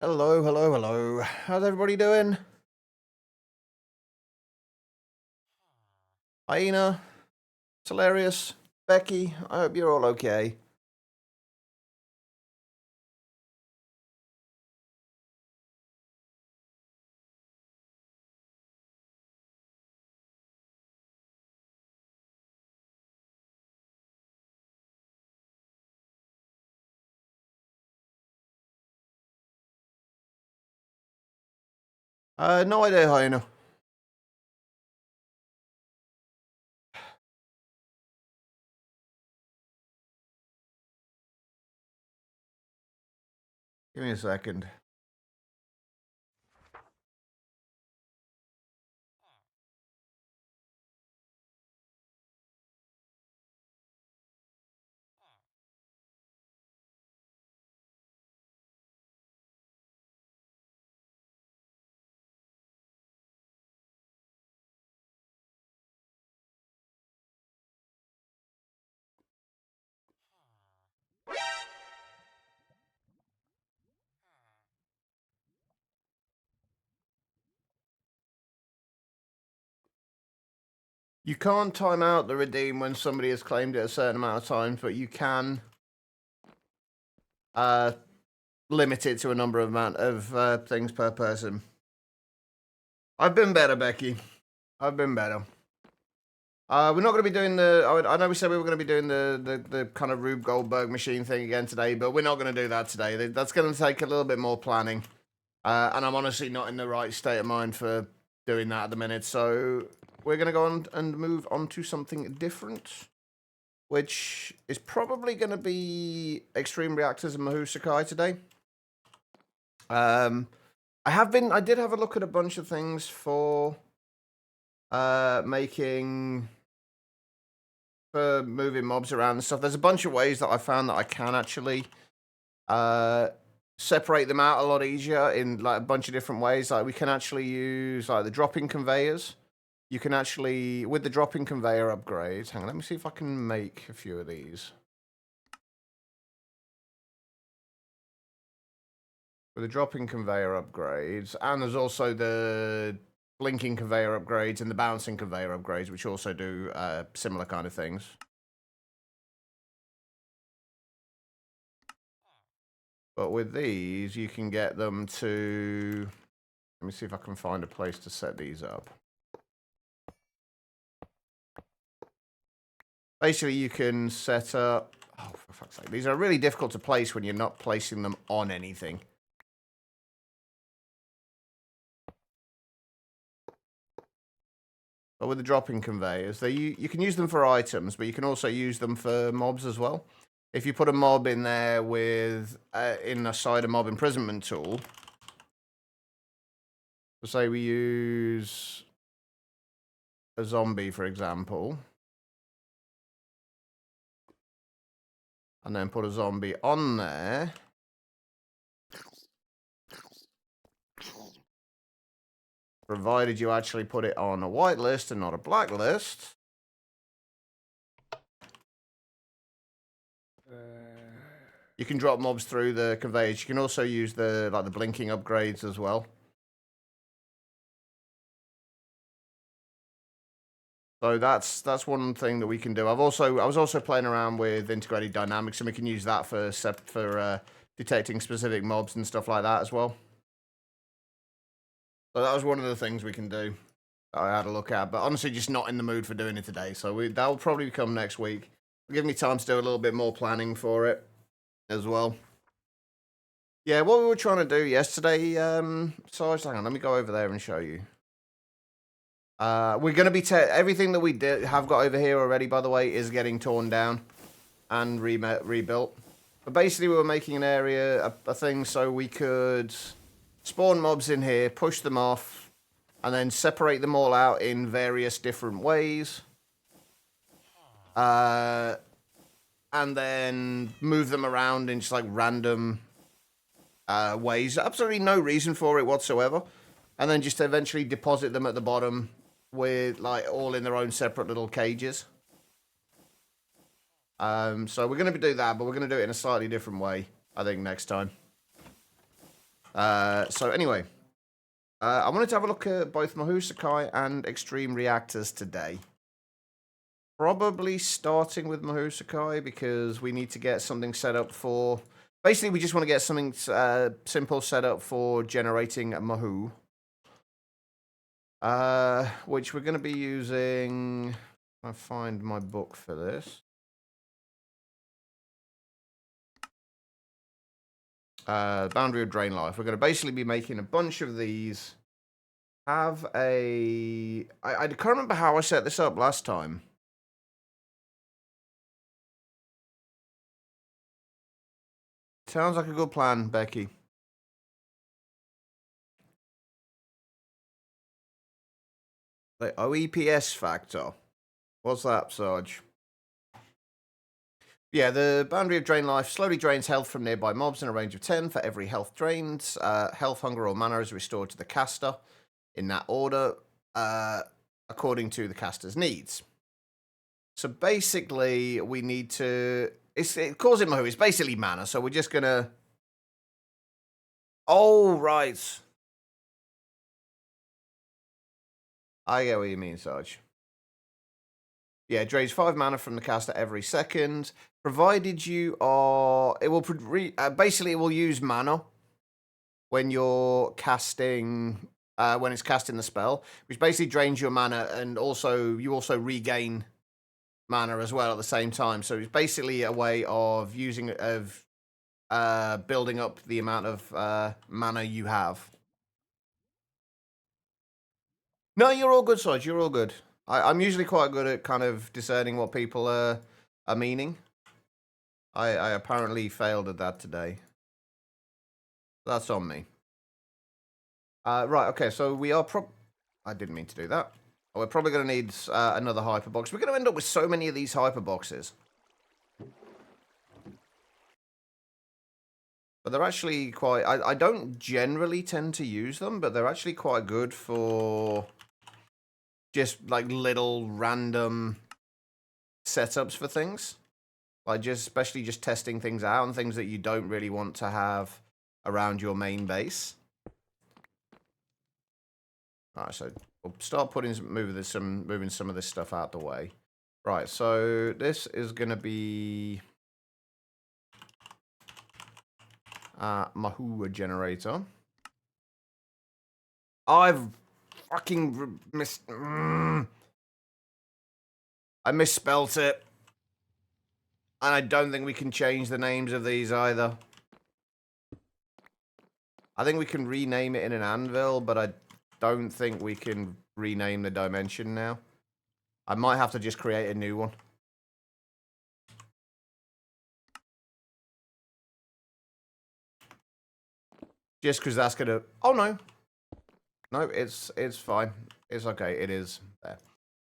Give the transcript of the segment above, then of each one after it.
Hello, hello, hello. How's everybody doing? Hyena, Hilarious, Becky, I hope you're all okay. No idea, Hyena. Give me a second. You can't time out the redeem when somebody has claimed it a certain amount of times, but you can limit it to a number of things per person. I've been better, Becky. I've been better. We're not going to be doing I know we said we were going to be doing the kind of Rube Goldberg machine thing again today, but we're not going to do that today. That's going to take a little bit more planning. And I'm honestly not in the right state of mind for doing that at the minute. So we're going to go on and move on to something different, which is probably going to be Extreme Reactors and Mahou Tsukai today. I did have a look at a bunch of things for moving mobs around and stuff. There's a bunch of ways that I found that I can actually separate them out a lot easier in like a bunch of different ways. Like we can actually use like the dropping conveyors. You can actually, with the dropping conveyor upgrades, hang on, let me see if I can make a few of these. With the dropping conveyor upgrades, and there's also the blinking conveyor upgrades and the bouncing conveyor upgrades, which also do similar kind of things. But with these, you can get them to... Let me see if I can find a place to set these up. Basically, you can set up... Oh, for fuck's sake. These are really difficult to place when you're not placing them on anything. But with the dropping conveyors, you can use them for items, but you can also use them for mobs as well. If you put a mob in there with... inside a mob imprisonment tool... So say we use a zombie, for example... And then put a zombie on there. Provided you actually put it on a white list and not a black list. You can drop mobs through the conveyors. You can also use the blinking upgrades as well. So that's one thing that we can do. I was also playing around with integrated dynamics, and we can use that for detecting specific mobs and stuff like that as well. So that was one of the things we can do that I had a look at, but honestly just not in the mood for doing it today. So that'll probably come next week. It'll give me time to do a little bit more planning for it as well. Yeah, what we were trying to do yesterday, Sarge, hang on, let me go over there and show you. We're going to be everything that we have got over here already, by the way, is getting torn down and rebuilt. But basically, we were making an area, a thing, so we could spawn mobs in here, push them off, and then separate them all out in various different ways. And then move them around in just like random ways. Absolutely no reason for it whatsoever. And then just eventually deposit them at the bottom with like all in their own separate little cages. So we're going to do that, but we're going to do it in a slightly different way, I think, next time. So anyway, I wanted to have a look at both Mahou, Tsukai and Extreme Reactors today. Probably starting with Mahou Tsukai because we need to get something set up for... Basically, we just want to get something simple set up for generating a Mahou. Which we're going to be using... I find my book for this. Boundary of Drain Life. We're going to basically be making a bunch of these. Have a... I can't remember how I set this up last time. Sounds like a good plan, Becky. The OEPS factor. What's that, Sarge? Yeah, the Boundary of Drain Life slowly drains health from nearby mobs in a range of 10 for every health drained. Health, hunger, or mana is restored to the caster in that order, according to the caster's needs. So basically, we need to... It calls it Mahou. It's basically mana, so we're just going to... Oh, right. I get what you mean, Sarge. Yeah, it drains 5 mana from the caster every second, provided you are... It will basically, it will use mana when you're casting... when it's casting the spell, which basically drains your mana, and also you also regain mana as well at the same time. So it's basically a way of building up the amount of mana you have. No, you're all good, Sarge. You're all good. I'm usually quite good at kind of discerning what people are meaning. I apparently failed at that today. That's on me. Right, okay, so we are I didn't mean to do that. We're probably going to need another hyperbox. We're going to end up with so many of these hyperboxes. But they're actually quite... I don't generally tend to use them, but they're actually quite good for just, like, little random setups for things. Like, especially just testing things out and things that you don't really want to have around your main base. Alright, so we'll start moving some of this stuff out the way. Right, so this is going to be... Mahou generator. I've fucking I misspelt it. And I don't think we can change the names of these either. I think we can rename it in an anvil, but I don't think we can rename the dimension now. I might have to just create a new one. Just because that's going to... Oh, no. No, it's fine. It's okay. It is there.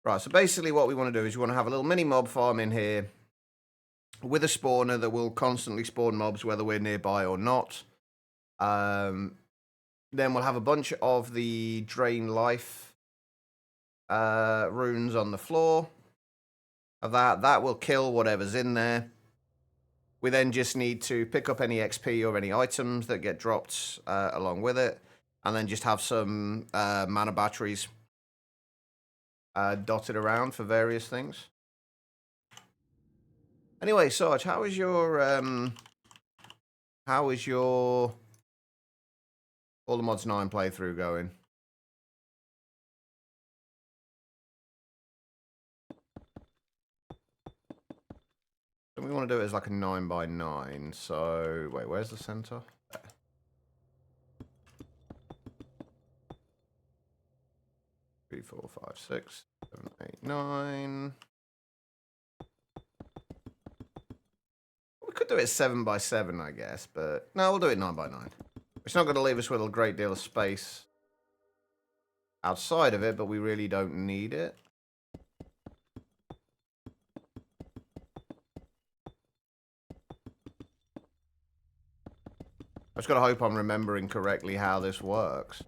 Right, so basically what we want to do is we want to have a little mini mob farm in here with a spawner that will constantly spawn mobs whether we're nearby or not. Then we'll have a bunch of the drain life runes on the floor. Of that will kill whatever's in there. We then just need to pick up any XP or any items that get dropped along with it. And then just have some mana batteries dotted around for various things. Anyway, Sarge, how is your All the Mods 9 playthrough going? And we want to do it as like a 9x9. So wait, where's the center? There. 3, 4, 5, 6, 7, 8, 9. We could do it 7x7, I guess, but no, we'll do it 9x9. It's not going to leave us with a great deal of space outside of it, but we really don't need it. I just got to hope I'm remembering correctly how this works.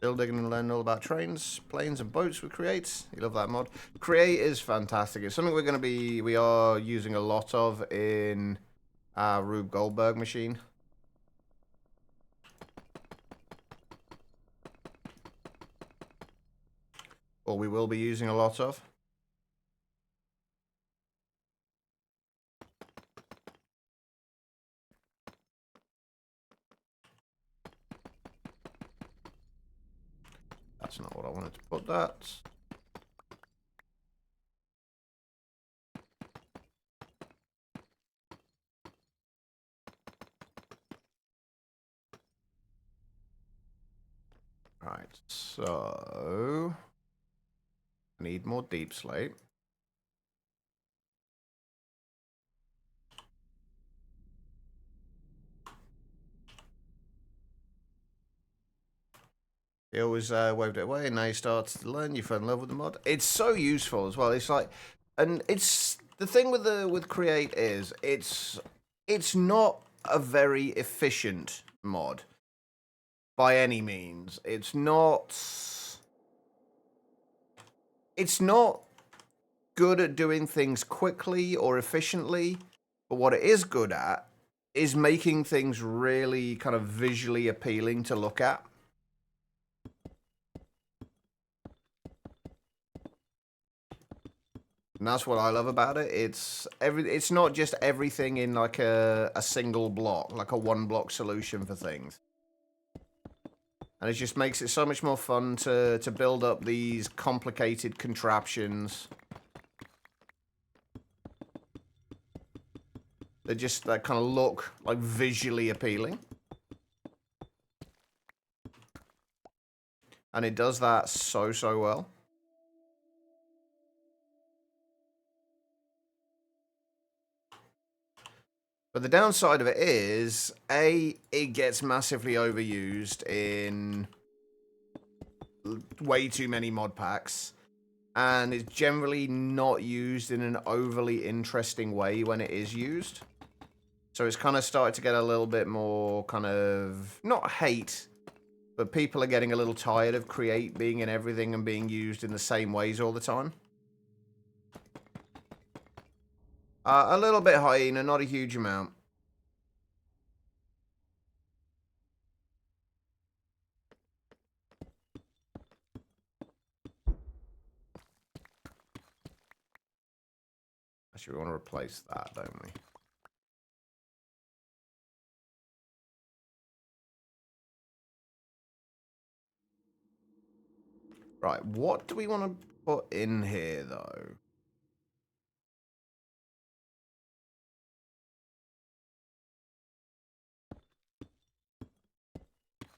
Still digging and learning all about trains, planes, and boats with Create. You love that mod. Create is fantastic. It's something we are using a lot of in our Rube Goldberg machine. Or we will be using a lot of. That's not what I wanted to put that. Right, so I need more deep slate. He always waved it away, and now you start to learn. You fell in love with the mod. It's so useful as well. It's like, and it's the thing with Create is it's not a very efficient mod by any means. It's not good at doing things quickly or efficiently, but what it is good at is making things really kind of visually appealing to look at. And that's what I love about it. It's not just everything in like a single block, like a one block solution for things. And it just makes it so much more fun to build up these complicated contraptions. That kind of look like visually appealing. And it does that so well. But the downside of it is, A, it gets massively overused in way too many mod packs, and it's generally not used in an overly interesting way when it is used. So it's kind of started to get a little bit more kind of, not hate, but people are getting a little tired of Create being in everything and being used in the same ways all the time. A little bit hyena, not a huge amount. Actually, we want to replace that, don't we? Right, what do we want to put in here, though?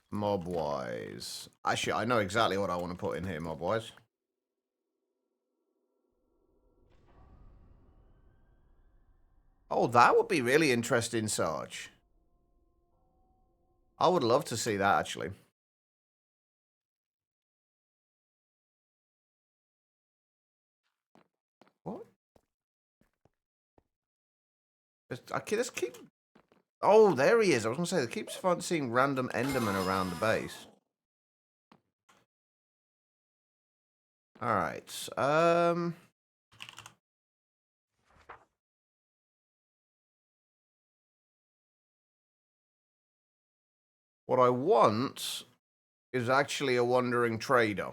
Mob-wise. Actually, I know exactly what I want to put in here, mob-wise. Oh, that would be really interesting, Sarge. I would love to see that, actually. What? Let's keep... Oh, there he is. I was going to say, it keeps seeing random Endermen around the base. Alright, what I want is actually a wandering trader.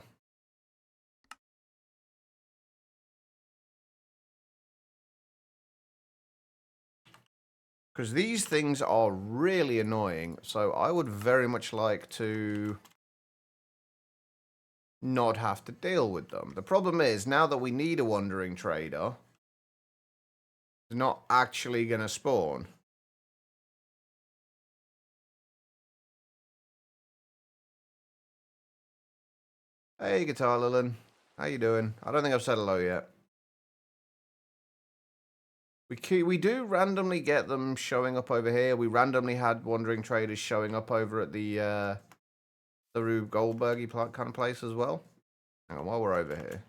Because these things are really annoying, so I would very much like to not have to deal with them. The problem is, now that we need a wandering trader, it's not actually going to spawn. Hey, Guitar Lilin. How you doing? I don't think I've said hello yet. We do randomly get them showing up over here. We randomly had wandering traders showing up over at the Rube Goldbergy kind of place as well. Hang on, while we're over here.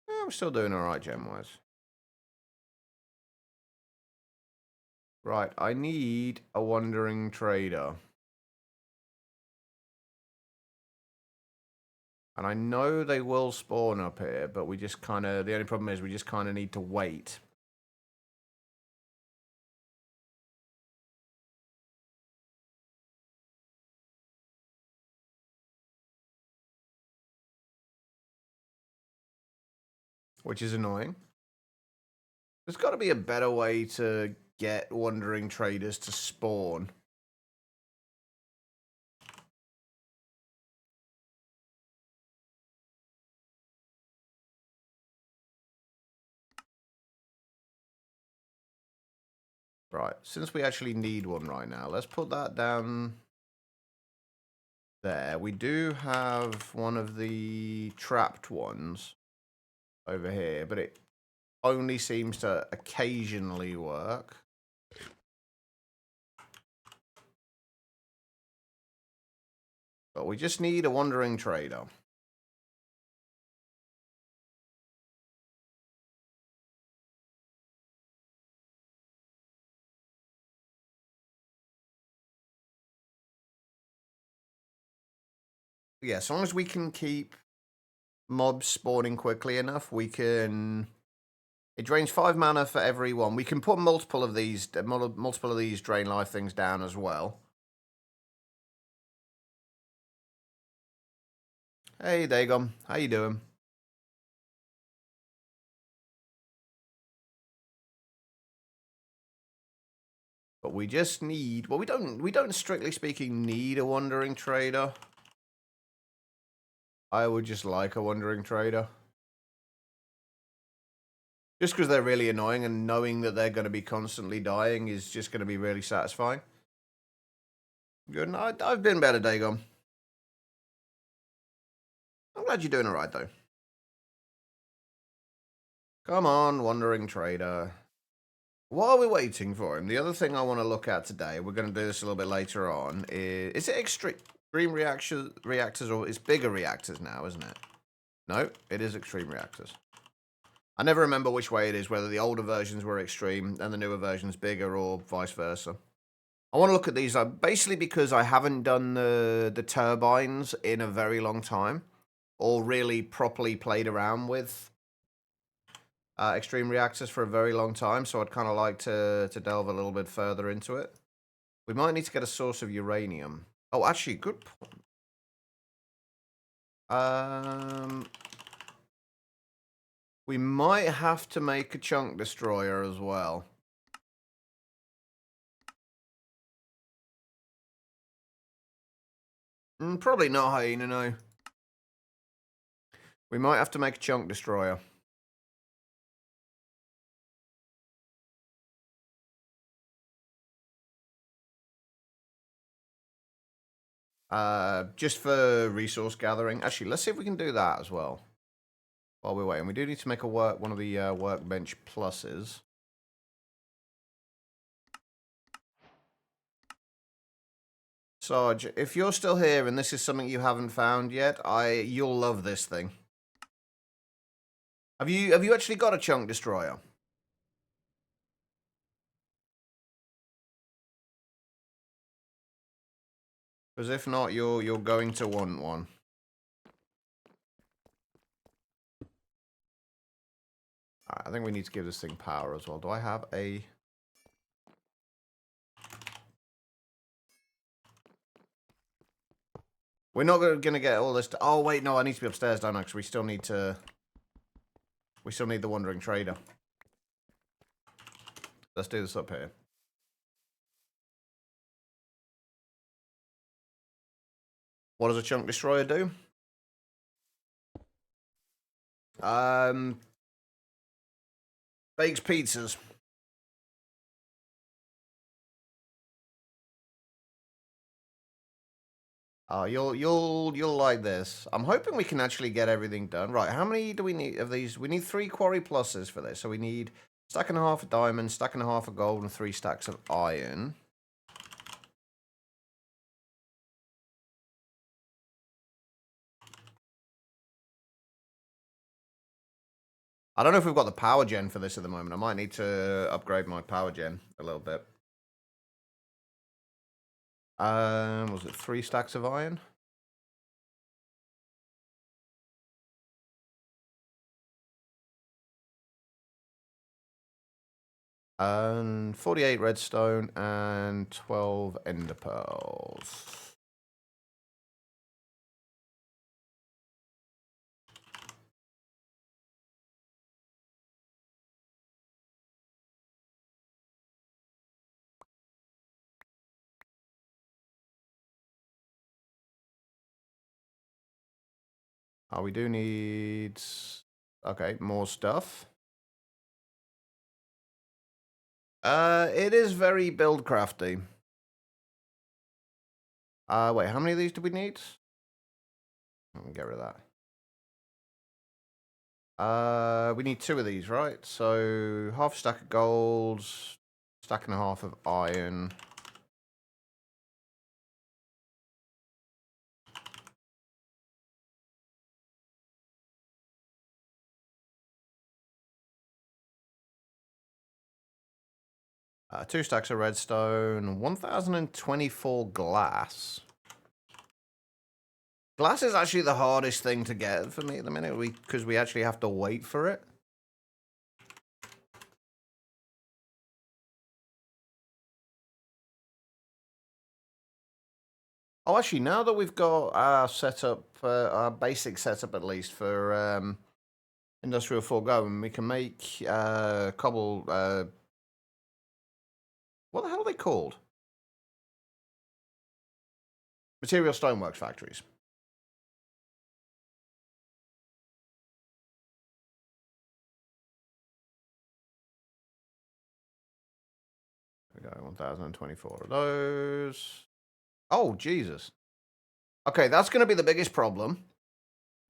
Yeah, we're still doing alright, gem-wise. Right, I need a wandering trader. And I know they will spawn up here, but we just kind of... The only problem is we just kind of need to wait. Which is annoying. There's got to be a better way to get wandering traders to spawn. Right, since we actually need one right now, let's put that down there. We do have one of the trapped ones over here, but it only seems to occasionally work. But we just need a wandering trader. Yeah, as long as we can keep mobs spawning quickly enough, we can... It drains 5 mana for every one. We can put multiple of these drain life things down as well. Hey, Dagon. How you doing? But we just need... Well, we don't strictly speaking need a wandering trader. I would just like a wandering trader. Just because they're really annoying, and knowing that they're going to be constantly dying is just going to be really satisfying. Good. I've been better, Dagon. I'm glad you're doing alright, though. Come on, wandering trader. While we're waiting for him, the other thing I want to look at today, we're going to do this a little bit later on, is it extreme reactors, or it's bigger reactors now, isn't it? No, it is extreme reactors. I never remember which way it is, whether the older versions were extreme and the newer versions bigger, or vice versa. I want to look at these basically because I haven't done the turbines in a very long time, or really properly played around with extreme reactors for a very long time, so I'd kind of like to delve a little bit further into it. We might need to get a source of uranium. Oh, actually, good point. We might have to make a chunk destroyer as well. Probably not hyena, no. We might have to make a chunk destroyer. Just for resource gathering. Actually, let's see if we can do that as well. While we're waiting, we do need to make one of the workbench pluses. Sarge, if you're still here and this is something you haven't found yet, you'll love this thing. Have you actually got a chunk destroyer? Because if not, you're going to want one. Right, I think we need to give this thing power as well. Do I have a... We're not going to get all this... Oh, wait, no, I need to be upstairs, don't I? Because we still need to... We still need the Wandering Trader. Let's do this up here. What does a chunk destroyer do? Bakes pizzas. Oh, you'll like this. I'm hoping we can actually get everything done. Right, how many do we need of these? We need 3 quarry pluses for this. So we need a stack and a half of diamond, stack and a half of gold, and 3 stacks of iron. I don't know if we've got the power gen for this at the moment. I might need to upgrade my power gen a little bit. Was it 3 stacks of iron? And 48 redstone and 12 ender pearls. Oh, we do need... Okay, more stuff. It is very build crafty. Wait, how many of these do we need? Let me get rid of that. We need 2 of these, right? So, half a stack of gold, stack and a half of iron. Two stacks of redstone, 1,024 glass. Glass is actually the hardest thing to get for me at the minute, because we actually have to wait for it. Oh, actually, now that we've got our setup, our basic setup at least for Industrial 4 going, we can make cobble. What the hell are they called? Material stoneworks factories. We go 1,024 of those. Oh, Jesus. Okay, that's going to be the biggest problem.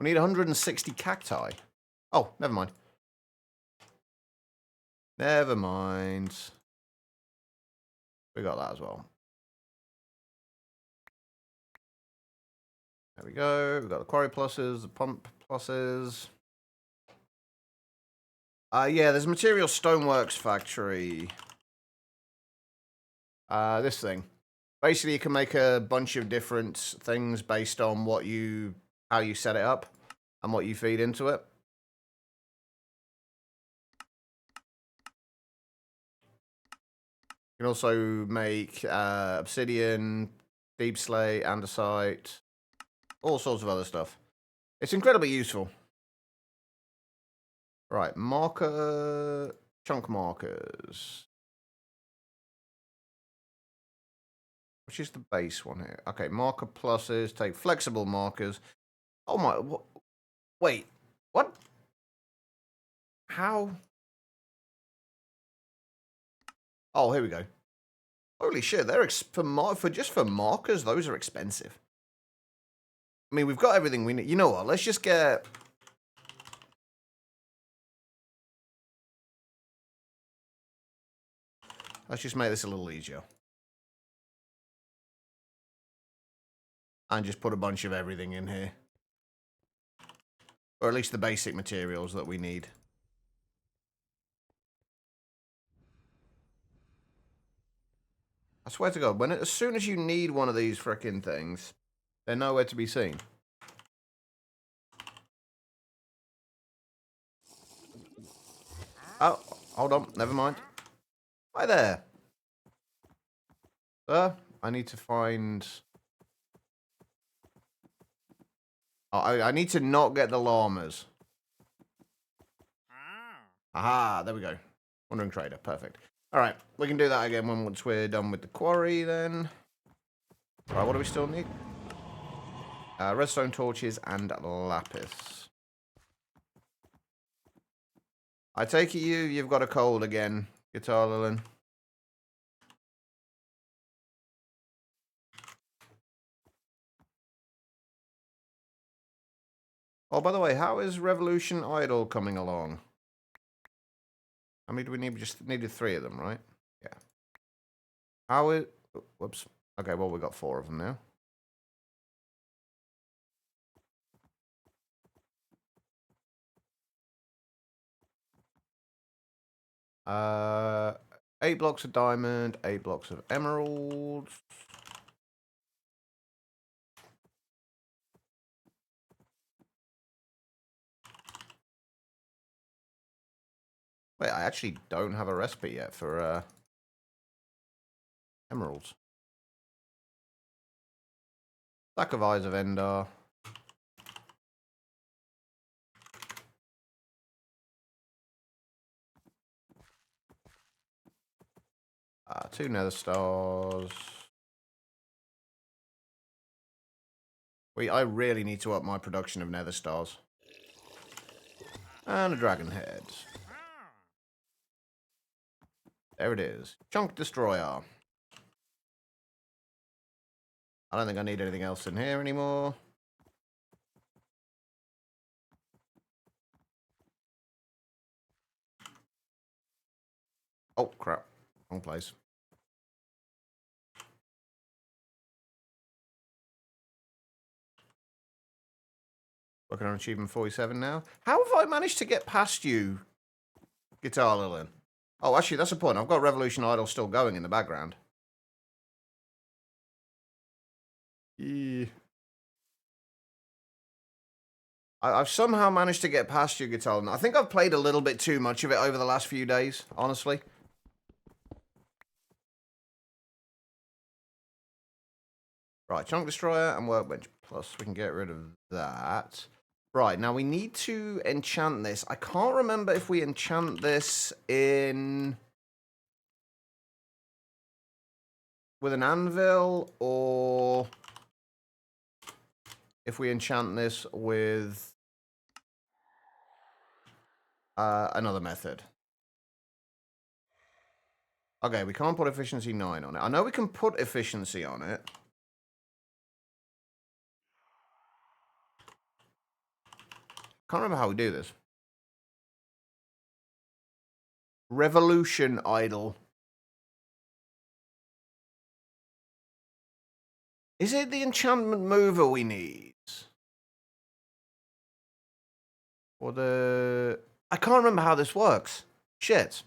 We need 160 cacti. Oh, never mind. Never mind. We got that as well. There we go. We've got the quarry pluses, the pump pluses. Yeah, there's a material stoneworks factory. This thing. Basically, you can make a bunch of different things based on how you set it up and what you feed into it. You can also make obsidian, deep slate, andesite, all sorts of other stuff. It's incredibly useful. Right, chunk markers. Which is the base one here? Okay, marker pluses, take flexible markers. Oh my, wait, what? How? Oh, here we go. Holy shit, they're for markers, those are expensive. I mean, we've got everything we need. You know what? Let's just get... Let's just make this a little easier. And just put a bunch of everything in here. Or at least the basic materials that we need. I swear to God, as soon as you need one of these frickin' things, they're nowhere to be seen. Oh, hold on, never mind. Hi there. Sir, I need to find... Oh, I need to not get the llamas. Aha, there we go. Wandering trader, perfect. Alright, we can do that again once we're done with the quarry then. Alright, what do we still need? Redstone torches and lapis. I take it you've got a cold again, Guitar Lilin. Oh, by the way, how is Revolution Idol coming along? I mean, we just needed 3 of them, right? Yeah. How is... Whoops. Okay, well, we got 4 of them now. Uh, 8 blocks of diamond, 8 blocks of emerald. Wait, I actually don't have a recipe yet for emeralds. Stack of Eyes of Endar. Two nether stars. I really need to up my production of nether stars. And a dragon head. There it is. Chunk Destroyer. I don't think I need anything else in here anymore. Oh, crap. Wrong place. Working on achievement 47 now. How have I managed to get past you, Guitar Lilin? Oh, actually, that's a point. I've got Revolution Idol still going in the background. Yeah. I've somehow managed to get past you, Guitar Lilin. I think I've played a little bit too much of it over the last few days, honestly. Right, Chunk Destroyer and Workbench Plus. We can get rid of that. Right, now we need to enchant this. I can't remember if we enchant this in... with an anvil, or if we enchant this with another method. Okay, we can't put efficiency 9 on it. I know we can put efficiency on it. Can't remember how we do this. Revolution Idol. Is it the enchantment mover we need? Or the... I can't remember how this works. Shit.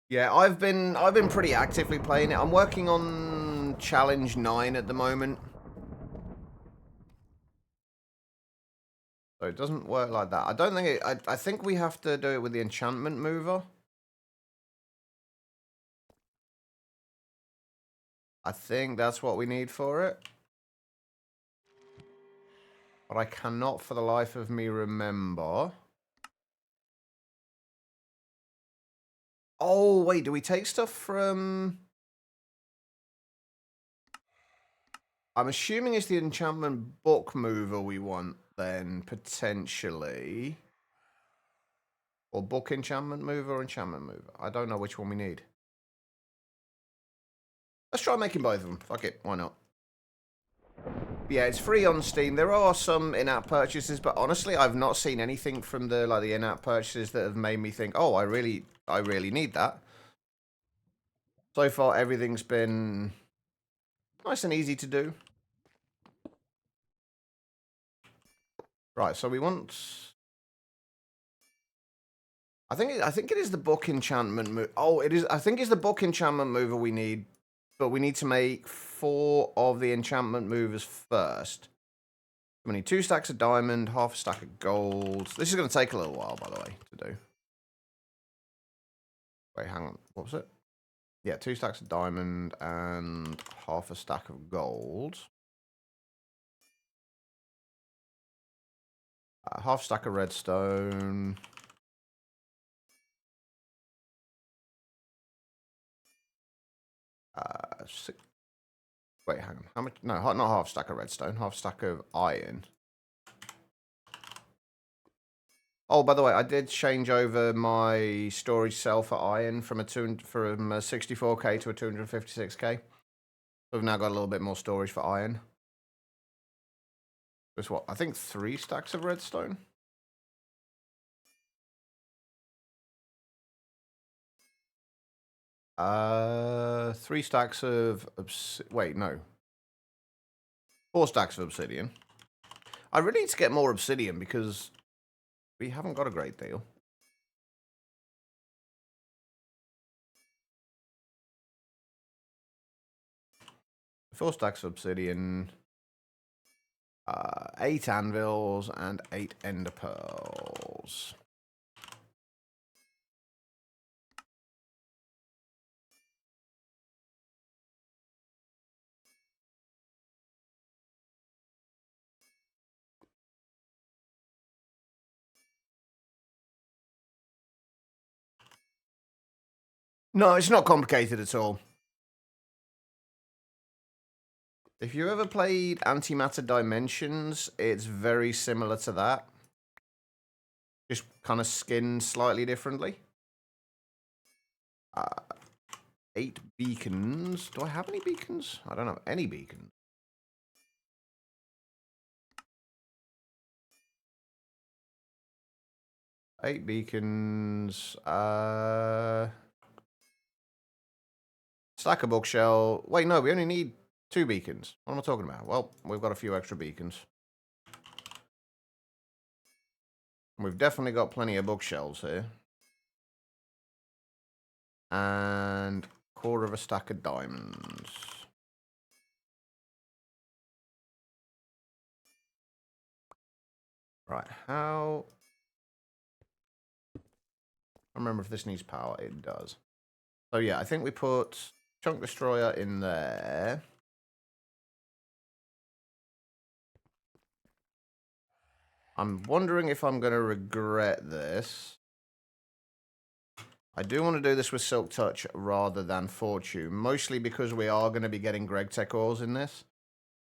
Yeah, I've been pretty actively playing it. I'm working on Challenge 9 at the moment. So it doesn't work like that. I don't think it... I think we have to do it with the enchantment mover. I think that's what we need for it. But I cannot for the life of me remember. Oh, wait, do we take stuff from... I'm assuming it's the enchantment book mover we want, then, potentially. Or book enchantment mover or enchantment mover. I don't know which one we need. Let's try making both of them. Fuck it, why not? Yeah, it's free on Steam. There are some in-app purchases, but honestly, I've not seen anything from the in-app purchases that have made me think, oh, I really need that. So far, everything's been nice and easy to do. Right, so we want... I think it is the book enchantment move. Oh, it is. I think it's the book enchantment mover we need, but we need to make 4 of the enchantment movers first. We need 2 stacks of diamond, half a stack of gold. This is going to take a little while, by the way, to do. Wait, hang on. What was it? Yeah, 2 stacks of diamond and half a stack of gold. Half stack of redstone. Wait, hang on. How much? No, not half stack of redstone. Half stack of iron. Oh, by the way, I did change over my storage cell for iron from a 64K to a 256K. So we've now got a little bit more storage for iron. There's what? I think 3 stacks of redstone. Three stacks of wait, no. 4 stacks of obsidian. I really need to get more obsidian because we haven't got a great deal. 4 stacks of obsidian, 8 anvils, and 8 ender pearls. No, it's not complicated at all. If you ever played Antimatter Dimensions, it's very similar to that. Just kind of skinned slightly differently. 8 beacons. Do I have any beacons? I don't have any beacons. Eight beacons. Stack a bookshelf. Wait, no, we only need 2 beacons. What am I talking about? Well, we've got a few extra beacons. We've definitely got plenty of bookshelves here. And 1/4 of a stack of diamonds. Right, how... I remember if this needs power. It does. So yeah, I think we put Chunk Destroyer in there. I'm wondering if I'm going to regret this. I do want to do this with Silk Touch rather than Fortune, mostly because we are going to be getting Greg Tech ores in this.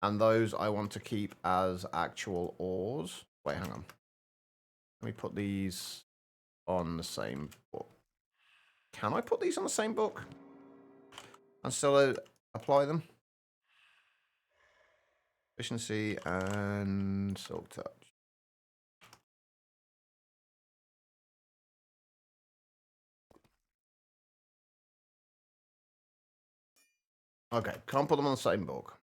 And those I want to keep as actual ores. Wait, hang on. Let me put these on the same book. Can I put these on the same book? And still apply them? Efficiency and Silk Touch. Okay, can't put them on the same book.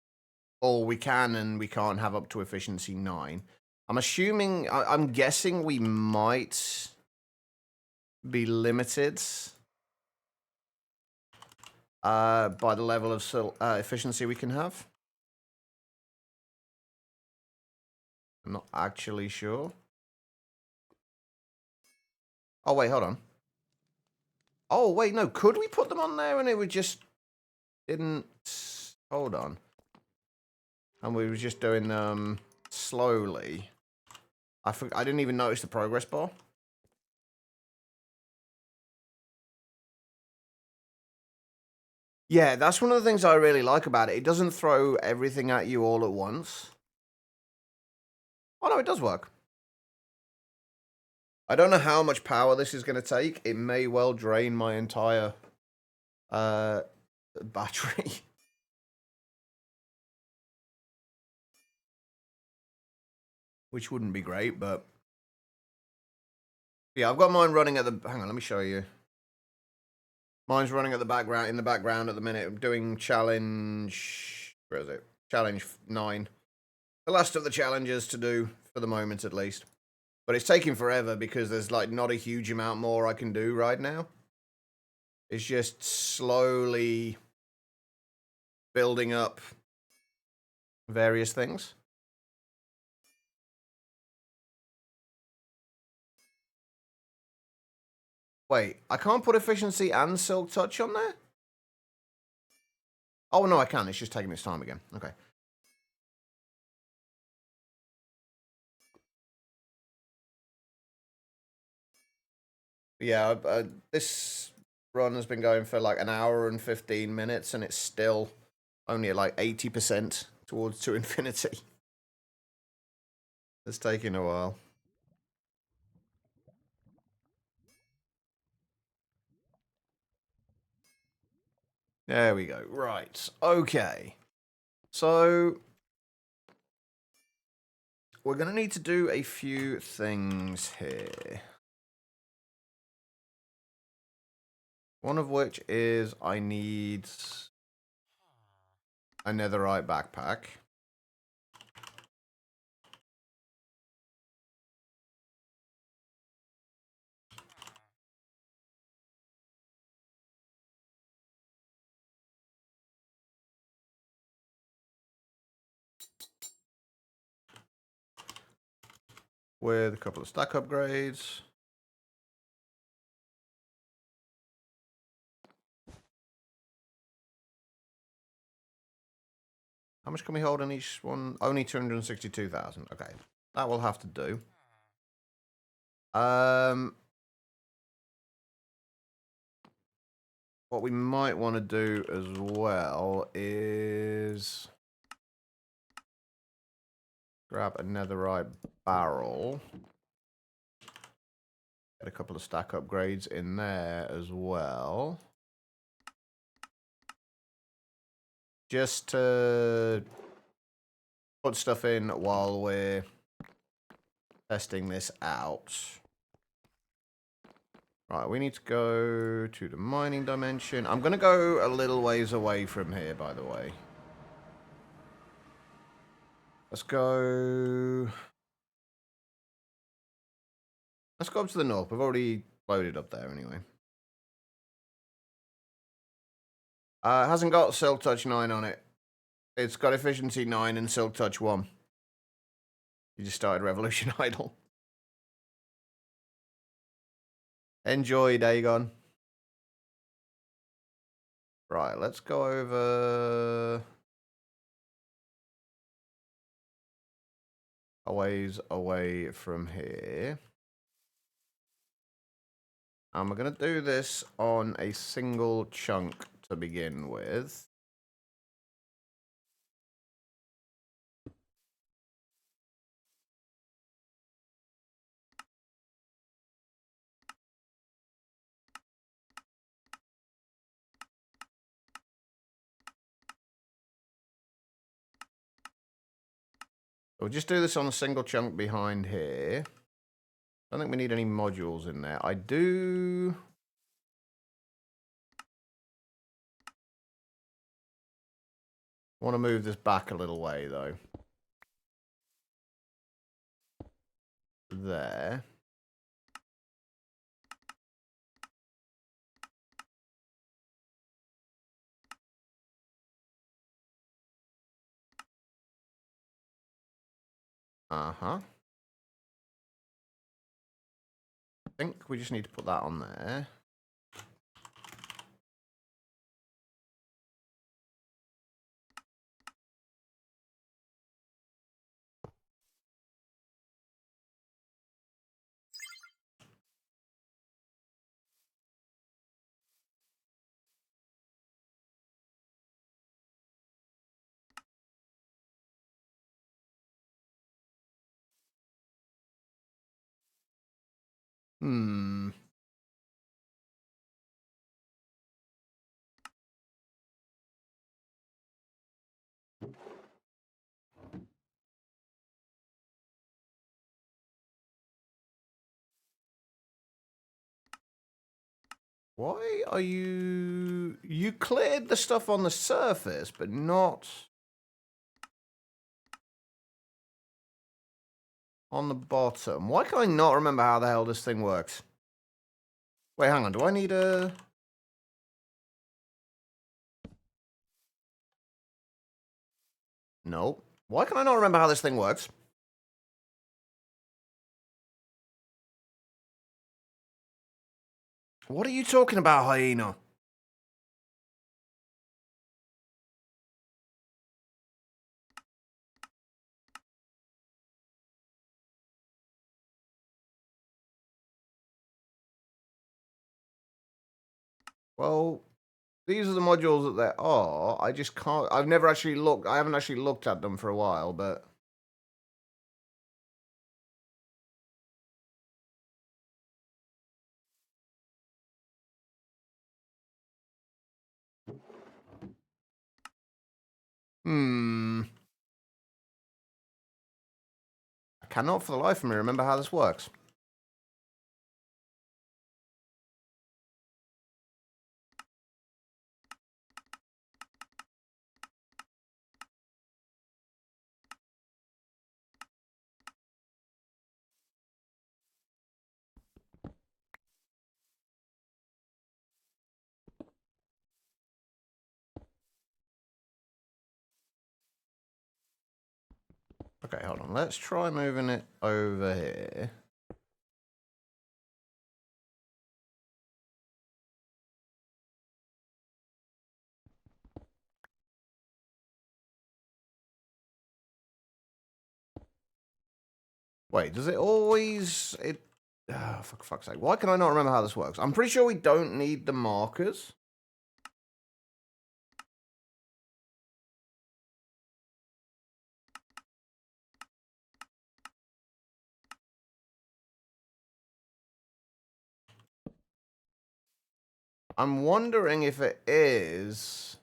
Or we can and we can't have up to efficiency 9. I'm assuming, I'm guessing we might be limited by the level of efficiency we can have. I'm not actually sure. Oh, wait, hold on. Oh, wait, no, could we put them on there and it would just didn't... Hold on. And we were just doing them slowly. I didn't even notice the progress bar. Yeah, that's one of the things I really like about it. It doesn't throw everything at you all at once. Oh, no, it does work. I don't know how much power this is going to take. It may well drain my entire battery. Which wouldn't be great, but... Yeah, I've got mine running at the... Hang on, let me show you. Mine's running at the background, in the background at the minute. I'm doing challenge... Where is it? Challenge 9. The last of the challenges to do, for the moment at least. But it's taking forever because there's like not a huge amount more I can do right now. It's just slowly building up various things. Wait, I can't put efficiency and Silk Touch on there? Oh, no, I can. It's just taking its time again. Okay. Yeah, this run has been going for like an hour and 15 minutes, and it's still only at like 80% towards to infinity. It's taking a while. There we go. Right. Okay. So we're going to need to do a few things here. One of which is I need a netherite backpack. with a couple of stack upgrades. How much can we hold on each one? Only 262,000. Okay, that will have to do. What we might want to do as well is grab a netherite barrel. Get a couple of stack upgrades in there as well. Just to put stuff in while we're testing this out. Right, we need to go to the mining dimension. I'm going to go a little ways away from here, by the way. Let's go... Let's go up to the north. We've already loaded up there anyway. It hasn't got Silk Touch 9 on it. It's got Efficiency 9 and Silk Touch 1. You just started Revolution Idle. Enjoy, Dagon. Right, let's go over a ways away from here. And we're going to do this on a single chunk to begin with. We'll just do this on a single chunk behind here. I don't think we need any modules in there. I do... want to move this back a little way, though. There. Uh-huh. I think we just need to put that on there. Why are you... You cleared the stuff on the surface, but not... on the bottom. Why can I not remember how the hell this thing works? Wait, hang on. Do I need a... No. Why can I not remember how this thing works? What are you talking about, hyena? Well, these are the modules that there are. I just can't... I've never actually looked... I haven't actually looked at them for a while, but... I cannot for the life of me remember how this works. Okay, hold on. Let's try moving it over here. Wait, does it always... for fuck's sake. Why can I not remember how this works? I'm pretty sure we don't need the markers. I'm wondering if it is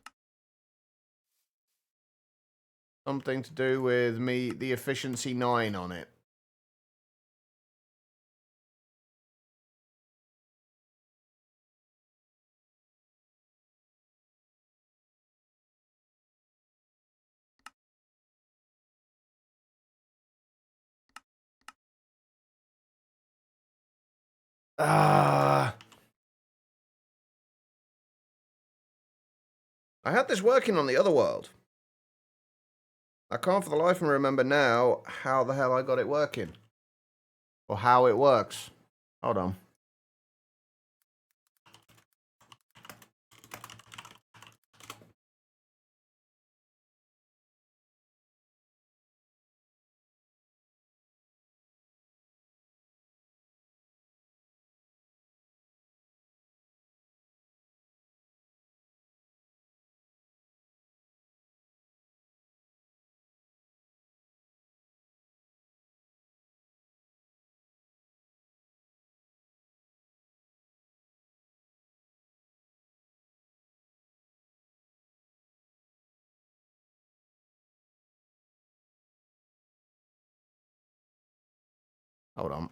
something to do with the efficiency 9 on it. I had this working on the other world. I can't for the life of me remember now how the hell I got it working. Or how it works. Hold on. Hold on.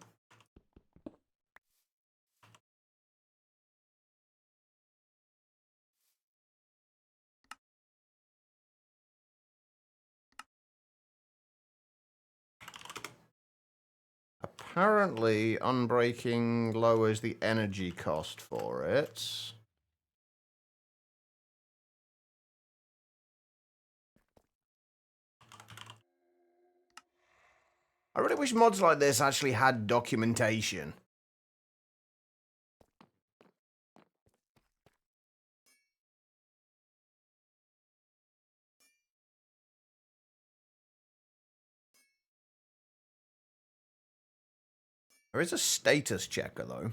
Apparently, unbreaking lowers the energy cost for it. I really wish mods like this actually had documentation. There is a status checker, though.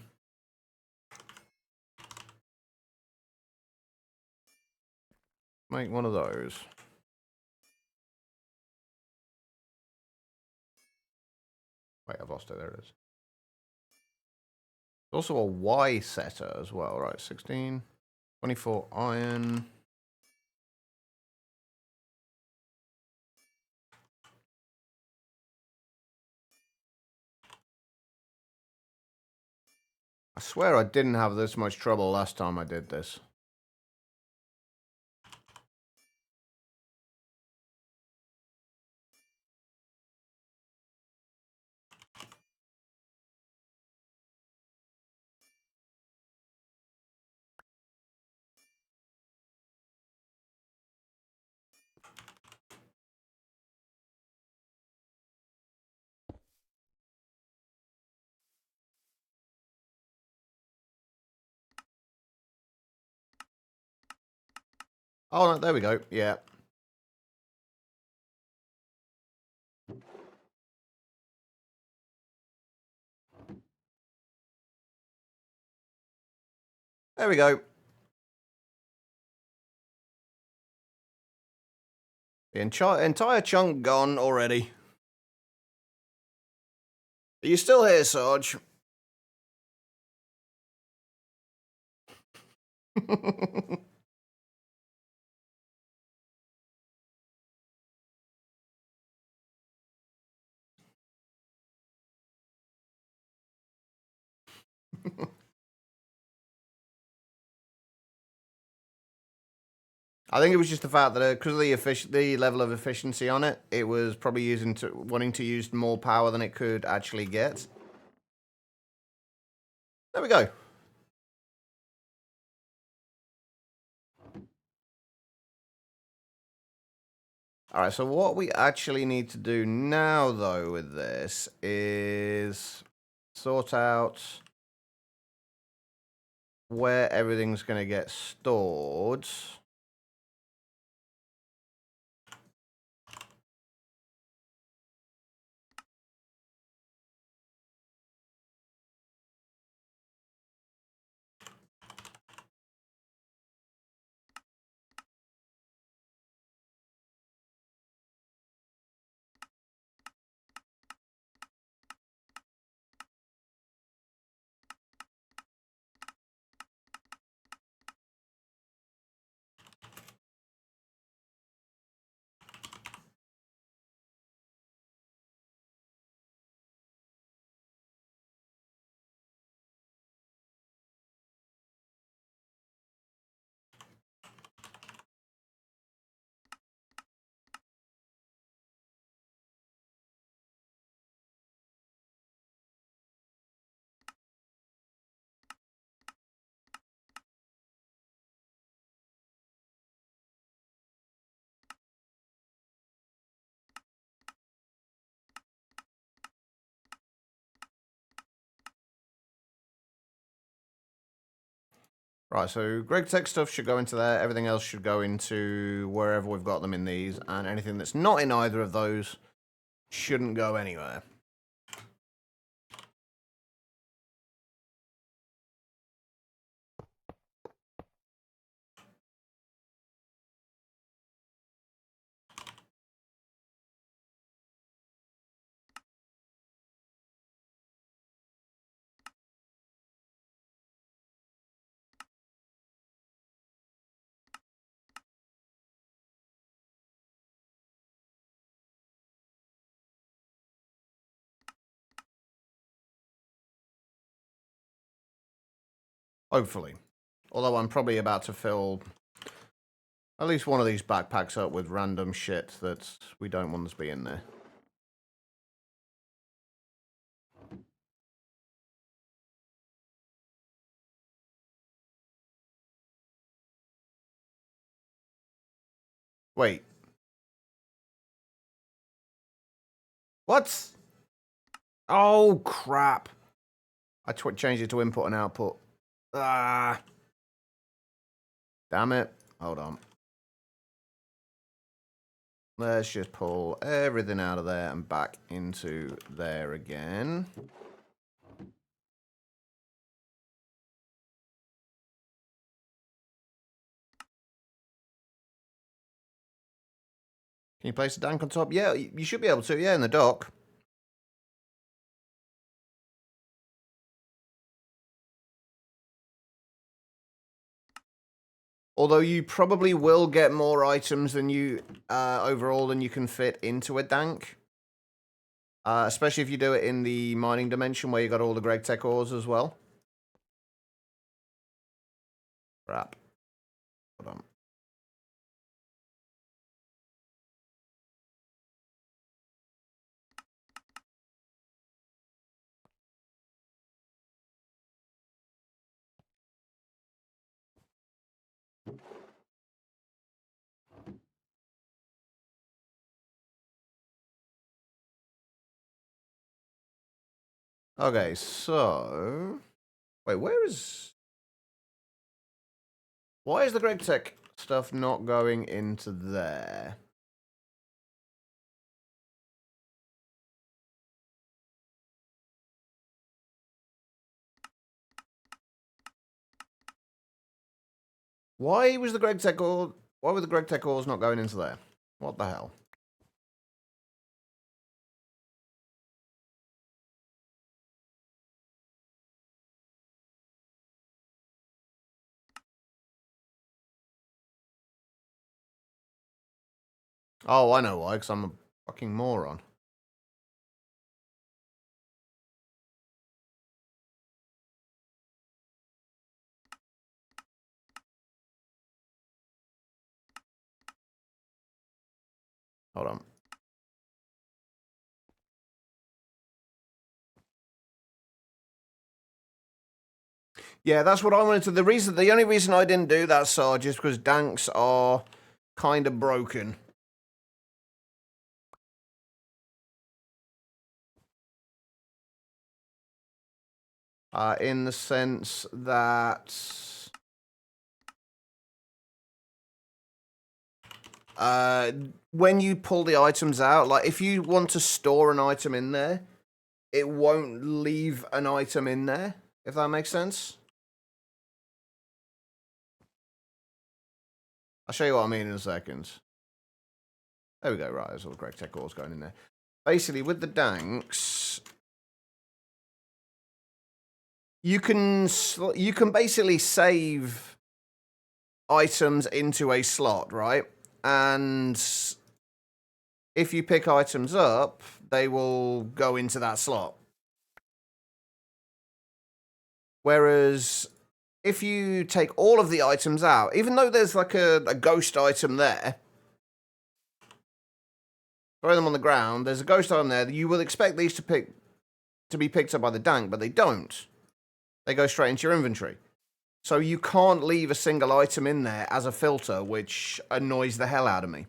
Make one of those. Wait, I've lost it. There it is. There's also a Y setter as well, right? 16, 24 iron. I swear I didn't have this much trouble last time I did this. Oh, no, there we go. Yeah. There we go. The entire chunk gone already. Are you still here, Sarge? I think it was just the fact that because of the level of efficiency on it, it was probably wanting to use more power than it could actually get. There we go. Alright, so what we actually need to do now, though, with this is sort out where everything's going to get stored. Right, so Greg Tech stuff should go into there. Everything else should go into wherever we've got them in these. And anything that's not in either of those shouldn't go anywhere. Hopefully. Although I'm probably about to fill at least one of these backpacks up with random shit that we don't want to be in there. Wait. What? Oh, crap. I changed it to input and output. Ah. Damn it. Hold on. Let's just pull everything out of there and back into there again. Can you place a tank on top? Yeah, you should be able to. Yeah, in the dock. Although you probably will get more items than you overall than you can fit into a dank. Especially if you do it in the mining dimension where you got all the Greg Tech ores as well. Crap. Hold on. Okay, so... Wait, where is... Why is the Greg Tech stuff not going into there? Why was the Greg Tech ore... Why were the Greg Tech ores not going into there? What the hell? Oh, I know why, because I'm a fucking moron. Hold on. Yeah, that's what I wanted to... The only reason I didn't do that, Sarge, is because danks are kind of broken. in the sense that when you pull the items out, like if you want to store an item in there, it won't leave an item in there, if that makes sense. I'll show you what I mean in a second. There we go, right, there's all the correct tech ores going in there. Basically, with the danks, you can basically save items into a slot, right? And if you pick items up, they will go into that slot. Whereas if you take all of the items out, even though there's like a ghost item there, throw them on the ground, there's a ghost item there, you will expect these to be picked up by the dank, but they don't. They go straight into your inventory. So you can't leave a single item in there as a filter, which annoys the hell out of me.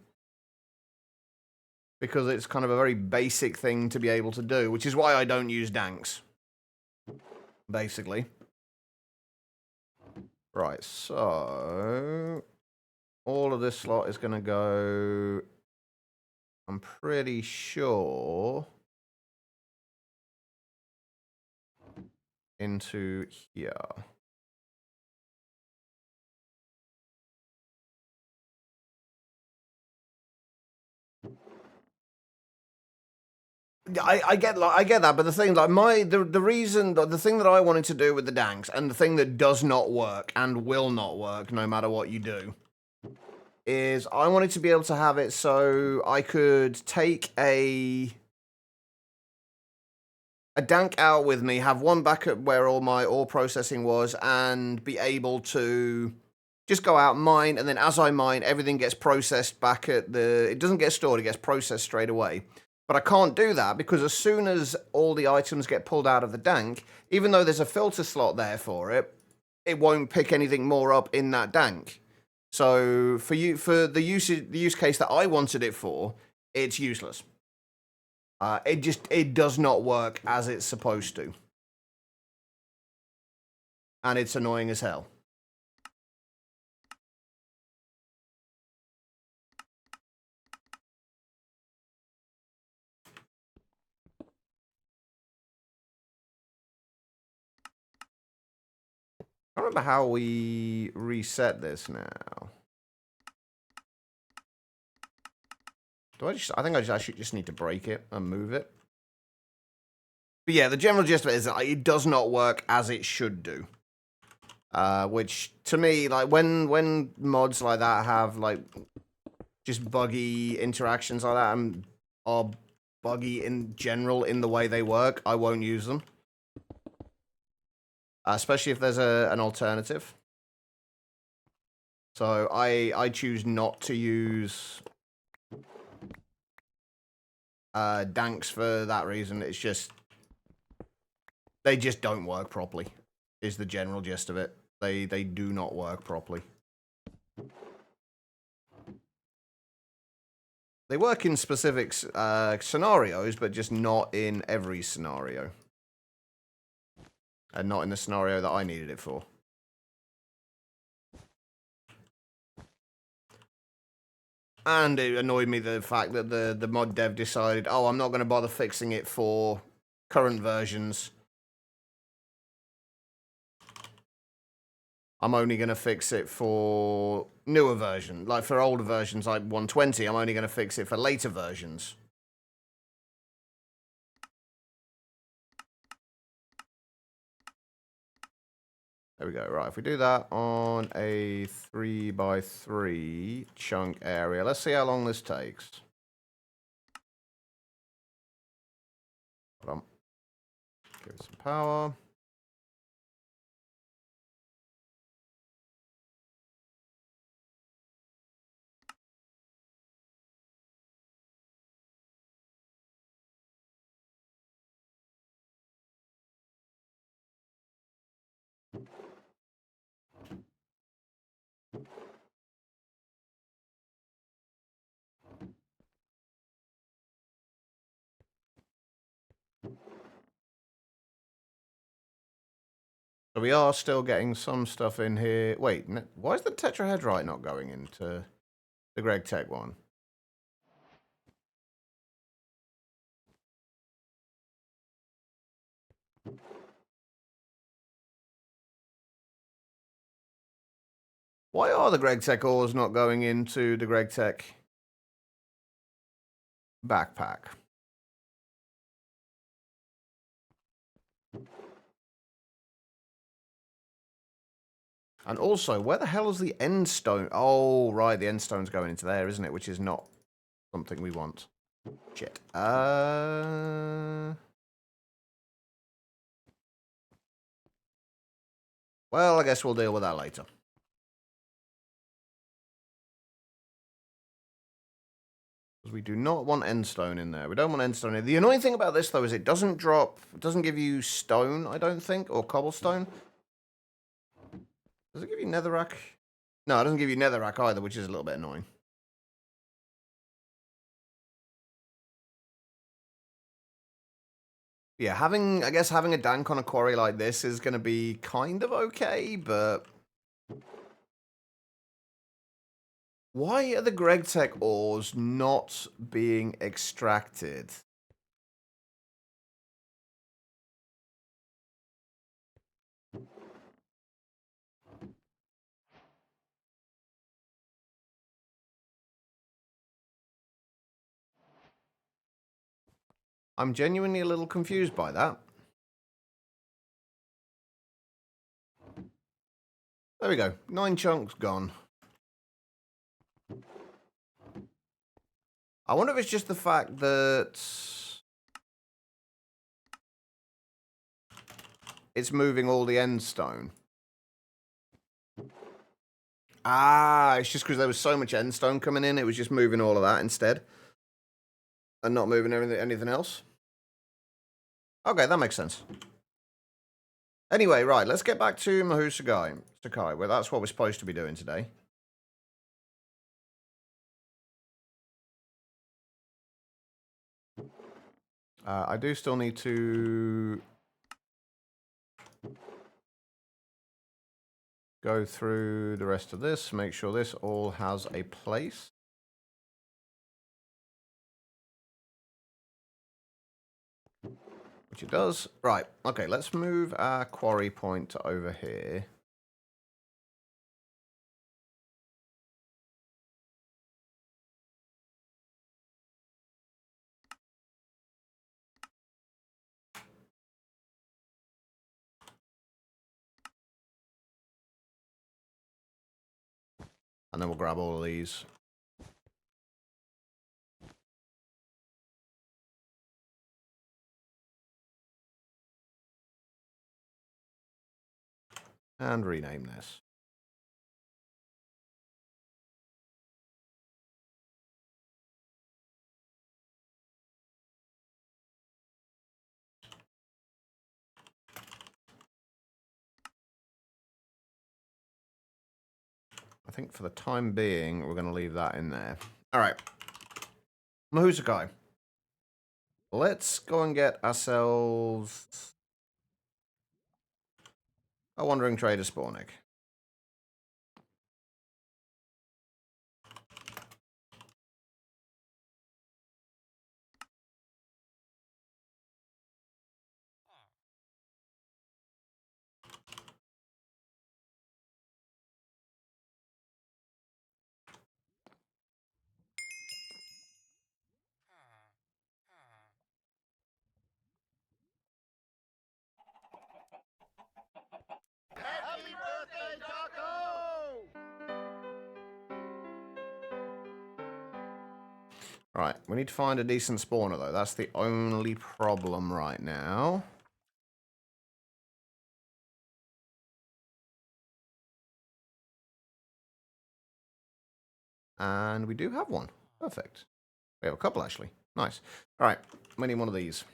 Because it's kind of a very basic thing to be able to do, which is why I don't use danks. Basically. Right, so all of this slot is going to go, I'm pretty sure, into here. I get that, but the thing, like the reason, the thing that I wanted to do with the danks, and the thing that does not work and will not work no matter what you do, is I wanted to be able to have it so I could take a dank out with me, have one back at where all my ore processing was, and be able to just go out, mine, and then as I mine, everything gets processed back at the... It doesn't get stored, it gets processed straight away. But I can't do that because as soon as all the items get pulled out of the dank, even though there's a filter slot there for it, it won't pick anything more up in that dank. So for the use case that I wanted it for, it's useless. It does not work as it's supposed to. And it's annoying as hell. I don't remember how we reset this now. I think I actually just need to break it and move it. But yeah, the general gist of it is that it does not work as it should do. Which, to me, like, when mods like that have, like, just buggy interactions like that, and are buggy in general in the way they work, I won't use them. Especially if there's an alternative. So I choose not to use danks for that reason. It's just... They just don't work properly, is the general gist of it. They do not work properly. They work in specific scenarios, but just not in every scenario. And not in the scenario that I needed it for. And it annoyed me the fact that the mod dev decided, oh, I'm not going to bother fixing it for current versions. I'm only going to fix it for newer versions. Like for older versions, like 120, I'm only going to fix it for later versions. There we go. Right, if we do that on a 3x3 chunk area, let's see how long this takes. Hold on. Give it some power. So we are still getting some stuff in here. Wait, why is the tetrahedrite not going into the Greg Tech one? Why are the Greg Tech ores not going into the Greg Tech backpack? And also, where the hell is the end stone? Oh, right, the end stone's going into there, isn't it? Which is not something we want. Shit. Well, I guess we'll deal with that later. Because we do not want end stone in there. We don't want end stone in there. The annoying thing about this, though, is it doesn't give you stone, I don't think, or cobblestone. Does it give you netherrack? No, it doesn't give you netherrack either, which is a little bit annoying. Yeah, I guess having a dank on a quarry like this is going to be kind of okay, but... Why are the Greg Tech ores not being extracted? I'm genuinely a little confused by that. There we go. 9 chunks gone. I wonder if it's just the fact that it's moving all the end stone. Ah, it's just because there was so much end stone coming in, it was just moving all of that instead. And not moving anything else. Okay, that makes sense. Anyway, right, let's get back to Mahou Tsukai, where that's what we're supposed to be doing today. I do still need to go through the rest of this, make sure this all has a place. Which it does. Right, okay, let's move our quarry point to over here. And then we'll grab all of these. And rename this. I think for the time being, we're going to leave that in there. All right. Mahou Tsukai. Let's go and get ourselves a Wandering Trader spawn egg. Happy birthday, Taco! Right, we need to find a decent spawner, though. That's the only problem right now. And we do have one. Perfect. We have a couple, actually. Nice. All right, we need one of these.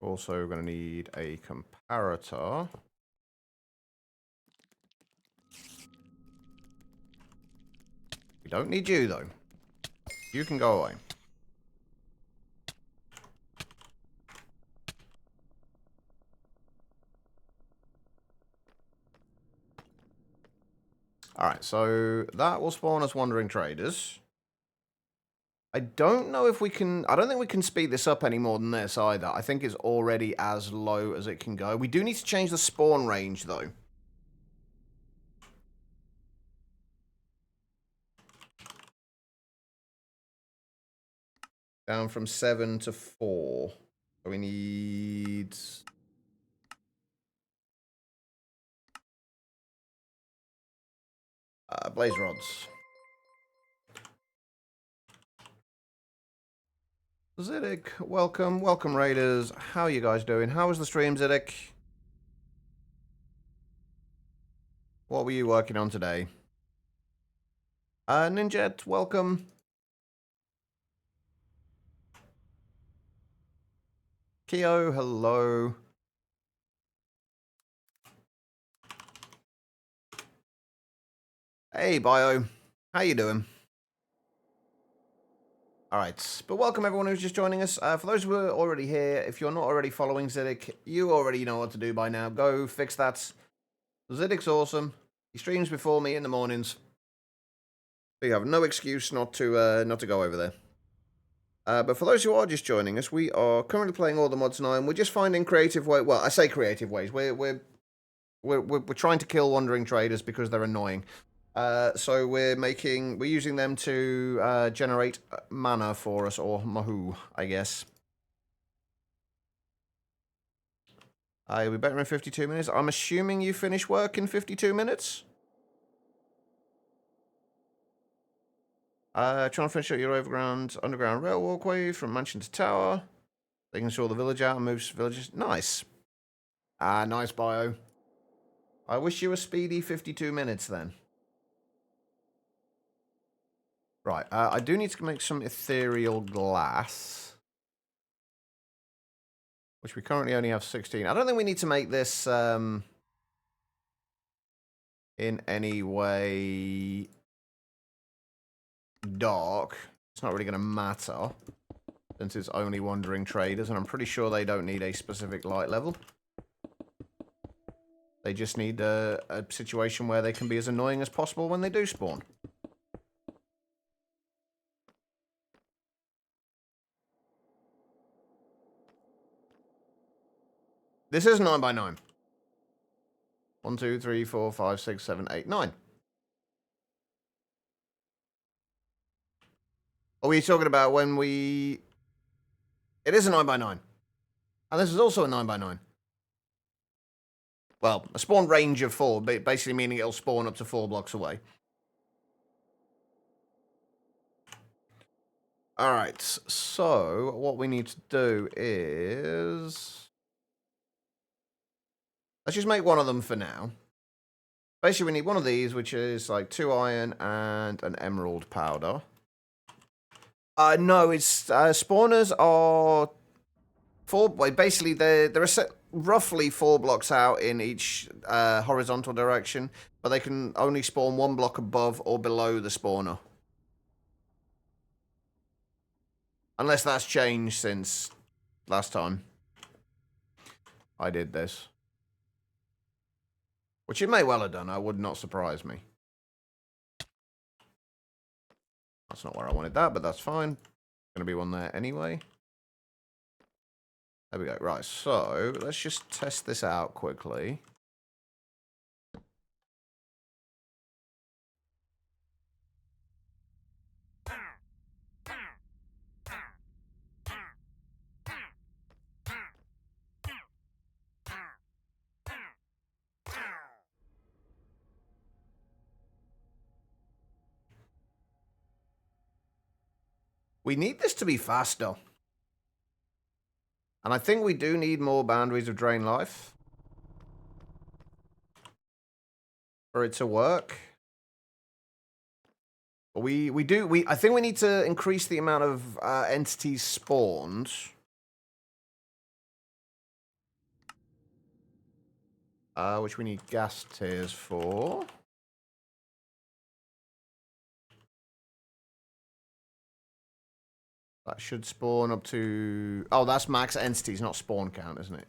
Also, going to need a comparator. We don't need you, though. You can go away. Alright, so that will spawn us wandering traders. I don't know if we can... I don't think we can speed this up any more than this either. I think it's already as low as it can go. We do need to change the spawn range, though. Down from 7 to 4. So we need... blaze rods. Ziddick, welcome. Welcome, Raiders. How are you guys doing? How was the stream, Ziddick? What were you working on today? Ninjet, welcome. Keo, hello. Hey, Bio. How you doing? Alright, but welcome everyone who's just joining us. For those who are already here, if you're not already following Ziddick, you already know what to do by now. Go fix that. Ziddick's awesome. He streams before me in the mornings. So you have no excuse not to go over there. But for those who are just joining us, we are currently playing all the mods now, and we're just finding creative ways. Well, I say creative ways. We're trying to kill wandering traders because they're annoying. So we're using them to generate mana for us, or Mahou, I guess. You'll be better in 52 minutes. I'm assuming you finish work in 52 minutes? Trying to finish up your underground rail walkway from mansion to tower. They can sort the village out and move villages. Nice. Nice, Bio. I wish you a speedy 52 minutes then. Right, I do need to make some ethereal glass. Which we currently only have 16. I don't think we need to make this in any way dark. It's not really going to matter since it's only wandering traders, and I'm pretty sure they don't need a specific light level. They just need a situation where they can be as annoying as possible when they do spawn. This is 9 by 9. 1, 2, 3, 4, 5, 6, 7, 8, 9. Are we talking about when we... It is a 9 by 9. And this is also a 9 by 9. Well, a spawn range of 4, basically meaning it'll spawn up to 4 blocks away. Alright, so what we need to do is... Let's just make one of them for now. Basically, we need one of these, which is like 2 iron and an emerald powder. No, it's... spawners are... Basically, they're roughly 4 blocks out in each horizontal direction, but they can only spawn 1 block above or below the spawner. Unless that's changed since last time I did this. Which it may well have done. I would not surprise me. That's not where I wanted that, but that's fine. Going to be one there anyway. There we go. Right, so let's just test this out quickly. We need this to be faster. And I think we do need more boundaries of drain life for it to work. But I think we need to increase the amount of entities spawned. Which we need gas tiers for. That should spawn up to... Oh, that's max entities, not spawn count, isn't it?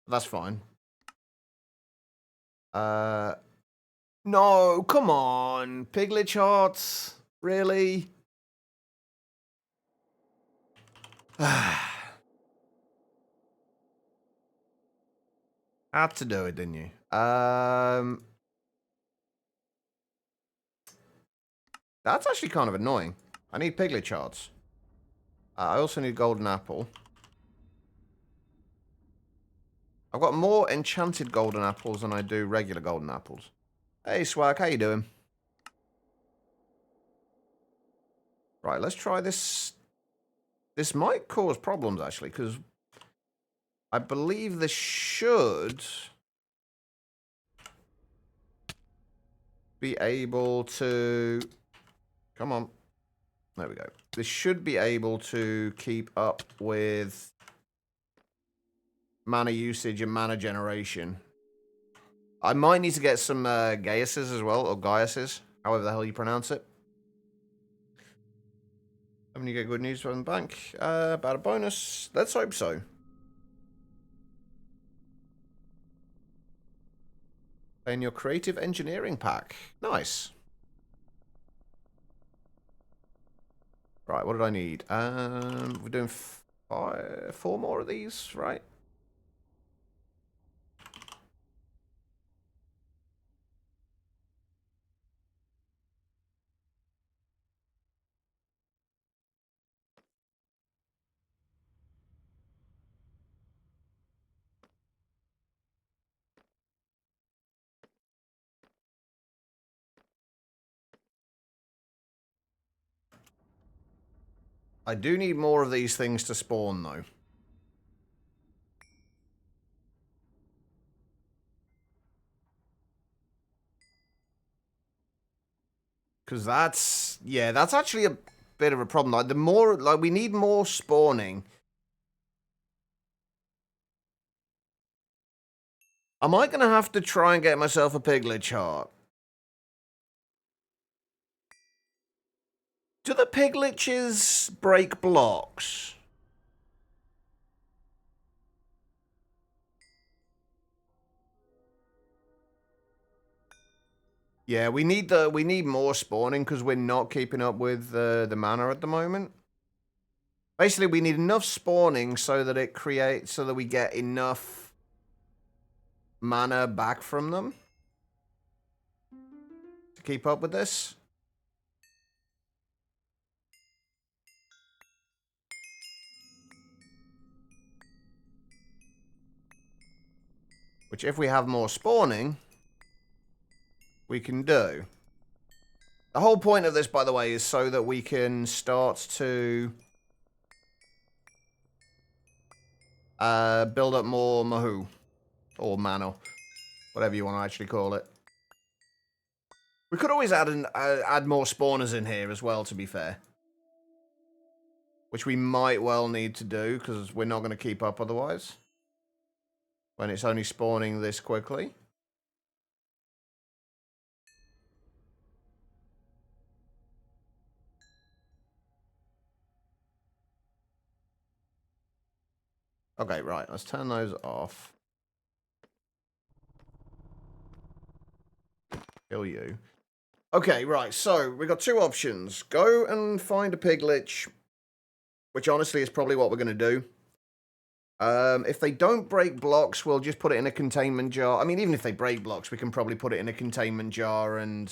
That's fine. No, come on. Piglet charts. Really? Had to do it, didn't you? That's actually kind of annoying. I need piglet charts. I also need golden apple. I've got more enchanted golden apples than I do regular golden apples. Hey, Swag, how you doing? Right, let's try this. This might cause problems, actually, because I believe this should be able to... Come on. There we go. This should be able to keep up with mana usage and mana generation. I might need to get some Gaiuses as well, or Gaiuses, however the hell you pronounce it. Haven't you get good news from the bank about a bonus? Let's hope so. In your creative engineering pack. Nice. Right, what did I need? We're doing 4 more of these, right? I do need more of these things to spawn, though. Because that's... Yeah, that's actually a bit of a problem. Like, the more... Like, we need more spawning. Am I going to have to try and get myself a piglet chart? Do the piglitches break blocks? Yeah, we need more spawning because we're not keeping up with the mana at the moment. Basically, we need enough spawning so that it creates so that we get enough mana back from them to keep up with this. Which, if we have more spawning, we can do. The whole point of this, by the way, is so that we can start to build up more Mahou. Or mana. Whatever you want to actually call it. We could always add more spawners in here as well, to be fair. Which we might well need to do, because we're not going to keep up otherwise. When it's only spawning this quickly. Okay, right. Let's turn those off. Kill you. Okay, right. So, we've got 2 options. Go and find a piglet, which honestly is probably what we're going to do. If they don't break blocks, we'll just put it in a containment jar. I mean, even if they break blocks, we can probably put it in a containment jar and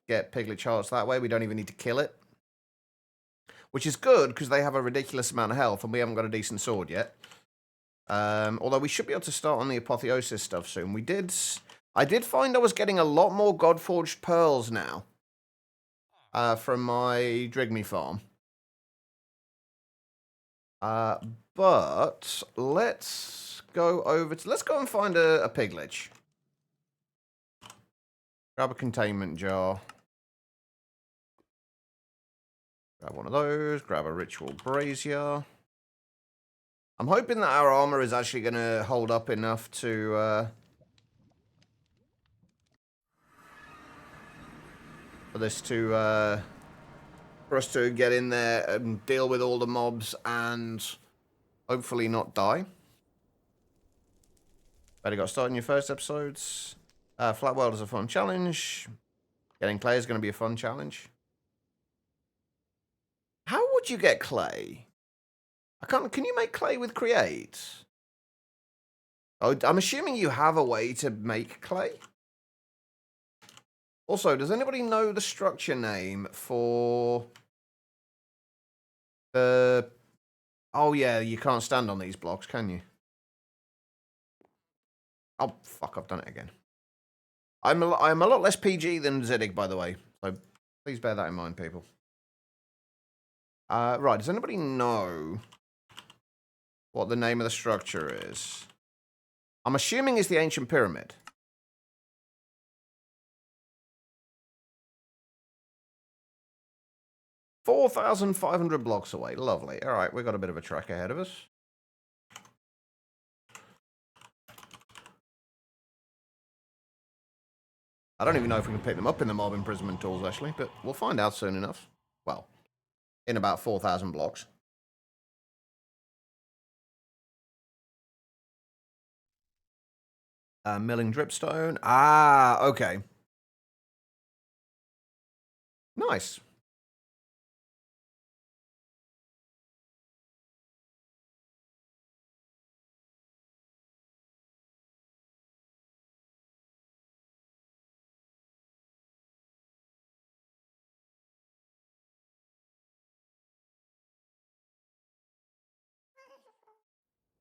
get piglet charts that way. We don't even need to kill it. Which is good, because they have a ridiculous amount of health, and we haven't got a decent sword yet. Although we should be able to start on the apotheosis stuff soon. I did find I was getting a lot more God-forged pearls now. From my Drigme farm. But let's go over to... Let's go and find a piglet. Grab a containment jar. Grab one of those. Grab a ritual brazier. I'm hoping that our armor is actually going to hold up enough to... for this to for us to get in there and deal with all the mobs and hopefully not die. Better got started in your first episodes. Flat World is a fun challenge. Getting clay is going to be a fun challenge. How would you get clay? I can't. Can you make clay with create? Oh, I'm assuming you have a way to make clay. Also, does anybody know the structure name for the... Oh, yeah, you can't stand on these blocks, can you? Oh, fuck, I've done it again. I'm a lot less PG than Zeddig, by the way. So please bear that in mind, people. Right, does anybody know what the name of the structure is? I'm assuming it's the Ancient Pyramid. $4,500 blocks away. Lovely. All right, we've got a bit of a trek ahead of us. I don't even know if we can pick them up in the mob imprisonment tools, actually, but we'll find out soon enough. Well, in about 4,000 blocks. Milling dripstone. Ah, okay. Nice.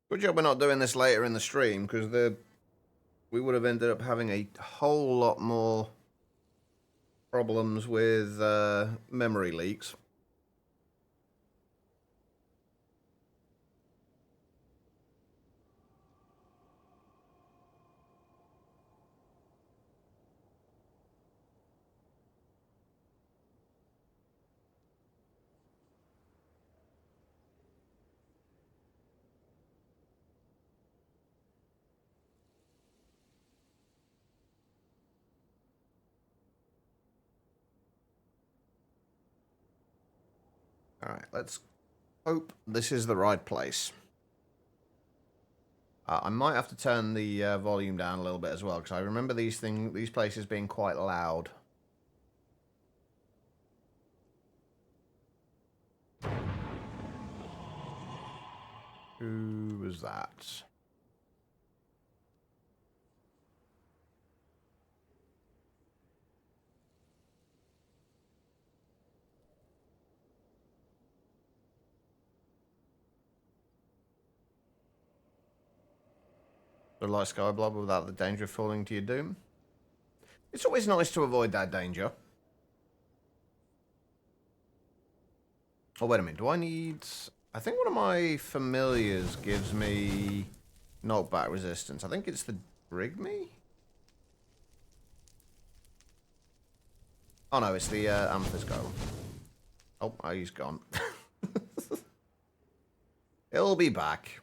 Good job we're not doing this later in the stream, because we would have ended up having a whole lot more problems with memory leaks. All right, let's hope this is the right place. I might have to turn the volume down a little bit as well, because I remember these places being quite loud. Who was that? The light sky blob without the danger of falling to your doom. It's always nice to avoid that danger. Oh, wait a minute. Do I need... I think one of my familiars gives me knockback resistance. I think it's the Brigme? Oh, no, it's the Amethyst Golem. Oh, he's gone. He'll be back.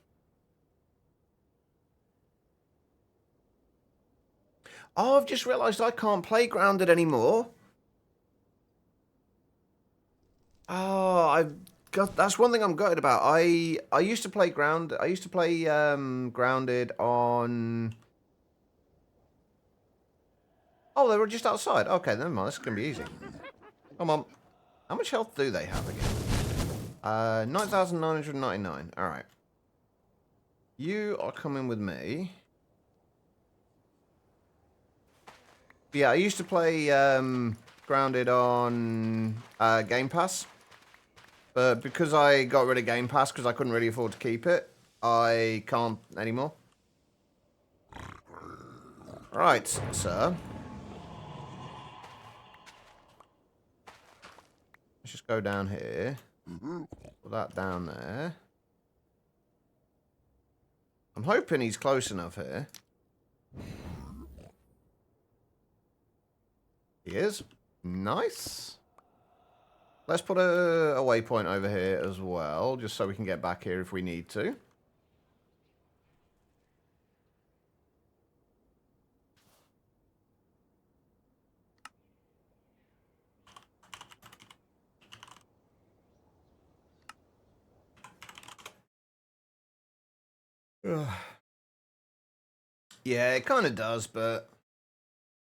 Oh, I've just realised I can't play Grounded anymore. Oh, that's one thing I'm gutted about. I used to play Grounded on... Oh, they were just outside. Okay, never mind. This is going to be easy. Come on. How much health do they have again? 9,999. All right. You are coming with me. Yeah, I used to play Grounded on Game Pass. But because I got rid of Game Pass because I couldn't really afford to keep it, I can't anymore. Right, sir. Let's just go down here. Put that down there. I'm hoping he's close enough here. He is. Nice. Let's put a waypoint over here as well, just so we can get back here if we need to. Yeah, it kind of does, but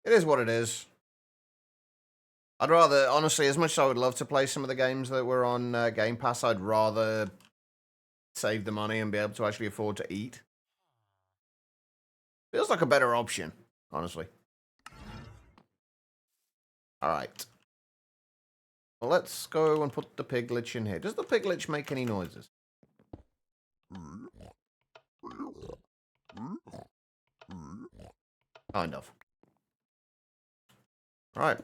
it is what it is. I'd rather, honestly, as much as I would love to play some of the games that were on Game Pass, I'd rather save the money and be able to actually afford to eat. Feels like a better option, honestly. Alright. Well, let's go and put the Piglich in here. Does the Piglich make any noises? Kind of. Right.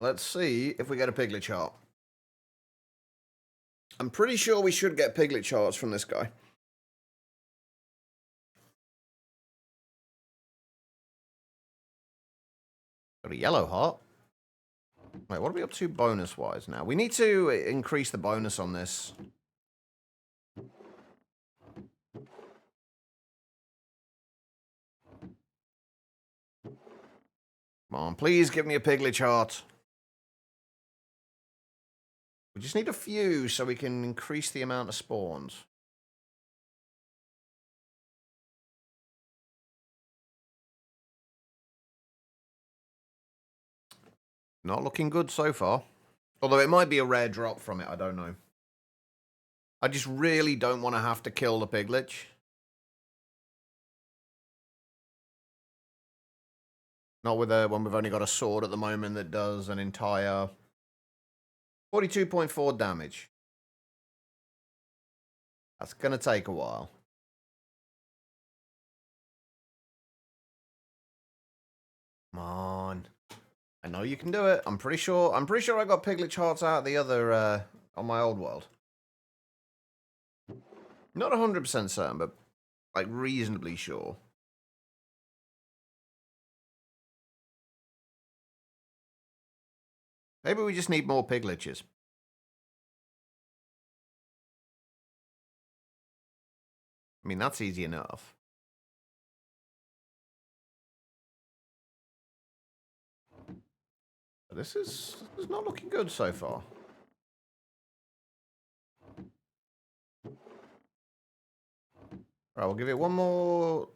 Let's see if we get a Piglet chart. I'm pretty sure we should get Piglet charts from this guy. Got a yellow heart. Wait, what are we up to bonus-wise now? We need to increase the bonus on this. Come on, please give me a Piglet chart. We just need a few so we can increase the amount of spawns. Not looking good so far. Although it might be a rare drop from it, I don't know. I just really don't want to have to kill the Piglich. Not with when we've only got a sword at the moment that does an entire 42.4 damage. That's going to take a while. Come on. I know you can do it. I'm pretty sure I got Piglet charts out of the other on my old world. Not 100% certain, but like reasonably sure. Maybe we just need more Pigliches. I mean, that's easy enough. But this is not looking good so far. Right, we'll give it one more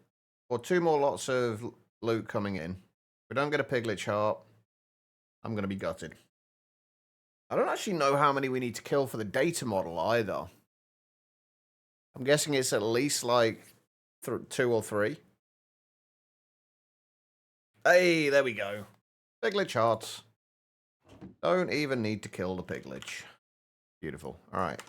or two more lots of loot coming in. If we don't get a Piglet chart, I'm going to be gutted. I don't actually know how many we need to kill for the data model either. I'm guessing it's at least like 2 or 3. Hey, there we go. Piglet charts. Don't even need to kill the Piglich. Beautiful. All right.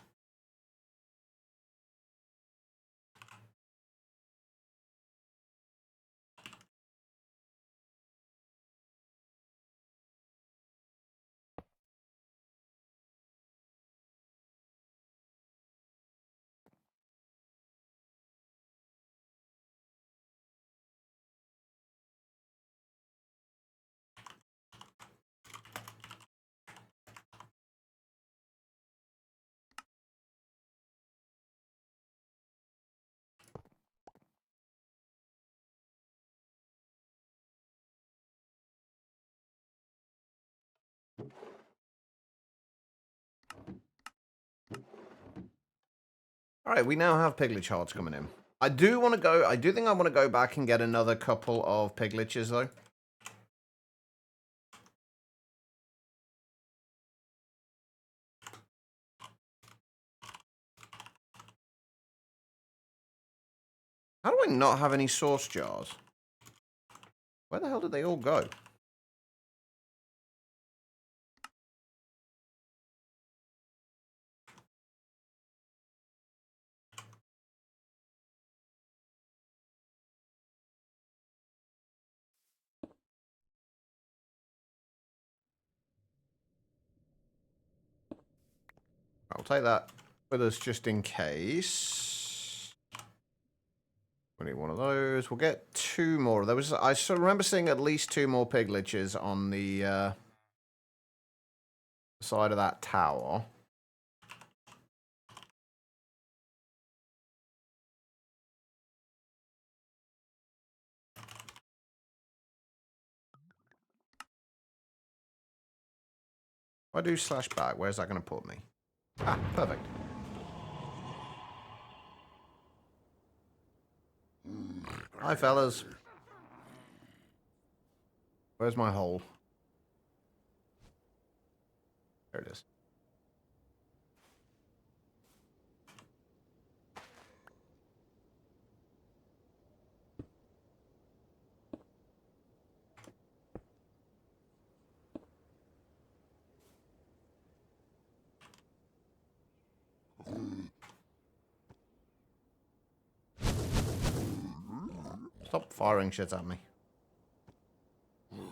All right, we now have Piglet charts coming in. I do think I want to go back and get another couple of Pigliches though. How do I not have any sauce jars? Where the hell did they all go? I'll take that with us just in case. We need one of those. We'll get 2 more. I sort of remember seeing at least 2 more Pigliches on the side of that tower. If I do slash back, where's that going to put me? Ah, perfect. Hi, fellas. Where's my hole? There it is. Stop firing shit at me. There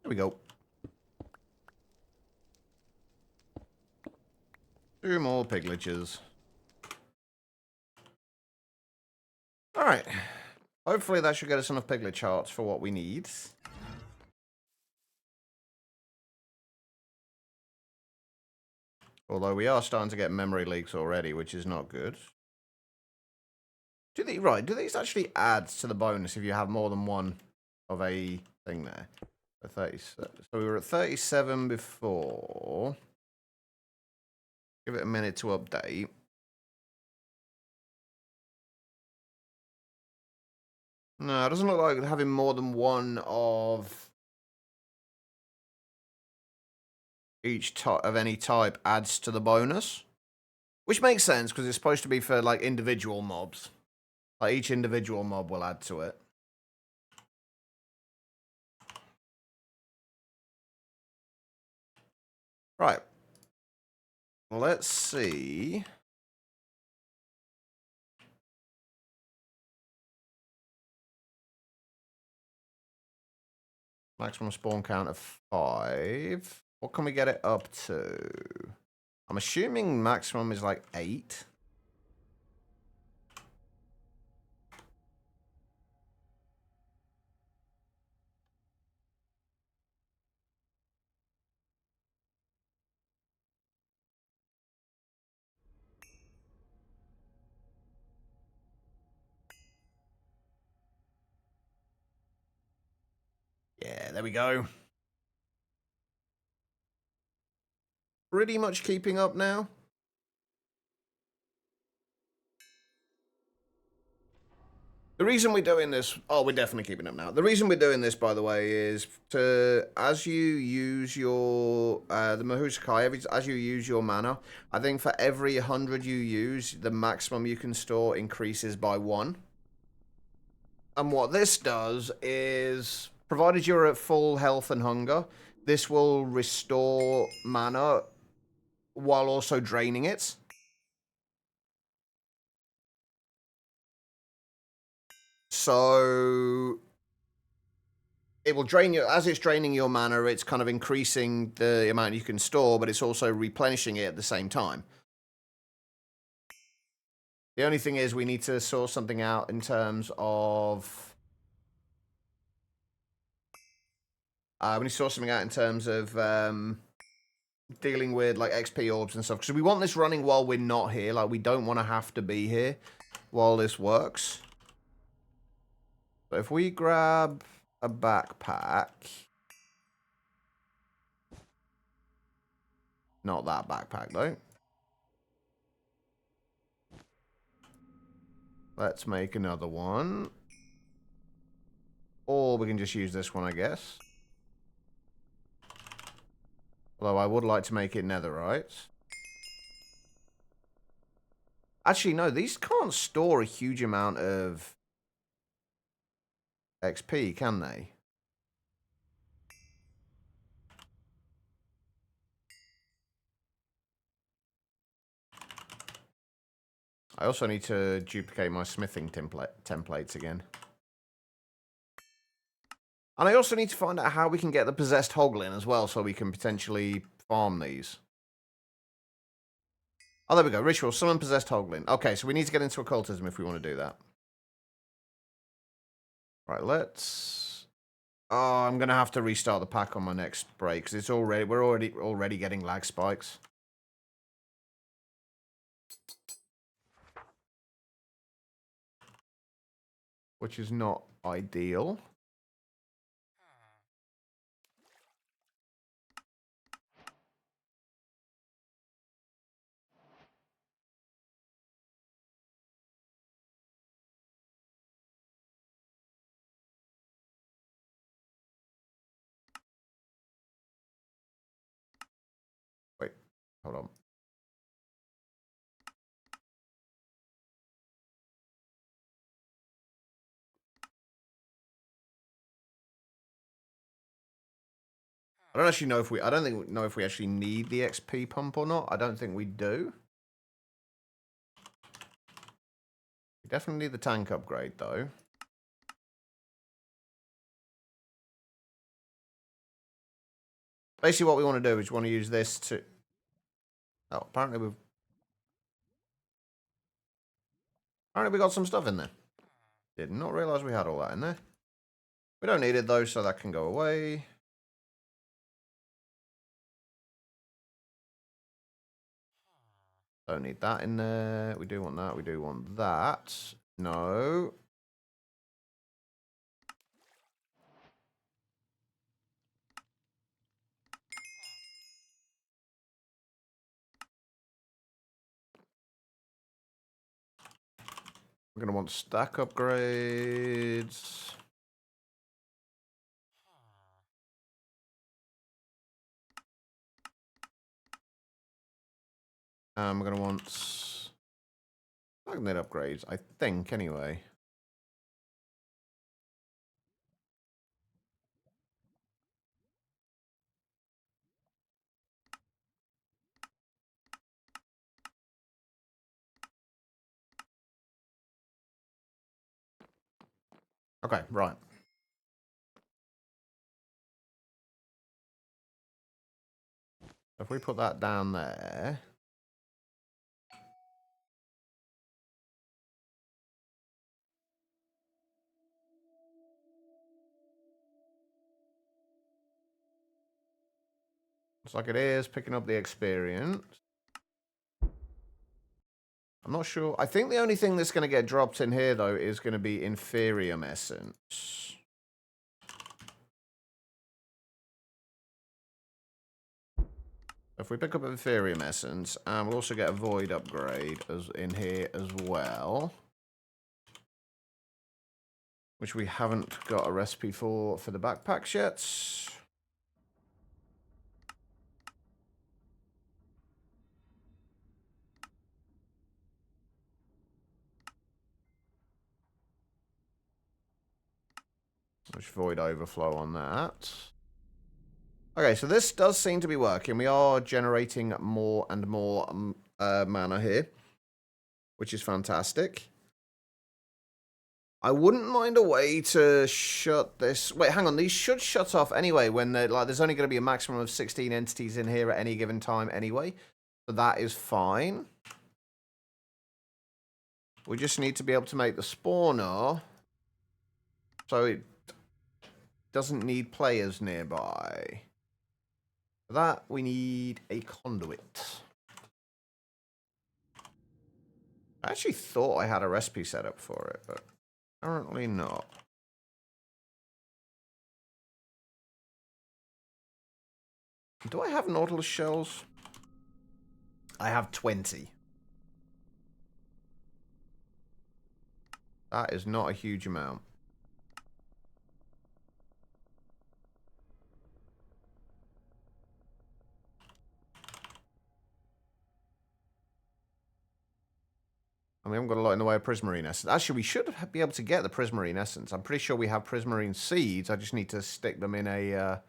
we go. 2 more pigletches. Alright. Hopefully that should get us enough piglet charts for what we need. Although we are starting to get memory leaks already, which is not good. Do these actually add to the bonus if you have more than one of a thing there? So 37. So we were at 37 before. Give it a minute to update. No, it doesn't look like having more than one of each type of any type adds to the bonus. Which makes sense because it's supposed to be for like individual mobs. Like each individual mob will add to it. Right. Let's see. Maximum spawn count of 5. What can we get it up to? I'm assuming maximum is like 8. Yeah, there we go. Pretty much keeping up now. The reason we're doing this, we're definitely keeping up now. The reason we're doing this, by the way, is to, as you use your, the Mahou Tsukai, as you use your mana, I think for every 100 you use, the maximum you can store increases by 1. And what this does is, provided you're at full health and hunger, this will restore mana while also draining it. So it will drain you, as it's draining your mana, it's kind of increasing the amount you can store, but it's also replenishing it at the same time. The only thing is we need to sort something out in terms of... we need to sort something out in terms of dealing with like XP orbs and stuff, because we want this running while we're not here. Like, we don't want to have to be here while this works. So if we grab a backpack... Not that backpack, though. Let's make another one. Or we can just use this one, I guess. Although I would like to make it netherite. Actually, no, these can't store a huge amount of XP, can they? I also need to duplicate my smithing templates again. And I also need to find out how we can get the possessed hoglin as well, so we can potentially farm these. Oh, there we go. Ritual, summon possessed hoglin. Okay, so we need to get into occultism if we want to do that. Right, let's... Oh, I'm going to have to restart the pack on my next break, because we're already getting lag spikes. Which is not ideal. Hold on. I don't actually know if we. I don't know if we actually need the XP pump or not. I don't think we do. We definitely need the tank upgrade though. Basically, what we want to do is we want to use this to. Oh, apparently we got some stuff in there. Did not realize we had all that in there. We don't need it though, so that can go away. Don't need that in there. We do want that. We do want that. No. We're going to want stack upgrades. We're going to want magnet upgrades, I think, anyway. Okay, right. If we put that down there. Looks like it is picking up the experience. I'm not sure. I think the only thing that's going to get dropped in here, though, is going to be Inferium Essence. If we pick up Inferium Essence, we'll also get a Void upgrade in here as well. Which we haven't got a recipe for the backpacks yet. Which Void Overflow on that. Okay, so this does seem to be working. We are generating more and more mana here, which is fantastic. I wouldn't mind a way to shut this. Wait, hang on. These should shut off anyway when there's only going to be a maximum of 16 entities in here at any given time anyway. So that is fine. We just need to be able to make the spawner so it doesn't need players nearby. For that, we need a conduit. I actually thought I had a recipe set up for it, but apparently not. Do I have Nautilus shells? I have 20. That is not a huge amount. And we haven't got a lot in the way of Prismarine Essence. Actually, we should be able to get the Prismarine Essence. I'm pretty sure we have Prismarine Seeds. I just need to stick them in a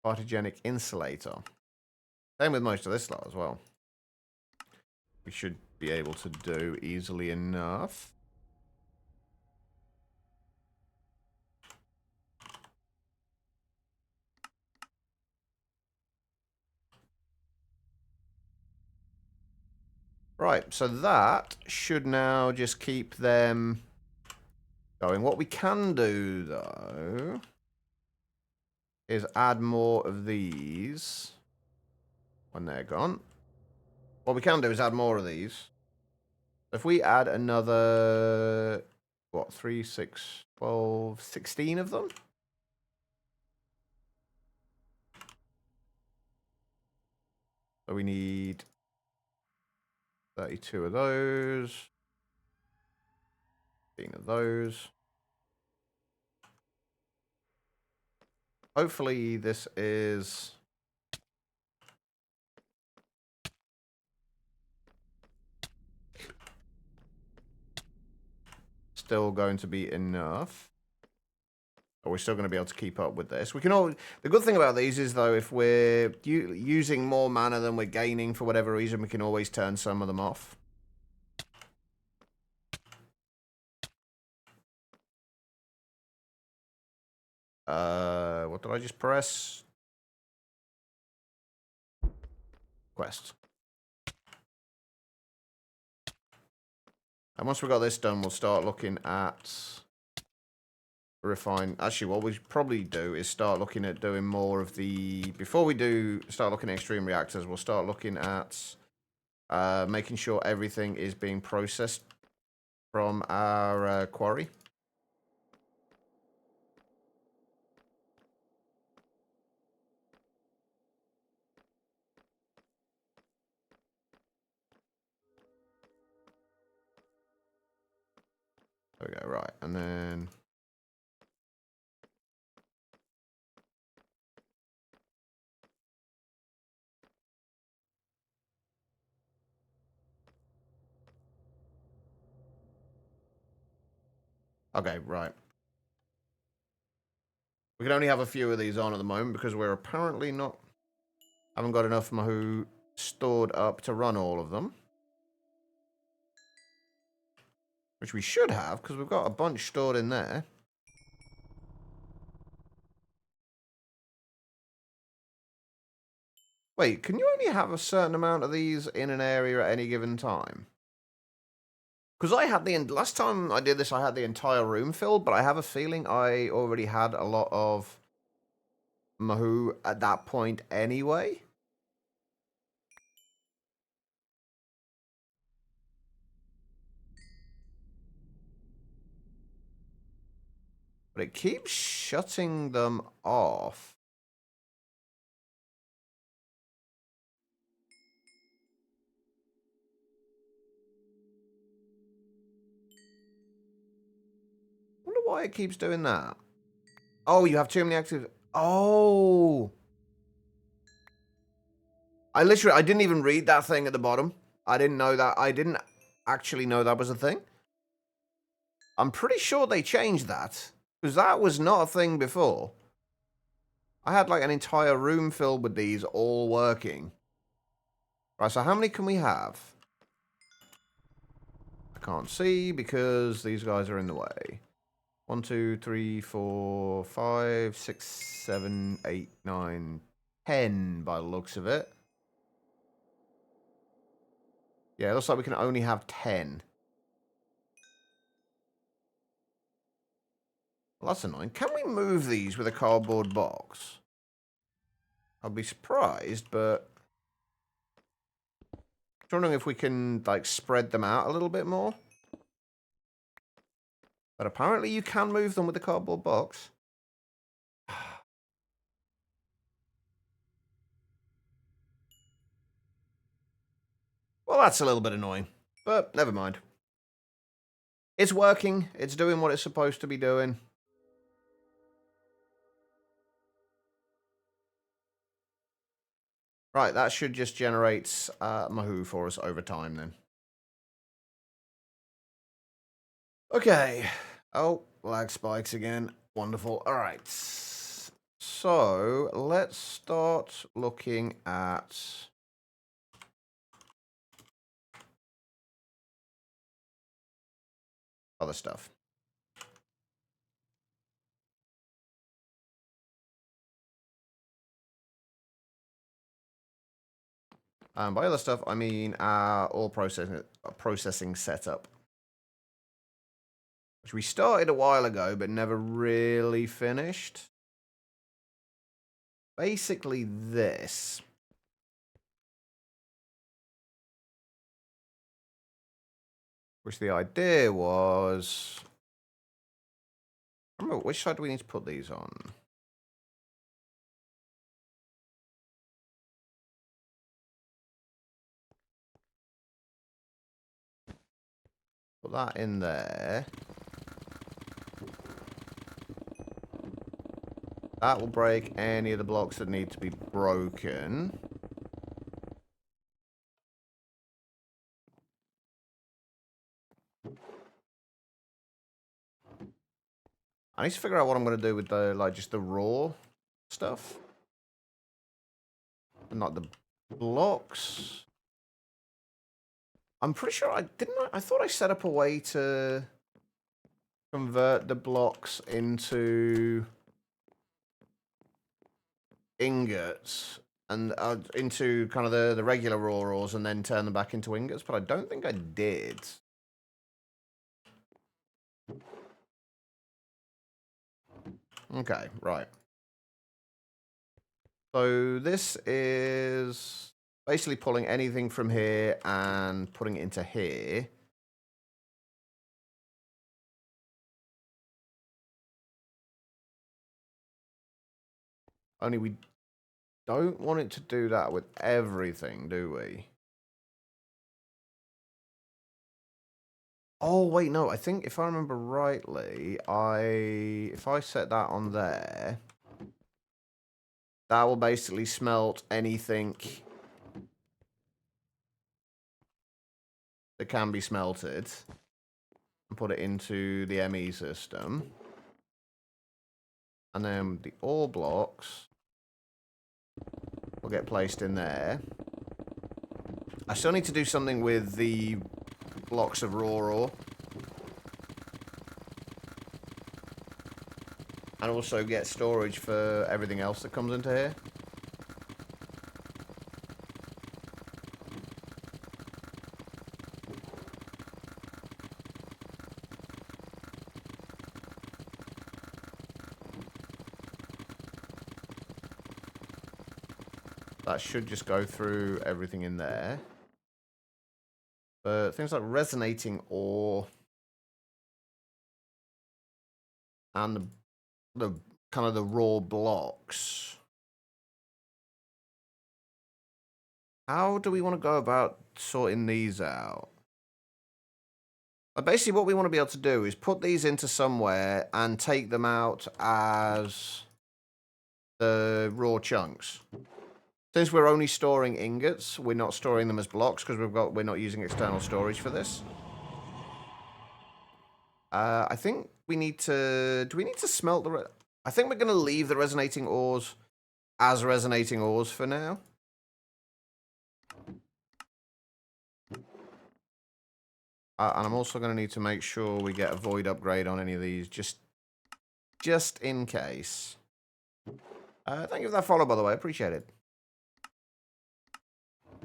photogenic insulator. Same with most of this lot as well. We should be able to do easily enough. Right, so that should now just keep them going. What we can do, though, is add more of these when they're gone. What we can do is add more of these. If we add another, what, 3, 6, 12, 16 of them? So we need 32 of those. 15 of those. Hopefully this is still going to be enough. Or we're still going to be able to keep up with this. We can all. The good thing about these is, though, if we're using more mana than we're gaining for whatever reason, we can always turn some of them off. What did I just press? Quest. And once we've got this done, we'll start looking at refine. Actually, what we should probably do is start looking at doing more of the. Before we do start looking at extreme reactors, we'll start looking at making sure everything is being processed from our quarry. There we go, right, and then... Okay, right. We can only have a few of these on at the moment because we're apparently not... haven't got enough Mahou stored up to run all of them. Which we should have, because we've got a bunch stored in there. Wait, can you only have a certain amount of these in an area at any given time? Because I had the... last time I did this, I had the entire room filled, but I have a feeling I already had a lot of Mahou at that point anyway. But it keeps shutting them off. I wonder why it keeps doing that. Oh, you have too many active... Oh! I didn't even read that thing at the bottom. I didn't know that. I didn't actually know that was a thing. I'm pretty sure they changed that. Because that was not a thing before. I had like an entire room filled with these all working. Right, so how many can we have? I can't see because these guys are in the way. 1, 2, 3, 4, 5, 6, 7, 8, 9, 10 by the looks of it. Yeah, it looks like we can only have 10. Well, that's annoying. Can we move these with a cardboard box? I'd be surprised, but... I'm wondering if we can, like, spread them out a little bit more. But apparently you can move them with a cardboard box. Well, that's a little bit annoying. But never mind. It's working. It's doing what it's supposed to be doing. Right, that should just generate Mahou for us over time then. Okay. Oh, lag spikes again. Wonderful. All right. So let's start looking at other stuff. By other stuff, I mean our all processing setup. Which we started a while ago, but never really finished. Basically this. Which the idea was... I remember, which side do we need to put these on? Put that in there. That will break any of the blocks that need to be broken. I need to figure out what I'm going to do with the, like, just the raw stuff. And not the blocks. I'm pretty sure I thought I set up a way to convert the blocks into ingots and into kind of the regular raw ores and then turn them back into ingots, but I don't think I did. Okay, right. So this is basically pulling anything from here and putting it into here. Only we don't want it to do that with everything, do we? Oh, wait, no. I think if I remember rightly, if I set that on there, that will basically smelt anything that can be smelted and put it into the ME system. And then the ore blocks will get placed in there. I still need to do something with the blocks of raw ore. And also get storage for everything else that comes into here. That should just go through everything in there. But things like resonating ore and the kind of the raw blocks. How do we want to go about sorting these out? Basically, what we want to be able to do is put these into somewhere and take them out as the raw chunks. Since we're only storing ingots, we're not storing them as blocks because we're not using external storage for this. I think we need to. Do we need to smelt the? I think we're going to leave the resonating ores as resonating ores for now. And I'm also going to need to make sure we get a void upgrade on any of these, just in case. Thank you for that follow, by the way. Appreciate it.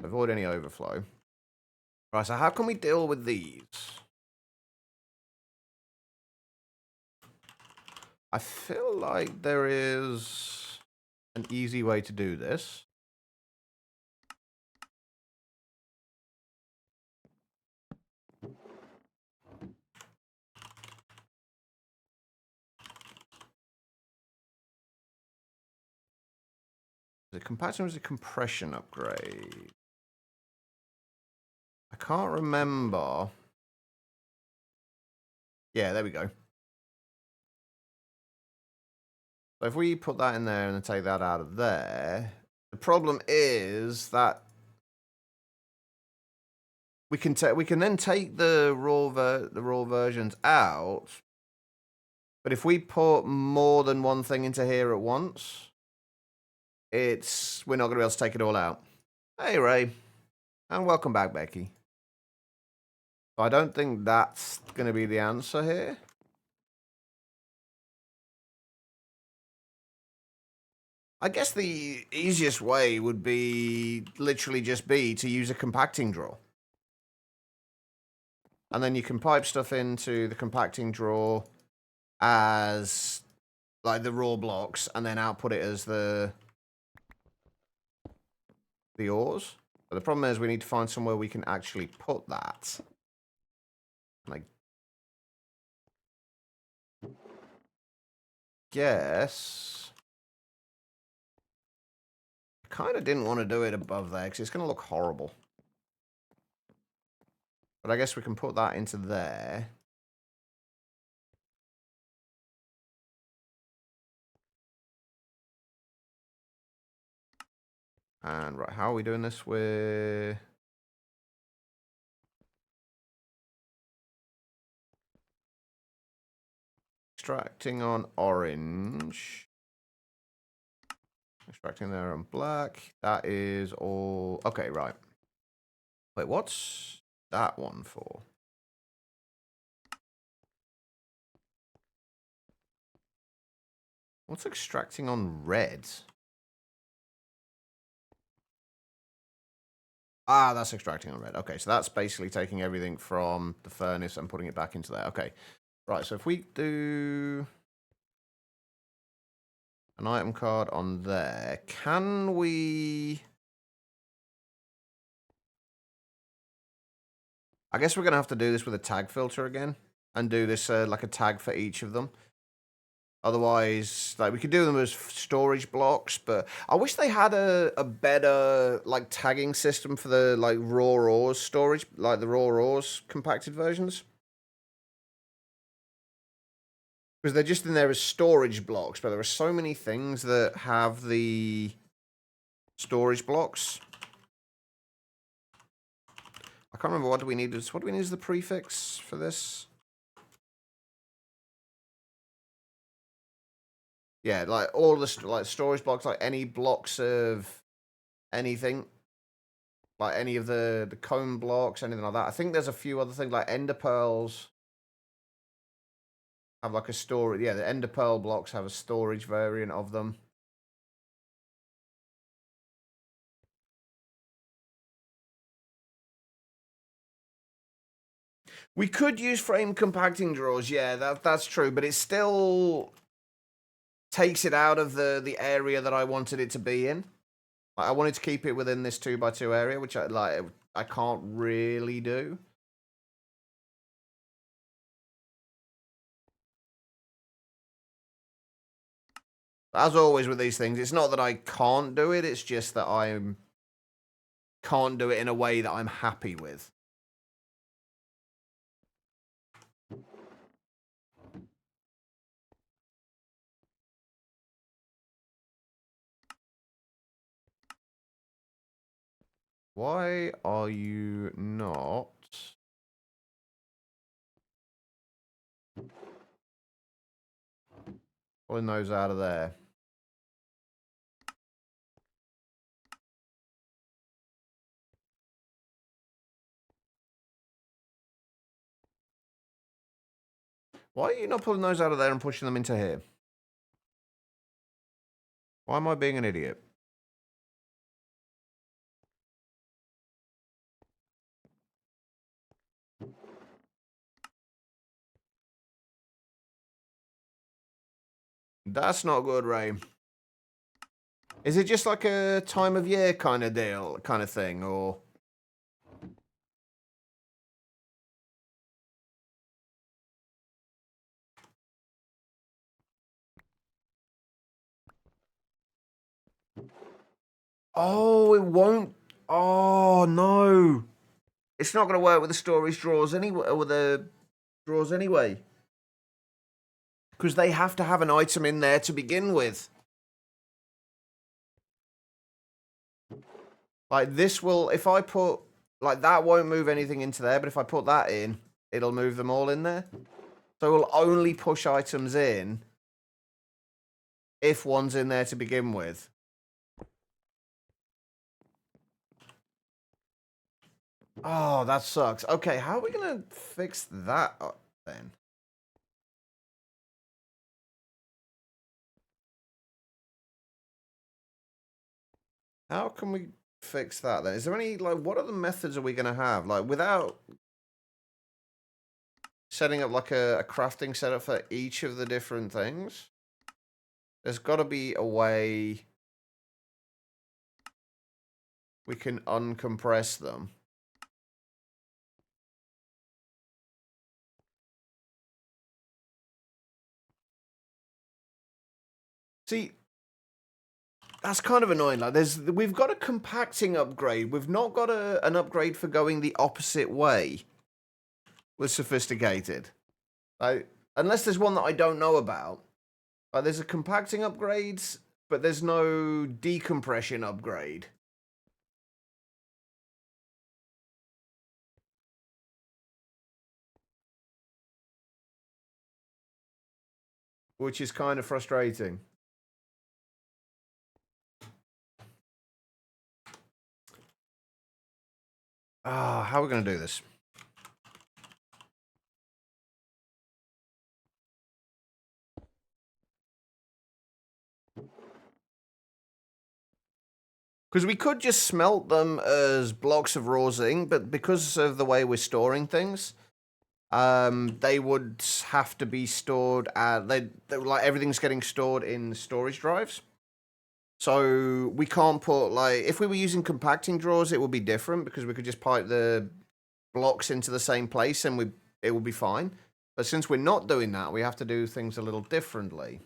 Avoid any overflow. Right, so how can we deal with these? I feel like there is an easy way to do this. Is it compaction or is it compression upgrade? I can't remember. Yeah, there we go. So if we put that in there and then take that out of there, the problem is that we can then take the raw versions out, but if we put more than one thing into here at once, we're not going to be able to take it all out. Hey Ray, and welcome back, Becky. So I don't think that's going to be the answer here. I guess the easiest way would be literally just to use a compacting drawer. And then you can pipe stuff into the compacting drawer as like the raw blocks and then output it as the ores. But the problem is we need to find somewhere we can actually put that. And I guess I kind of didn't want to do it above there because it's going to look horrible. But I guess we can put that into there. And right, how are we doing this with... Extracting on orange. Extracting there on black. That is all... Okay, right. Wait, what's that one for? What's extracting on red? Ah, that's extracting on red. Okay, so that's basically taking everything from the furnace and putting it back into there. Okay, right, so if we do an item card on there, can we... I guess we're going to have to do this with a tag filter again and do this like a tag for each of them. Otherwise, like we could do them as storage blocks, but I wish they had a better like tagging system for the like raw ores storage, like the raw ores compacted versions. Because they're just in there as storage blocks, but there are so many things that have the storage blocks. I can't remember what do we need. What do we need as the prefix for this? Yeah, like all the like storage blocks, like any blocks of anything, like any of the cone blocks, anything like that. I think there's a few other things like ender pearls have like a storage. Yeah, the ender pearl blocks have a storage variant of them. We could use frame compacting drawers. Yeah, that's true, but it still takes it out of the area that I wanted it to be in. Like, I wanted to keep it within this 2x2 area, which I can't really do. As always with these things, it's not that I can't do it, it's just that I can't do it in a way that I'm happy with. Why are you not... pulling those out of there? Why are you not pulling those out of there and pushing them into here? Why am I being an idiot? That's not good, Ray. Is it just like a time of year kind of deal, kind of thing, or... Oh, it won't... Oh, no. It's not going to work with the storage drawers anyway, with the drawers anyway. Because they have to have an item in there to begin with. Like, this will... If I put... Like, that won't move anything into there, but if I put that in, it'll move them all in there. So we'll only push items in if one's in there to begin with. Oh, that sucks. Okay, how are we going to fix that up then? How can we fix that then? Is there any, like, what other methods are we going to have? Like, without setting up, like, a crafting setup for each of the different things? There's got to be a way we can uncompress them. See, that's kind of annoying. Like, we've got a compacting upgrade. We've not got an upgrade for going the opposite way with sophisticated. Like, unless there's one that I don't know about. Like, there's a compacting upgrade, but there's no decompression upgrade. which is kind of frustrating. How are we going to do this? Because we could just smelt them as blocks of raw zinc, but because of the way we're storing things, they would have to be stored at they like everything's getting stored in storage drives. So we can't put like if we were using compacting drawers, it would be different because we could just pipe the blocks into the same place and it would be fine. But since we're not doing that, we have to do things a little differently.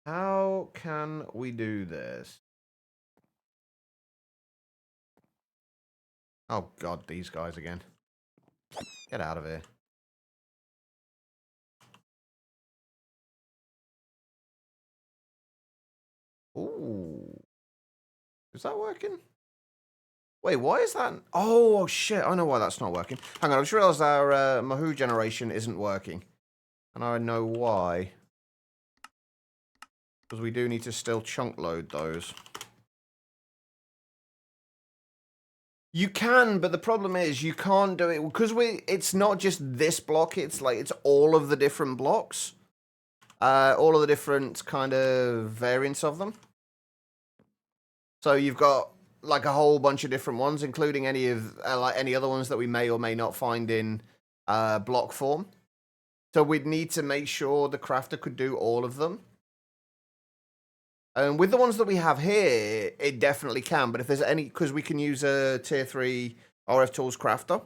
How can we do this? Oh god, these guys again. Get out of here. Ooh. Is that working? Wait, why is that? Oh, shit. I know why that's not working. Hang on, I just realized our Mahou generation isn't working. And I know why. Because we do need to still chunk load those. You can, but the problem is you can't do it because it's not just this block, it's all of the different blocks. All of the different kind of variants of them. So you've got like a whole bunch of different ones, including any of like any other ones that we may or may not find in block form. So we'd need to make sure the crafter could do all of them. And with the ones that we have here, it definitely can. But if there's any, because we can use a tier 3 RF Tools crafter.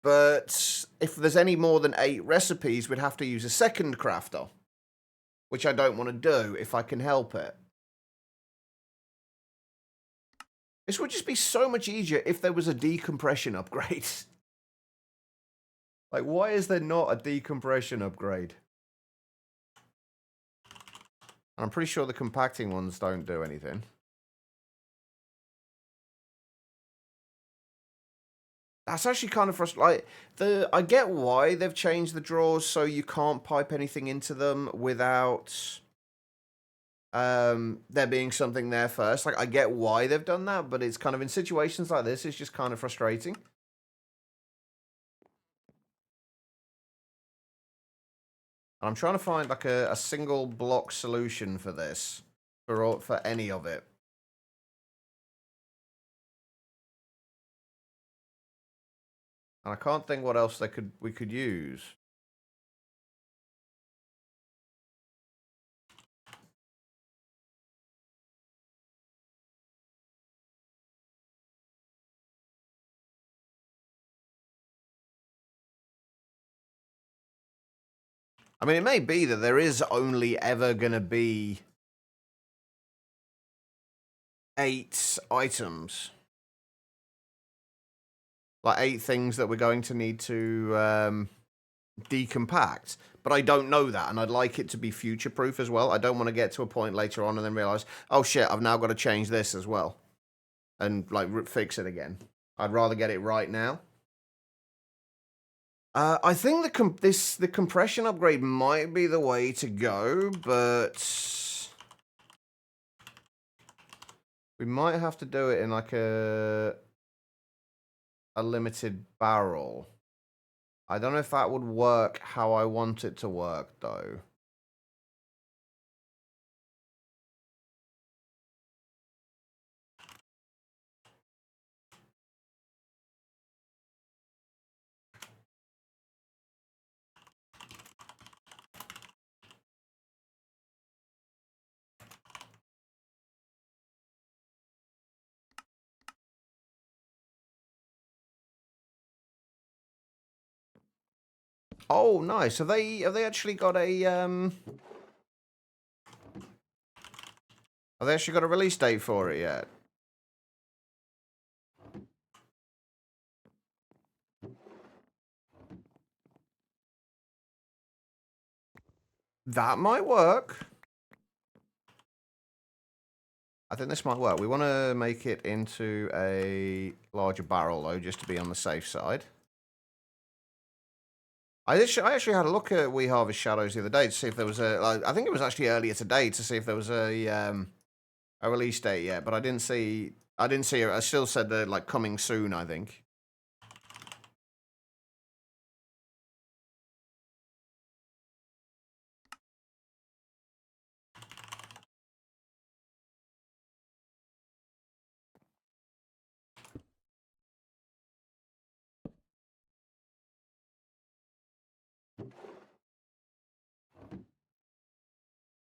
But if there's any more than 8 recipes, we'd have to use a second crafter. Which I don't want to do if I can help it. This would just be so much easier if there was a decompression upgrade. Like, why is there not a decompression upgrade? I'm pretty sure the compacting ones don't do anything. That's actually kind of frustrating. Like, I get why they've changed the drawers so you can't pipe anything into them without there being something there first. Like, I get why they've done that, but it's kind of in situations like this, it's just kind of frustrating. I'm trying to find like a single block solution for this, for any of it. And I can't think what else we could use. I mean, it may be that there is only ever going to be 8 items. Like 8 things that we're going to need to decompact. But I don't know that, and I'd like it to be future-proof as well. I don't want to get to a point later on and then realize, oh shit, I've now got to change this as well. And, like, fix it again. I'd rather get it right now. I think the compression upgrade might be the way to go, but we might have to do it in like a limited barrel. I don't know if that would work how I want it to work though. Oh, nice. Have they actually got a Have they actually got a release date for it yet? That might work. I think this might work. We want to make it into a larger barrel though, just to be on the safe side. I actually had a look at We Harvest Shadows the other day to see if there was a. Like, I think it was actually earlier today to see if there was a release date yet, but I didn't see. I didn't see it. I still said that like coming soon. I think.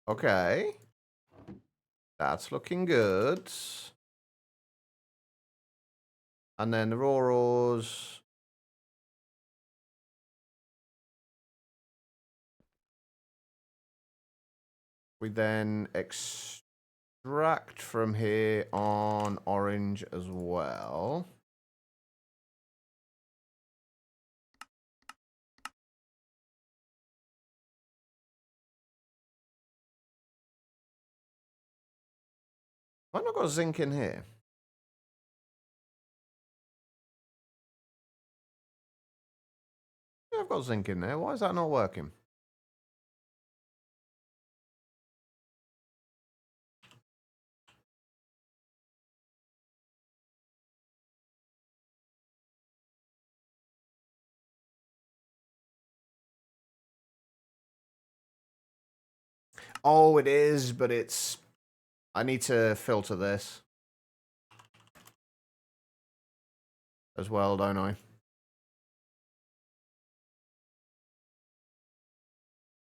Okay. That's looking good. And then the Rorors. We then extract from here on orange as well. Why not got zinc in here? Yeah, I've got zinc in there. Why is that not working? Oh, it is, but it's... I need to filter this as well, don't I?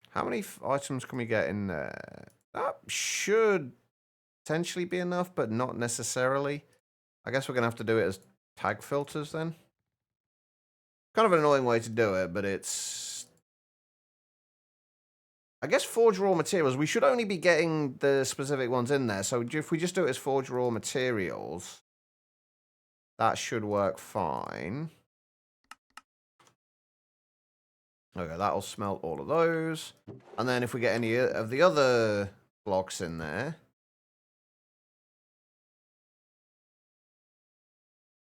How many items can we get in there? That should potentially be enough, but not necessarily. I guess we're going to have to do it as tag filters then. Kind of an annoying way to do it, but it's... I guess forge raw materials, we should only be getting the specific ones in there. So if we just do it as forge raw materials, that should work fine. Okay, that'll smelt all of those. And then if we get any of the other blocks in there...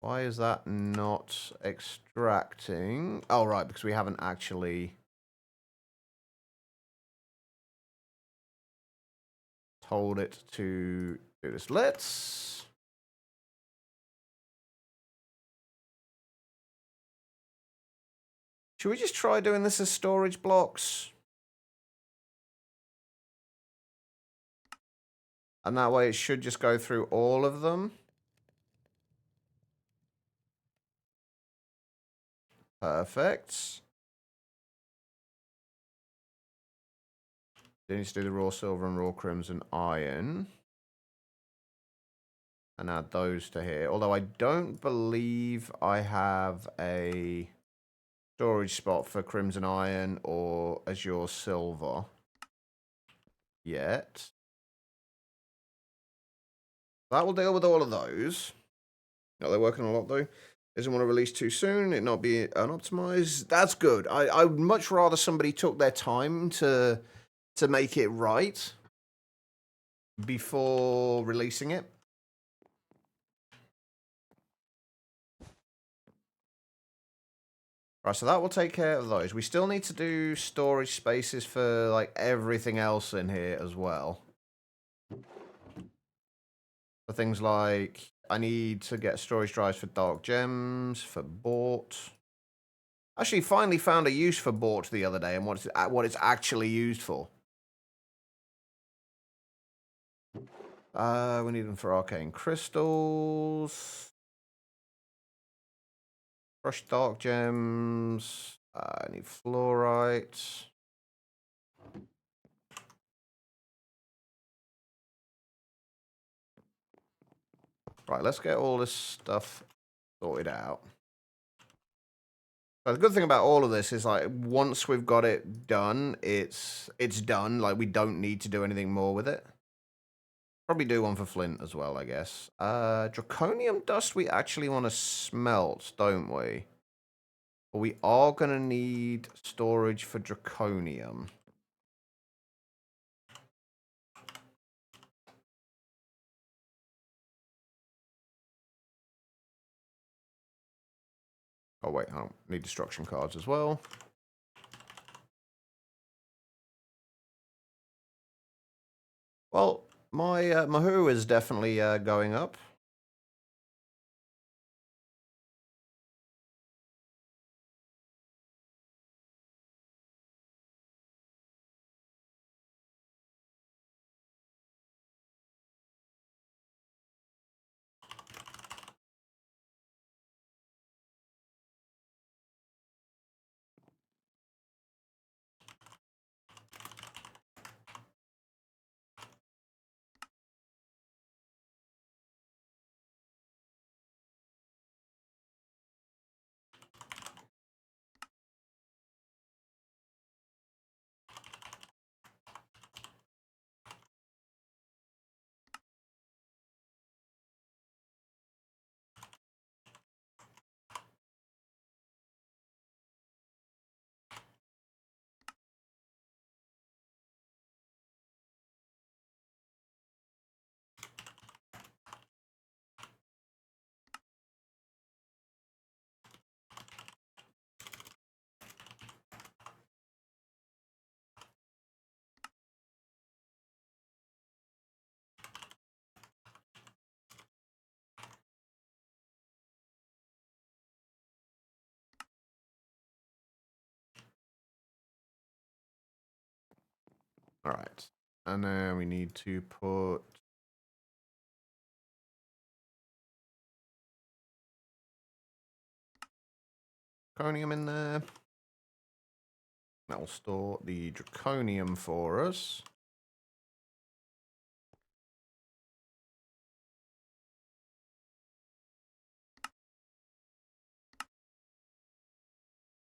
Why is that not extracting? Oh, right, because we haven't actually told it to do this. Let's... Should we just try doing this as storage blocks? And that way it should just go through all of them. Perfect. Then need to do the raw silver and raw crimson iron. And add those to here. Although I don't believe I have a storage spot for crimson iron or azure silver yet. That will deal with all of those. No, they're working a lot though. Doesn't want to release too soon, it not be unoptimized. That's good. I would much rather somebody took their time to make it right before releasing it. Right, so that will take care of those. We still need to do storage spaces for like everything else in here as well. For things like, I need to get storage drives for dark gems, for bort. Actually, finally found a use for bort the other day and what it's actually used for. We need them for arcane crystals. Crushed dark gems. I need fluorite. Right, let's get all this stuff sorted out. The good thing about all of this is, like, once we've got it done, it's done. Like, we don't need to do anything more with it. Probably do one for flint as well, I guess. Draconium dust we actually want to smelt, don't we? But we are going to need storage for draconium. Oh, wait, I need destruction cards as well. Well, my Mahou is definitely going up. All right. And then we need to put draconium in there. That will store the draconium for us.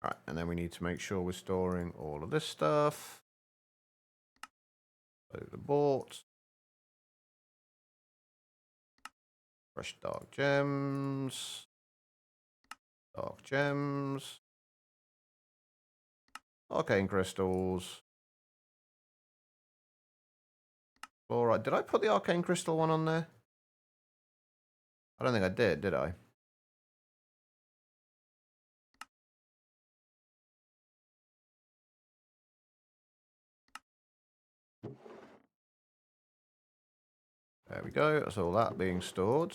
All right, and then we need to make sure we're storing all of this stuff. So the bought. Fresh dark gems. Dark gems. Arcane crystals. All right, did I put the arcane crystal one on there? I don't think I did I? There we go. That's all that being stored.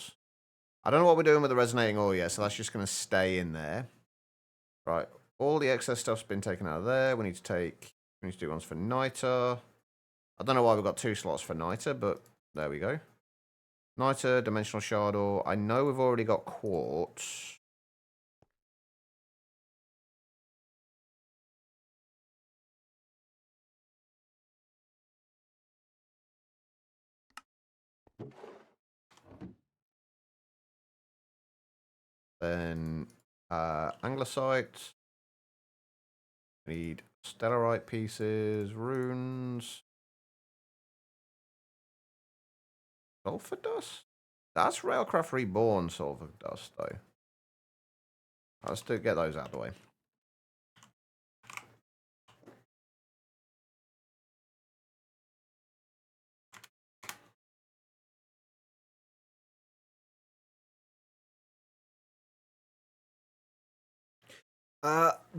I don't know what we're doing with the resonating ore yet, so that's just going to stay in there. Right. All the excess stuff's been taken out of there. We need to do ones for niter. I don't know why we've got 2 slots for niter, but there we go. Niter, dimensional shard ore. I know we've already got quartz. Then anglicite. Need stellarite pieces, runes. Sulfur dust? That's Railcraft Reborn sulfur dust, though. Let's get those out of the way.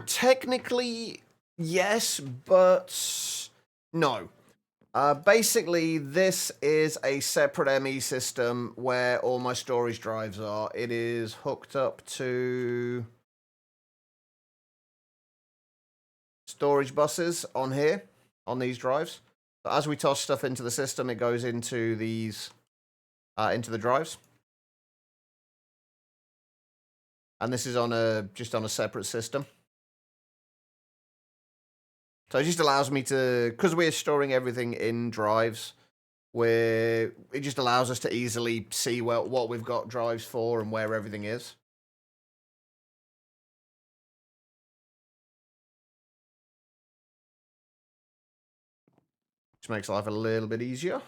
Technically, yes, but no. Basically, this is a separate ME system where all my storage drives are. It is hooked up to storage buses on here, on these drives. So as we toss stuff into the system, it goes into these, into the drives. And this is on just on a separate system. So it just allows me to, because we're storing everything in drives, it just allows us to easily see what we've got drives for and where everything is. Which makes life a little bit easier.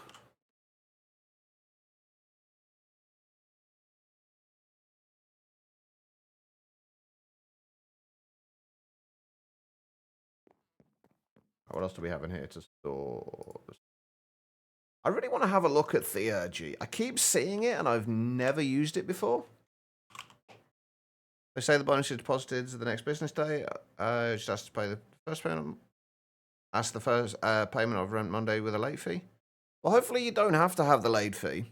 What else do we have in here to store? I really want to have a look at Theurgy. I keep seeing it and I've never used it before. They say the bonus is deposited the next business day. Just has to pay the first payment. Ask the first payment of rent Monday with a late fee. Well, hopefully you don't have to have the late fee.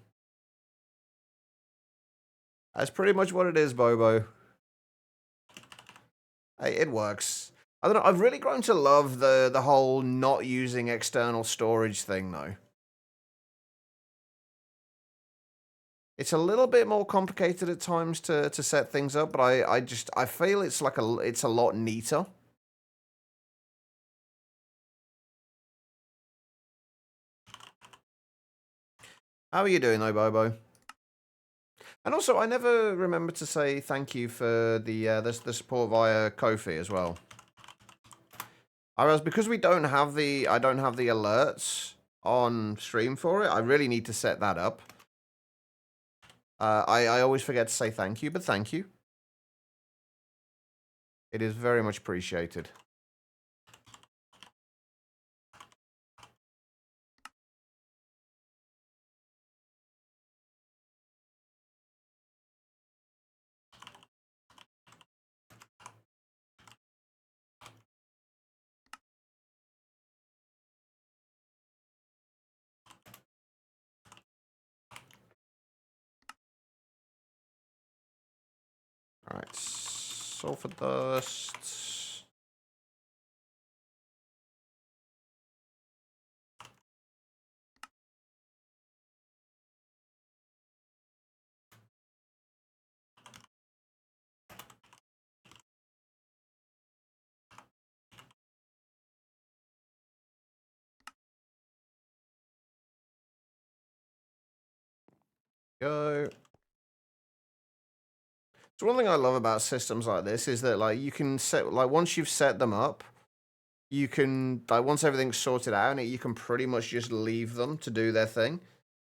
That's pretty much what it is, Bobo. Hey, it works. I don't know, I've really grown to love the whole not using external storage thing, though. It's a little bit more complicated at times to set things up, but I feel it's like it's a lot neater. How are you doing though, Bobo? And also, I never remember to say thank you for the support via Ko-fi as well. I realize because I don't have the alerts on stream for it. I really need to set that up. I always forget to say thank you, but thank you. It is very much appreciated. Alright, sulfur dust. Go. So one thing I love about systems like this is that like you can set like once you've set them up, you can like once everything's sorted out, you can pretty much just leave them to do their thing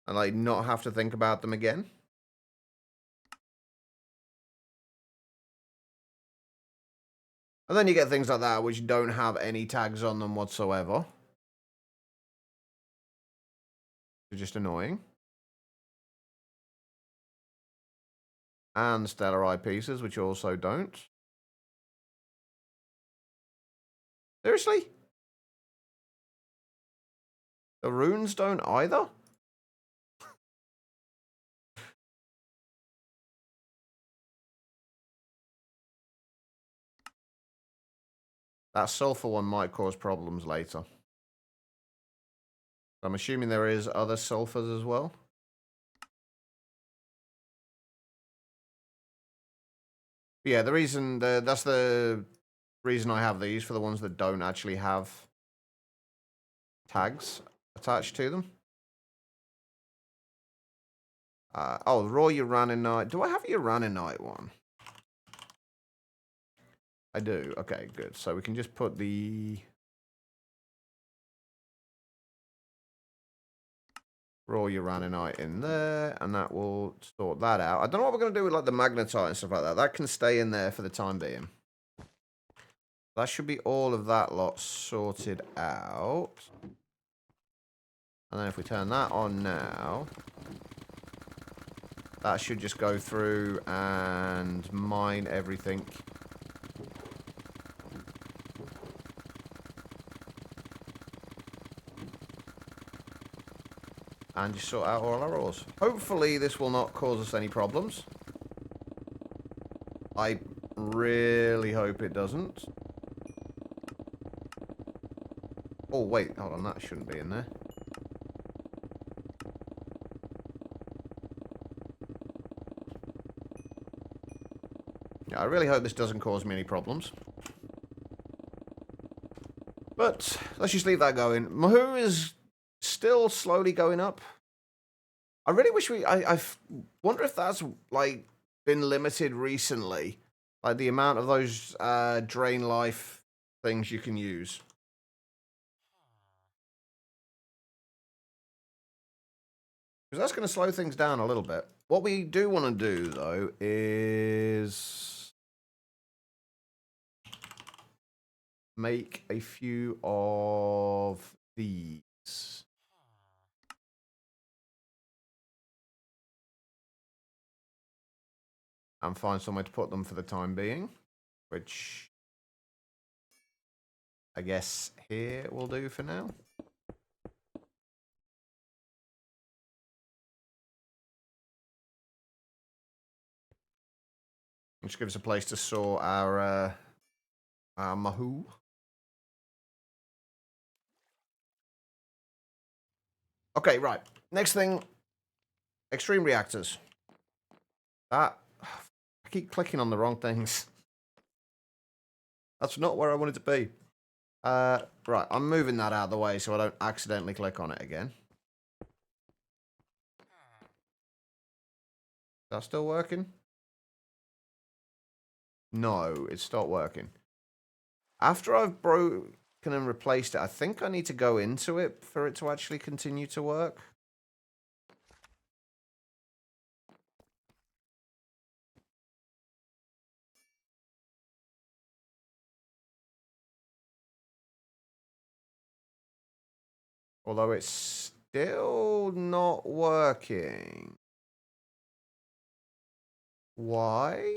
and like not have to think about them again. And then you get things like that which don't have any tags on them whatsoever. They're just annoying. And stellar eyepieces, which also don't. Seriously? The runes don't either? That sulfur one might cause problems later. I'm assuming there is other sulfurs as well. But yeah, that's the reason I have these, for the ones that don't actually have tags attached to them. Oh, raw uraninite. Do I have a uraninite one? I do. Okay, good. So we can just put the raw uraninite in there, and that will sort that out. I don't know what we're going to do with like the magnetite and stuff like that. That can stay in there for the time being. That should be all of that lot sorted out. And then if we turn that on now, that should just go through and mine everything. And just sort out all our ores. Hopefully this will not cause us any problems. I really hope it doesn't. Oh, wait. Hold on. That shouldn't be in there. Yeah, I really hope this doesn't cause me any problems. But let's just leave that going. Mahou is still slowly going up. I really wish I wonder if that's like been limited recently. Like the amount of those drain life things you can use. Because that's going to slow things down a little bit. What we do want to do, though, is make a few of these. And find somewhere to put them for the time being. Which I guess here will do for now. Which gives us a place to store our Mahou. Okay, right. Next thing, extreme reactors. I keep clicking on the wrong things. That's not where I want it to be. Right, I'm moving that out of the way so I don't accidentally click on it again. Is that still working? No, it's stopped working. After I've broken and replaced it, I think I need to go into it for it to actually continue to work. Although it's still not working. Why?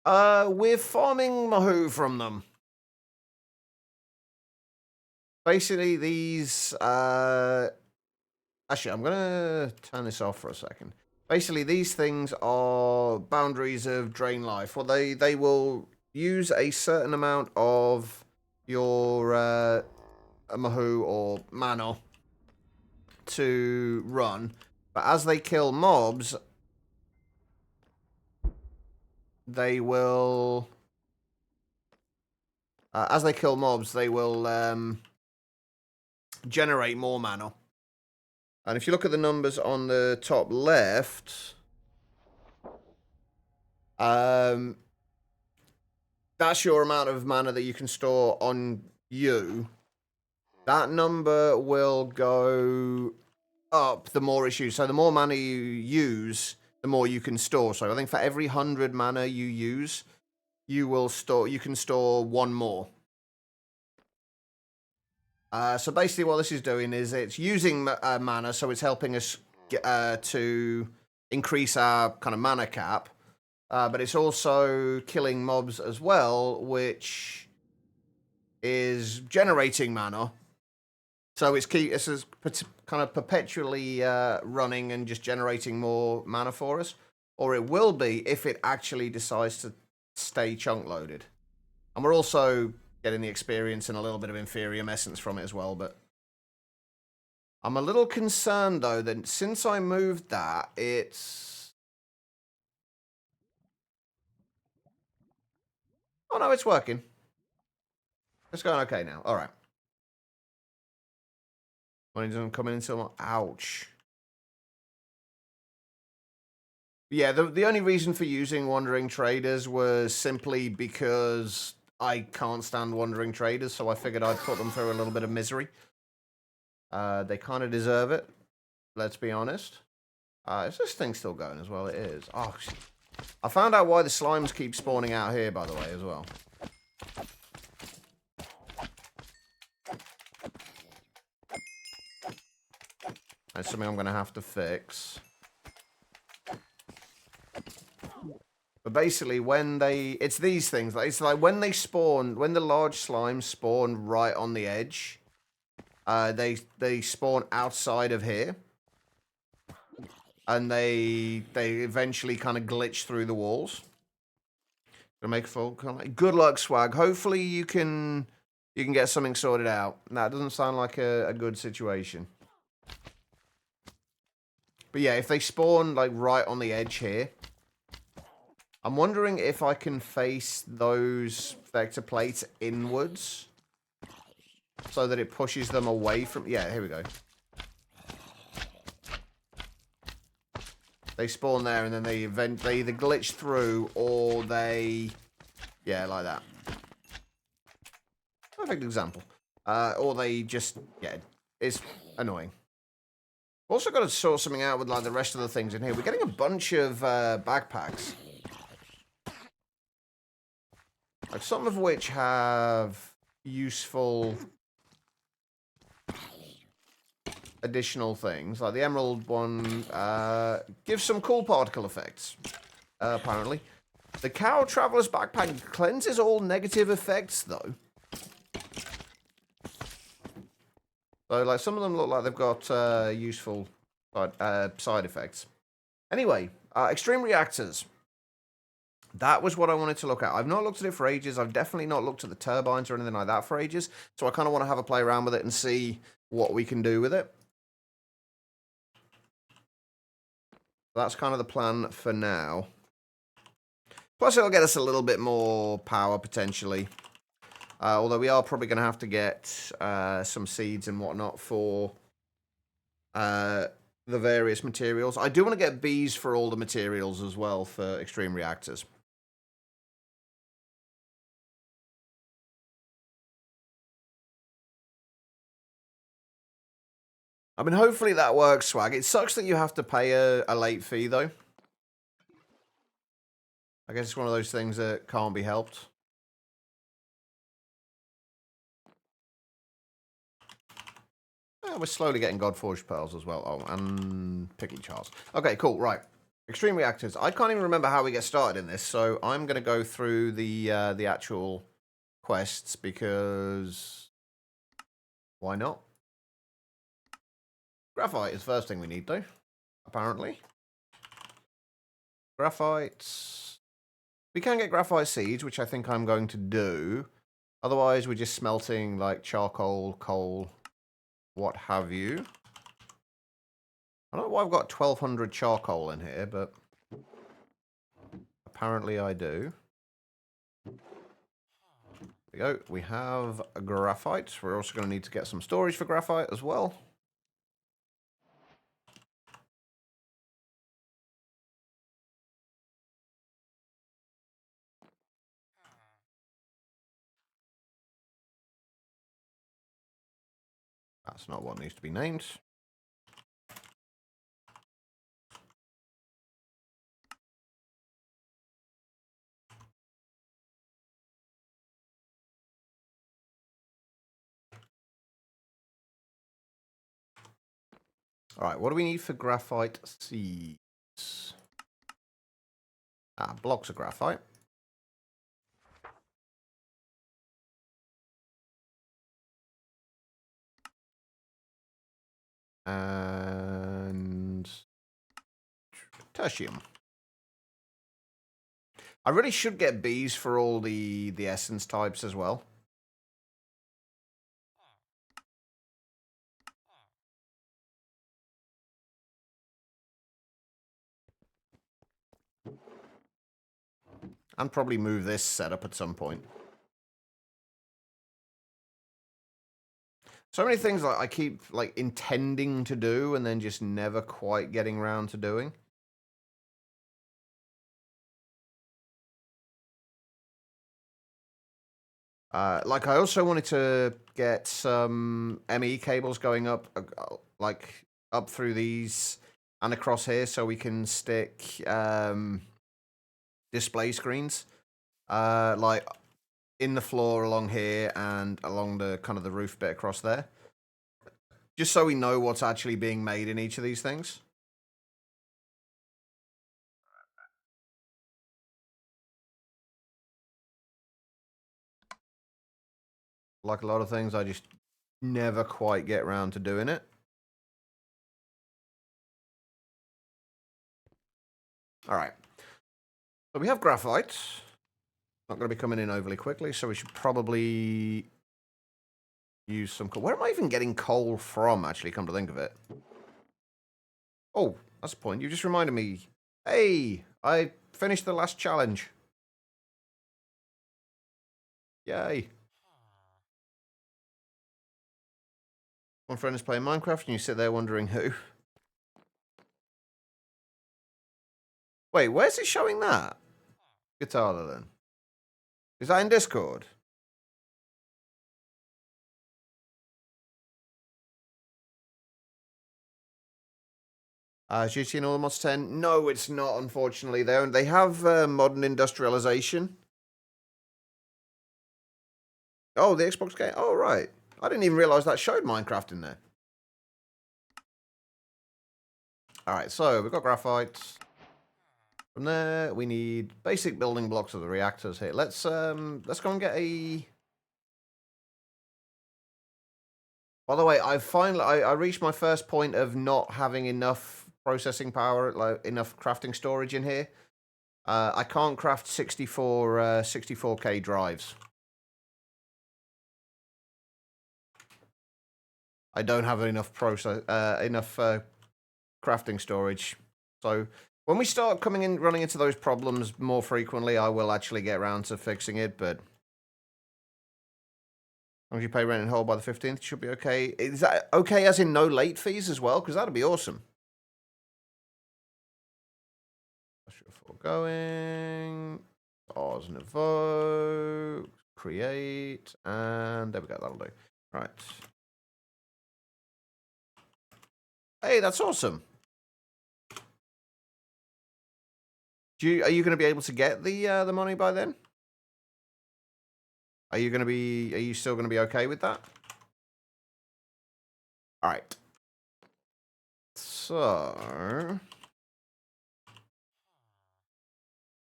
We're farming Mahou from them. Basically, these, actually, I'm gonna turn this off for a second. Basically, these things are boundaries of drain life. Well, they will use a certain amount of your, Mahou or mana to run. But as they kill mobs, they will... as they kill mobs, they will generate more mana. And if you look at the numbers on the top left, that's your amount of mana that you can store on you. That number will go up the more it's used. So the more mana you use, the more you can store. So I think for every 100 mana you use, you can store one more. So basically what this is doing is it's using mana, so it's helping us to increase our kind of mana cap. But it's also killing mobs as well, which is generating mana. So it's kind of perpetually running and just generating more mana for us. Or it will be if it actually decides to stay chunk loaded. And we're also getting the experience and a little bit of inferior essence from it as well, but I'm a little concerned though that since I moved that, it's... Oh no, it's working. It's going okay now. All right. Money doesn't come in until... Ouch. Yeah, the only reason for using Wandering Traders was simply because I can't stand Wandering Traders, so I figured I'd put them through a little bit of misery. They kind of deserve it, let's be honest. Is this thing still going as well? It is. Oh, I found out why the slimes keep spawning out here, by the way, as well. That's something I'm going to have to fix. But basically, when it's these things. It's like when they spawn, when the large slimes spawn right on the edge, they spawn outside of here. And they eventually kind of glitch through the walls. Gonna make full. Good luck, Swag. Hopefully you can get something sorted out. That doesn't sound like a good situation. But yeah, if they spawn like right on the edge here, I'm wondering if I can face those vector plates inwards so that it pushes them away from... Yeah, here we go. They spawn there and then they either glitch through or they... Yeah, like that. Perfect example. Or they just... Yeah, it's annoying. Also got to sort something out with like the rest of the things in here. We're getting a bunch of backpacks. Like some of which have useful additional things. Like the emerald one gives some cool particle effects, apparently. The Cow Traveler's Backpack cleanses all negative effects, though. So, like, some of them look like they've got useful side effects. Anyway, extreme reactors. That was what I wanted to look at. I've not looked at it for ages. I've definitely not looked at the turbines or anything like that for ages. So I kind of want to have a play around with it and see what we can do with it. That's kind of the plan for now. Plus, it'll get us a little bit more power, potentially. Although we are probably going to have to get some seeds and whatnot for the various materials. I do want to get bees for all the materials as well for extreme reactors. I mean, hopefully that works, Swag. It sucks that you have to pay a late fee, though. I guess it's one of those things that can't be helped. We're slowly getting Godforged Pearls as well. Oh, and Pickly Charts. Okay, cool, right. Extreme Reactors. I can't even remember how we get started in this, so I'm going to go through the actual quests, because why not? Graphite is the first thing we need, though, apparently. Graphite. We can get graphite seeds, which I think I'm going to do. Otherwise, we're just smelting, like, charcoal, coal, what have you. I don't know why I've got 1,200 charcoal in here, but apparently I do. There we go. We have a graphite. We're also going to need to get some storage for graphite as well. That's not what needs to be named. All right, what do we need for graphite seeds? Blocks of graphite. And tertium. I really should get bees for all the essence types as well. And probably move this setup at some point. So many things like I keep like intending to do and then just never quite getting around to doing. Like I also wanted to get some ME cables going up, like up through these and across here, so we can stick display screens, like in the floor along here and along the kind of the roof bit across there, just so we know what's actually being made in each of these things. Like a lot of things, I just never quite get around to doing it. All right. So we have graphite. Not going to be coming in overly quickly, so we should probably use some coal. Where am I even getting coal from, actually, come to think of it? Oh, that's the point. You just reminded me. Hey, I finished the last challenge. Yay. One friend is playing Minecraft, and you sit there wondering who. Wait, where's it showing that? Guitar, then. Is that in Discord? GT and all the mods 10? No, it's not, unfortunately. They have modern industrialization. Oh, the Xbox game? Oh, right. I didn't even realize that showed Minecraft in there. All right, so we've got graphite. From there, we need basic building blocks of the reactors here. Let's go and get a By the way, I reached my first point of not having enough processing power, like enough crafting storage in here. I can't craft 64K drives. I don't have enough crafting storage. So when we start running into those problems more frequently, I will actually get around to fixing it, but as long as you pay rent in whole by the 15th, it should be okay. Is that okay as in no late fees as well? Because that'd be awesome. Foregoing. Pause and evoke. Create. And there we go. That'll do. Right. Hey, that's awesome. Are you going to be able to get the money by then? Are you still going to be okay with that? All right. So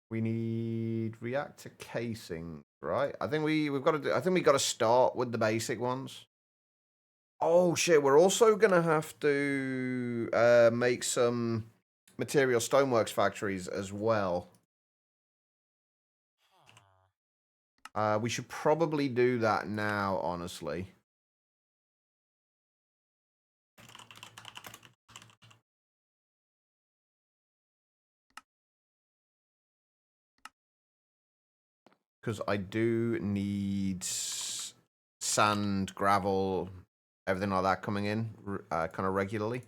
we need reactor casing, right? I think we've got to start with the basic ones. Oh shit, we're also going to have to make some material stoneworks factories as well. We should probably do that now, honestly. Because I do need sand, gravel, everything like that coming in kind of regularly.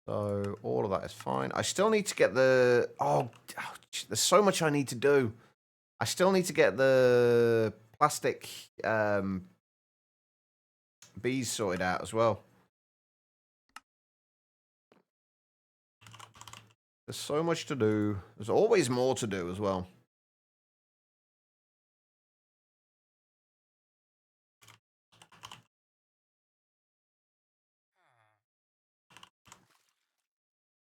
So all of that is fine. I still need to get the... Oh, there's so much I need to do. I still need to get the plastic bees sorted out as well. There's so much to do. There's always more to do as well.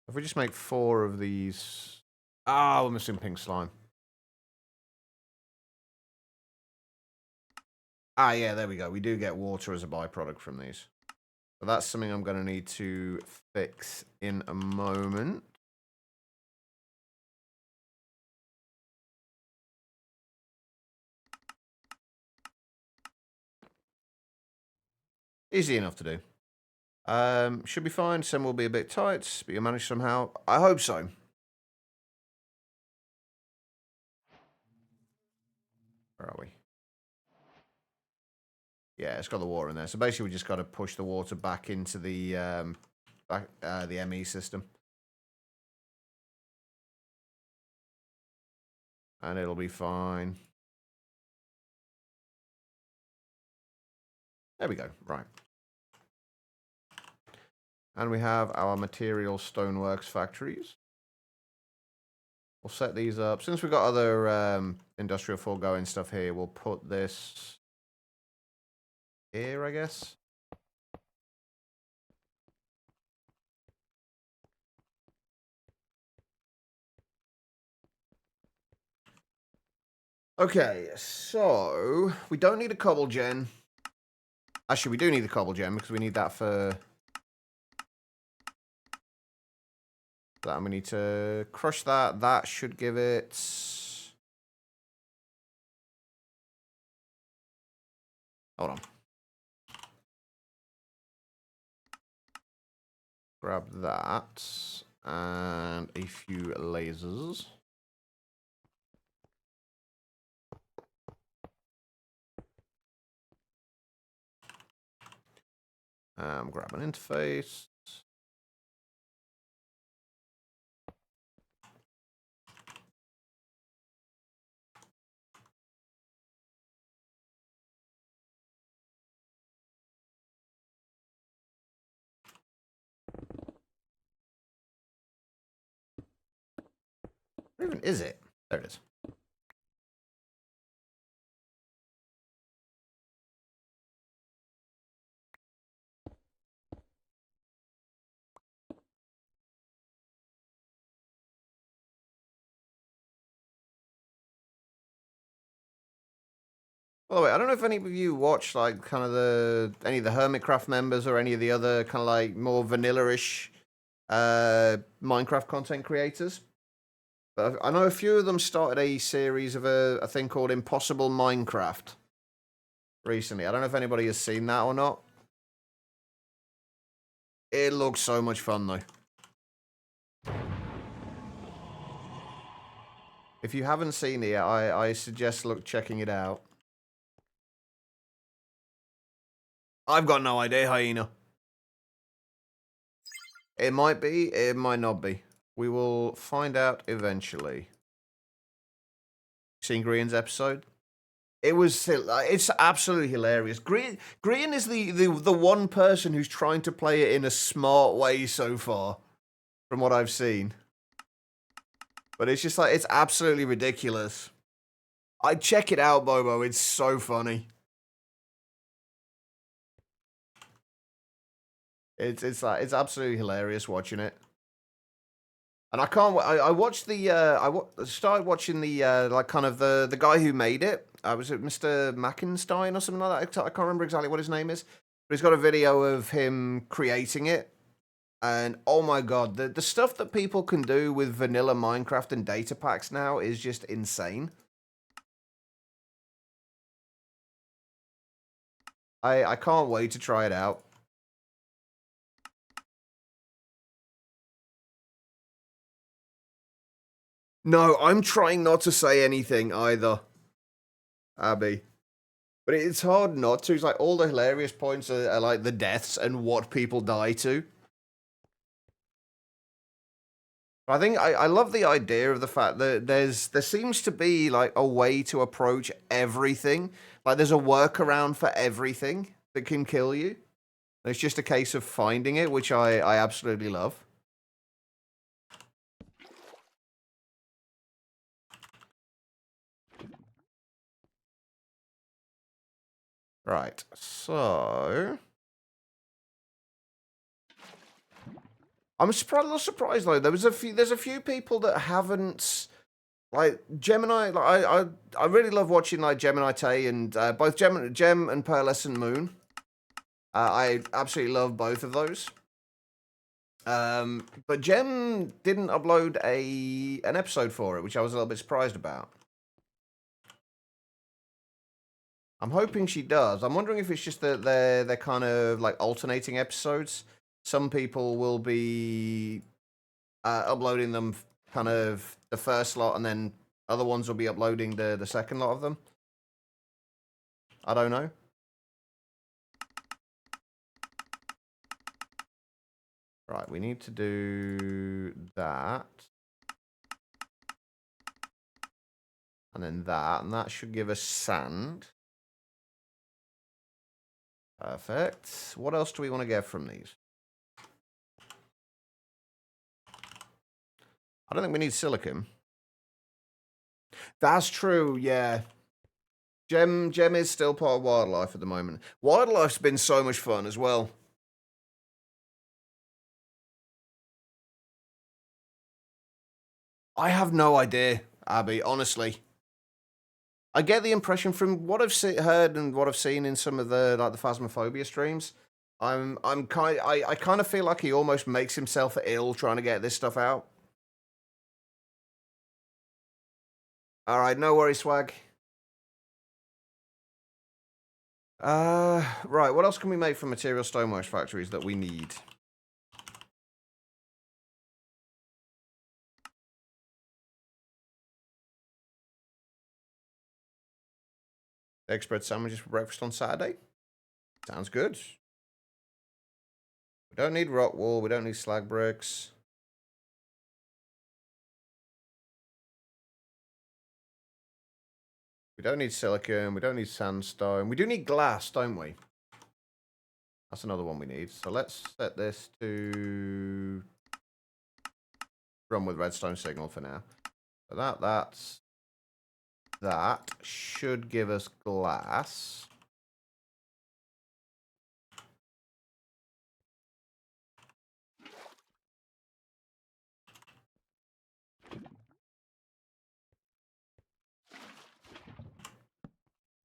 If we just make 4 of these... Ah, we're missing pink slime. Ah, yeah, there we go. We do get water as a byproduct from these. So that's something I'm going to need to fix in a moment. Easy enough to do. Should be fine. Some will be a bit tight, but you'll manage somehow. I hope so. Where are we? Yeah, it's got the water in there. So basically, we just got to push the water back into the the ME system, and it'll be fine. There we go. Right. And we have our material stoneworks factories. We'll set these up. Since we've got other industrial foregoing stuff here, we'll put this here, I guess. Okay, so we don't need a cobble gen. Actually, we do need the cobble gem because we need that for that. And we need to crush that. That should give it... Hold on. Grab that and a few lasers. Grab an interface. Where even is it? There it is. By the way, I don't know if any of you watch like kind of any of the Hermitcraft members or any of the other kind of like more vanilla-ish Minecraft content creators. But I know a few of them started a series of a thing called Impossible Minecraft recently. I don't know if anybody has seen that or not. It looks so much fun though. If you haven't seen it, I suggest checking it out. I've got no idea, Hyena. It might be, it might not be. We will find out eventually. Seen Green's episode? It's absolutely hilarious. Green is the one person who's trying to play it in a smart way so far, from what I've seen. But it's just like, it's absolutely ridiculous. I check it out, Bobo. It's so funny. It's absolutely hilarious watching it. And I can't. I watched the. Started watching the like kind of the guy who made it. Was it Mr. Mackenstein or something like that? I can't remember exactly what his name is. But he's got a video of him creating it. And oh my god, the stuff that people can do with vanilla Minecraft and data packs now is just insane. I can't wait to try it out. No, I'm trying not to say anything either, Abby. But it's hard not to. It's like all the hilarious points are like the deaths and what people die to. I think I love the idea of the fact that there seems to be like a way to approach everything. Like there's a workaround for everything that can kill you. It's just a case of finding it, which I absolutely love. Right, so I'm a little surprised though. There's a few people that haven't like Gemini. Like I really love watching like Gemini Tay and both Gem and Pearlescent Moon. I absolutely love both of those. But Gem didn't upload an episode for it, which I was a little bit surprised about. I'm hoping she does. I'm wondering if it's just that they're kind of like alternating episodes. Some people will be uploading them kind of the first lot, and then other ones will be uploading the second lot of them. I don't know. Right, we need to do that. And then that, and that should give us sand. Perfect. What else do we want to get from these? I don't think we need silicon. That's true, yeah. Gem is still part of wildlife at the moment. Wildlife's been so much fun as well. I have no idea, Abby, honestly. I get the impression from what I've heard and what I've seen in some of the like the Phasmophobia streams. I kind of feel like he almost makes himself ill trying to get this stuff out. All right, no worries, swag. Right, what else can we make from material stoneworks factories that we need? Egg spread sandwiches for breakfast on Saturday? Sounds good. We don't need rock wool, we don't need slag bricks. We don't need silicon, we don't need sandstone. We do need glass, don't we? That's another one we need. So let's set this to run with redstone signal for now. So that should give us glass.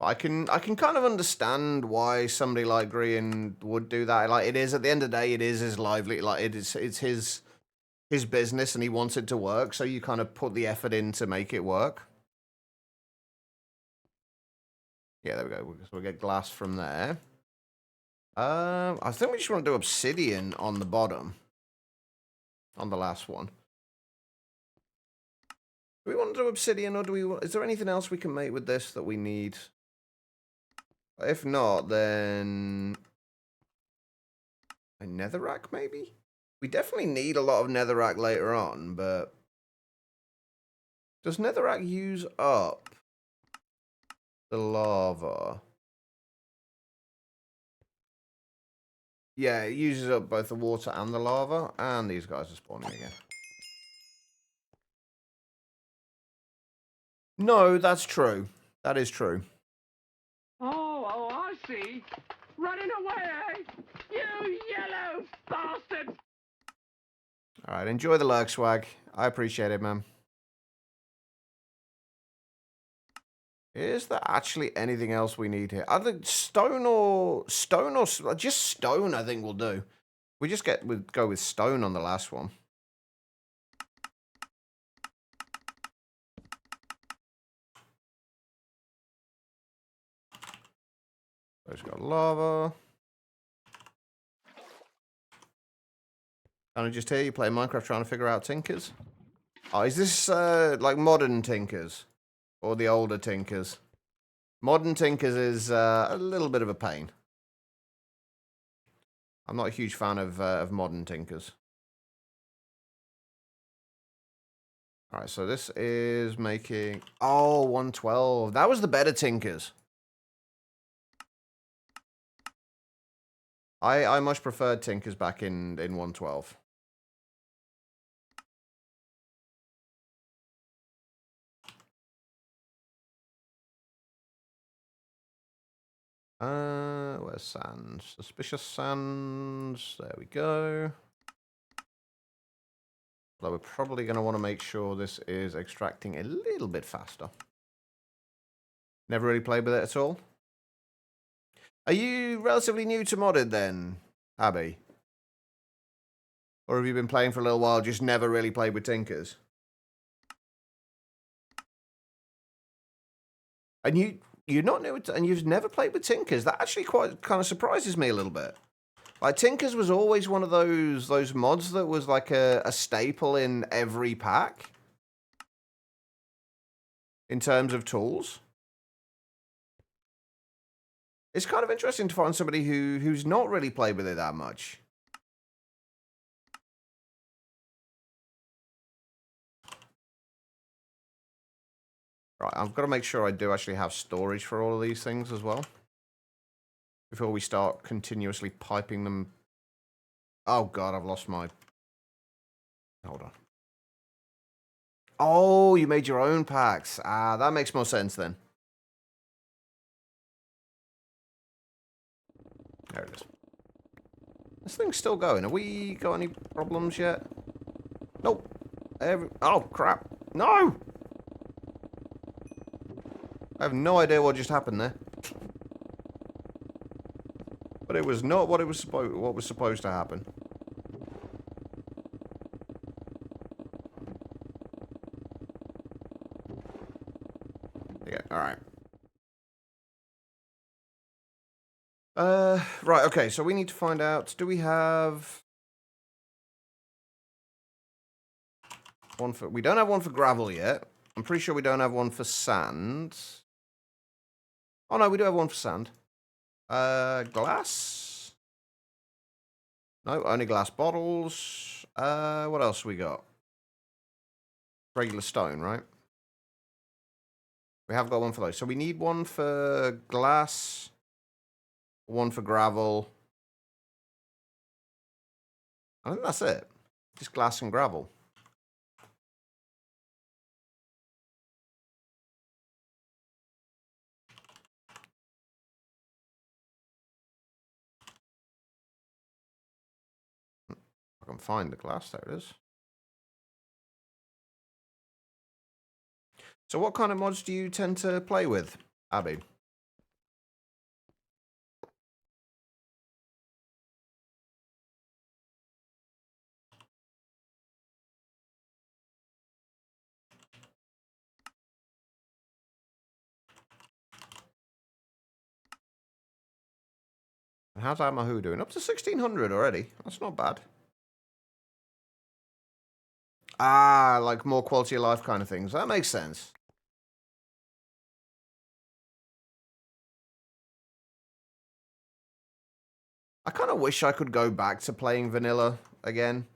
I can kind of understand why somebody like Green would do that. Like, it is, at the end of the day, it is his lively, like it's his business and he wants it to work, so you kind of put the effort in to make it work. Yeah, there we go. So we get glass from there. I think we just want to do obsidian on the bottom. On the last one. Do we want to do obsidian, or do we want... Is there anything else we can make with this that we need? If not, then... a netherrack, maybe? We definitely need a lot of netherrack later on, but... does netherrack use up the lava? Yeah, it uses up both the water and the lava, and these guys are spawning again. No, that's true. That is true. Oh, I see. Running away, eh? You yellow bastard! Alright, enjoy the lurk swag. I appreciate it, man. Is there actually anything else we need here? I think stone or just stone, I think we'll do. We go with stone on the last one. There's got lava. And I just hear you play Minecraft trying to figure out tinkers. Oh, is this like modern tinkers? Or the older tinkers? Modern tinkers is a little bit of a pain. I'm not a huge fan of modern tinkers. Alright, so this is making... oh, 112. That was the better tinkers. I much preferred tinkers back in 112. Where's sands? Suspicious sands. There we go. Although we're probably going to want to make sure this is extracting a little bit faster. Never really played with it at all. Are you relatively new to modded then, Abby? Or have you been playing for a little while, just never really played with tinkers? And you're not new to, and you've never played with tinkers? That actually quite kind of surprises me a little bit. Like, tinkers was always one of those mods that was like a staple in every pack. In terms of tools. It's kind of interesting to find somebody who's not really played with it that much. Right, I've got to make sure I do actually have storage for all of these things as well. Before we start continuously piping them. Oh god, I've lost my... hold on. Oh, you made your own packs. Ah, that makes more sense then. There it is. This thing's still going. Have we got any problems yet? Nope. Oh, crap. No! I have no idea what just happened there. But it was not what was supposed to happen. Yeah, alright. Right, okay, so we need to find out, do we have one for... we don't have one for gravel yet. I'm pretty sure we don't have one for sand. Oh no, we do have one for sand. Glass? No, only glass bottles. What else we got? Regular stone, right? We have got one for those. So we need one for glass, one for gravel. I think that's it. Just glass and gravel. I can find the glass. There it is. So what kind of mods do you tend to play with, Abby? How's our Mahou doing? Up to 1600 already. That's not bad. Ah, like more quality of life kind of things. That makes sense. I kind of wish I could go back to playing vanilla again.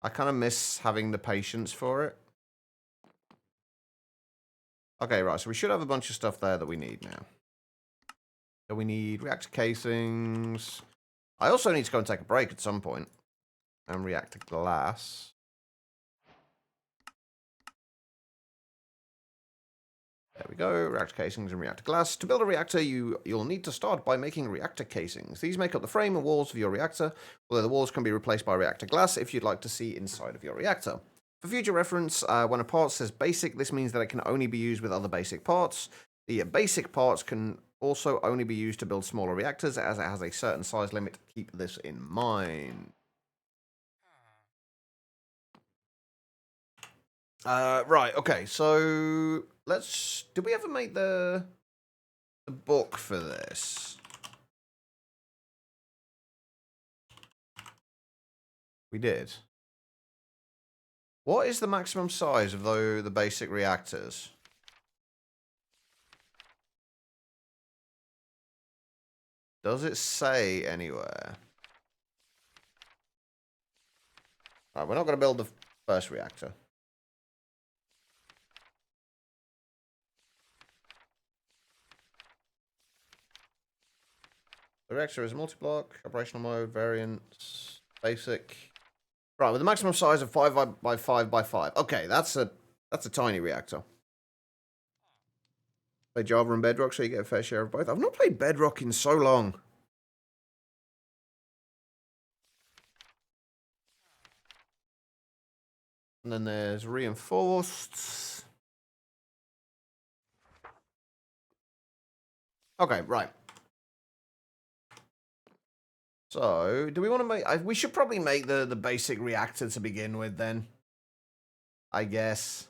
I kind of miss having the patience for it. Okay, right, so we should have a bunch of stuff there that we need now. So we need reactor casings. I also need to go and take a break at some point. And reactor glass. There we go, reactor casings and reactor glass. To build a reactor, you'll need to start by making reactor casings. These make up the frame and walls of your reactor, although the walls can be replaced by reactor glass if you'd like to see inside of your reactor. For future reference, when a part says basic, this means that it can only be used with other basic parts. The basic parts can also only be used to build smaller reactors, as it has a certain size limit. Keep this in mind. Right, okay, so let's... Did we ever make the book for this? We did. What is the maximum size of the basic reactors? Does it say anywhere? Alright, we're not going to build the first reactor. The reactor is multi-block, operational mode, variants, basic. Right, with a maximum size of 5 by 5 by 5. Okay, that's a tiny reactor. Play Java and Bedrock so you get a fair share of both. I've not played Bedrock in so long. And then there's reinforced. Okay, right. So, do we want to make... we should probably make the basic reactor to begin with, then. I guess.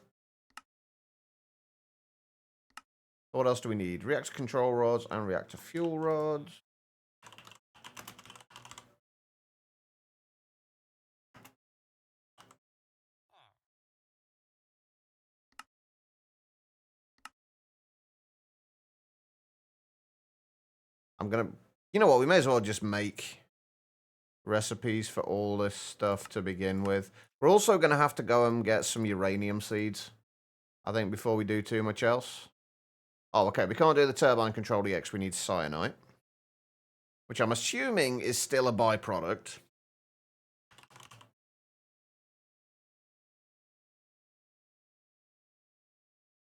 What else do we need? Reactor control rods and reactor fuel rods. I'm going to... You know what? We may as well just make recipes for all this stuff to begin with. We're also going to have to go and get some uranium seeds, I think, before we do too much else. Oh, okay. We can't do the turbine control EX. We need cyanite, which I'm assuming is still a byproduct.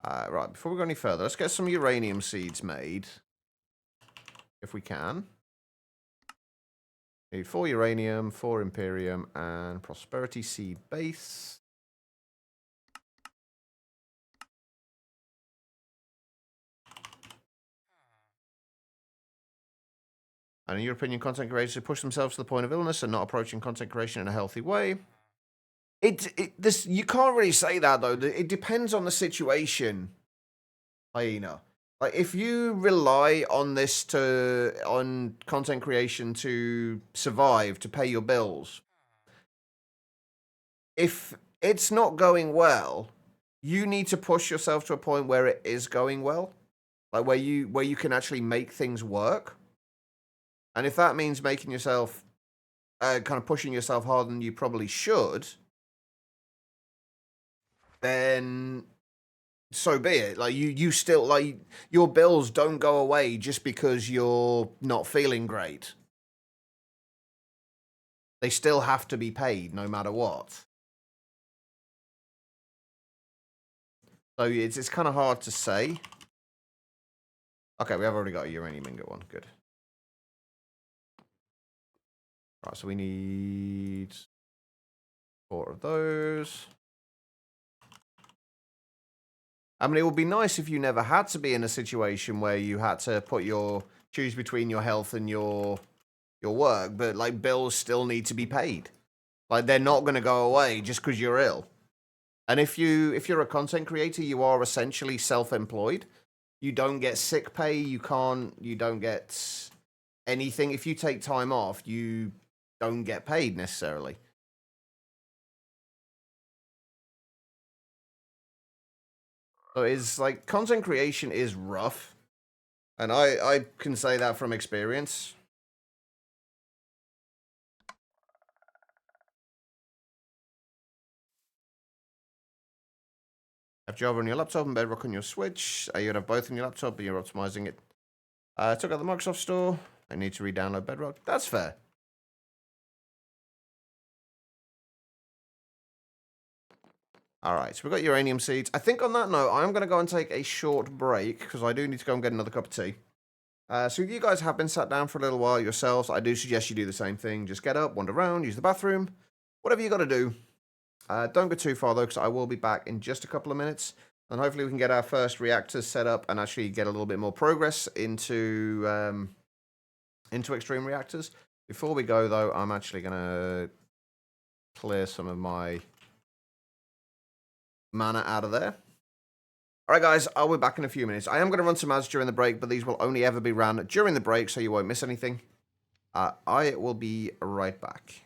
Right, before we go any further, let's get some uranium seeds made, if we can. Need 4 uranium, 4 Imperium, and Prosperity Seed Base. And in your opinion, content creators who push themselves to the point of illness and not approaching content creation in a healthy way. You can't really say that, though. It depends on the situation, Hyena. Like, if you rely on on content creation to survive, to pay your bills, if it's not going well, you need to push yourself to a point where it is going well, like where you can actually make things work. And if that means making yourself, kind of pushing yourself harder than you probably should, then so be it. Like you still, like, your bills don't go away just because you're not feeling great. They still have to be paid no matter what. So it's kind of hard to say. Okay, we have already got a uranium ingot one. Good. Right, so we need 4 of those. I mean, it would be nice if you never had to be in a situation where you had to choose between your health and your work, but like bills still need to be paid. Like, they're not going to go away just because you're ill. And if you're a content creator, you are essentially self-employed. You don't get sick pay. You don't get anything. If you take time off, you don't get paid necessarily. So it's like content creation is rough. And I can say that from experience. Have Java on your laptop and Bedrock on your Switch. You would have both on your laptop, but you're optimizing it. Took out the Microsoft Store. I need to re-download Bedrock. That's fair. All right, so we've got uranium seeds. I think on that note, I'm going to go and take a short break because I do need to go and get another cup of tea. So if you guys have been sat down for a little while yourselves, I do suggest you do the same thing. Just get up, wander around, use the bathroom, whatever you got to do. Don't go too far though, because I will be back in just a couple of minutes, and hopefully we can get our first reactors set up and actually get a little bit more progress into extreme reactors. Before we go though, I'm actually gonna clear some of my mana out of there. Alright guys, I'll be back in a few minutes. I am going to run some ads during the break, but these will only ever be ran during the break, so you won't miss anything. I will be right back.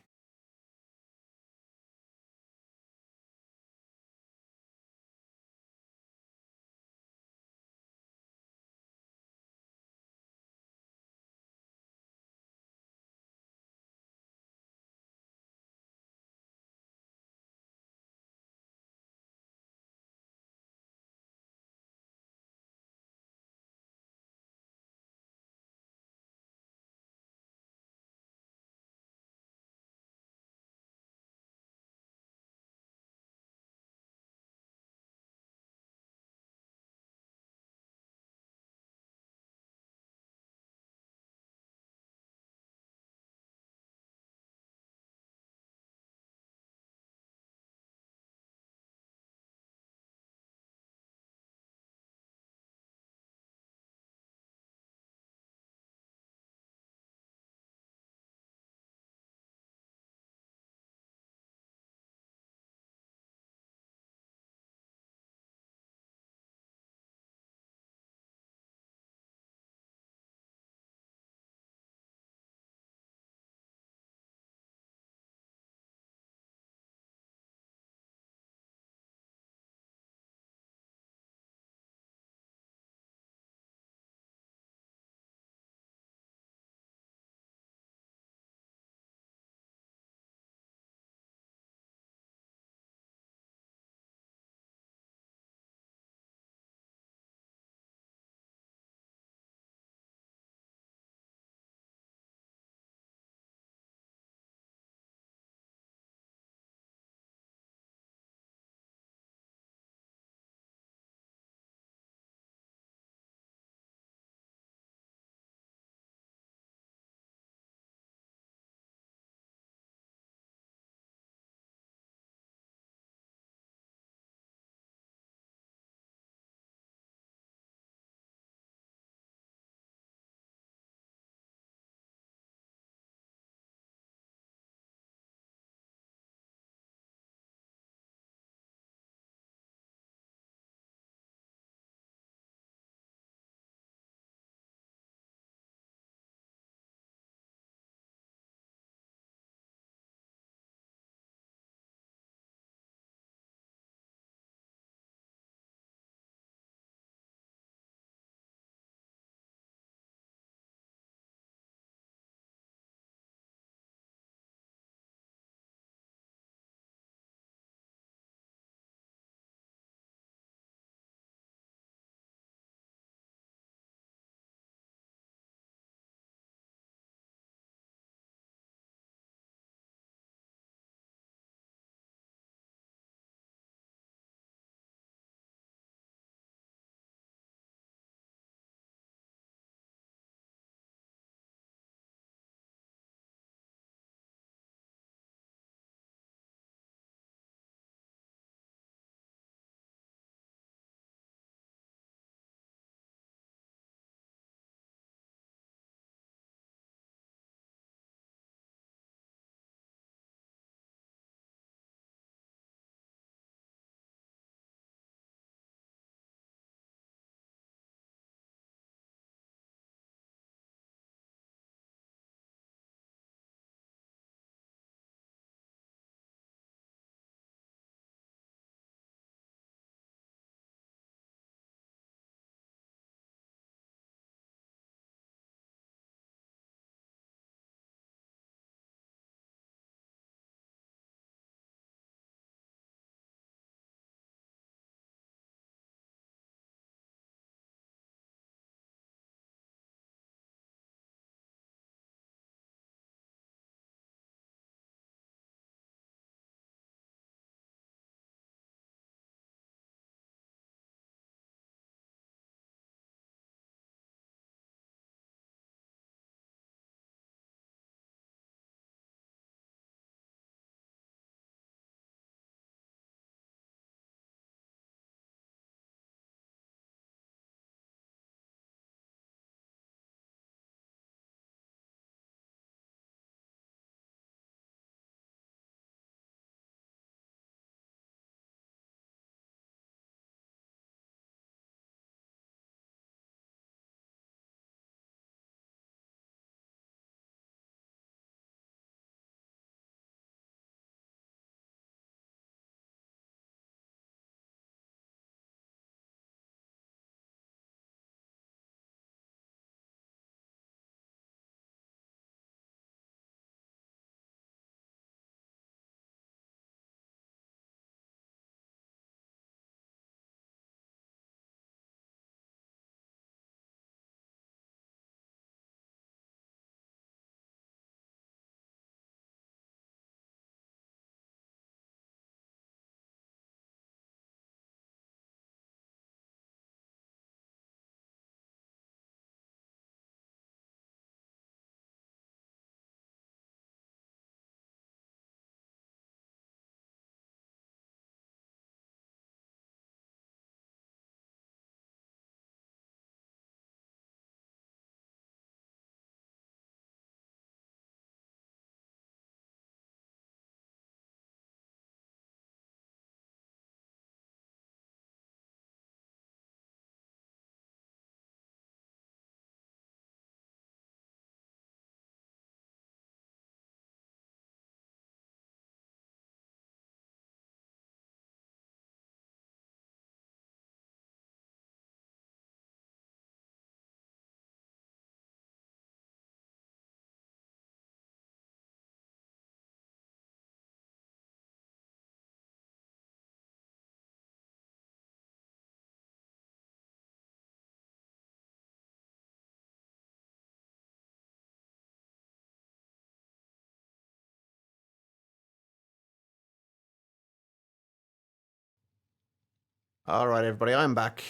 All right, everybody, I'm back.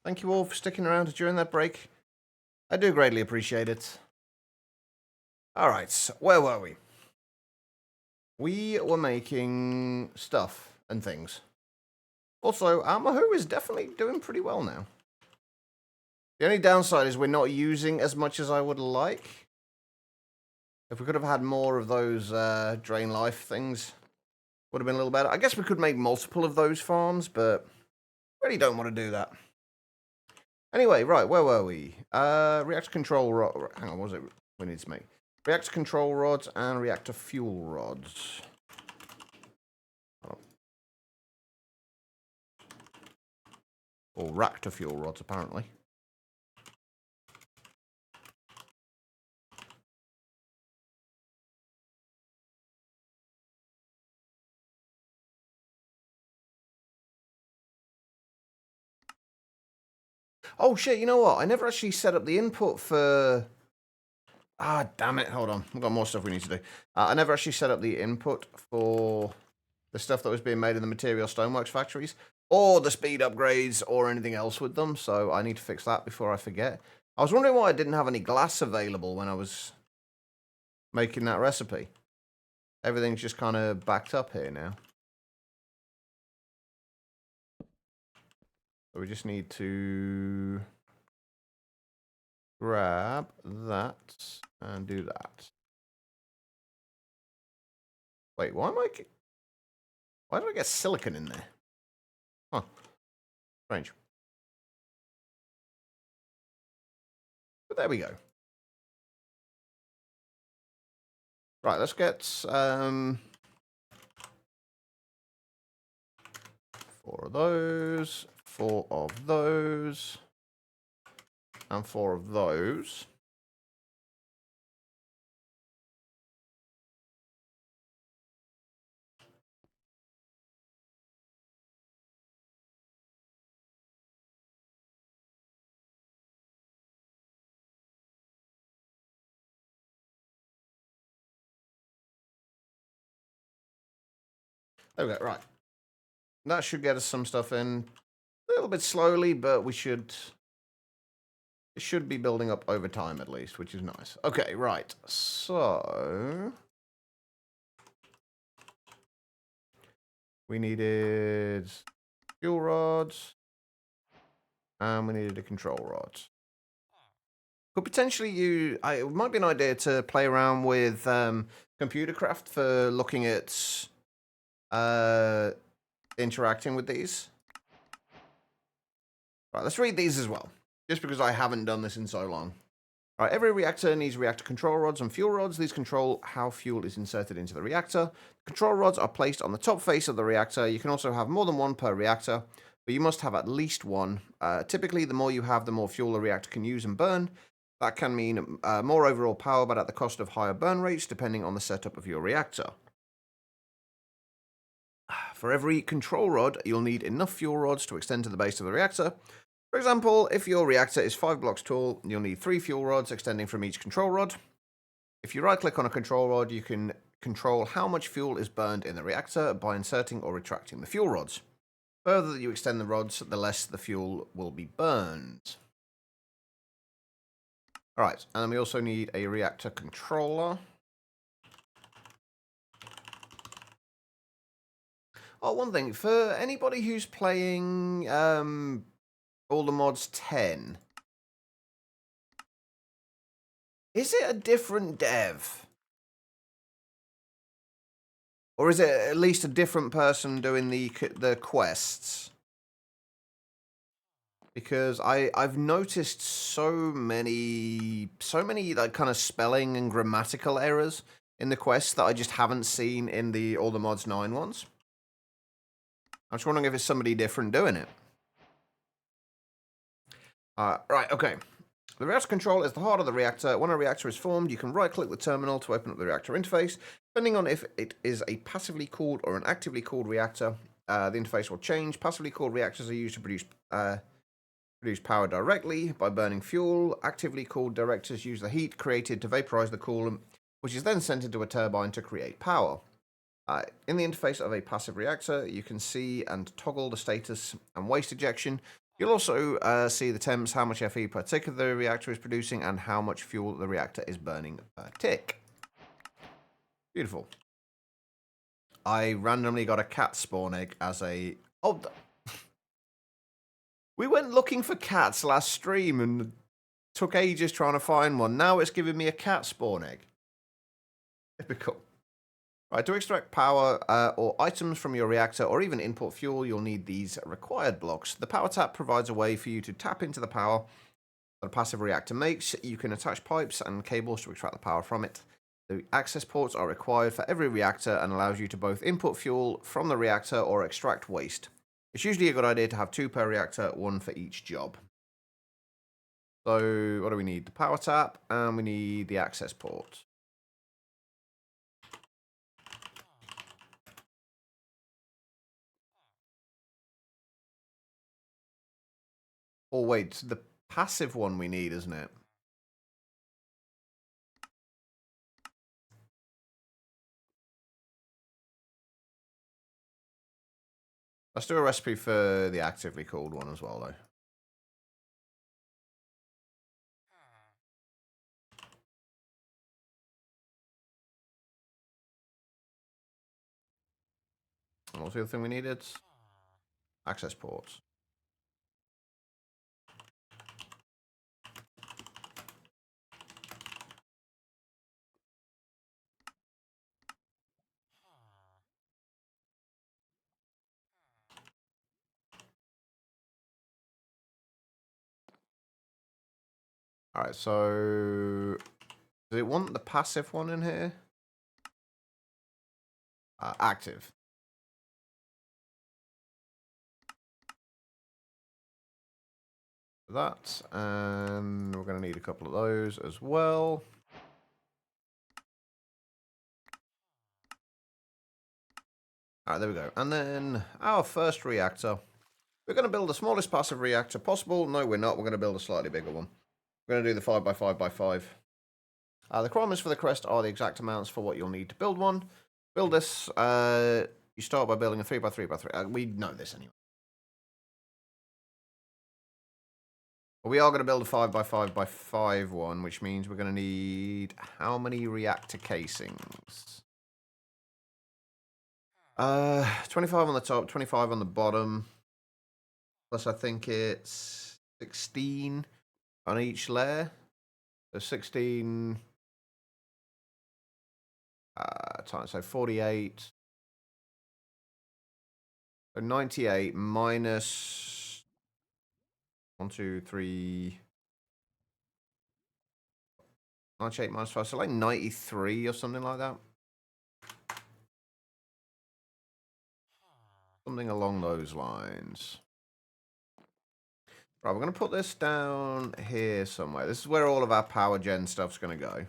Thank you all for sticking around during that break. I do greatly appreciate it. All right, so where were we? We were making stuff and things. Also, our Mahou is definitely doing pretty well now. The only downside is we're not using as much as I would like. If we could have had more of those drain life things, would have been a little better. I guess we could make multiple of those farms, but really don't want to do that. Anyway, right, where were we? Reactor control rod. Hang on, what was it we need to make? Reactor control rods and reactor fuel rods. Or reactor fuel rods, apparently. Oh shit, you know what? I never actually set up the input for... Ah, damn it, hold on. We've got more stuff we need to do. I never actually set up the input for the stuff that was being made in the Material Stoneworks factories, or the speed upgrades, or anything else with them, so I need to fix that before I forget. I was wondering why I didn't have any glass available when I was making that recipe. Everything's just kind of backed up here now. So we just need to grab that and do that. Wait, why did I get silicon in there? Huh. Strange. But there we go. Right, let's get 4 of those, 4 of those, and 4 of those. There we go, right. That should get us some stuff in a little bit slowly, but it should be building up over time at least, which is nice. Okay, right. So we needed fuel rods, and we needed a control rod. Could potentially use... it might be an idea to play around with computer craft for looking at interacting with these. Right, let's read these as well, just because I haven't done this in so long. All right, every reactor needs reactor control rods and fuel rods. These control how fuel is inserted into the reactor. Control rods are placed on the top face of the reactor. You can also have more than one per reactor, but you must have at least one. Typically, the more you have, the more fuel the reactor can use and burn. That can mean more overall power, but at the cost of higher burn rates, depending on the setup of your reactor. For every control rod, you'll need enough fuel rods to extend to the base of the reactor. For example, if your reactor is 5 blocks tall, you'll need 3 fuel rods extending from each control rod. If you right-click on a control rod, you can control how much fuel is burned in the reactor by inserting or retracting the fuel rods. The further that you extend the rods, the less the fuel will be burned. Alright, and then we also need a reactor controller. Oh, one thing, for anybody who's playing all the mods 10, is it a different dev? Or is it at least a different person doing the quests? Because I've noticed so many like kind of spelling and grammatical errors in the quests that I just haven't seen in the All the Mods 9 ones. I'm just wondering if it's somebody different doing it. Right, okay. The reactor control is the heart of the reactor. When a reactor is formed, you can right-click the terminal to open up the reactor interface. Depending on if it is a passively cooled or an actively cooled reactor, the interface will change. Passively cooled reactors are used to produce power directly by burning fuel. Actively cooled reactors use the heat created to vaporize the coolant, which is then sent into a turbine to create power. In the interface of a passive reactor, you can see and toggle the status and waste ejection. You'll also see the temps, how much FE per tick the reactor is producing, and how much fuel the reactor is burning per tick. Beautiful. I randomly got a cat spawn egg as a... Oh, we went looking for cats last stream and took ages trying to find one. Now it's giving me a cat spawn egg. Typical. Right, to extract power or items from your reactor or even input fuel, you'll need these required blocks. The power tap provides a way for you to tap into the power that a passive reactor makes. You can attach pipes and cables to extract the power from it. The access ports are required for every reactor and allows you to both input fuel from the reactor or extract waste. It's usually a good idea to have 2 per reactor, 1 for each job. So what do we need? The power tap and we need the access port. Oh wait, the passive one we need, isn't it? Let's do a recipe for the actively cooled one as well, though. And what's the other thing we needed? Access ports. Alright, so... does it want the passive one in here? Active. That, and we're going to need a couple of those as well. Alright, there we go. And then our first reactor. We're going to build the smallest passive reactor possible. No, we're not. We're going to build a slightly bigger one. We're going to do the 5x5x5. The requirements for the crest are the exact amounts for what you'll need to build one. Build this. You start by building a 3x3x3. We know this anyway. But we are going to build a 5x5x5 one, which means we're going to need how many reactor casings? 25 on the top, 25 on the bottom. Plus, I think it's 16 on each layer. So 16 times, so 48. So 98 minus 1, 2, 3. 98 minus 5, so like 93 or something like that. Something along those lines. Right, we're going to put this down here somewhere. This is where all of our power gen stuff's going to go.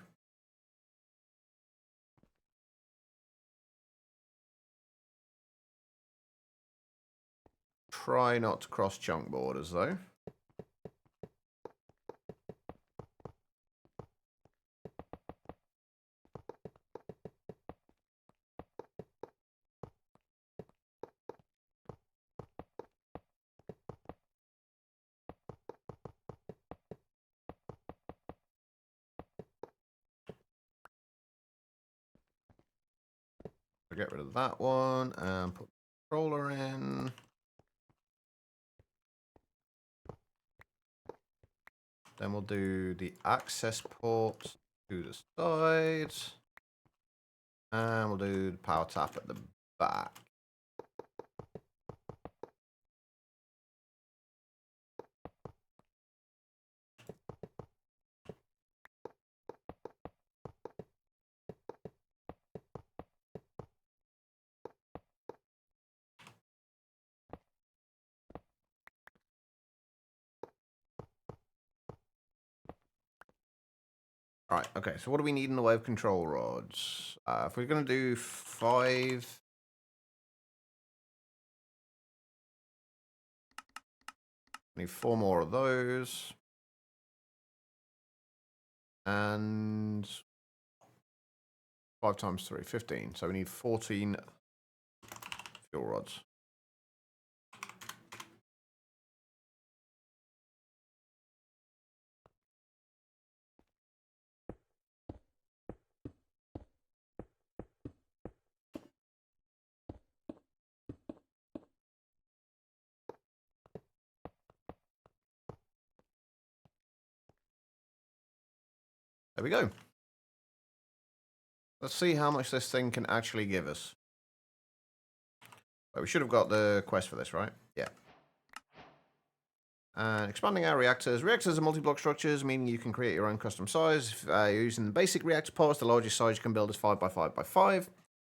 Try not to cross chunk borders, though. Get rid of that one and put the controller in. Then we'll do the access port to the side. And we'll do the power tap at the back. Alright, okay, so what do we need in the way of control rods? If we're going to do 5... need 4 more of those. And 5 times 3, 15. So we need 14 fuel rods. There we go. Let's see how much this thing can actually give us. Well, we should have got the quest for this, right? Yeah. And expanding our reactors. Reactors are multi-block structures, meaning you can create your own custom size. Using the basic reactor parts, the largest size you can build is 5 by 5 by 5.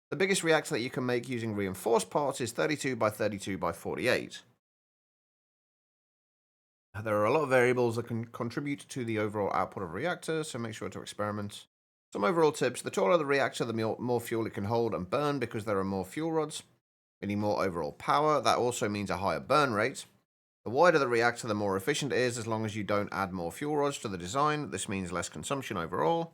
The biggest reactor that you can make using reinforced parts is 32 by 32 by 48. There are a lot of variables that can contribute to the overall output of a reactor, so make sure to experiment. Some overall tips. The taller the reactor, the more fuel it can hold and burn because there are more fuel rods, meaning more overall power. That also means a higher burn rate. The wider the reactor, the more efficient it is, as long as you don't add more fuel rods to the design. This means less consumption overall.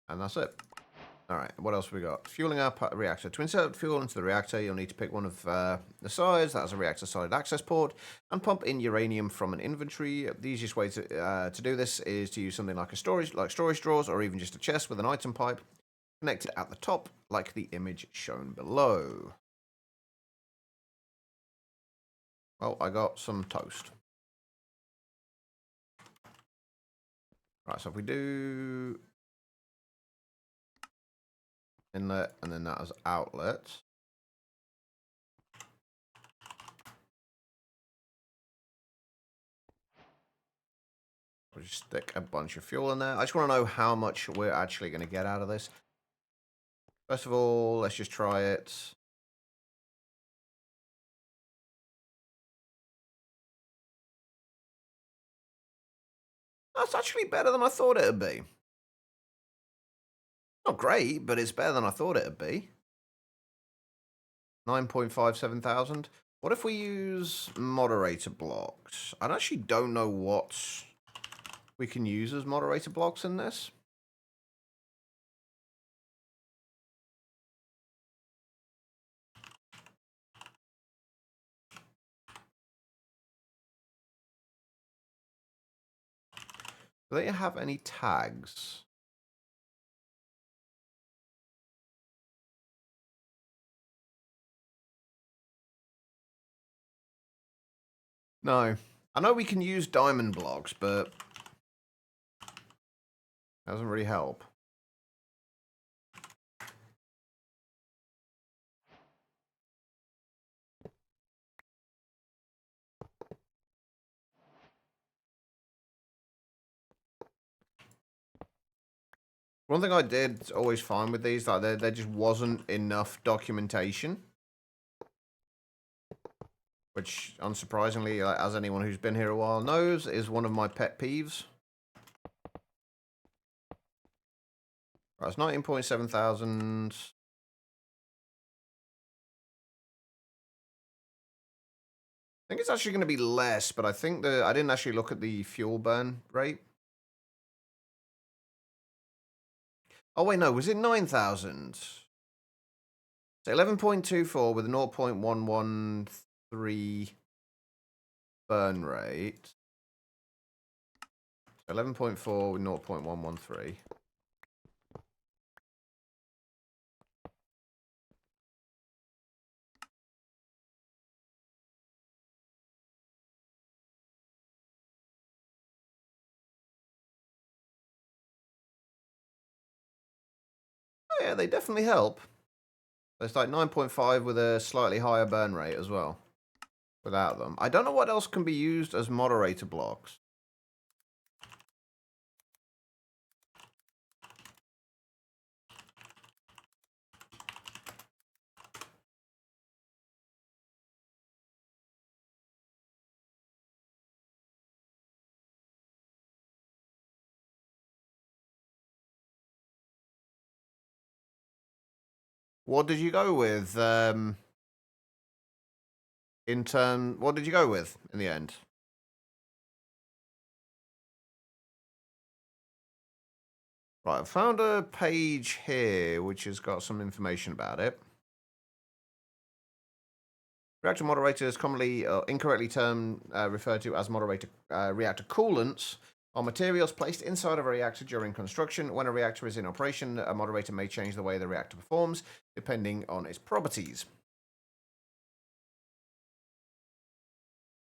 And that's it. Alright, what else have we got? Fueling up reactor. To insert fuel into the reactor, you'll need to pick one of the sides. That has a reactor solid access port. And pump in uranium from an inventory. The easiest way to do this is to use something like storage drawers, or even just a chest with an item pipe connected at the top, like the image shown below. Well, I got some toast. Right, so if we do inlet and then that as outlet. We'll just stick a bunch of fuel in there. I just want to know how much we're actually going to get out of this. First of all, let's just try it. That's actually better than I thought it would be. Not great, but it's better than I thought it would be. 9.57 thousand. What if we use moderator blocks? I actually don't know what we can use as moderator blocks in this. Do they have any tags? No. I know we can use diamond blocks, but it doesn't really help. One thing I did always find with these, like there just wasn't enough documentation. Which, unsurprisingly, as anyone who's been here a while knows, is one of my pet peeves. Right, it's 19.7 thousand. I think it's actually going to be less, but I think I didn't actually look at the fuel burn rate. Oh, wait, no, was it 9,000? So 11.24 with a 0.113 burn rate. So 11.4 with 0.113. Oh, yeah, they definitely help. It's like 9.5 with a slightly higher burn rate as well. Without them. I don't know what else can be used as moderator blocks. What did you go with? What did you go with in the end? Right, I found a page here which has got some information about it. Reactor moderators, commonly incorrectly referred to as reactor coolants, are materials placed inside of a reactor during construction. When a reactor is in operation, a moderator may change the way the reactor performs, depending on its properties.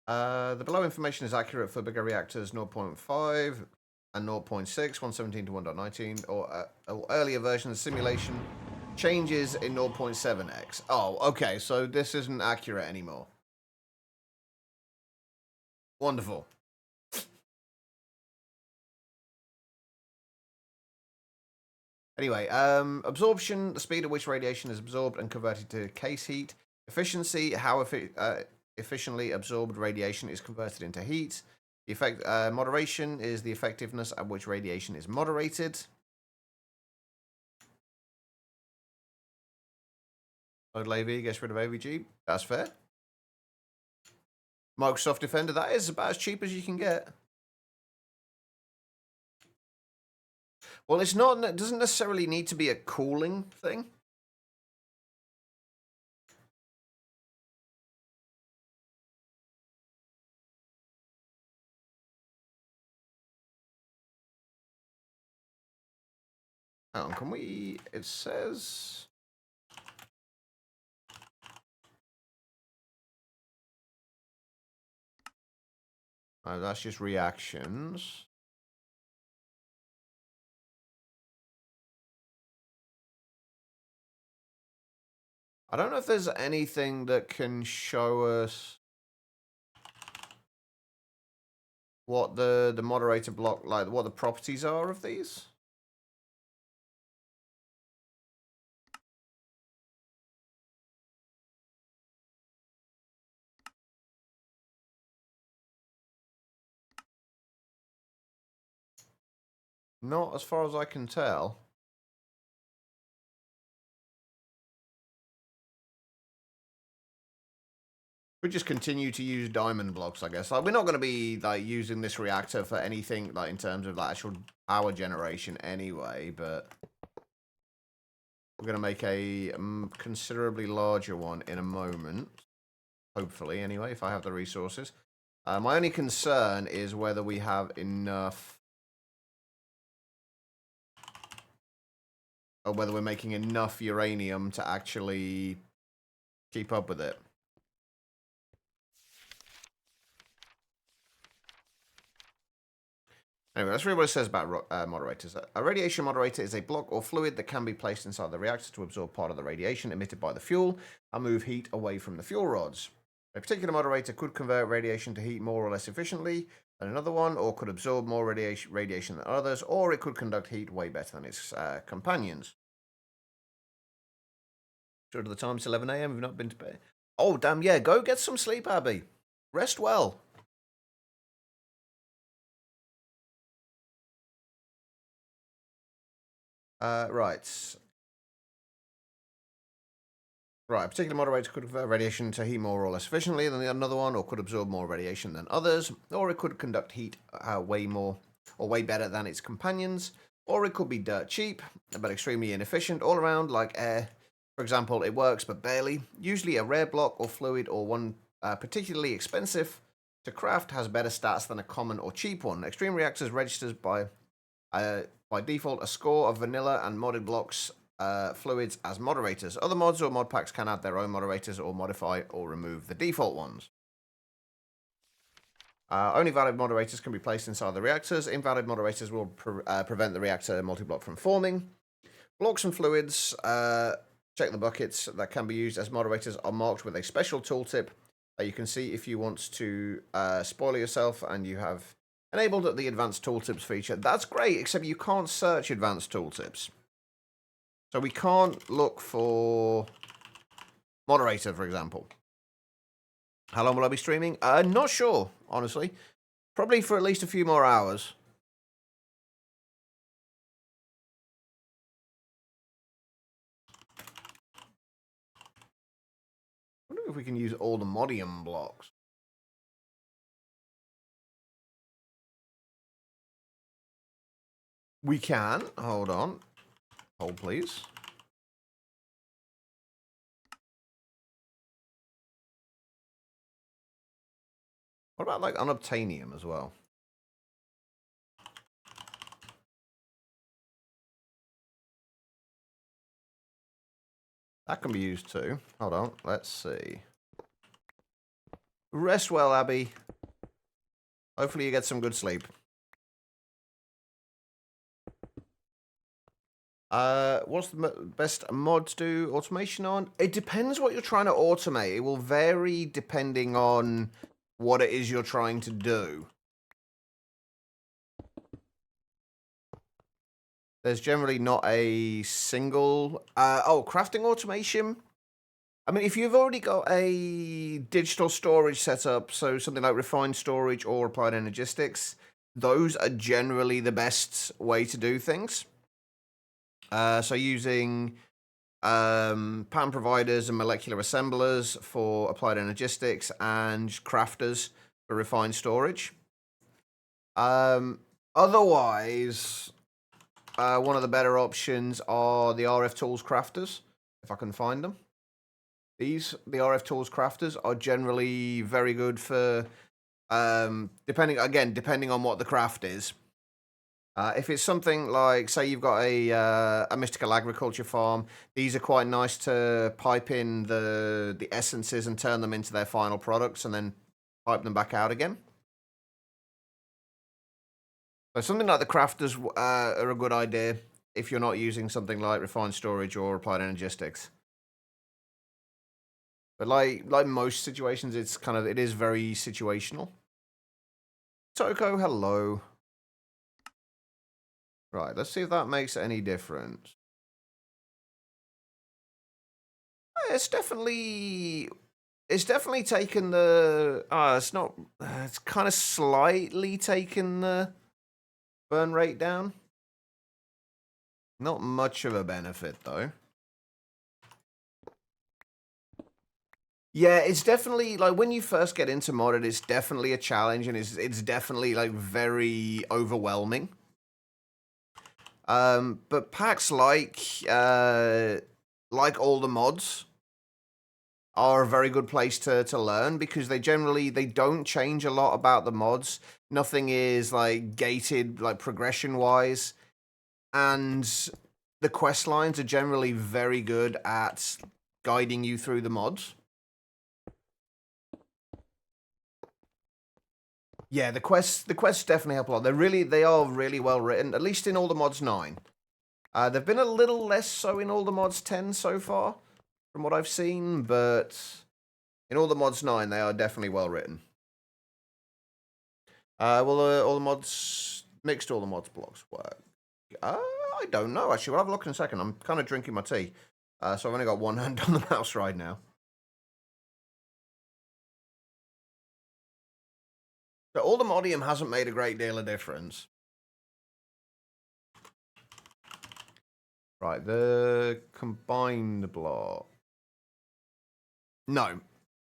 The below information is accurate for bigger reactors 0.5 and 0.6, 117 to 1.19, or earlier versions. Simulation changes in 0.7x. Oh, okay, so this isn't accurate anymore. Wonderful. Anyway, absorption, the speed at which radiation is absorbed and converted to case heat. Efficiency, how efficiently absorbed radiation is converted into heat. The effect, moderation is the effectiveness at which radiation is moderated. Load AV, gets rid of AVG. That's fair. Microsoft Defender, that is about as cheap as you can get. Well, it's not. It doesn't necessarily need to be a cooling thing. Hang on, can we? It says. Oh, that's just reactions. I don't know if there's anything that can show us what the moderator block, like what the properties are of these. Not as far as I can tell. We just continue to use diamond blocks, I guess. Like, we're not going to be like using this reactor for anything like in terms of like actual power generation anyway, but we're going to make a considerably larger one in a moment. Hopefully, anyway, if I have the resources. My only concern is whether we have enough, or whether we're making enough uranium to actually keep up with it. Anyway, let's read what it says about moderators. A radiation moderator is a block or fluid that can be placed inside the reactor to absorb part of the radiation emitted by the fuel and move heat away from the fuel rods. A particular moderator could convert radiation to heat more or less efficiently than another one, or could absorb more radiation than others, or it could conduct heat way better than its companions. Sure, the time it's 11 a.m. We've not been to bed. Oh, damn, yeah, go get some sleep, Abby. Rest well. Right. Right, a particular moderator could convert radiation to heat more or less efficiently than another one, or could absorb more radiation than others, or it could conduct heat way more or way better than its companions, or it could be dirt cheap, but extremely inefficient all around, like air. For example, it works, but barely. Usually a rare block or fluid, or one particularly expensive to craft, has better stats than a common or cheap one. Extreme Reactors registers by default a score of vanilla and modded blocks fluids as moderators. Other mods or mod packs can add their own moderators or modify or remove the default ones. Only valid moderators can be placed inside the reactors. Invalid moderators will prevent the reactor multi-block from forming. Blocks and fluids, check the buckets that can be used as moderators are marked with a special tooltip that you can see if you want to spoil yourself and you have enabled the advanced tooltips feature. That's great, except you can't search advanced tooltips. So we can't look for moderator, for example. How long will I be streaming? Not sure, honestly. Probably for at least a few more hours. I wonder if we can use all the modium blocks. We can. Hold on. Hold, please. What about, like, unobtainium as well? That can be used too. Hold on. Let's see. Rest well, Abby. Hopefully you get some good sleep. What's the best mod to do automation on? It depends what you're trying to automate. It will vary depending on what it is you're trying to do. There's generally not a single... crafting automation. I mean, if you've already got a digital storage set up, so something like refined storage or applied energistics, those are generally the best way to do things. So using pattern providers and molecular assemblers for applied energistics and crafters for refined storage. Otherwise, one of the better options are the RF Tools crafters, if I can find them. The RF Tools crafters are generally very good for, depending on what the craft is. If it's something like, say you've got a mystical agriculture farm, these are quite nice to pipe in the essences and turn them into their final products and then pipe them back out again. So something like the crafters are a good idea if you're not using something like refined storage or applied energistics. But like most situations, it is very situational. Toko, hello. Right, let's see if that makes any difference. It's definitely taken the... it's kind of slightly taken the burn rate down. Not much of a benefit, though. Yeah, it's definitely, like, when you first get into modded, it's definitely a challenge, and it's definitely, like, very overwhelming. But packs like all the mods are a very good place to learn, because they don't change a lot about the mods. Nothing is, like, gated, like, progression-wise. And the quest lines are generally very good at guiding you through the mods. Yeah, the quests definitely help a lot. They are really well written, at least in all the mods 9. They've been a little less so in all the mods 10 so far, from what I've seen, but in all the mods 9, they are definitely well written. Will all the mods blocks work? I don't know, actually. We'll have a look in a second. I'm kind of drinking my tea, so I've only got one hand on the mouse right now. So all the modium hasn't made a great deal of difference. Right, the combined block. No,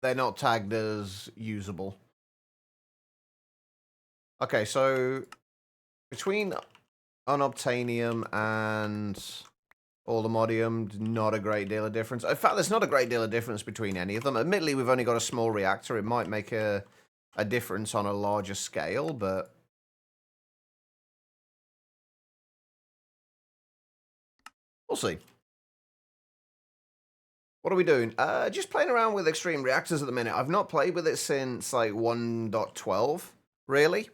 they're not tagged as usable. Okay, so between unobtainium and allthemodium, not a great deal of difference. In fact, there's not a great deal of difference between any of them. Admittedly, we've only got a small reactor. It might make a difference on a larger scale, but we'll see. What are we doing? Just playing around with extreme reactors at the minute. I've not played with it since like 1.12, really.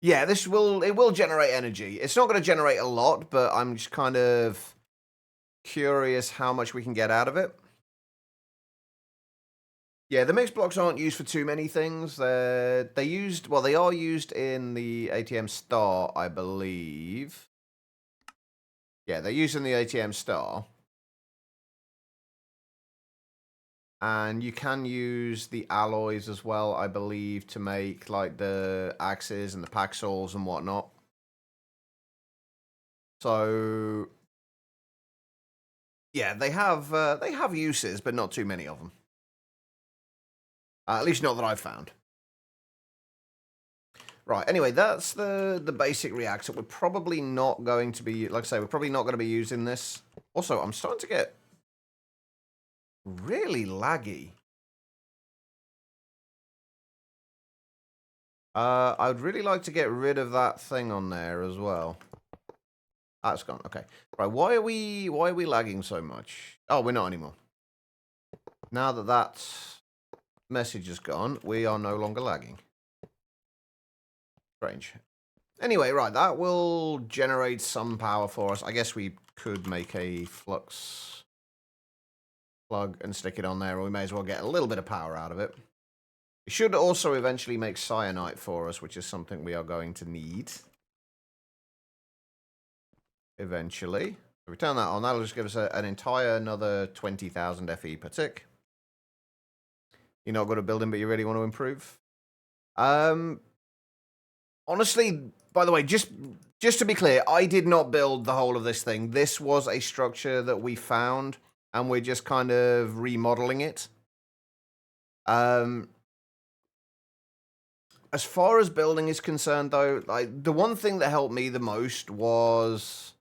Yeah, it will generate energy. It's not going to generate a lot, but I'm just kind of curious how much we can get out of it. Yeah, the mixed blocks aren't used for too many things. They are used in the ATM Star, I believe. Yeah, they're used in the ATM Star. And you can use the alloys as well, I believe, to make like the axes and the paxels and whatnot. So yeah, they have uses, but not too many of them. At least not that I've found. Right, anyway, that's the basic reactor. We're probably not going to be, like I say, we're probably not going to be using this. Also, I'm starting to get really laggy. I would really like to get rid of that thing on there as well. Ah, it's gone. Okay. Right, why are we lagging so much? Oh, we're not anymore. Now that that message is gone, we are no longer lagging. Strange. Anyway, right, that will generate some power for us. I guess we could make a flux plug and stick it on there, or we may as well get a little bit of power out of it. It should also eventually make cyanite for us, which is something we are going to need. Eventually. If we turn that on, that'll just give us an entire another 20,000 FE per tick. You're not good at building, but you really want to improve? Honestly, by the way, just to be clear, I did not build the whole of this thing. This was a structure that we found, and we're just kind of remodeling it. As far as building is concerned, though, like the one thing that helped me the most was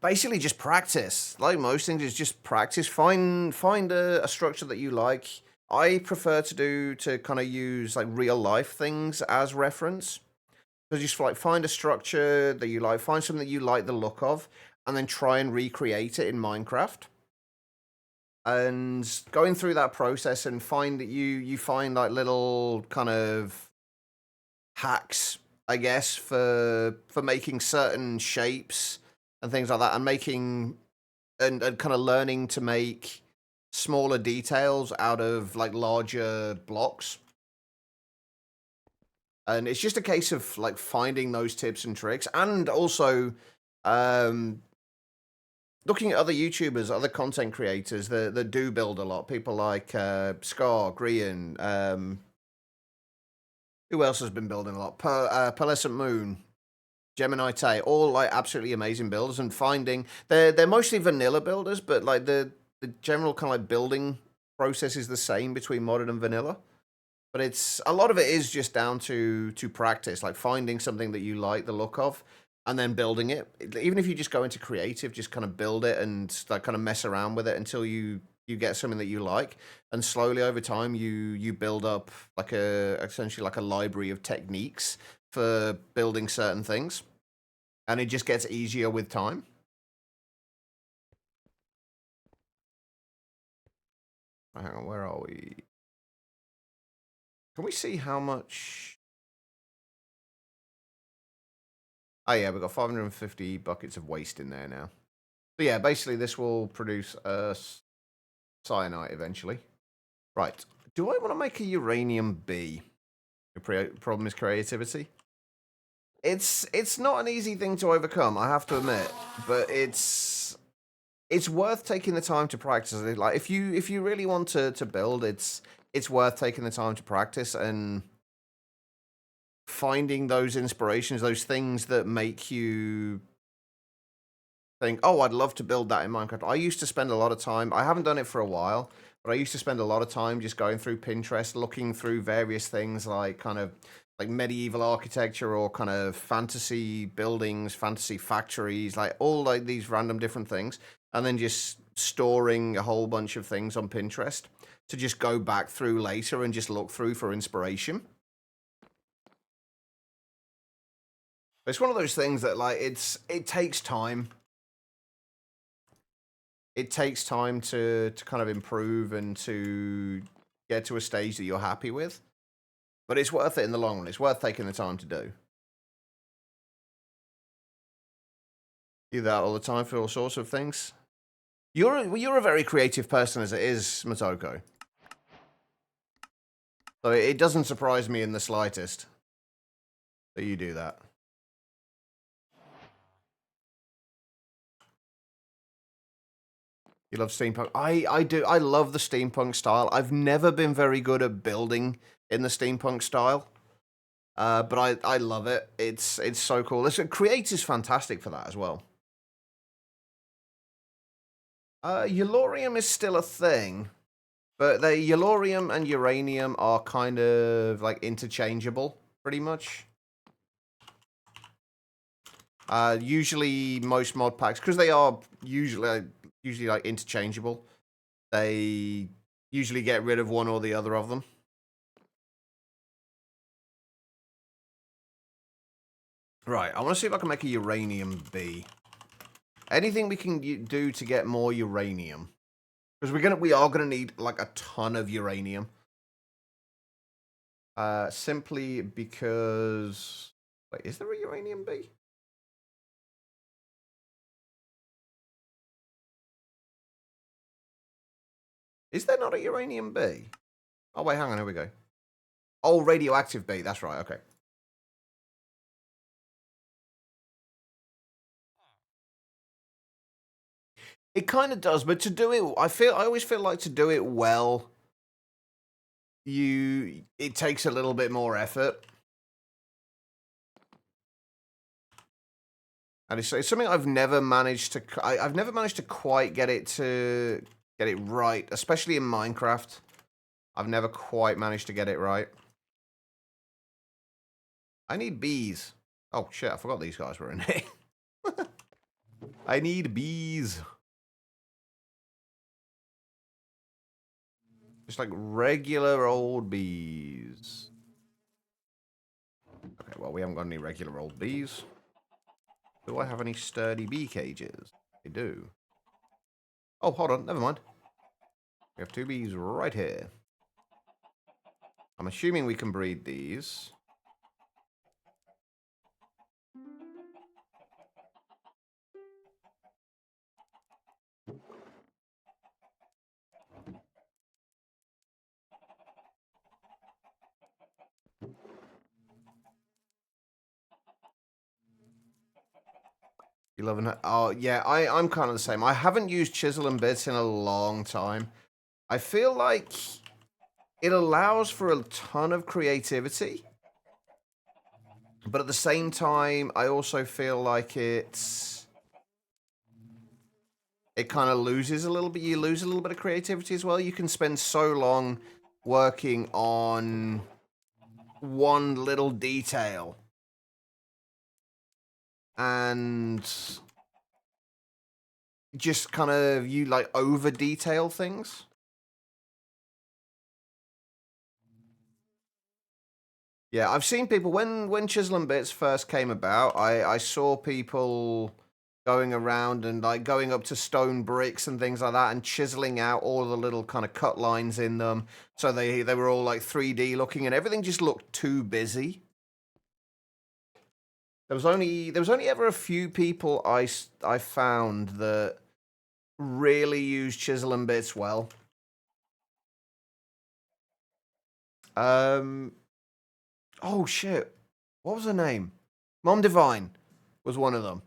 basically just practice. Like most things, is just practice. Find a structure that you like. I prefer to kind of use like real life things as reference. So just like find a structure that you like, find something that you like the look of, and then try and recreate it in Minecraft. And going through that process and find that you find like little kind of hacks, I guess, for making certain shapes and things like that, and making and kind of learning to make smaller details out of like larger blocks. And it's just a case of like finding those tips and tricks, and also looking at other YouTubers, other content creators that do build a lot. People like Scar, Grian, who else has been building a lot? Pearlescent Moon, Gemini Tay, all like absolutely amazing builders. And finding they're mostly vanilla builders, but like the general kind of like building process is the same between modded and vanilla. But it's a lot of it is just down to practice, like finding something that you like the look of, and then building it. Even if you just go into creative, just kind of build it and like kind of mess around with it until you get something that you like, and slowly over time you build up like essentially like a library of techniques for building certain things, and it just gets easier with time. Hang on, where are we? Can we see how much? Oh yeah, we've got 550 buckets of waste in there now. So yeah, basically this will produce cyanite eventually. Right. Do I want to make a uranium B? The problem is creativity. It's not an easy thing to overcome, I have to admit, but it's worth taking the time to practice it. Like if you really want to build, it's worth taking the time to practice and finding those inspirations, those things that make you think, oh, I'd love to build that in Minecraft. I used to spend a lot of time, I haven't done it for a while, but I used to spend a lot of time just going through Pinterest, looking through various things like kind of like medieval architecture or kind of fantasy buildings, fantasy factories, like all like these random different things, and then just storing a whole bunch of things on Pinterest to just go back through later and just look through for inspiration. It's one of those things that like it takes time. It takes time to kind of improve and to get to a stage that you're happy with. But it's worth it in the long run. It's worth taking the time to do. Do that all the time for all sorts of things. You're a very creative person as it is, Motoko. So it doesn't surprise me in the slightest that you do that. You love steampunk? I do. I love the steampunk style. I've never been very good at building in the steampunk style. But I love it. It's so cool. Listen, Create is fantastic for that as well. Eulorium is still a thing. But the Yellorium and Uranium are kind of like interchangeable, pretty much. Usually most mod packs, because they are usually like interchangeable, they usually get rid of one or the other of them. Right, I want to see if I can make a uranium B. Anything we can do to get more uranium. Because we are gonna need like a ton of uranium. Simply because... Wait, is there a uranium B? Is there not a uranium B? Oh, wait, hang on, here we go. Oh, radioactive B, that's right, okay. It kind of does, but to do it, I always feel like to do it well, it takes a little bit more effort. And it's something I've never managed to, I've never managed to quite get it right, especially in Minecraft. I've never quite managed to get it right. I need bees. Oh shit, I forgot these guys were in here. I need bees. Just like regular old bees. Okay, well, we haven't got any regular old bees. Do I have any sturdy bee cages? I do. Oh, hold on, never mind. We have 2 bees right here. I'm assuming we can breed these. You loving it? Oh, yeah, I'm kind of the same. I haven't used chisel and bits in a long time. I feel like it allows for a ton of creativity. But at the same time, I also feel like it kind of loses a little bit. You lose a little bit of creativity as well. You can spend so long working on one little detail. And just kind of, you like over detail things. Yeah, I've seen people, when Chisel and Bits first came about, I saw people going around and like going up to stone bricks and things like that and chiseling out all the little kind of cut lines in them. So they were all like 3D looking and everything just looked too busy. There was only ever a few people I found that really used Chisel and Bits well. Oh shit. What was her name? Mom Divine was one of them.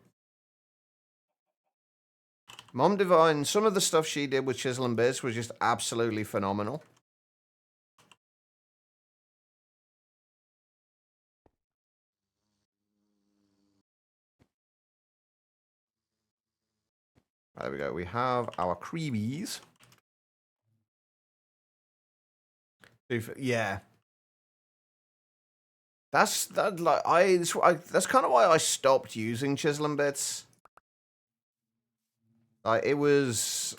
Mom Divine, some of the stuff she did with Chisel and Bits was just absolutely phenomenal. There we go. We have our Creebies. Yeah. That's kind of why I stopped using Chisel and Bits. It was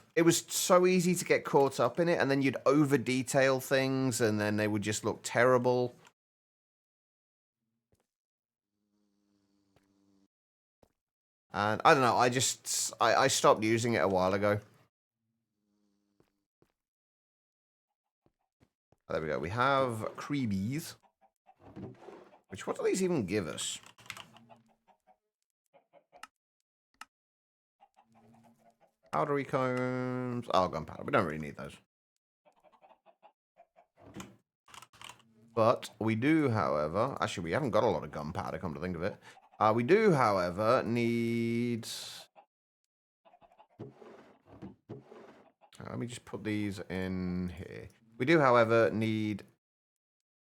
so easy to get caught up in it, and then you'd over detail things, and then they would just look terrible. And I don't know, I stopped using it a while ago. There we go. We have Creebies. Which, what do these even give us? Powdery combs. Oh, gunpowder. We don't really need those. But we do, however... Actually, we haven't got a lot of gunpowder, come to think of it. We do, however, need... let me just put these in here. We do, however, need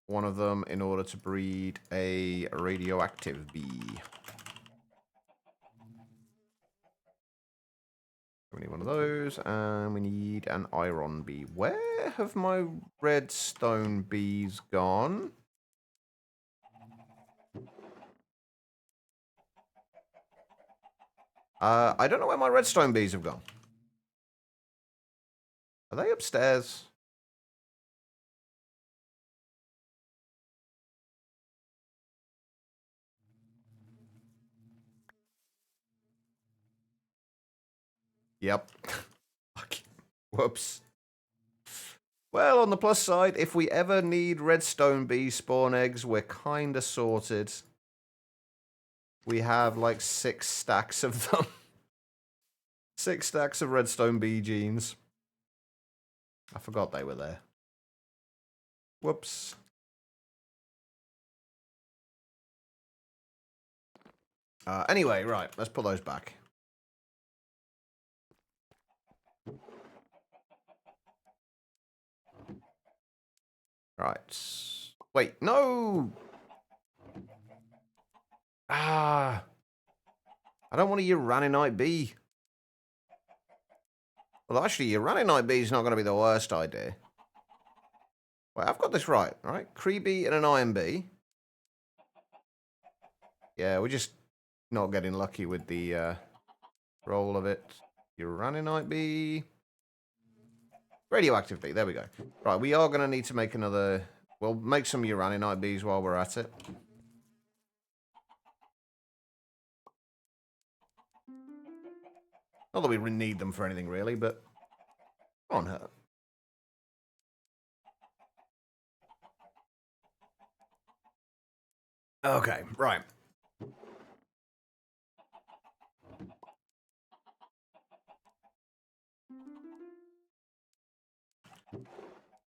one of them in order to breed a radioactive bee. We need one of those. those, and we need an iron bee. Where have my redstone bees gone? I don't know where my redstone bees have gone. Are they upstairs? Yep. Whoops. Well, on the plus side, if we ever need redstone bee spawn eggs, we're kinda sorted. We have like 6 stacks of them. 6 stacks of redstone bee genes. I forgot they were there. Whoops. Anyway, right, let's put those back. Right. Wait, no! Ah! I don't want a Uraninite bee. Well, actually, Uraninite bee is not going to be the worst idea. Wait, I've got this right? Creebee and an iron bee. Yeah, we're just not getting lucky with the roll of it. Uraninite bee. Radioactive bee, there we go. Right, we are going to need to make another... We'll make some Uraninite bees while we're at it. Not that we need them for anything, really, but... on her. Okay, right.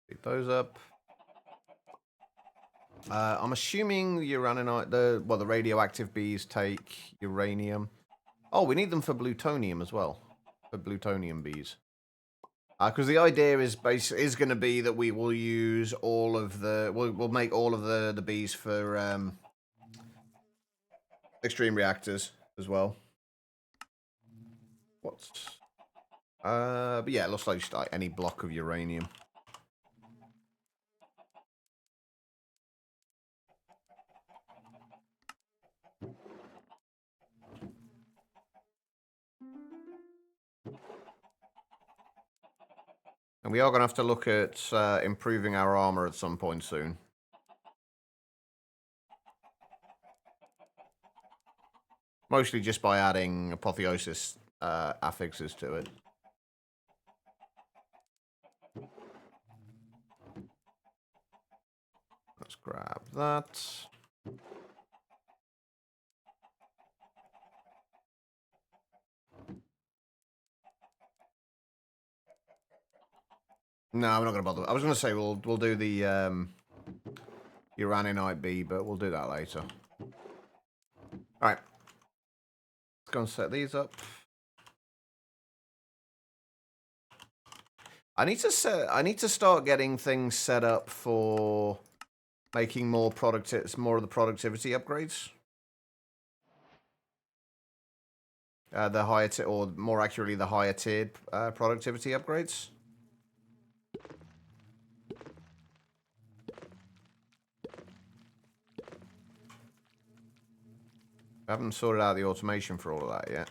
Pick those up. I'm assuming uraninite, the radioactive bees take uranium. Oh, we need them for plutonium as well. For plutonium bees. Because the idea is going to be that we will use all of the... We'll make all of the bees for extreme reactors as well. What's... but yeah, it looks like just like any block of uranium. And we are going to have to look at improving our armor at some point soon. Mostly just by adding apotheosis affixes to it. Let's grab that. No, we're not going to bother. I was going to say we'll do the Uraninite bee, but we'll do that later. All right. Let's go and set these up. I need to start getting things set up for making more of the productivity upgrades. The higher or more accurately, the higher tiered productivity upgrades. I haven't sorted out the automation for all of that yet.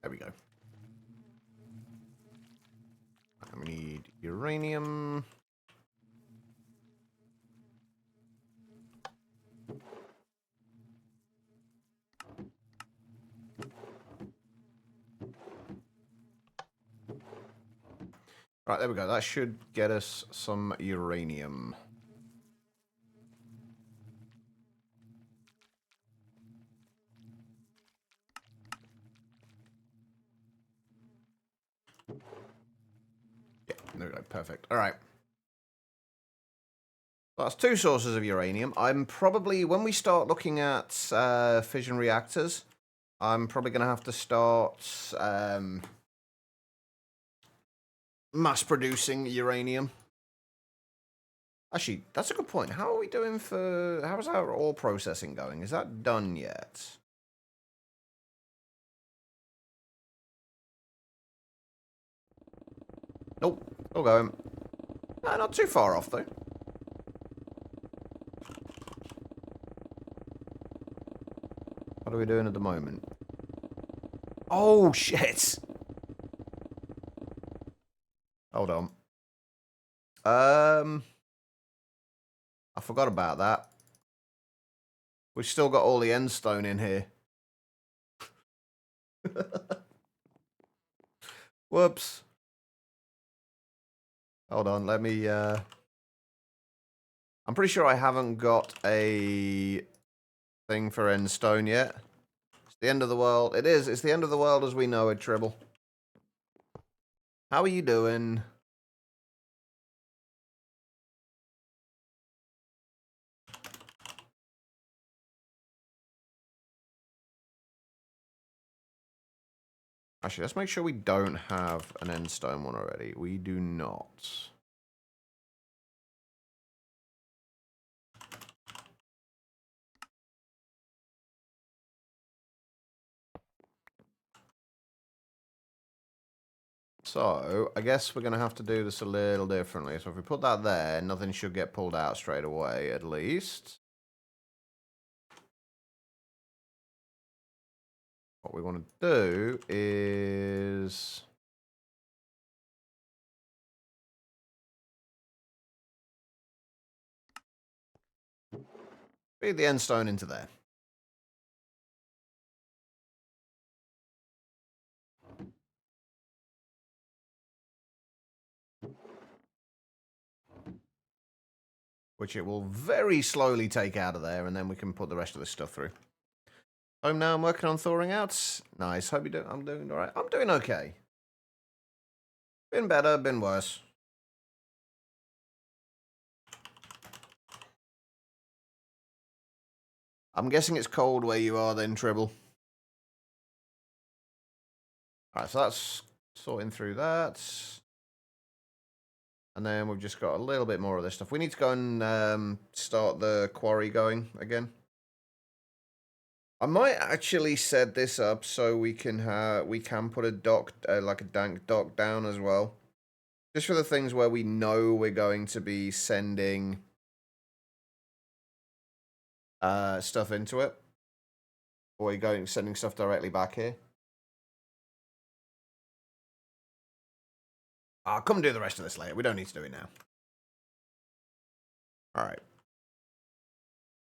There we go. And we need uranium. Right, there we go. That should get us some uranium. go. Perfect. All right. That's 2 sources of uranium. I'm probably, when we start looking at fission reactors, I'm probably going to have to start mass producing uranium. Actually, that's a good point. How are we doing for... How is our ore processing going? Is that done yet? Nope. Still going. Not too far off, though. What are we doing at the moment? Oh, shit! Hold on. I forgot about that. We've still got all the end stone in here. Whoops. Hold on, let me, I'm pretty sure I haven't got a thing for end stone yet. It's the end of the world. It is. It's the end of the world as we know it, Tribble. How are you doing? Actually, let's make sure we don't have an end stone one already. We do not. So, I guess we're going to have to do this a little differently. So if we put that there, nothing should get pulled out straight away, at least. What we want to do is... feed the end stone into there. Which it will very slowly take out of there, and then we can put the rest of this stuff through. Home now, I'm working on thawing out. Nice, hope you do. I'm doing alright. I'm doing okay. Been better, been worse. I'm guessing it's cold where you are then, Tribble. Alright, so that's sorting through that. And then we've just got a little bit more of this stuff. We need to go and start the quarry going again. I might actually set this up so we can put a dock, like a dank dock down as well. Just for the things where we know we're going to be sending stuff into it. Or we're sending stuff directly back here. I'll come and do the rest of this later. We don't need to do it now. Alright.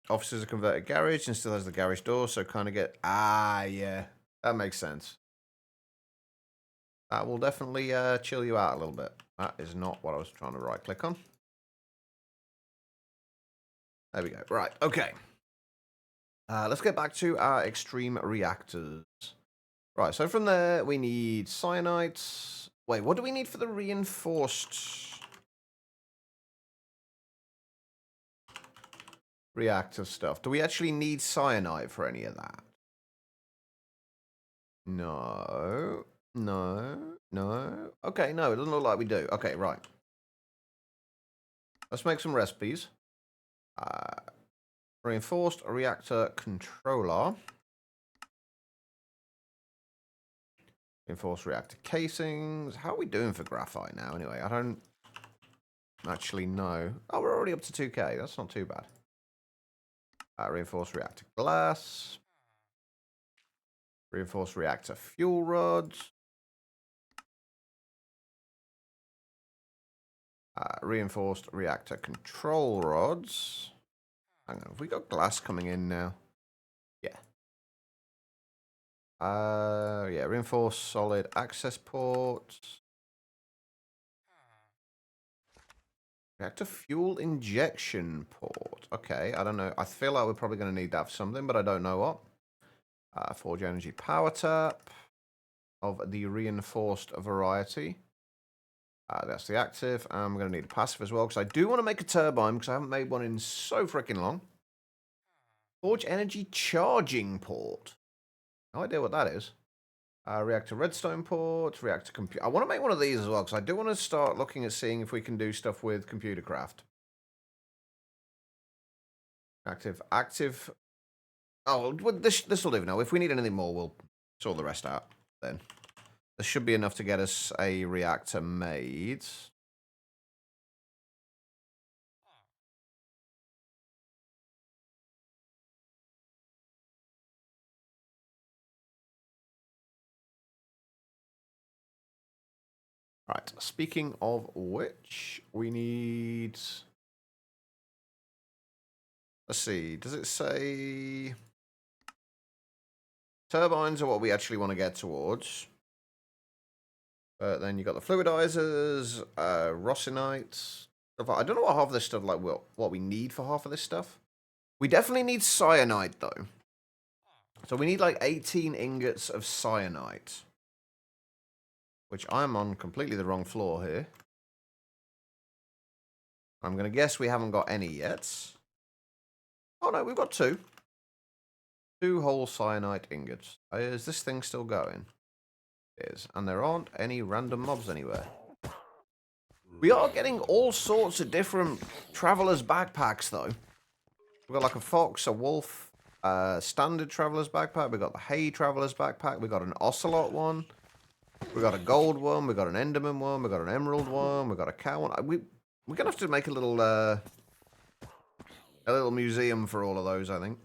Office is a converted garage and still has the garage door, so kind of get... Ah, yeah. That makes sense. That will definitely chill you out a little bit. That is not what I was trying to right-click on. There we go. Right, okay. Let's get back to our extreme reactors. Right, so from there, we need cyanites. Wait, what do we need for the reinforced reactor stuff? Do we actually need cyanide for any of that? No. No. No. Okay, no, it doesn't look like we do. Okay, right. Let's make some recipes. Reinforced reactor controller. Reinforced reactor casings. How are we doing for graphite now, anyway? I don't actually know. Oh, we're already up to 2K. That's not too bad. Reinforced reactor glass. Reinforced reactor fuel rods. Reinforced reactor control rods. Hang on, have we got glass coming in now? Yeah. Yeah, reinforced solid access ports. Reactor fuel injection port. Okay, I don't know. I feel like we're probably going to need that for something, but I don't know what. Forge energy power tap of the reinforced variety. That's the active. I'm going to need a passive as well, because I do want to make a turbine, because I haven't made one in so freaking long. Forge energy charging port. No idea what that is. Reactor redstone port, reactor computer. I want to make one of these as well, because I do want to start looking at seeing if we can do stuff with computer craft. Active. Oh, well, this will do now. If we need anything more, we'll sort the rest out then. This should be enough to get us a reactor made. Right, speaking of which, we need... Let's see, does it say... Turbines are what we actually want to get towards. But then you got the fluidizers, rossinites. I don't know what half of this stuff, like what we need for half of this stuff. We definitely need cyanide, though. So we need like 18 ingots of cyanide. Which I'm on completely the wrong floor here. I'm going to guess we haven't got any yet. Oh no, we've got 2. 2 whole cyanide ingots. Is this thing still going? It is. And there aren't any random mobs anywhere. We are getting all sorts of different traveler's backpacks, though. We've got like a fox, a wolf, standard traveler's backpack. We've got the hay traveler's backpack. We've got an ocelot one. We've got a gold one. We've got an enderman one. We've got an emerald one. We've got a cow one. We're going to have to make a little museum for all of those, I think.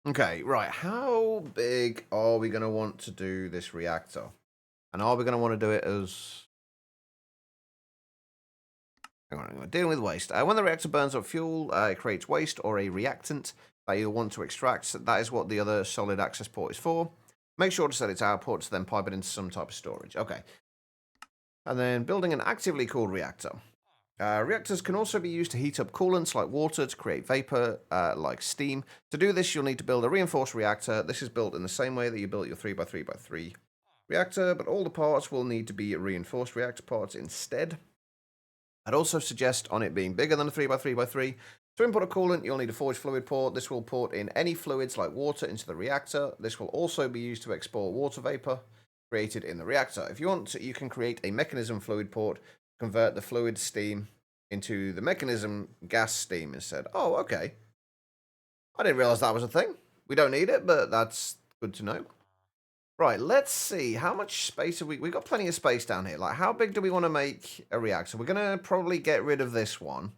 Okay, right. How big are we going to want to do this reactor? And are we going to want to do it as... Hang on, dealing with waste. When the reactor burns up fuel, it creates waste or a reactant that you'll want to extract. That is what the other solid access port is for. Make sure to set its output to then pipe it into some type of storage. Okay. And then building an actively cooled reactor. Reactors can also be used to heat up coolants like water to create vapor like steam. To do this, you'll need to build a reinforced reactor. This is built in the same way that you built your 3x3x3 reactor, but all the parts will need to be reinforced reactor parts instead. I'd also suggest on it being bigger than a 3x3x3. To input a coolant, you'll need a forged fluid port. This will port in any fluids like water into the reactor. This will also be used to export water vapor created in the reactor. If you want, you can create a mechanism fluid port to convert the fluid steam into the mechanism gas steam instead. Oh, okay. I didn't realize that was a thing. We don't need it, but that's good to know. Right, let's see. How much space have we... We've got plenty of space down here. Like, how big do we want to make a reactor? We're going to probably get rid of this one.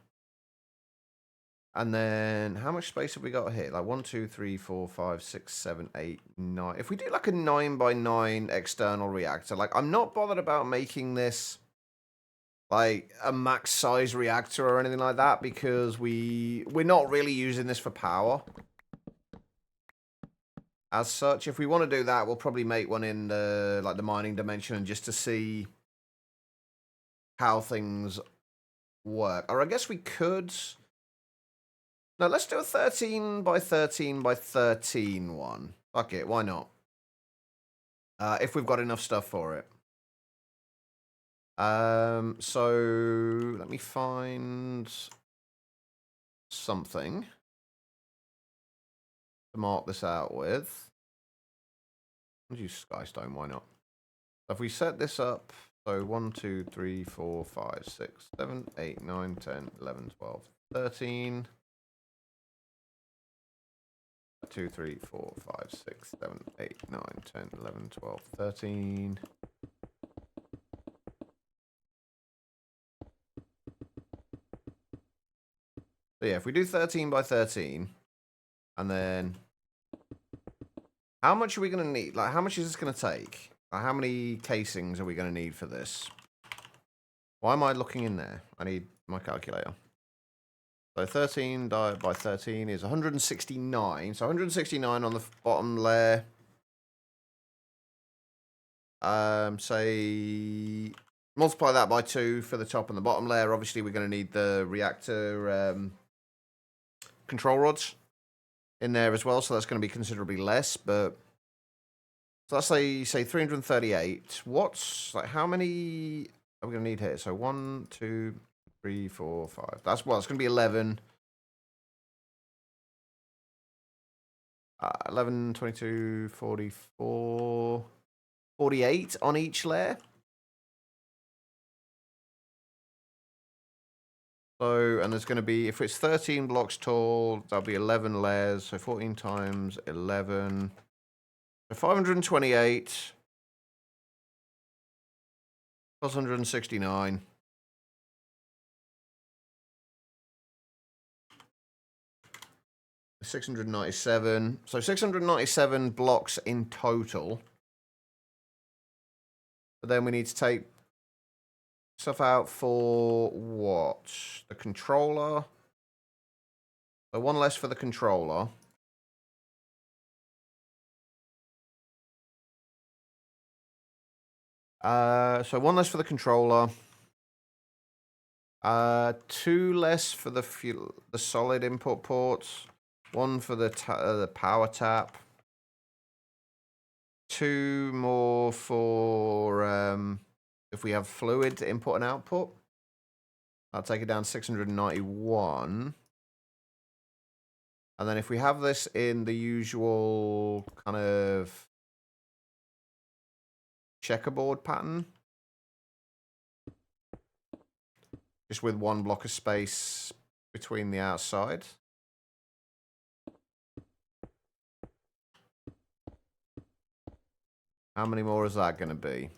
And then, how much space have we got here? Like, 1, 2, 3, 4, 5, 6, 7, 8, 9. If we do, like, a 9x9 external reactor, like, I'm not bothered about making this, like, a max size reactor or anything like that, because we're not really using this for power. As such, if we want to do that, we'll probably make one in the, like, the mining dimension just to see how things work. Or I guess we could... No, let's do a 13x13x13 one. Fuck it, why not? If we've got enough stuff for it. So let me find something to mark this out with. Let's use skystone, why not? So if we set this up, so 1, 2, 3, 4, 5, 6, 7, 8, 9, 10, 11, 12, 13... 2, 3, 4, 5, 6, 7, 8, 9, 10, 11, 12, 13. So yeah, if we do 13x13, and then how much are we going to need? Like, how much is this going to take? Like, how many casings are we going to need for this? Why am I looking in there? I need my calculator. So 13 divided by 13 is 169. So 169 on the bottom layer. Say, multiply that by 2 for the top and the bottom layer. Obviously, we're going to need the reactor control rods in there as well. So that's going to be considerably less. But So let's say 338. What's like how many are we gonna need here? So 1, 2, 3, 4, 5. That's well, it's gonna be 11. 11, 22, 44, 48 on each layer. So, and there's going to be, if it's 13 blocks tall, that'll be 11 layers. So 14 times 11. So 528 plus 169. 697. So 697 blocks in total. But then we need to take stuff out for what? The controller. So one less for the controller. So one less for the controller. 2 less for the solid input ports. 1 for the power tap. 2 more for if we have fluid input and output. I'll take it down to 691. And then if we have this in the usual kind of checkerboard pattern, just with 1 block of space between the outside. How many more is that going to be?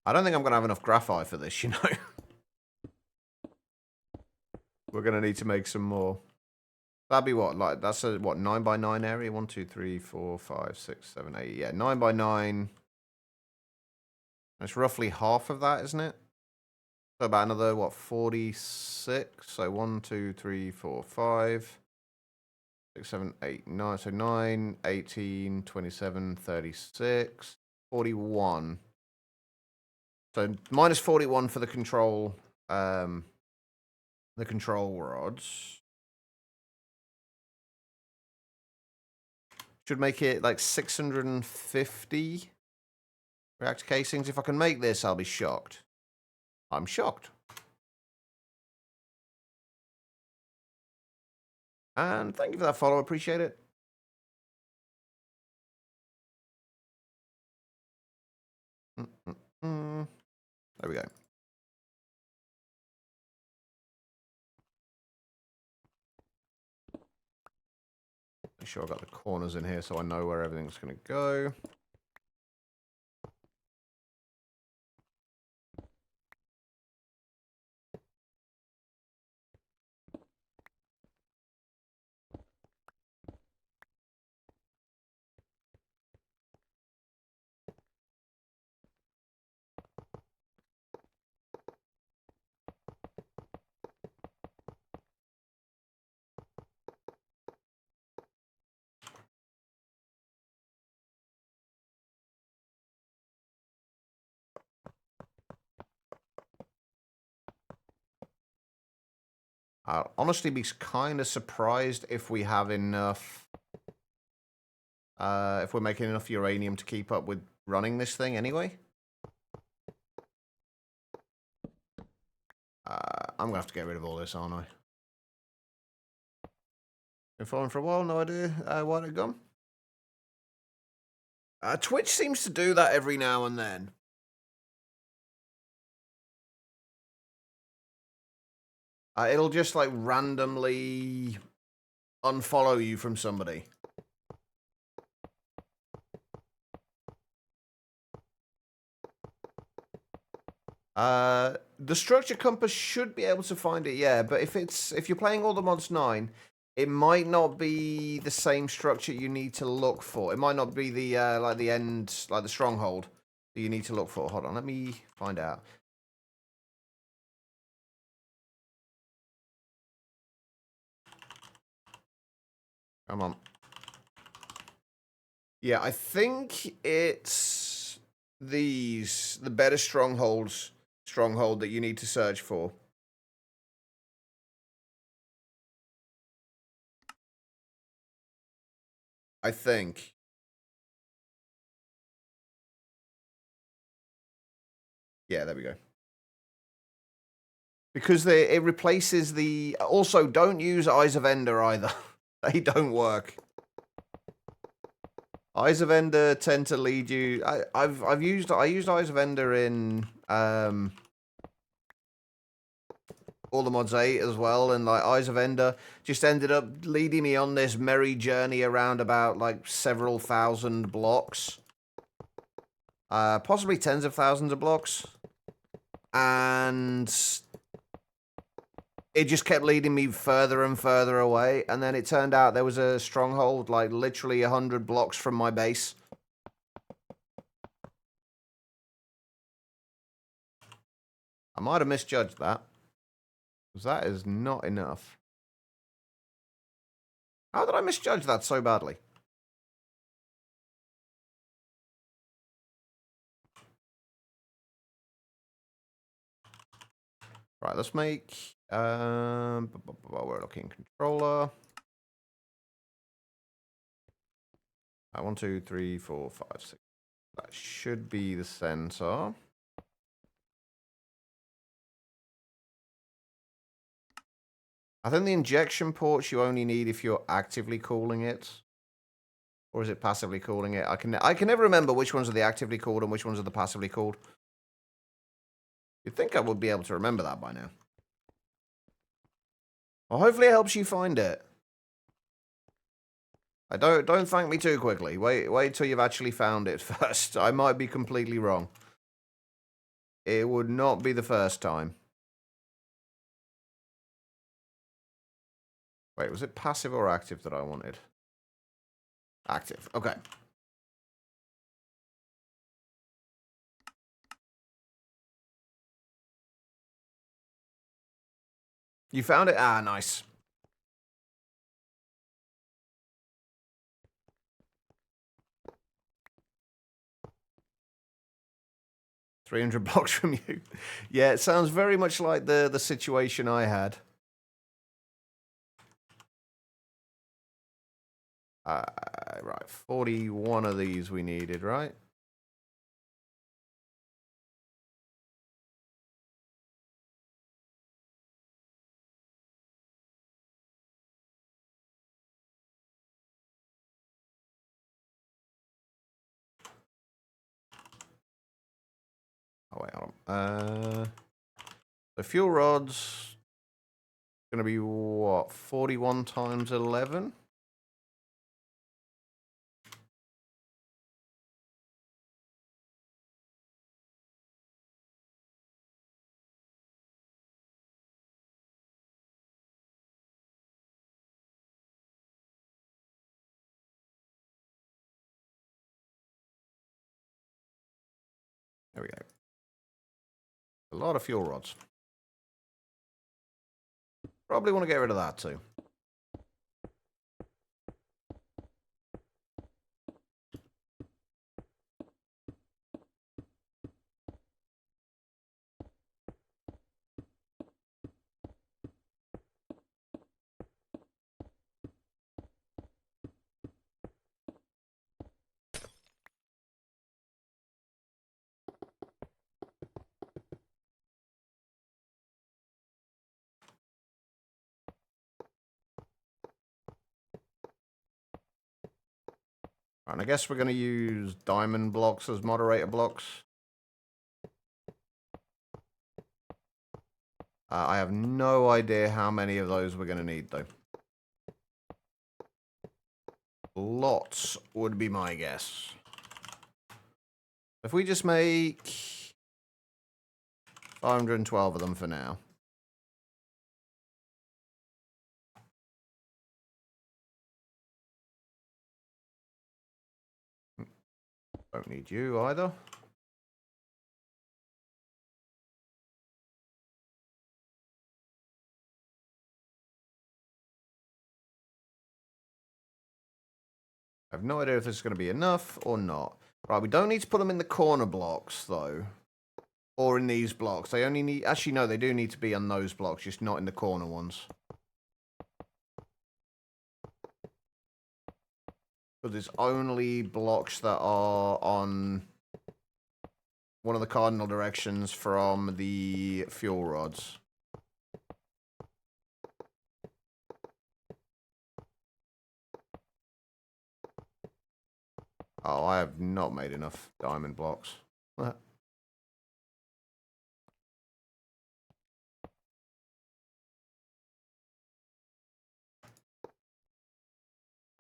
I don't think I'm going to have enough graphite for this, you know. We're going to need to make some more. That'd be what? Like, that's a, what, 9 by 9 area? 1, 2, 3, 4, 5, 6, 7, 8. Yeah, 9 by 9. That's roughly half of that, isn't it? So about another, what, 46? So 1, 2, 3, 4, 5, 6, 7, 8, 9. So 9, 18, 27, 36, 41. So minus 41 for the control rods. Should make it like 650 reactor casings. If I can make this, I'll be shocked. I'm shocked. And thank you for that follow. Appreciate it. There we go. Make sure I got the corners in here so I know where everything's going to go. I'll honestly be kind of surprised if we have enough, if we're making enough uranium to keep up with running this thing anyway. I'm going to have to get rid of all this, aren't I? Been following for a while, no idea why it gone. Twitch seems to do that every now and then. It'll just like randomly unfollow you from somebody. The structure compass should be able to find it, yeah, but if you're playing all the mods 9, it might not be the same structure you need to look for. It might not be the like the end, like the stronghold that you need to look for. Hold on, let me find out. Come on. Yeah, I think it's these, the better strongholds stronghold that you need to search for. I think. Yeah, there we go. Because it replaces the... Also, don't use Eyes of Ender either. They don't work. Eyes of Ender tend to lead you... I used Eyes of Ender in All the Mods 8 as well, and like Eyes of Ender just ended up leading me on this merry journey around about like several thousand blocks. Possibly tens of thousands of blocks. And it just kept leading me further and further away, and then it turned out there was a stronghold like literally 100 blocks from my base. I might have misjudged that, because that is not enough. How did I misjudge that so badly? Right, let's make... we're looking controller. 1, 2, 3, 4, 5, 6. That should be the sensor. I think the injection ports you only need if you're actively cooling it. Or is it passively cooling it? I can never remember which ones are the actively cooled and which ones are the passively cooled. You'd think I would be able to remember that by now. Well, hopefully it helps you find it. Don't thank me too quickly. Wait till you've actually found it first. I might be completely wrong. It would not be the first time. Wait, was it passive or active that I wanted? Active. Okay. You found it? Ah, nice. $300 blocks from you. Yeah, it sounds very much like the situation I had. Right, 41 of these we needed, right? Oh, wait, hold on. The fuel rod's going to be, what, 41 times 11? There we go. A lot of fuel rods. Probably want to get rid of that too. Right, and I guess we're going to use diamond blocks as moderator blocks. I have no idea how many of those we're going to need, though. Lots would be my guess. If we just make 512 of them for now. Don't need you either. I have no idea if this is going to be enough or not. Right, we don't need to put them in the corner blocks, though. Or in these blocks. They only need... Actually, no, they do need to be on those blocks, just not in the corner ones. Because it's only blocks that are on one of the cardinal directions from the fuel rods. Oh, I have not made enough diamond blocks.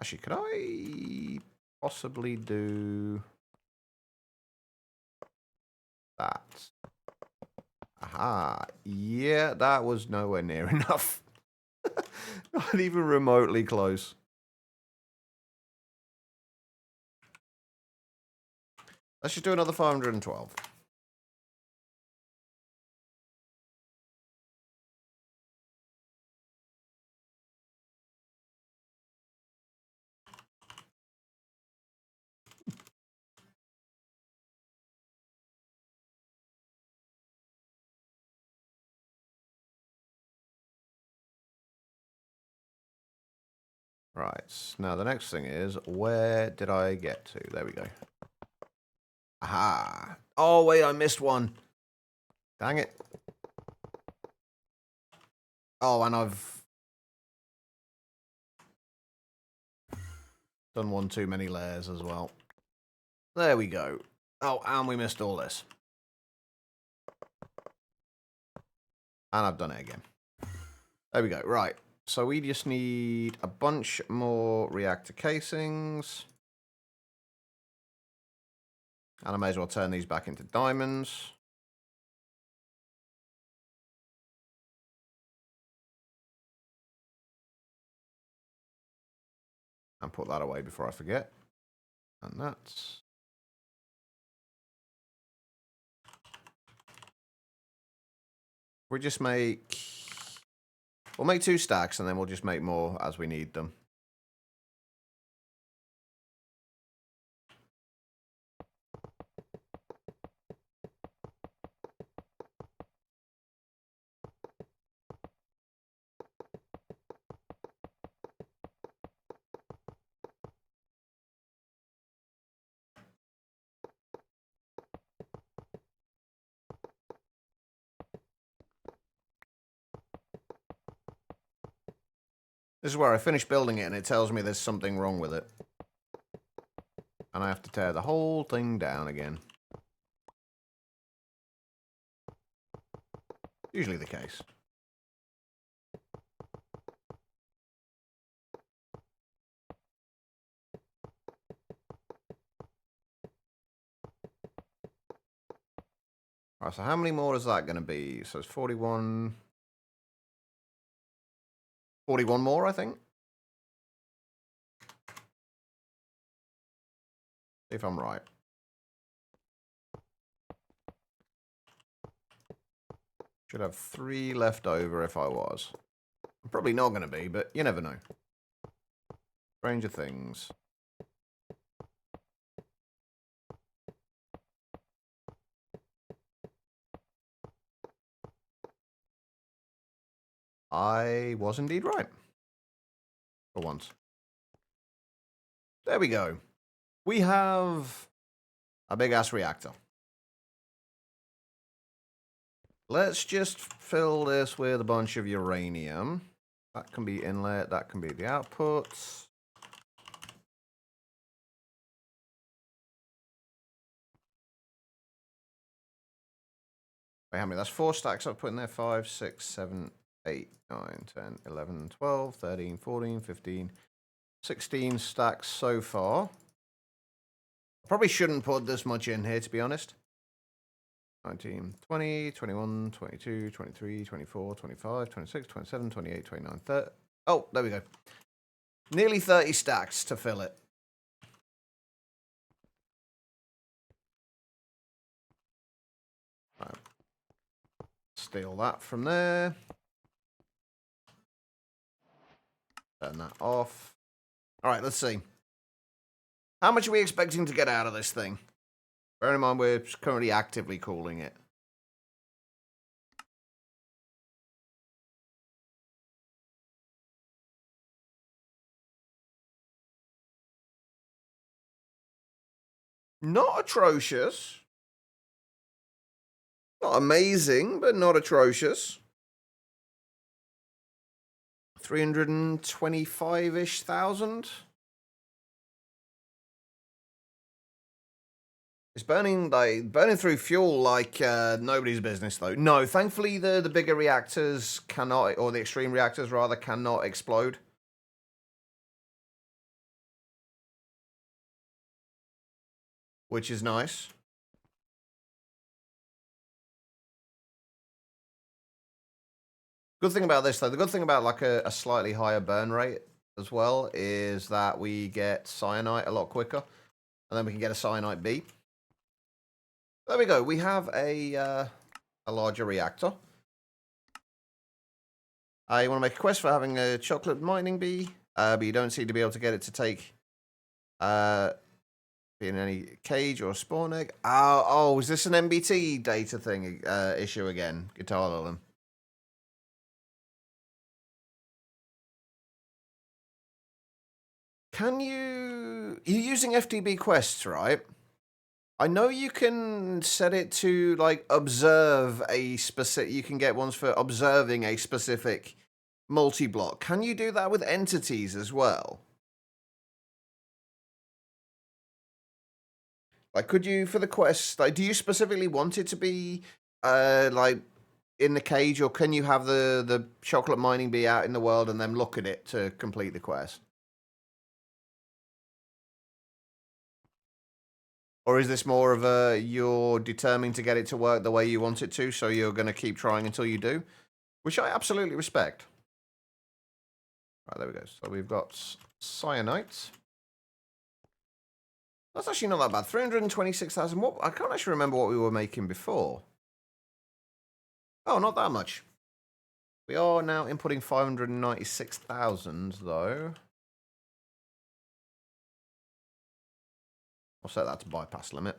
Actually, could I possibly do that? Aha. Yeah, that was nowhere near enough. Not even remotely close. Let's just do another 512. Right, now the next thing is, where did I get to? There we go. Aha. Oh, wait, I missed one. Dang it. Oh, and I've done one too many layers as well. There we go. Oh, and we missed all this. And I've done it again. There we go. Right. So we just need a bunch more reactor casings. And I may as well turn these back into diamonds. And put that away before I forget. And that's... We just make... We'll make 2 stacks and then we'll just make more as we need them. This is where I finish building it and it tells me there's something wrong with it. And I have to tear the whole thing down again. Usually the case. Alright, so how many more is that going to be? So it's 41... 41 more, I think. See if I'm right. Should have 3 left over if I was. I'm probably not going to be, but you never know. Stranger things. I was indeed right. For once. There we go. We have a big-ass reactor. Let's just fill this with a bunch of uranium. That can be inlet, that can be the outputs. Wait, how many? That's 4 stacks I've put in there. 5, 6, 7, 8, 9, 10, 11, 12, 13, 14, 15, 16 stacks so far. Probably shouldn't put this much in here, to be honest. 19, 20, 21, 22, 23, 24, 25, 26, 27, 28, 29, 30. Oh, there we go. Nearly 30 stacks to fill it. Right. Steal that from there. Turn that off. All right, let's see. How much are we expecting to get out of this thing? Bear in mind, we're currently actively cooling it. Not atrocious. Not amazing, but not atrocious. 325-ish thousand. It's burning through fuel like nobody's business though. No, thankfully the bigger reactors cannot, or the extreme reactors rather, cannot explode. Which is nice. Good thing about this though, the good thing about like a slightly higher burn rate as well is that we get cyanite a lot quicker, and then we can get a cyanite B. There we go. We have a larger reactor. You want to make a quest for having a chocolate mining bee, but you don't seem to be able to get it to take in any cage or spawn egg. Oh, is this an MBT data thing issue again? Guitar Lolin. Can you're using FTB quests, right? I know you can set it to like observe a specific, you can get ones for observing a specific multi-block. Can you do that with entities as well? Like, could you, for the quest, like, do you specifically want it to be like in the cage, or can you have the chocolate mining bee out in the world and then look at it to complete the quest? Or is this more of a, you're determined to get it to work the way you want it to, so you're going to keep trying until you do? Which I absolutely respect. Right, there we go. So we've got cyanite. That's actually not that bad. 326,000. What? I can't actually remember what we were making before. Oh, not that much. We are now inputting 596,000, though. I'll set that to bypass limit.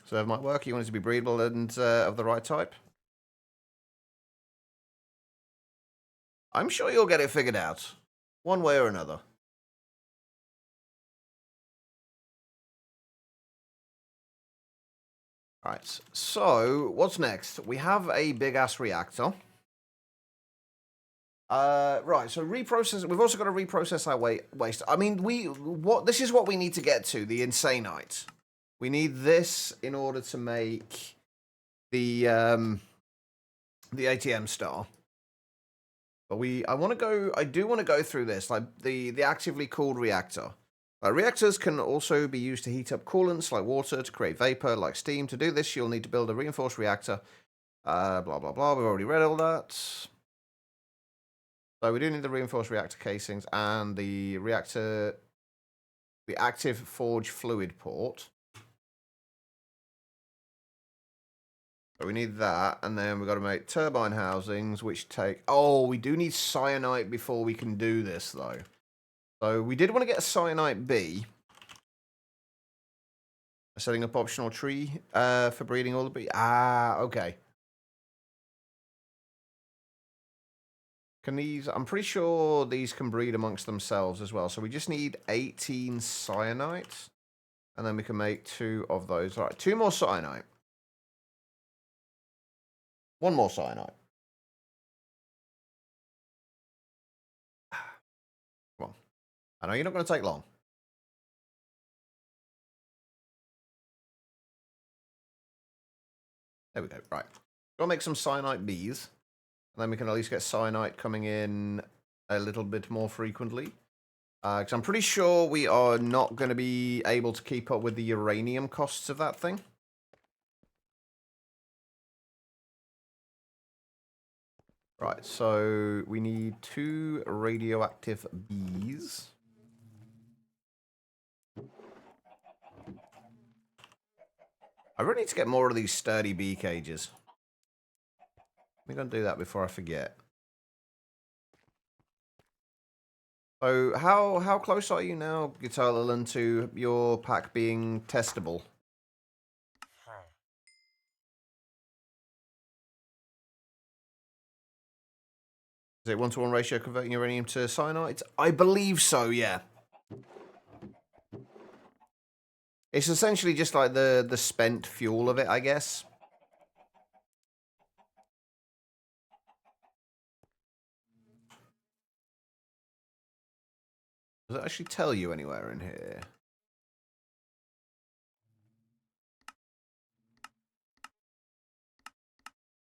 So it might work. You want it to be breedable and of the right type. I'm sure you'll get it figured out, one way or another. Right, so what's next? We have a big-ass reactor. Right, so reprocess. We've also got to reprocess our waste. I mean, this is what we need to get to, the insanite. We need this in order to make the ATM star. But I do want to go through this, like the actively cooled reactor. Reactors can also be used to heat up coolants like water to create vapor like steam. To do this, you'll need to build a reinforced reactor. Blah, blah, blah. We've already read all that. So we do need the reinforced reactor casings and the active forge fluid port. So we need that, and then we've got to make turbine housings, which take... Oh, we do need cyanite before we can do this, though. So we did want to get a cyanite B. Setting up optional tree for breeding all the bees. Ah, okay. Can these... I'm pretty sure these can breed amongst themselves as well. So we just need 18 cyanite, and then we can make 2 of those. All right, 2 more cyanite. 1 more cyanide. Come on. I know you're not going to take long. There we go. Right. Gotta make some cyanite bees. And then we can at least get cyanite coming in a little bit more frequently. Because I'm pretty sure we are not going to be able to keep up with the uranium costs of that thing. Right, so we need 2 radioactive bees. I really need to get more of these sturdy bee cages. I'm going to do that before I forget. So how close are you now, Guitar Lillian, to your pack being testable? Is it 1-to-1 ratio converting uranium to cyanide? I believe so, yeah. It's essentially just like the spent fuel of it, I guess. Does it actually tell you anywhere in here?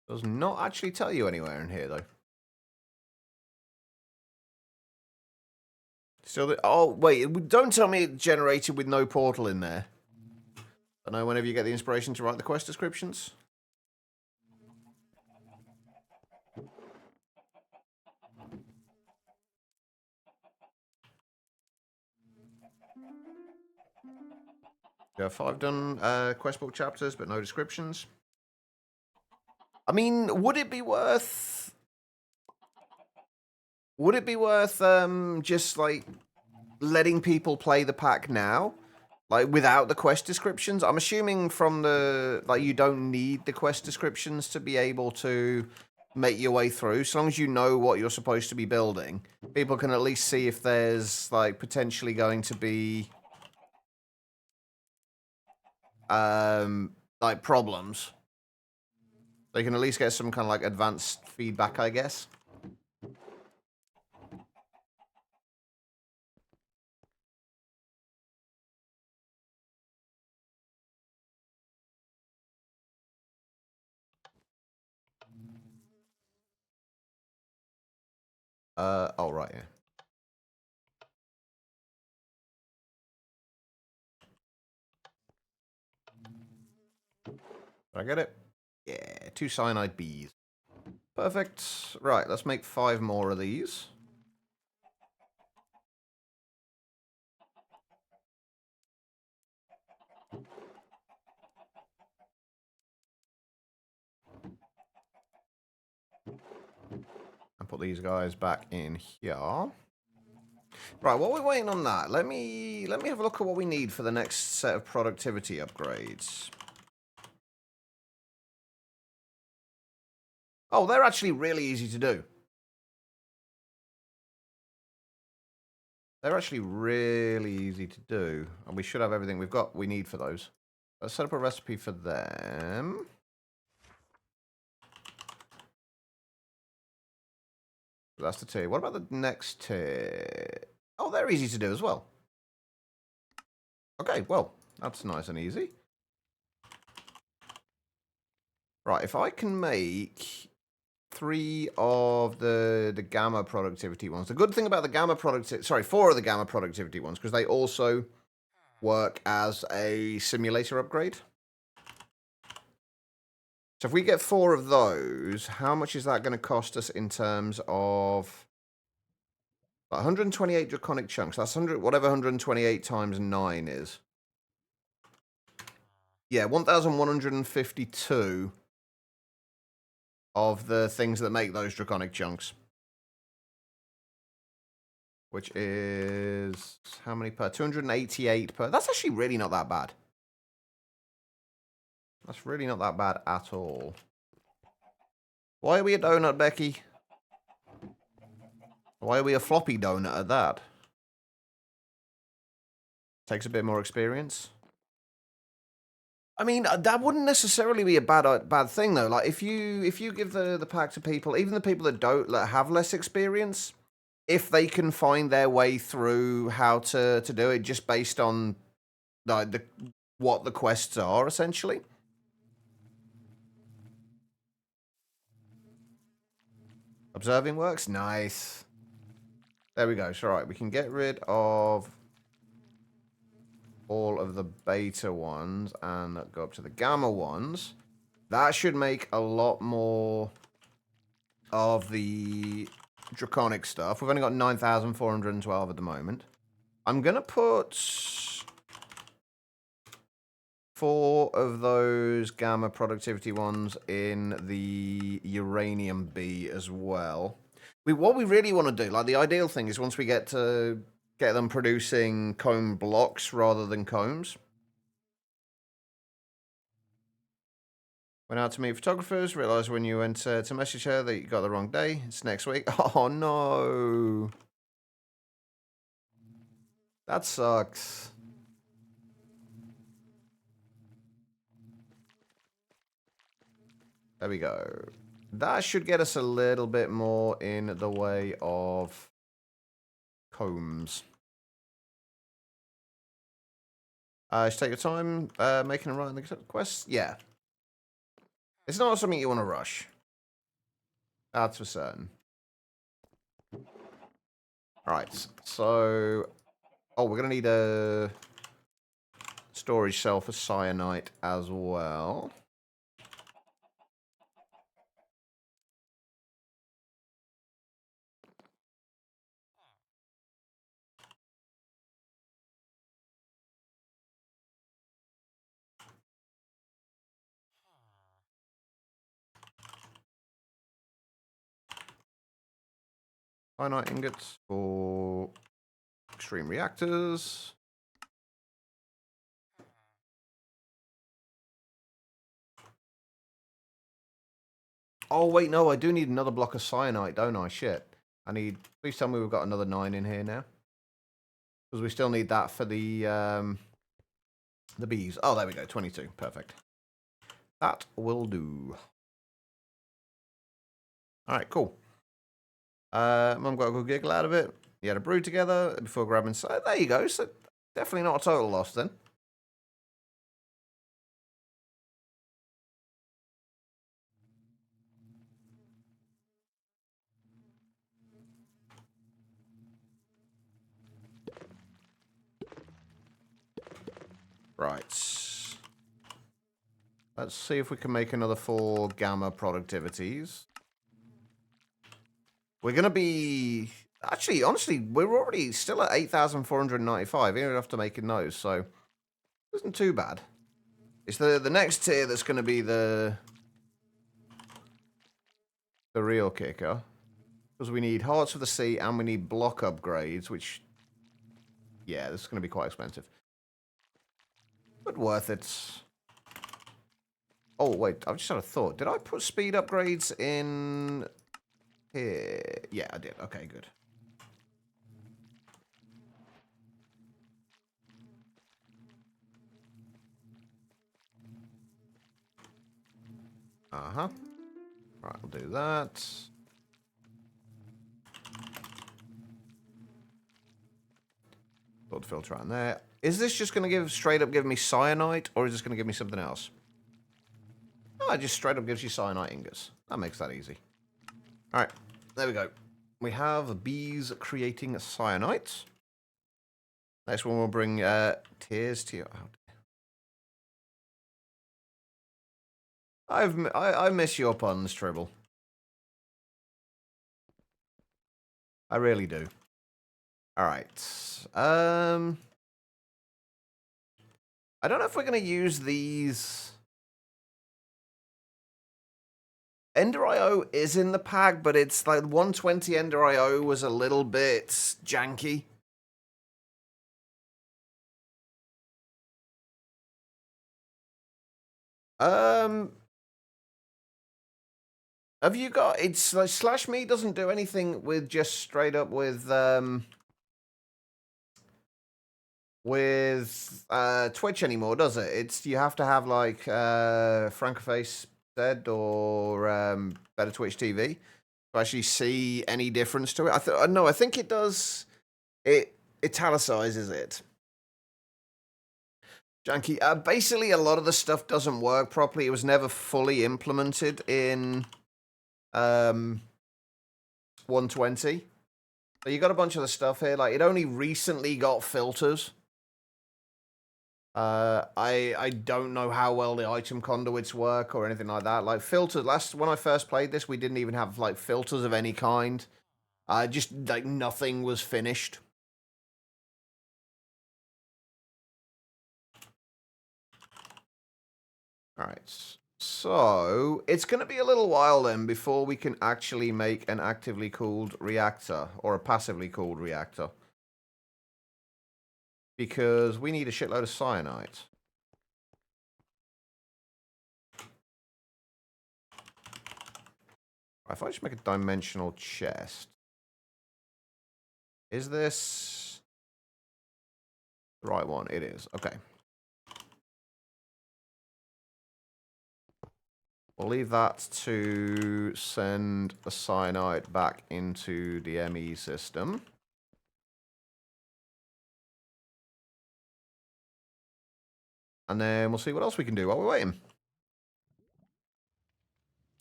Does not actually tell you anywhere in here, though. Still, oh wait! Don't tell me it generated with no portal in there. I know. Whenever you get the inspiration to write the quest descriptions. We have 5 done quest book chapters, but no descriptions. I mean, would it be worth? Would it be worth just like letting people play the pack now, like without the quest descriptions? I'm assuming from the like you don't need the quest descriptions to be able to make your way through. So long as you know what you're supposed to be building, people can at least see if there's like potentially going to be like problems. They can at least get some kind of like advanced feedback, I guess. Oh right, yeah. Did I get it? Yeah, 2 cyanide bees. Perfect. Right, let's make 5 more of these. And put these guys back in here. Right, while we're waiting on that, let me have a look at what we need for the next set of productivity upgrades. Oh, they're actually really easy to do. They're actually really easy to do. And we should have everything we need for those. Let's set up a recipe for them. That's the tier. What about the next tier? Oh, they're easy to do as well. Okay, well, that's nice and easy. Right, if I can make 3 of the gamma productivity ones. The good thing about the gamma productivity, sorry, 4 of the gamma productivity ones, because they also work as a simulator upgrade. So if we get 4 of those, how much is that going to cost us in terms of 128 draconic chunks? That's 100, whatever 128 times 9 is. Yeah, 1,152 of the things that make those draconic chunks. Which is how many per? 288 per. That's actually really not that bad. That's really not that bad at all. Why are we a donut, Becky? Why are we a floppy donut at that? Takes a bit more experience. I mean, that wouldn't necessarily be a bad thing though. Like if you give the pack to people, even the people that have less experience, if they can find their way through how to do it just based on what the quests are essentially. Observing works? Nice. There we go. So, right, we can get rid of all of the beta ones and go up to the gamma ones. That should make a lot more of the draconic stuff. We've only got 9,412 at the moment. I'm going to put 4 of those gamma productivity ones in the uranium B as well. What we really want to do, like the ideal thing is once we get them producing comb blocks rather than combs. Went out to meet photographers, realised when you went to message her that you got the wrong day. It's next week. Oh no. That sucks. There we go. That should get us a little bit more in the way of combs. Just take your time making and writing the quests. Yeah. It's not something you want to rush. That's for certain. Right, so... Oh, we're going to need a storage cell for cyanite as well. Cyanite ingots for extreme reactors. Oh, wait, no, I do need another block of cyanite, don't I? Shit. I need... Please tell me we've got another 9 in here now. Because we still need that for the bees. Oh, there we go, 22. Perfect. That will do. Alright, cool. Mum got a good giggle out of it. You had a brew together before grabbing... So there you go. So definitely not a total loss then. Right. Let's see if we can make another 4 gamma productivities. We're going to be... Actually, honestly, we're already still at 8,495. You don't have to make a nose, so... It isn't too bad. It's the next tier that's going to be the real kicker. Because we need Hearts of the Sea and we need block upgrades, which... Yeah, this is going to be quite expensive. But worth it. Oh, wait, I've just had a thought. Did I put speed upgrades in here? Yeah, I did. Okay, good. Uh-huh. Right, we'll do that. Blood filter on there. Is this just going to straight up give me cyanite, or is this going to give me something else? Oh, it just straight up gives you cyanite ingots. That makes that easy. Alright, there we go. We have bees creating cyanite. Next one will bring tears to your... I miss your puns, Tribble. I really do. Alright. I don't know if we're going to use these... Ender IO is in the pack, but it's like 120 Ender IO was a little bit janky. Have you got... It's like Slash Me doesn't do anything with just straight up with Twitch anymore, does it? It's you have to have like Francoface said or Better Twitch TV to actually see any difference to it. No, I think it does. It italicizes it. Janky. Basically, a lot of the stuff doesn't work properly. It was never fully implemented in 120. So you got a bunch of the stuff here. Like it only recently got filters. I don't know how well the item conduits work or anything like that. Like filters, when I first played this, we didn't even have like filters of any kind. Just like nothing was finished. Alright, so it's going to be a little while then before we can actually make an actively cooled reactor or a passively cooled reactor. Because we need a shitload of cyanide. If I just make a dimensional chest. Is this the right one? It is. Okay. We'll leave that to send a cyanide back into the ME system. And then we'll see what else we can do while we're waiting.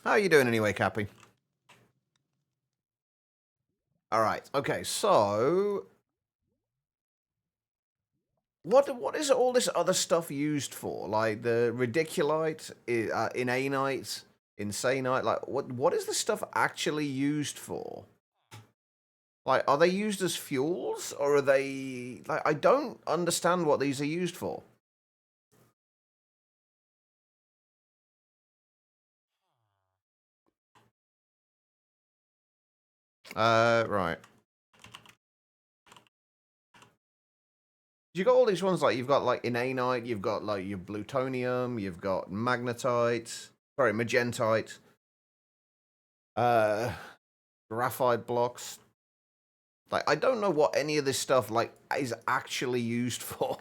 How are you doing anyway, Cappy? Alright, okay, so... What is all this other stuff used for? Like the radiculite, inanite, insanite, like what is this stuff actually used for? Like, are they used as fuels, or are they... Like, I don't understand what these are used for. Right. You got all these ones, like, you've got, like, inanite, you've got, like, your plutonium, you've got magnetite, sorry, magentite, graphite blocks. Like, I don't know what any of this stuff, like, is actually used for.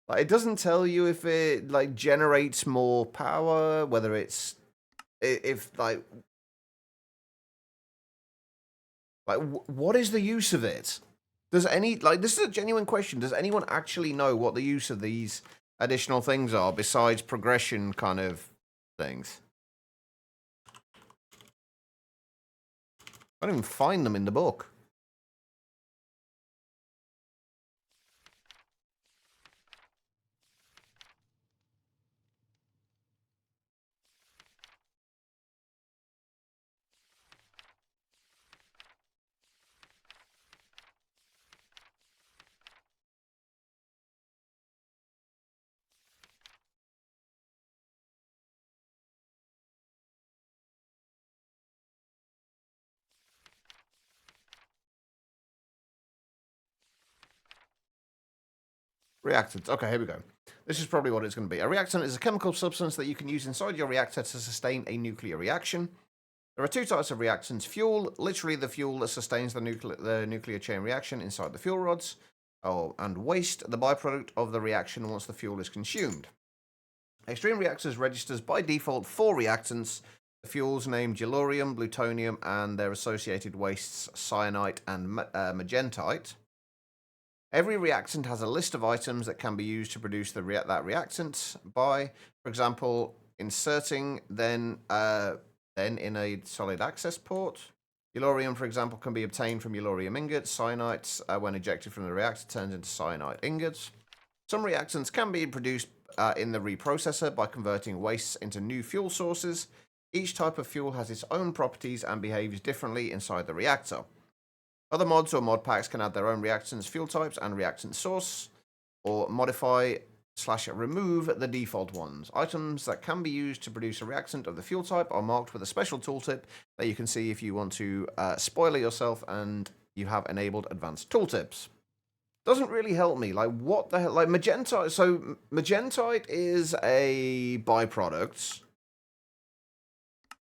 Like, it doesn't tell you if it, like, generates more power, whether it's... If, like, what is the use of it? Does any... Like, this is a genuine question. Does anyone actually know what the use of these additional things are, besides progression kind of things? I don't even find them in the book. Reactants. Okay, here we go. This is probably what it's going to be. A reactant is a chemical substance that you can use inside your reactor to sustain a nuclear reaction. There are two types of reactants. Fuel, literally the fuel that sustains the nuclear chain reaction inside the fuel rods. And waste, the byproduct of the reaction once the fuel is consumed. Extreme Reactors registers by default 4 reactants. The fuels named gelurium, plutonium, and their associated wastes, cyanite and magentite. Every reactant has a list of items that can be used to produce that reactant by, for example, inserting then in a solid access port. Gelurium, for example, can be obtained from gelurium ingots. Cyanite, when ejected from the reactor, turns into cyanide ingots. Some reactants can be produced in the reprocessor by converting wastes into new fuel sources. Each type of fuel has its own properties and behaves differently inside the reactor. Other mods or mod packs can add their own reactants, fuel types, and reactant source, or modify/remove the default ones. Items that can be used to produce a reactant of the fuel type are marked with a special tooltip that you can see if you want to spoiler yourself and you have enabled advanced tooltips. Doesn't really help me. Like, what the hell? Like, magentite. So, magentite is a byproduct.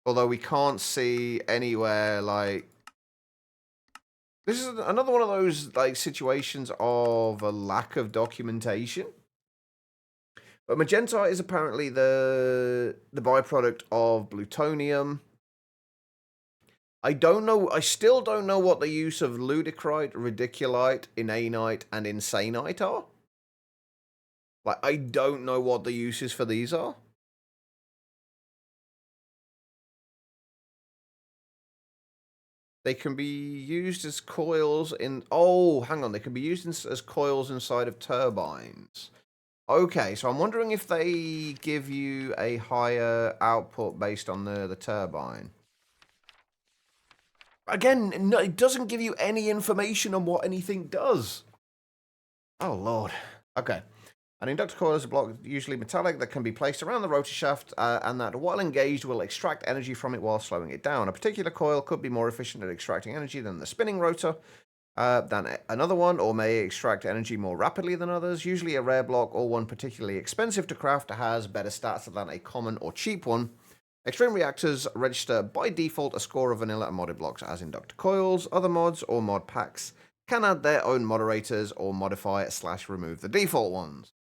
Although we can't see anywhere, like... This is another one of those, like, situations of a lack of documentation. But magentite is apparently the byproduct of plutonium. I don't know. I still don't know what the use of ludicrite, radiculite, inanite, and insanite are. Like, I don't know what the uses for these are. They can be used as coils in... Oh, hang on. They can be used as coils inside of turbines. Okay, so I'm wondering if they give you a higher output based on the turbine. Again, no, it doesn't give you any information on what anything does. Oh, Lord. Okay. An inductor coil is a block usually metallic that can be placed around the rotor shaft and that, while engaged, will extract energy from it while slowing it down. A particular coil could be more efficient at extracting energy than the spinning rotor than another one, or may extract energy more rapidly than others. Usually a rare block or one particularly expensive to craft has better stats than a common or cheap one. Extreme Reactors register by default a score of vanilla and modded blocks as inductor coils. Other mods or mod packs can add their own moderators or modify/remove the default ones.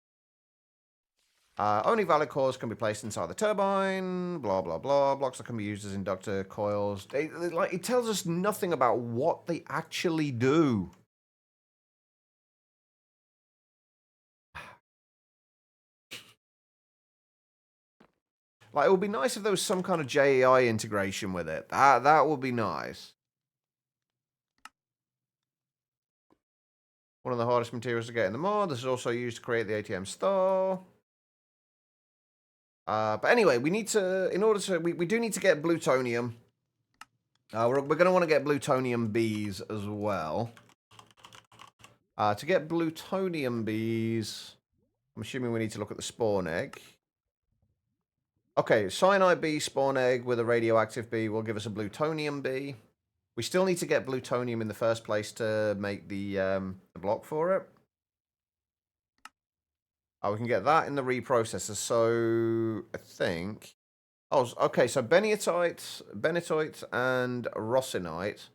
Only valid cores can be placed inside the turbine, blah, blah, blah. Blocks that can be used as inductor coils. It tells us nothing about what they actually do. Like, it would be nice if there was some kind of JEI integration with it. That would be nice. One of the hardest materials to get in the mod. This is also used to create the ATM star. But anyway, we need to, in order to, we do need to get plutonium. We're going to want to get plutonium bees as well. To get plutonium bees, I'm assuming we need to look at the spawn egg. Okay, cyanide bee, spawn egg with a radioactive bee will give us a plutonium bee. We still need to get plutonium in the first place to make the block for it. Oh, we can get that in the reprocessor. So I think. Oh, okay. So benitoite, and rosinite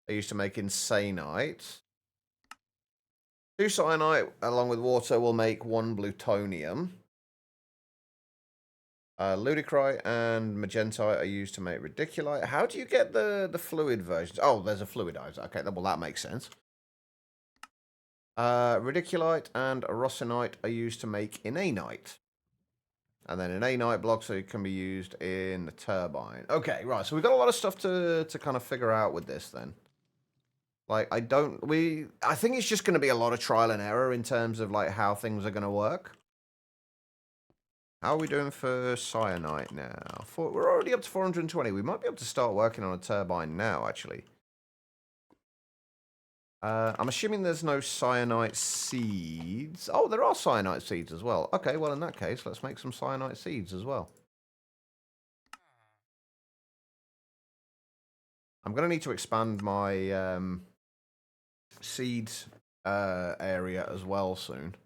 are used to make insanite. 2 cyanide along with water will make 1 plutonium. Ludicrite and magentite are used to make radiculite. How do you get the fluid versions? Oh, there's a fluidizer. Okay, well that makes sense. Radiculite and rosinite are used to make inanite. And then inanite blocks can be used in the turbine. Okay, right. So we've got a lot of stuff to kind of figure out with this then. Like, I think it's just going to be a lot of trial and error in terms of like how things are going to work. How are we doing for cyanite now? We're already up to 420. We might be able to start working on a turbine now, actually. I'm assuming there's no cyanite seeds. Oh, there are cyanite seeds as well. Okay, well, in that case, let's make some cyanite seeds as well. I'm going to need to expand my seed area as well soon.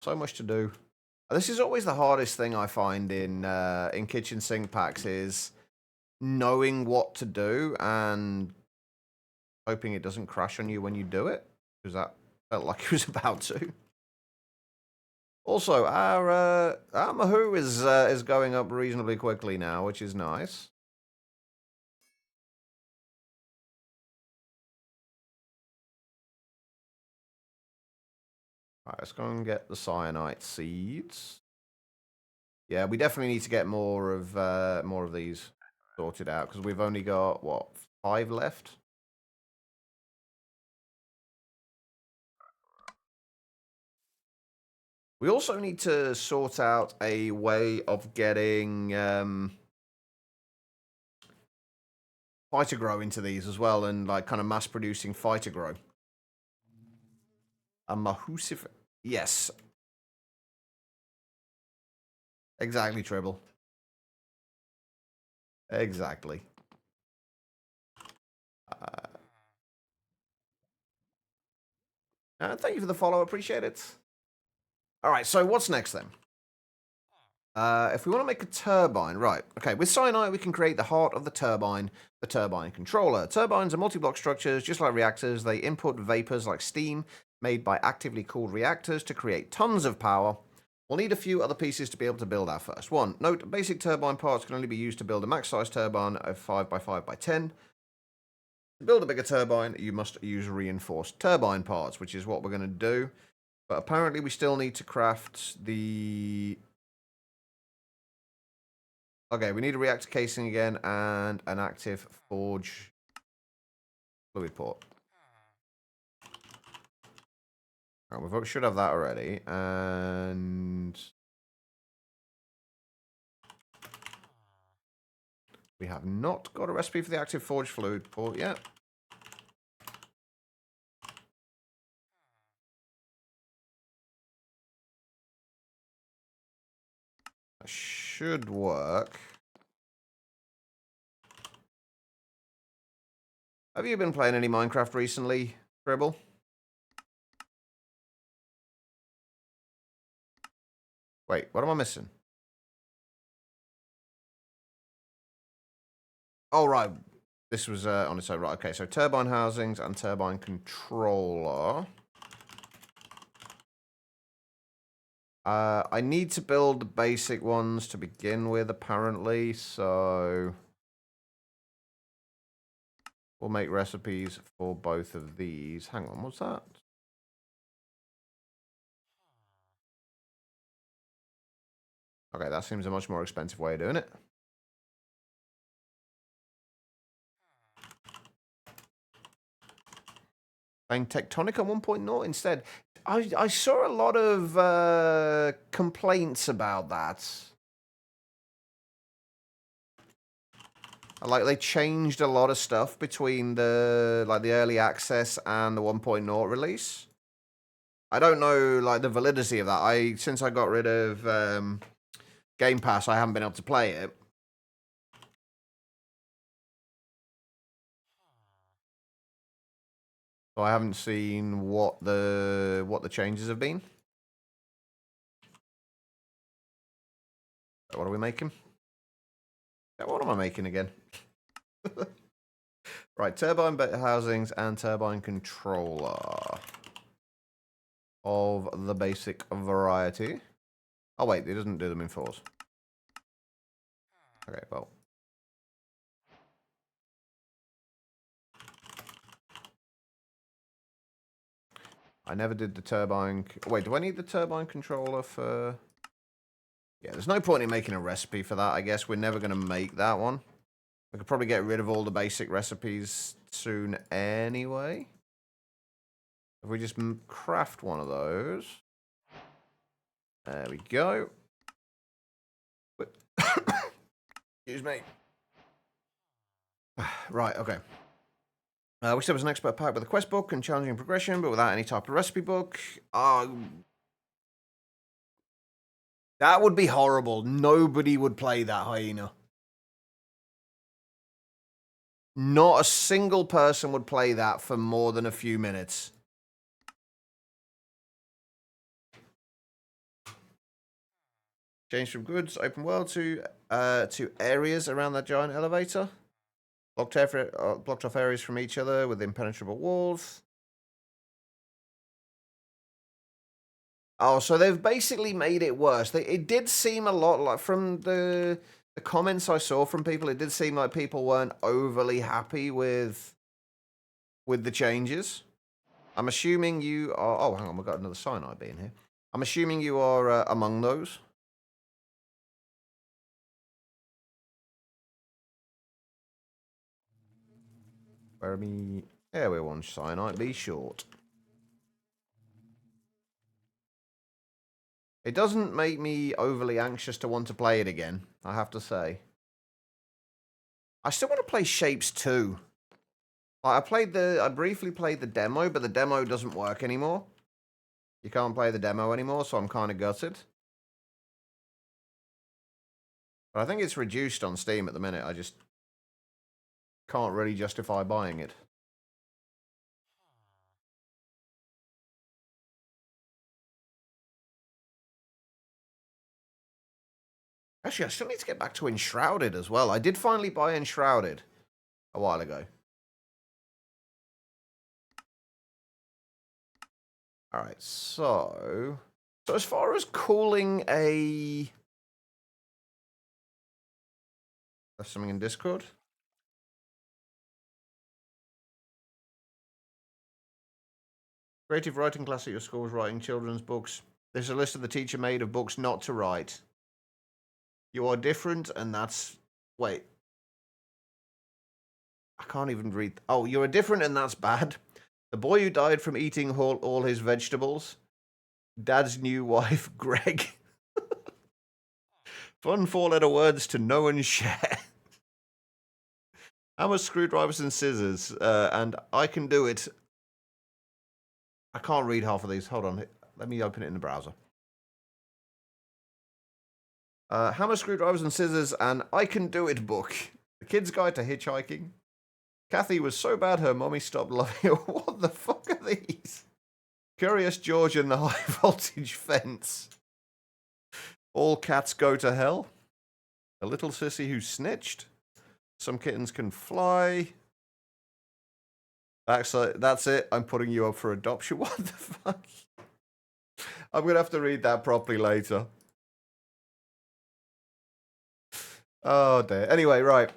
So much to do. This is always the hardest thing I find in kitchen sink packs is knowing what to do and hoping it doesn't crash on you when you do it, because that felt like it was about to. Also, our Mahou is going up reasonably quickly now, which is nice. All right, let's go and get the cyanite seeds. Yeah, we definitely need to get more of these sorted out because we've only got what 5 left. We also need to sort out a way of getting fighter grow into these as well, and like kind of mass producing fighter grow. A Mahusif. Yes. Exactly, Tribble. Exactly. Thank you for the follow. Appreciate it. All right, so what's next then? If we want to make a turbine, right, okay, with cyanide we can create the heart of the turbine controller. Turbines are multi-block structures, just like reactors. They input vapors like steam made by actively cooled reactors to create tons of power. We'll need a few other pieces to be able to build our first one. Note, basic turbine parts can only be used to build a max-size turbine of 5x5x10. To build a bigger turbine, you must use reinforced turbine parts, which is what we're going to do. But apparently we still need to craft the... Okay, we need a reactor casing again and an active forge fluid port. Right, we should have that already, and we have not got a recipe for the active forge fluid port yet. That should work. Have you been playing any Minecraft recently, Dribble? Wait, what am I missing? Oh, right. This was on its own. Right, okay, so turbine housings and turbine controller. I need to build the basic ones to begin with, apparently, so we'll make recipes for both of these. Hang on, what's that? Okay, that seems a much more expensive way of doing it. Playing Tectonic on 1.0 instead. I saw a lot of complaints about that. Like, they changed a lot of stuff between the early access and the 1.0 release. I don't know, like, the validity of that. Since I got rid of Game Pass, I haven't been able to play it. So I haven't seen what the changes have been. What are we making? What am I making again? Right, turbine housings and turbine controller of the basic variety. Oh wait, it doesn't do them in 4s. Okay, well. I never did the turbine. Wait, do I need the turbine controller for? Yeah, there's no point in making a recipe for that. I guess we're never going to make that one. We could probably get rid of all the basic recipes soon anyway. If we just craft one of those. There we go. Excuse me. Right, okay. Which there was an expert pack with a quest book and challenging progression, but without any type of recipe book. That would be horrible. Nobody would play that, Hyena. Not a single person would play that for more than a few minutes. Change from goods, open world to areas around that giant elevator. Blocked off areas from each other with impenetrable walls. Oh, so they've basically made it worse. It did seem a lot like, from the comments I saw from people, it did seem like people weren't overly happy with the changes. I'm assuming you are... Oh, hang on, we've got another cyanide being here. I'm assuming you are among those. Where are me? Yeah, we're one cyanide. Be short. It doesn't make me overly anxious to want to play it again, I have to say. I still want to play Shapes 2. I briefly played the demo, but the demo doesn't work anymore. You can't play the demo anymore, so I'm kind of gutted. But I think it's reduced on Steam at the minute. I just can't really justify buying it. Actually, I still need to get back to Enshrouded as well. I did finally buy Enshrouded a while ago. All right, so as far as calling a... That's something in Discord. Creative writing class at your school is writing children's books. There's a list of the teacher made of books not to write. You are different, and that's... Wait. I can't even read... Oh, you're different, and that's bad. The boy who died from eating all his vegetables. Dad's new wife, Greg. Fun four-letter words to know and share. Hammers, screwdrivers, and scissors. And I can do it. I can't read half of these. Hold on. Let me open it in the browser. Hammer, screwdrivers, and scissors, and I Can Do It book. The Kid's Guide to Hitchhiking. Kathy was so bad her mommy stopped loving her. What the fuck are these? Curious George and the High Voltage Fence. All Cats Go to Hell. A Little Sissy Who Snitched. Some Kittens Can Fly. Actually, that's it. I'm putting you up for adoption. What the fuck? I'm gonna have to read that properly later. Oh dear. Anyway, right.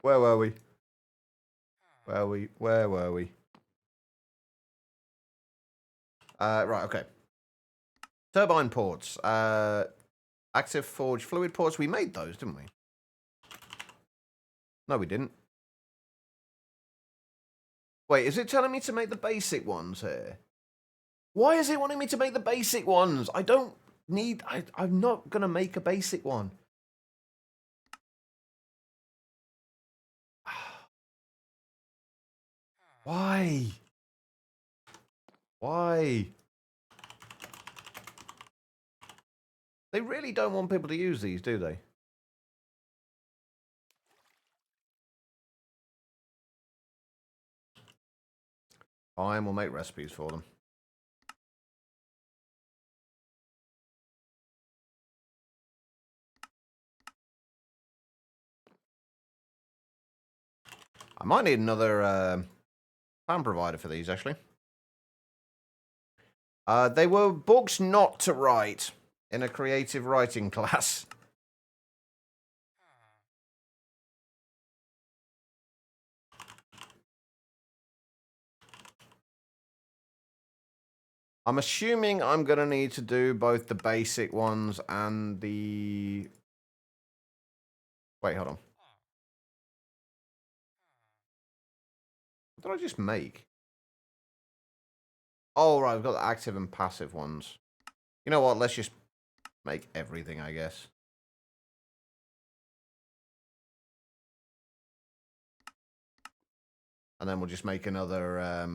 Where were we? Where were we? Right, okay. Turbine ports. Active forge fluid ports. We made those, didn't we? No, we didn't. Wait, is it telling me to make the basic ones here? Why is it wanting me to make the basic ones? I don't need... I'm not going to make a basic one. Why? Why? They really don't want people to use these, do they? Fine, we'll make recipes for them. I might need another fan provider for these, actually. They were books not to write in a creative writing class. I'm assuming I'm going to need to do both the basic ones and the... Wait, hold on. What did I just make? Oh, right, I've got the active and passive ones. You know what? Let's just make everything, I guess. And then we'll just make another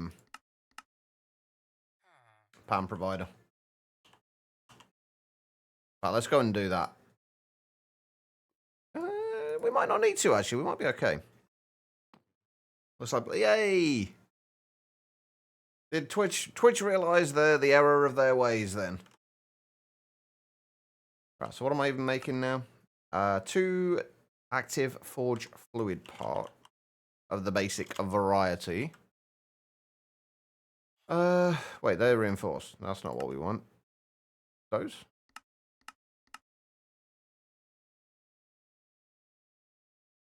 pan provider. Right, let's go and do that. We might not need to, actually. We might be okay. Looks like... Yay! Did Twitch realize the error of their ways, then? Right, so what am I even making now? 2 active forge fluid part of the basic variety. Wait, they're reinforced. That's not what we want. Those?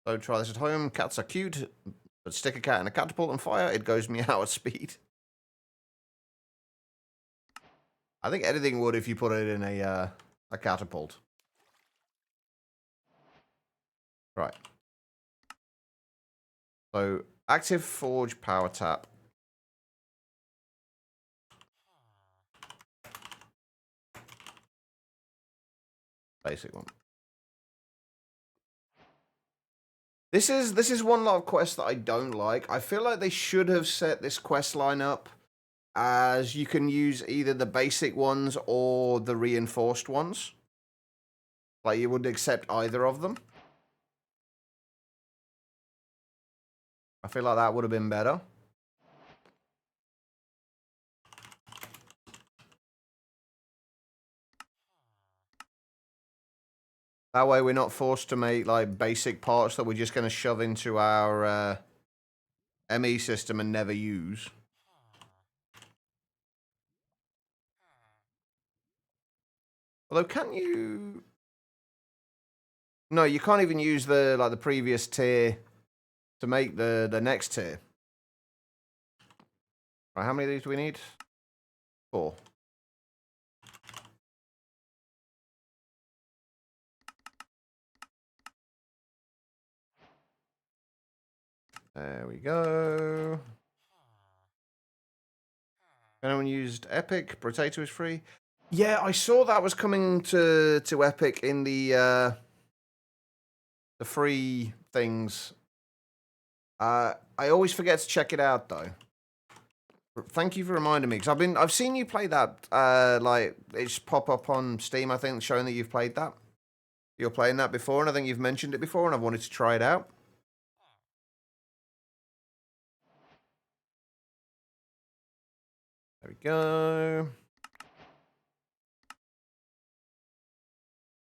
So try this at home. Cats are cute, but stick a cat in a catapult and fire, it goes meow at speed. I think anything would if you put it in a catapult. Right. So, active forge power tap. Basic one. This is one lot of quests that I don't like. I feel like they should have set this quest line up as you can use either the basic ones or the reinforced ones. Like, you would accept either of them. I feel like that would have been better. That way we're not forced to make, like, basic parts that we're just going to shove into our ME system and never use. Although, can't you... No, you can't even use the previous tier to make the next tier. Right, how many of these do we need? 4. There we go. Anyone used Epic? Potato is free. Yeah, I saw that was coming to Epic in the free things. I always forget to check it out though. Thank you for reminding me, because I've seen you play that. Like, it's pop up on Steam, I think, showing that you've played that. You're playing that before, and I think you've mentioned it before, and I've wanted to try it out. There we go.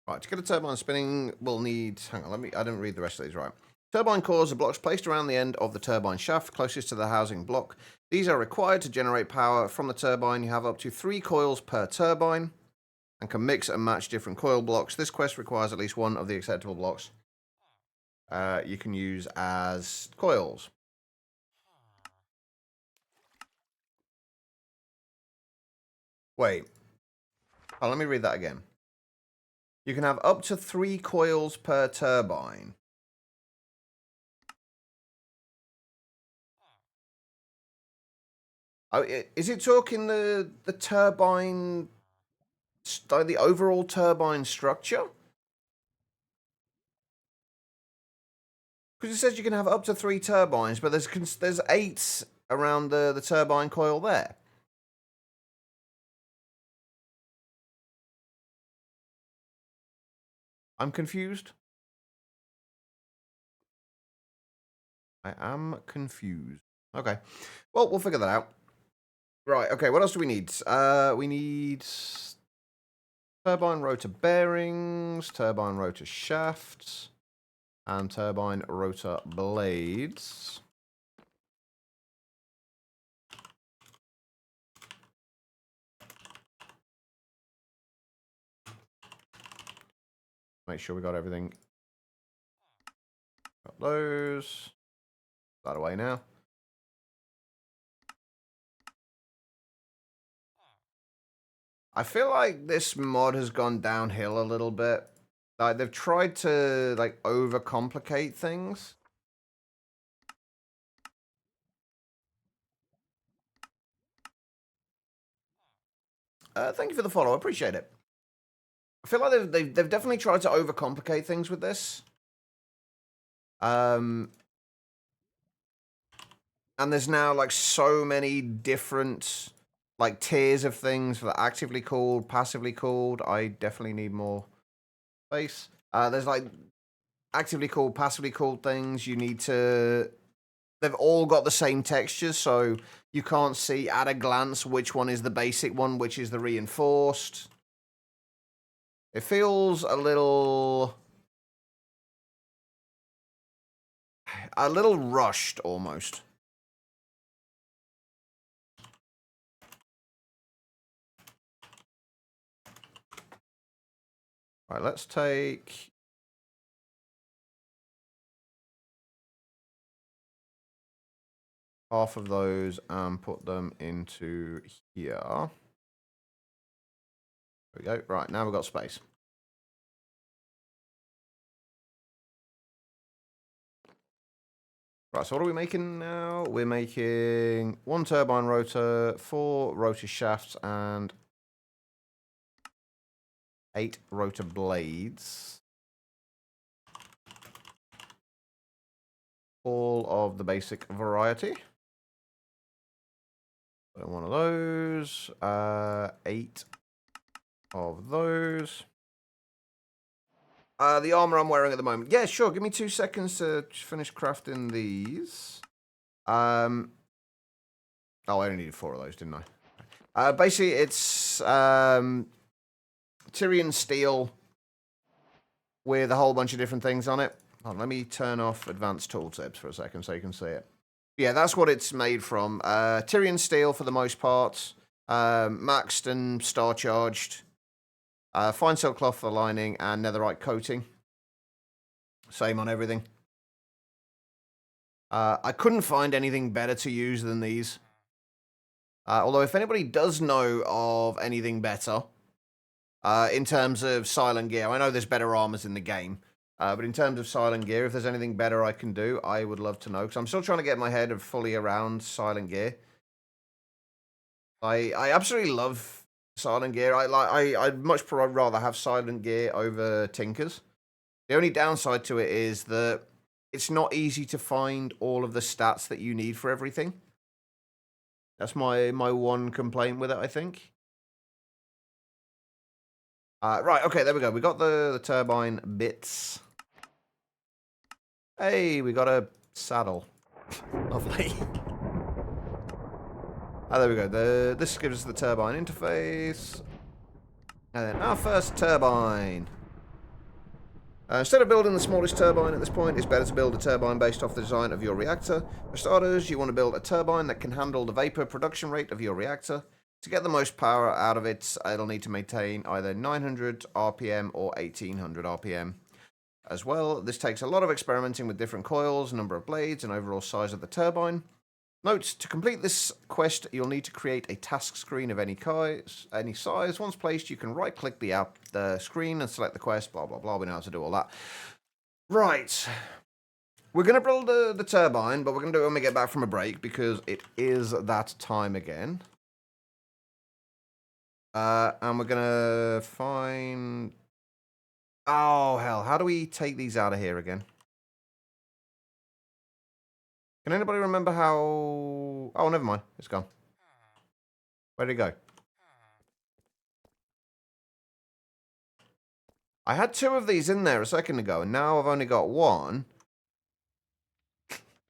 Right, to get a turbine spinning, we'll need... Hang on, I didn't read the rest of these right. Turbine cores are blocks placed around the end of the turbine shaft closest to the housing block. These are required to generate power from the turbine. You have up to 3 coils per turbine and can mix and match different coil blocks. This quest requires at least one of the acceptable blocks you can use as coils. Wait. Oh, let me read that again. You can have up to 3 coils per turbine. Oh, is it talking the turbine, the overall turbine structure? Because it says you can have up to 3 turbines, but there's 8 around the turbine coil there. I'm confused. I am confused. Okay. Well, we'll figure that out. Right, okay, what else do we need? We need turbine rotor bearings, turbine rotor shafts, and turbine rotor blades. Make sure we got everything. Got those. That away now. I feel like this mod has gone downhill a little bit. Like, they've tried to, like, overcomplicate things. Thank you for the follow. I appreciate it. I feel like they've definitely tried to overcomplicate things with this. And there's now, like, so many different, like, tiers of things for the actively cooled, passively cooled. I definitely need more space. There's, like, actively cooled, passively cooled things. You need to... They've all got the same textures, so you can't see at a glance which one is the basic one, which is the reinforced. It feels a little rushed, almost. Right, let's take... half of those and put them into here. There we go. Right, now we've got space. Right, so what are we making now? We're making 1 turbine rotor, 4 rotor shafts, and 8 rotor blades. All of the basic variety. So 1 of those, 8 of those. The armor I'm wearing at the moment. Yeah, sure. Give me 2 seconds to finish crafting these. Oh, I only needed 4 of those, didn't I? Basically, it's Tyrian steel with a whole bunch of different things on it. Hold on, let me turn off advanced tooltips for a second so you can see it. Yeah, that's what it's made from. Tyrian steel for the most part. Maxed and star charged. Fine silk cloth for the lining and netherite coating. Same on everything. I couldn't find anything better to use than these. Although if anybody does know of anything better, in terms of silent gear, I know there's better armors in the game. But in terms of silent gear, if there's anything better I can do, I would love to know. Because I'm still trying to get my head fully around silent gear. I absolutely love silent gear. I'd much rather have silent gear over Tinkers. The only downside to it is that it's not easy to find all of the stats that you need for everything. That's my one complaint with it, I think. Right, okay, there we go. We got the turbine bits. Hey, we got a saddle. Lovely. There we go. This gives us the turbine interface. And then our first turbine. Instead of building the smallest turbine at this point, it's better to build a turbine based off the design of your reactor. For starters, you want to build a turbine that can handle the vapor production rate of your reactor. To get the most power out of it, it'll need to maintain either 900 RPM or 1800 RPM. As well, this takes a lot of experimenting with different coils, number of blades, and overall size of the turbine. Note, to complete this quest, you'll need to create a task screen of any size. Once placed, you can right-click the screen and select the quest, blah, blah, blah. We know how to do all that. Right. We're going to build the turbine, but we're going to do it when we get back from a break, because it is that time again. And we're going to find... Oh, hell. How do we take these out of here again? Can anybody remember how... Oh, never mind. It's gone. Where'd it go? I had 2 of these in there a second ago, and now I've only got 1.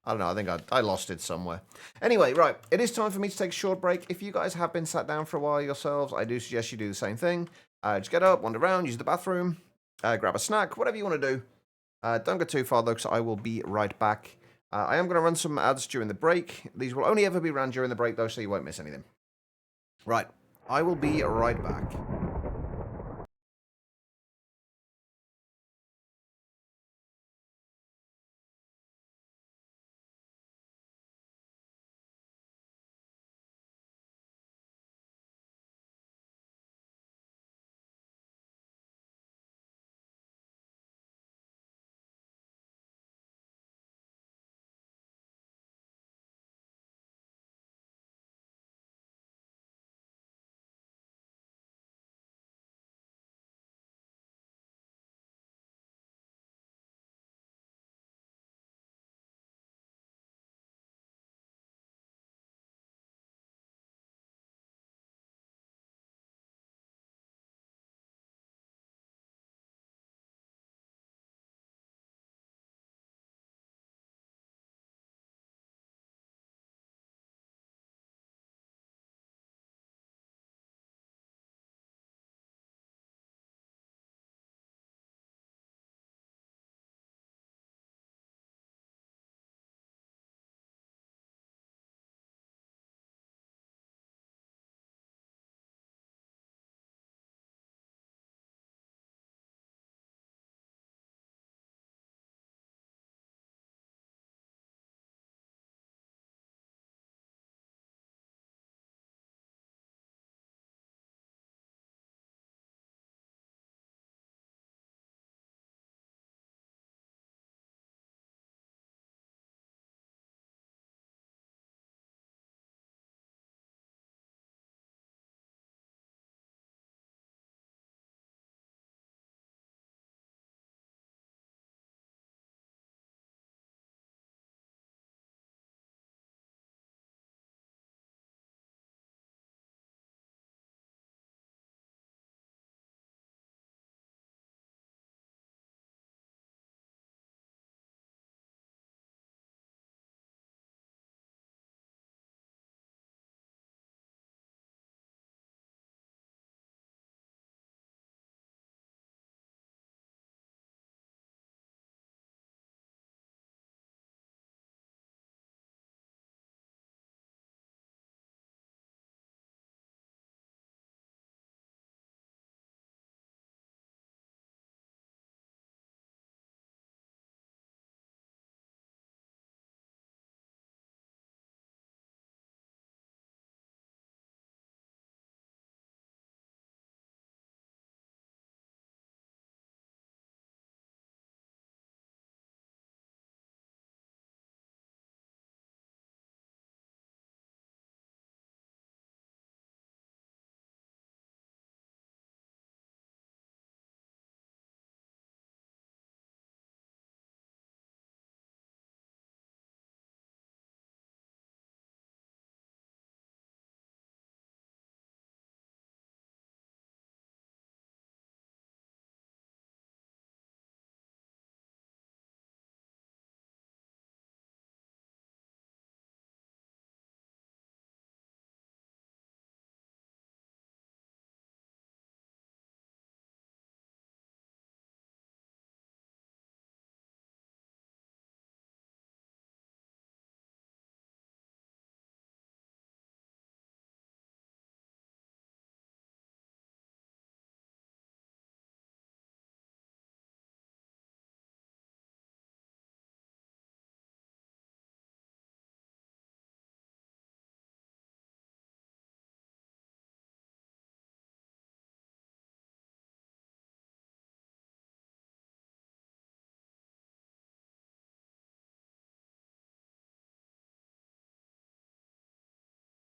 I don't know, I think I lost it somewhere. Anyway, right, it is time for me to take a short break. If you guys have been sat down for a while yourselves, I do suggest you do the same thing. Just get up, wander around, use the bathroom, grab a snack, whatever you want to do. Don't go too far, though, because I will be right back. I am going to run some ads during the break. These will only ever be ran during the break, though, so you won't miss anything. Right, I will be right back.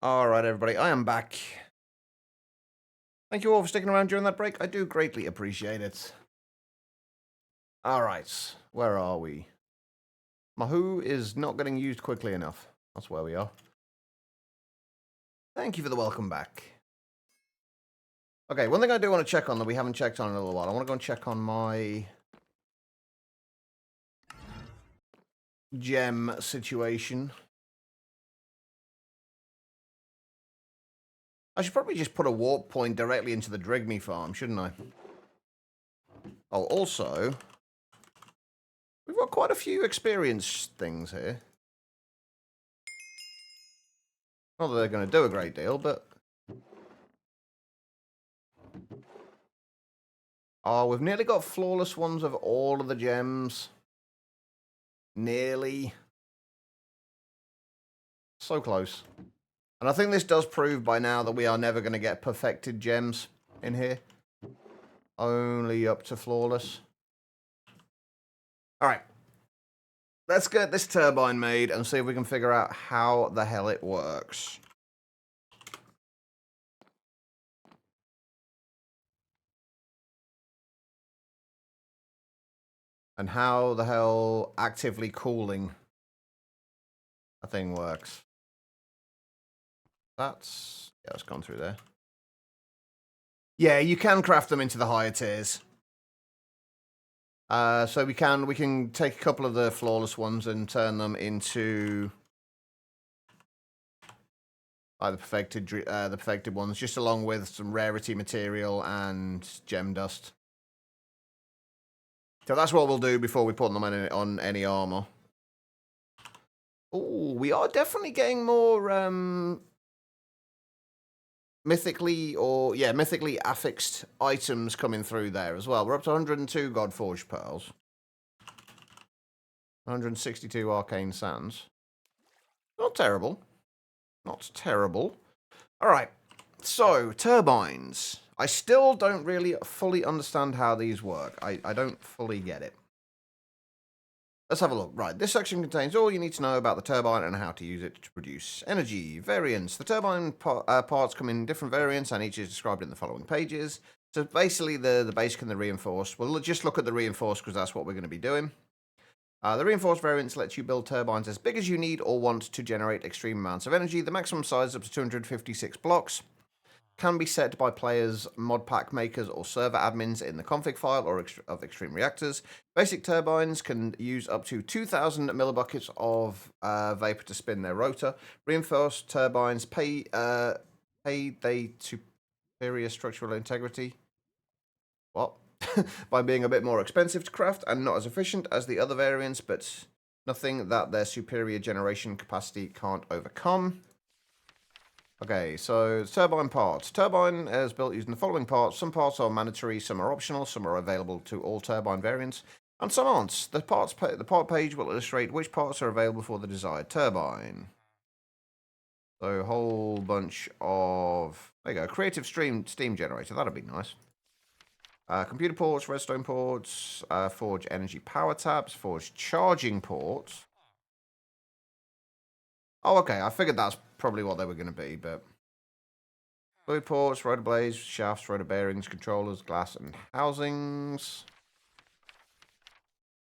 Alright, everybody, I am back. Thank you all for sticking around during that break. I do greatly appreciate it. Alright, where are we? Mahou is not getting used quickly enough. That's where we are. Thank you for the welcome back. Okay, one thing I do want to check on that we haven't checked on in a little while. I want to go and check on my gem situation. I should probably just put a warp point directly into the Drigme farm, shouldn't I? Oh, also, we've got quite a few experience things here. Not that they're going to do a great deal, but... Oh, we've nearly got flawless ones of all of the gems. Nearly. So close. And I think this does prove by now that we are never going to get perfected gems in here. Only up to flawless. Alright. Let's get this turbine made and see if we can figure out how the hell it works. And how the hell actively cooling a thing works. That's... yeah, it's gone through there. Yeah, you can craft them into the higher tiers. So we can take a couple of the flawless ones and turn them into the perfected ones, just along with some rarity material and gem dust. So that's what we'll do before we put them on any armor. Oh, we are definitely getting more mythically affixed items coming through there as well. We're up to 102 Godforged Pearls. 162 Arcane Sands. Not terrible. Not terrible. Alright, so, turbines. I still don't really fully understand how these work. I don't fully get it. Let's have a look. Right, this section contains all you need to know about the turbine and how to use it to produce energy. Variants. The turbine parts come in different variants and each is described in the following pages. So basically the basic and the reinforced. We'll just look at the reinforced because that's what we're going to be doing. The reinforced variants let you build turbines as big as you need or want to generate extreme amounts of energy. The maximum size is up to 256 blocks. Can be set by players, mod pack makers, or server admins in the config file or of Extreme Reactors. Basic turbines can use up to 2,000 millibuckets of vapor to spin their rotor. Reinforced turbines pay they superior structural integrity. What? By being a bit more expensive to craft and not as efficient as the other variants, but nothing that their superior generation capacity can't overcome. Okay, so turbine parts. Turbine is built using the following parts. Some parts are mandatory, some are optional, some are available to all turbine variants, and some aren't. The part page will illustrate which parts are available for the desired turbine. So a whole bunch of... there you go, creative steam generator. That'd be nice. Computer ports, redstone ports, forge energy power taps, forge charging ports. Oh, okay, I figured that's probably what they were going to be, but... fluid ports, rotor blades, shafts, rotor bearings, controllers, glass, and housings.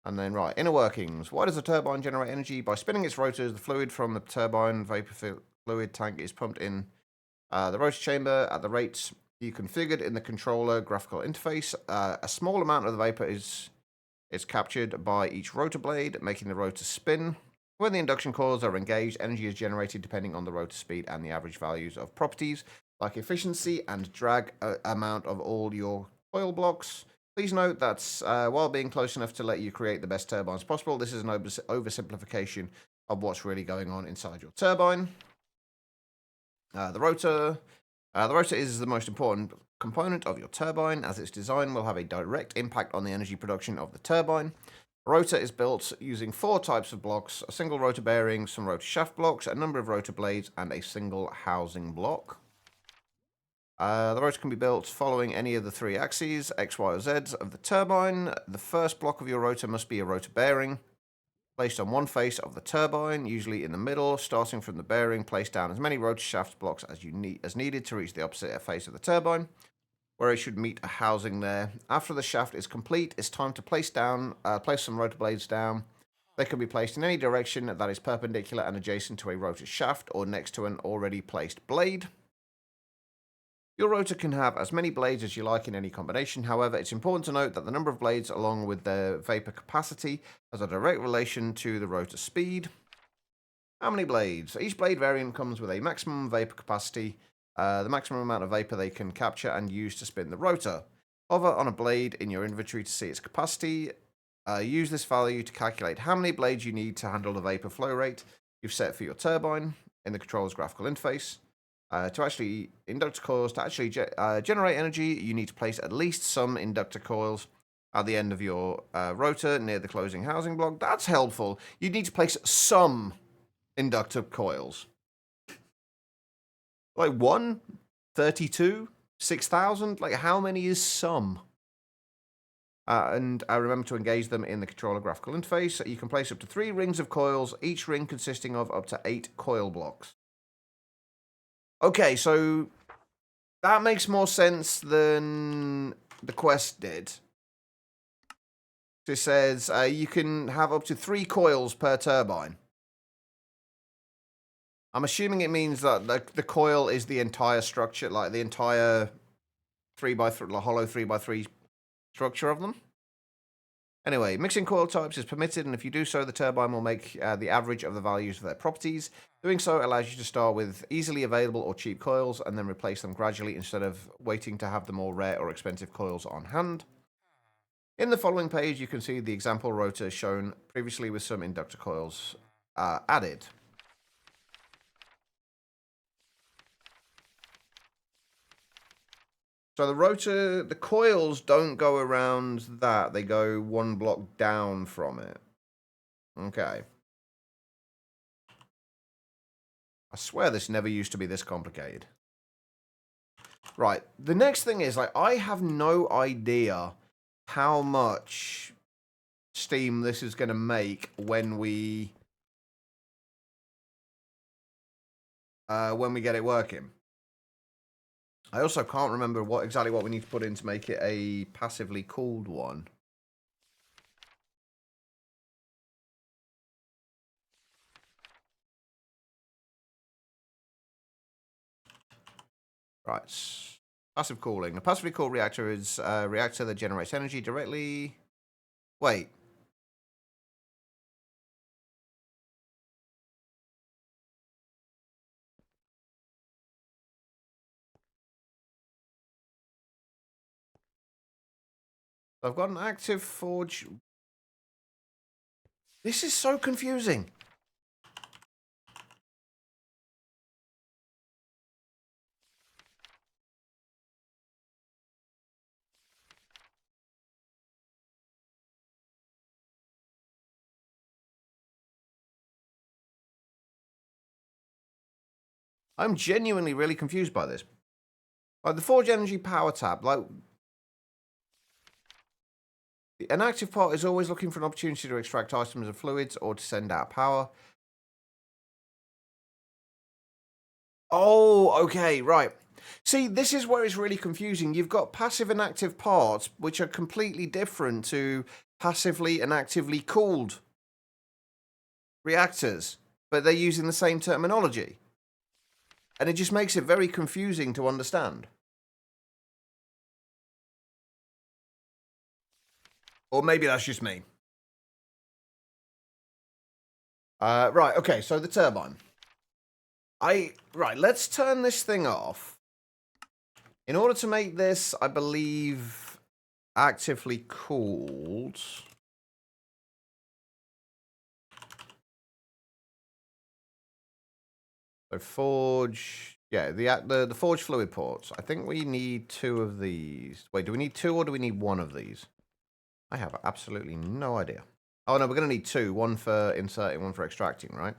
And then, right, inner workings. Why does a turbine generate energy? By spinning its rotors, the fluid from the turbine vapor fluid tank is pumped in the rotor chamber at the rates you configured in the controller graphical interface. A small amount of the vapor is captured by each rotor blade, making the rotor spin. When the induction coils are engaged, energy is generated depending on the rotor speed and the average values of properties like efficiency and drag amount of all your coil blocks. Please note that while being close enough to let you create the best turbines possible, this is an oversimplification of what's really going on inside your turbine. The rotor is the most important component of your turbine, as its design will have a direct impact on the energy production of the turbine. A rotor is built using 4 types of blocks: a single rotor bearing, some rotor shaft blocks, a number of rotor blades, and a single housing block. The rotor can be built following any of the 3 axes, X, Y, or Z, of the turbine. The first block of your rotor must be a rotor bearing. placed on one face of the turbine, usually in the middle, starting from the bearing. Place down as many rotor shaft blocks as needed to reach the opposite face of the turbine, where it should meet a housing there. After the shaft is complete, it's time to place some rotor blades down. They can be placed in any direction that is perpendicular and adjacent to a rotor shaft or next to an already placed blade. Your rotor can have as many blades as you like in any combination. However, it's important to note that the number of blades along with their vapor capacity has a direct relation to the rotor speed. How many blades? Each blade variant comes with a maximum vapor capacity, the maximum amount of vapor they can capture and use to spin the rotor. Hover on a blade in your inventory to see its capacity. Use this value to calculate how many blades you need to handle the vapor flow rate you've set for your turbine in the controller's graphical interface. To actually generate energy, you need to place at least some inductor coils at the end of your rotor near the closing housing block. That's helpful. You need to place some inductor coils. Like 1, 32, 6,000? Like how many is some? And remember to engage them in the controller graphical interface. You can place up to 3 rings of coils, each ring consisting of up to 8 coil blocks. Okay, so that makes more sense than the quest did. It says you can have up to 3 coils per turbine. I'm assuming it means that the coil is the entire structure, like the entire 3x3, hollow 3x3 structure of them. Anyway, mixing coil types is permitted, and if you do so, the turbine will make the average of the values of their properties. Doing so allows you to start with easily available or cheap coils, and then replace them gradually instead of waiting to have the more rare or expensive coils on hand. In the following page, you can see the example rotor shown previously with some inductor coils added. So the coils don't go around that. They go 1 block down from it. Okay. I swear this never used to be this complicated. Right. The next thing is, like, I have no idea how much steam this is going to make when we get it working. I also can't remember exactly what we need to put in to make it a passively cooled one. Right. Passive cooling. A passively cooled reactor is a reactor that generates energy directly. Wait. I've got an active forge. This is so confusing. I'm genuinely really confused by this. Like the forge energy power tab, like an active part is always looking for an opportunity to extract items and fluids or to send out power. Oh, okay, right. See, this is where it's really confusing. You've got passive and active parts, which are completely different to passively and actively cooled reactors, but they're using the same terminology. And it just makes it very confusing to understand. Or maybe that's just me. Right, okay, so the turbine. Right, let's turn this thing off. In order to make this, I believe, actively cooled. So forge, yeah, the forge fluid ports. I think we need 2 of these. Wait, do we need 2 or do we need 1 of these? I have absolutely no idea. Oh no, we're gonna need 2. 1 for inserting, 1 for extracting, right?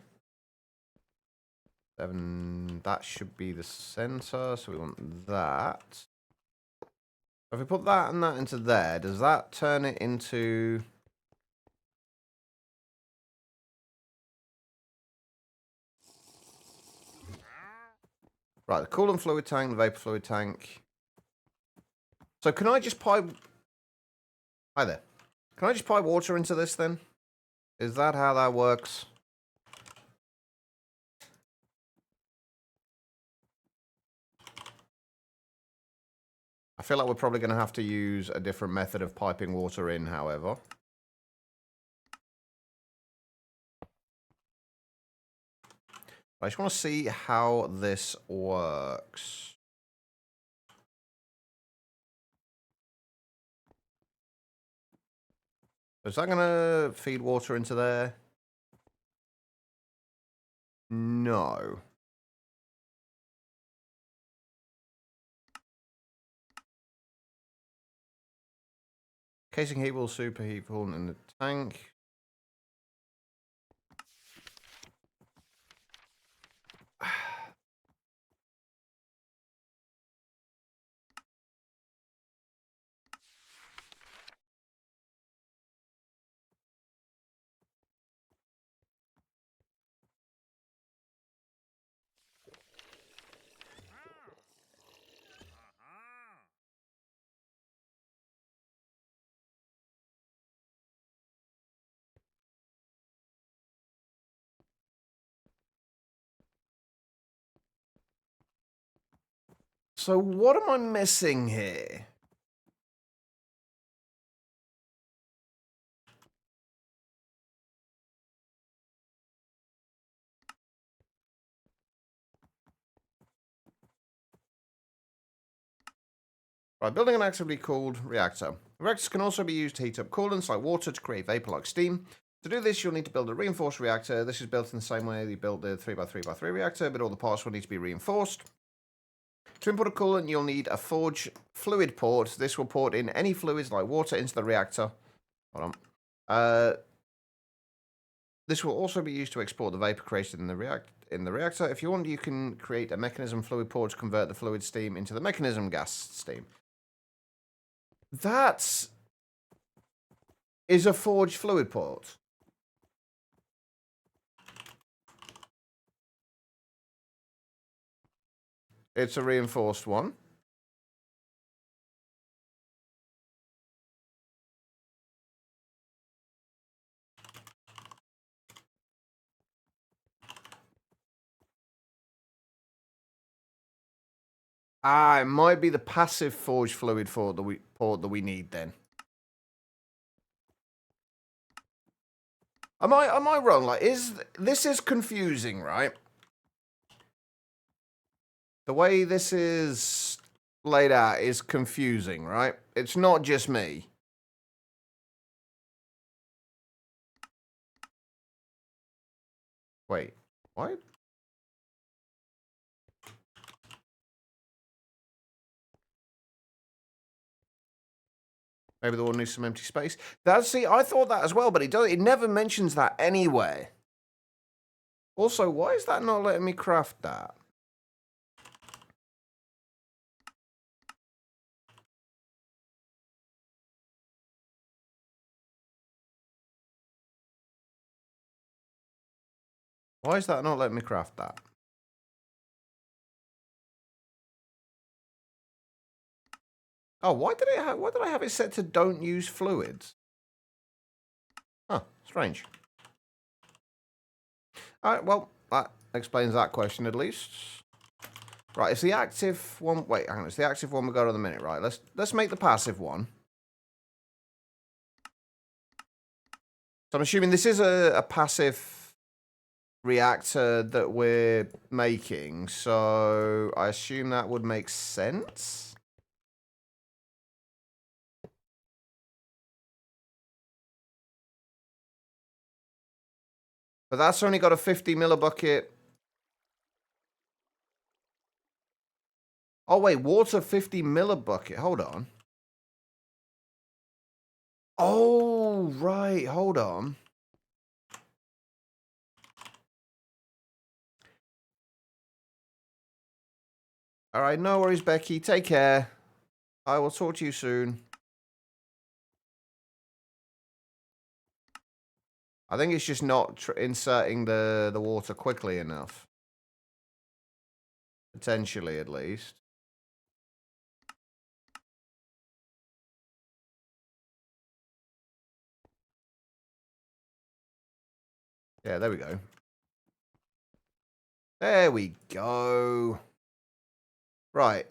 7. That should be the center, so we want that. If we put that and that into there, does that turn it into Right, the coolant fluid tank, the vapor fluid tank. So can I just pipe... Hi there. Can I just pipe water into this then? Is that how that works? I feel like we're probably going to have to use a different method of piping water in, however. I just want to see how this works. Is that going to feed water into there? No. Casing heat will superheat coolant in the tank. So what am I missing here? Right, building an actively cooled reactor. Reactors can also be used to heat up coolants like water to create vapor like steam. To do this, you'll need to build a reinforced reactor. This is built in the same way you built the 3x3x3 reactor, but all the parts will need to be reinforced. To input a coolant, you'll need a forge fluid port. This will port in any fluids like water into the reactor. Hold on. This will also be used to export the vapor created in the reactor. If you want, you can create a mechanism fluid port to convert the fluid steam into the mechanism gas steam. That is a forged fluid port. It's a reinforced one. Ah, it might be the passive forged fluid port that we need then. Am I wrong? Like, this is confusing, right? The way this is laid out is confusing, right? It's not just me. Wait, what? Maybe the one needs some empty space. See, I thought that as well, but it never mentions that anywhere. Also, why is that not letting me craft that? Why is that not letting me craft that? Oh, why did I have it set to don't use fluids? Huh, strange. Alright, well, that explains that question at least. Right, it's the active one. Wait, hang on, it's the active one we got in a minute, right? Let's make the passive one. So I'm assuming this is a passive reactor that we're making, so I assume that would make sense. But that's only got a 50 millibucket. Oh, wait, water 50 millibucket. Hold on. Oh, right. Hold on. All right, no worries, Becky. Take care. I will talk to you soon. I think it's just not inserting the water quickly enough. Potentially, at least. Yeah, there we go. There we go. Right.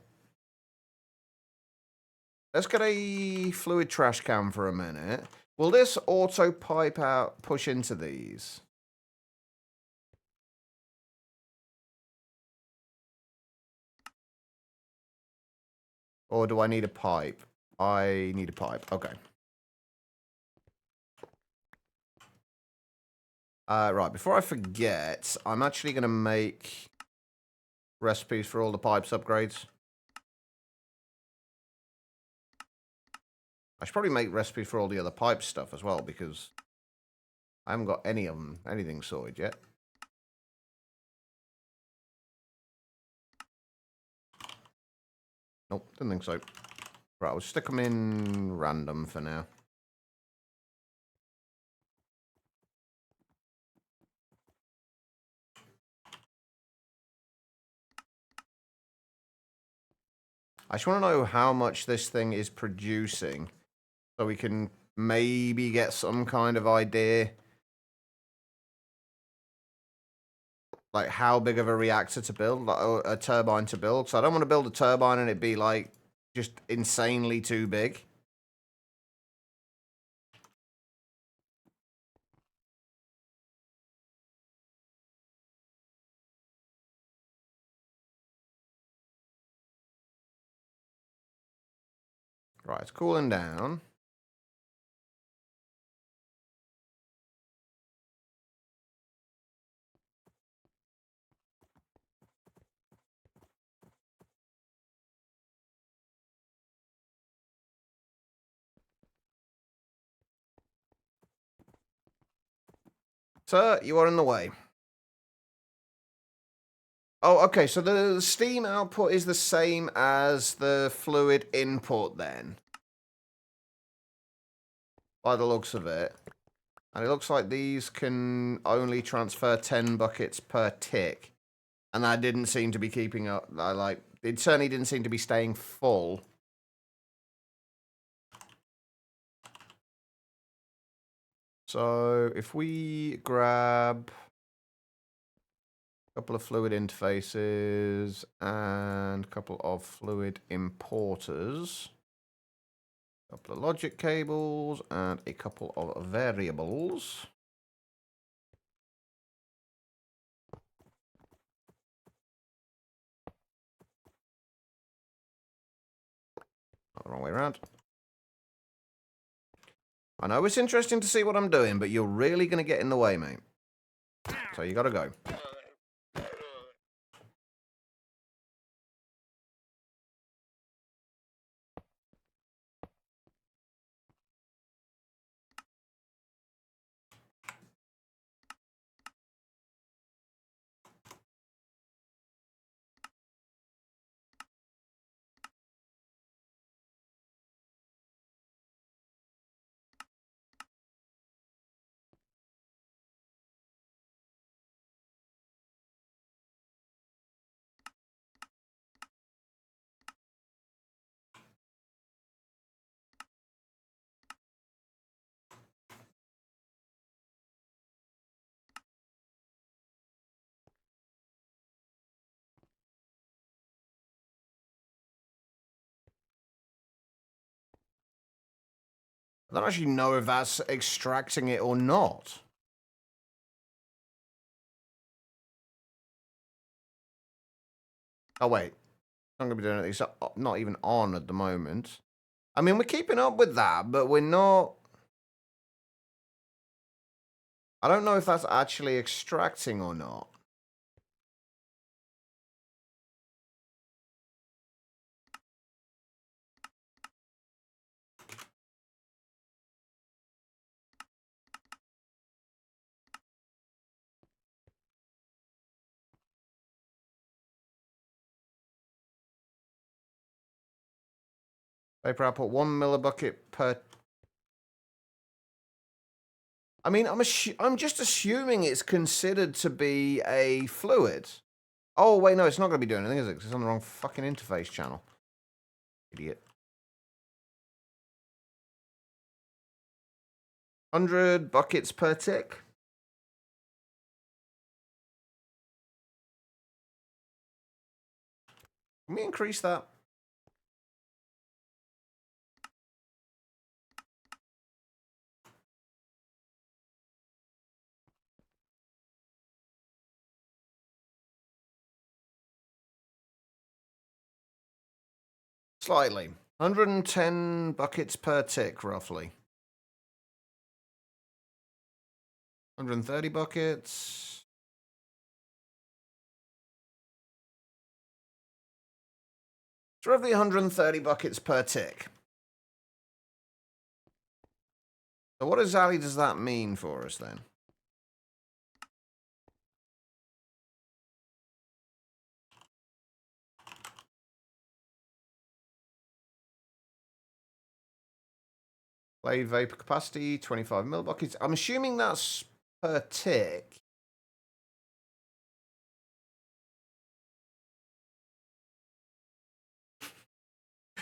Let's get a fluid trash can for a minute. Will this auto pipe out, push into these? Or do I need a pipe? I need a pipe. Okay. Right, before I forget, I'm actually going to make recipes for all the pipes upgrades. I should probably make recipes for all the other pipe stuff as well, because I haven't got any of them, anything sorted yet. Nope, didn't think so. Right, I'll stick them in random for now. I just want to know how much this thing is producing, so we can maybe get some kind of idea. Like how big of a reactor to build, like a turbine to build. So I don't want to build a turbine and it be like just insanely too big. Right, it's cooling down. Sir, you are in the way. Oh, okay, so the steam output is the same as the fluid input then. By the looks of it. And it looks like these can only transfer 10 buckets per tick. And that didn't seem to be keeping up. It certainly didn't seem to be staying full. So if we grab a couple of fluid interfaces and a couple of fluid importers, a couple of logic cables and a couple of variables. Not the wrong way around. I know it's interesting to see what I'm doing, but you're really going to get in the way, mate. So you got to go. I don't actually know if that's extracting it or not. Oh, wait. I'm going to be doing it. It's not even on at the moment. I mean, we're keeping up with that, but we're not... I don't know if that's actually extracting or not. Vapor output 1 millibucket per... I mean, I'm just assuming it's considered to be a fluid. Oh, wait, no, it's not going to be doing anything, is it? 'Cause it's on the wrong fucking interface channel. Idiot. 100 buckets per tick. Can we increase that? Slightly. 110 buckets per tick, roughly. 130 buckets. It's roughly 130 buckets per tick. So what exactly does that mean for us then? Blade vapor capacity, 25 mil buckets. I'm assuming that's per tick.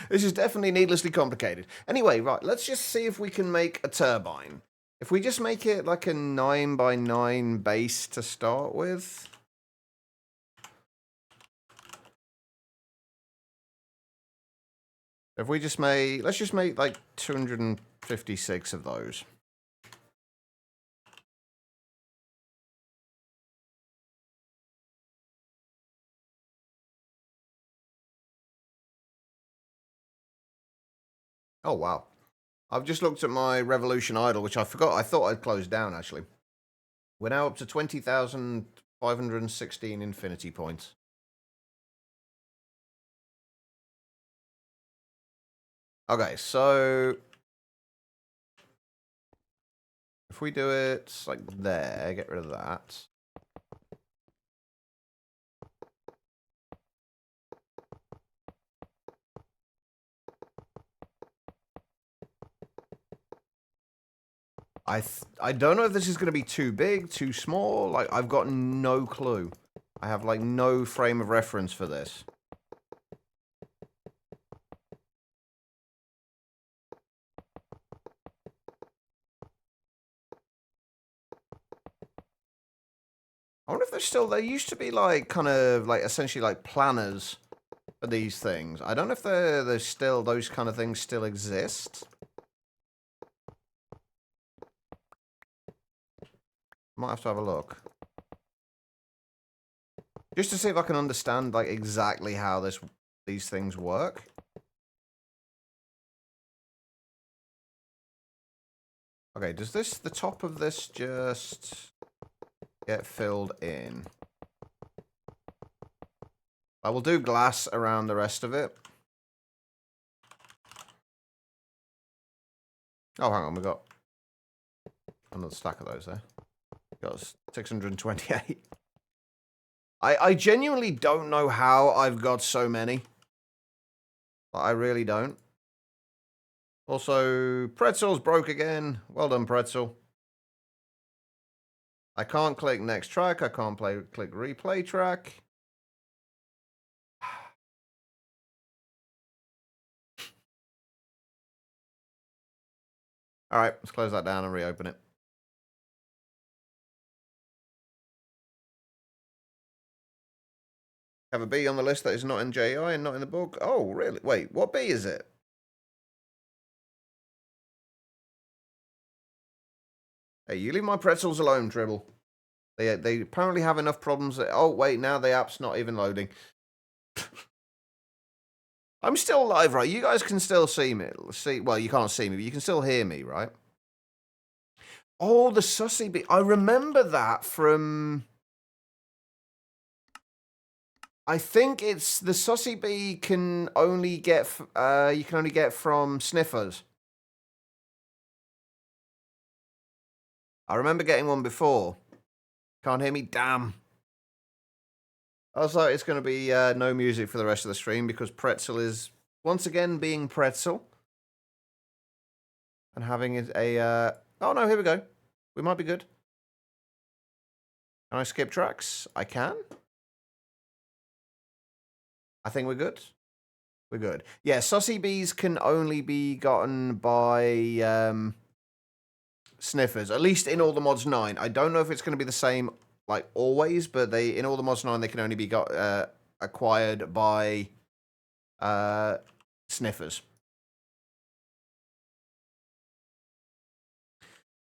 This is definitely needlessly complicated. Anyway, right, let's just see if we can make a turbine. If we just make it like a 9x9 base to start with. If we just make, let's just make like 256 of those. Oh, wow. I've just looked at my Revolution Idle, which I forgot. I thought I'd closed down, actually. We're now up to 20,516 infinity points. Okay, so if we do it like there, get rid of that. I don't know if this is going to be too big, too small. Like, I've got no clue. I have, like, no frame of reference for this. I wonder if there's still... There used to be, like, kind of, like, essentially, like, planners for these things. I don't know if there's still... Those kind of things still exist. Might have to have a look. Just to see if I can understand, like, exactly how these things work. Okay, does the top of this just get filled in? I will do glass around the rest of it. Oh, hang on, we got another stack of those there. Got 628. I genuinely don't know how I've got so many. I really don't. Also, Pretzel's broke again. Well done, Pretzel. I can't click next track. I can't click replay track. All right, let's close that down and reopen it. Have a B on the list that is not in JI and not in the book. Oh, really? Wait, what B is it? Hey, you leave my pretzels alone, Tribble. They apparently have enough problems that... Oh, wait, now the app's not even loading. I'm still live, right? You guys can still see me. Well, you can't see me, but you can still hear me, right? Oh, the sussy bee. I remember that from... I think it's the sussy bee can only get... you can only get from sniffers. I remember getting one before. Can't hear me? Damn. Also, it's going to be no music for the rest of the stream because Pretzel is once again being Pretzel. And having a... Oh, no, here we go. We might be good. Can I skip tracks? I can. I think we're good. We're good. Yeah, Sussy Bees can only be gotten by sniffers, at least in all the mods 9. I don't know if it's going to be the same like always, but they in all the mods 9 they can only be acquired by sniffers.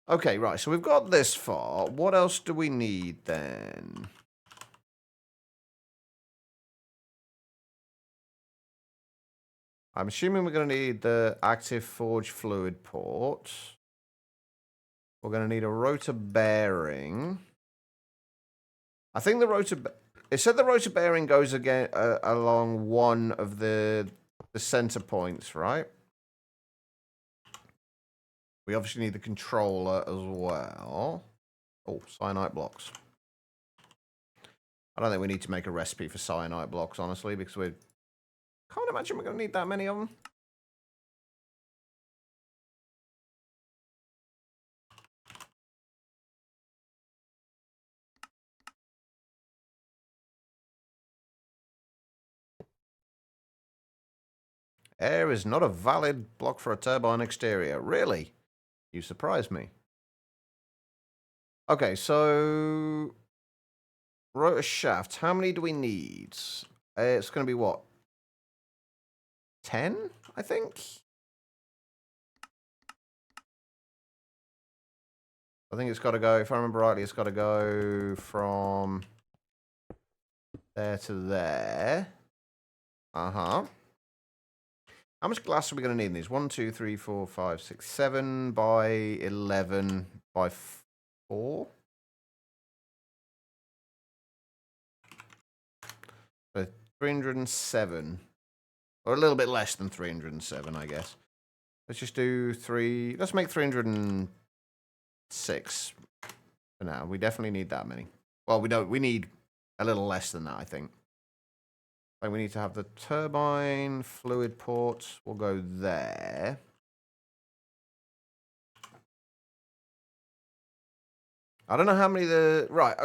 Okay, right, so we've got this far. What else do we need then? I'm assuming we're going to need the active forge fluid port. We're going to need a rotor bearing. I think the rotor... It said the rotor bearing goes again along one of the center points, right? We obviously need the controller as well. Oh, cyanide blocks. I don't think we need to make a recipe for cyanide blocks, honestly, because we can't imagine we're going to need that many of them. Air is not a valid block for a turbine exterior. Really? You surprise me. Okay, so... rotor shaft. How many do we need? It's going to be what? 10, I think? I think it's got to go, if I remember rightly, it's got to go from there to there. Uh-huh. How much glass are we going to need in these? 1, 2, 3, 4, 5, 6, 7 by 11 by 4. So 307. Or a little bit less than 307, I guess. Let's just do 3. Let's make 306 for now. We definitely need that many. Well, we don't. We need a little less than that, I think. Like we need to have the turbine fluid port. We'll go there. I don't know how many right.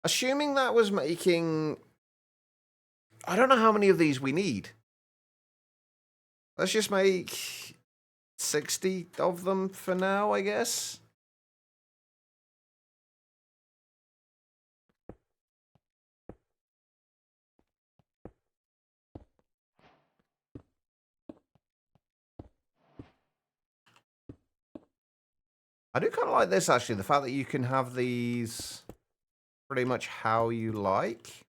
Assuming that was making. I don't know how many of these we need. Let's just make 60 of them for now, I guess. I do kind of like this, actually. The fact that you can have these pretty much how you like.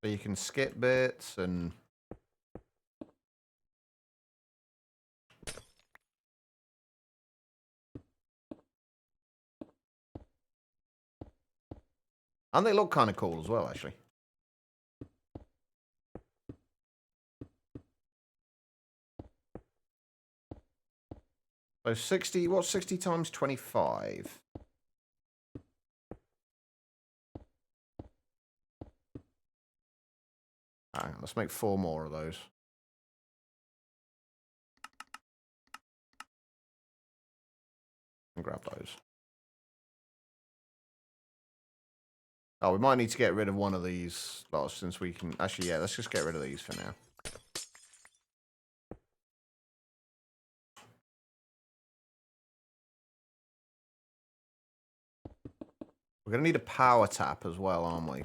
So you can skip bits and... And they look kind of cool as well, actually. So 60, what's 60 times 25? All right, let's make 4 more of those. And grab those. Oh, we might need to get rid of one of these lots since we can... Actually, yeah, let's just get rid of these for now. We're going to need a power tap as well, aren't we?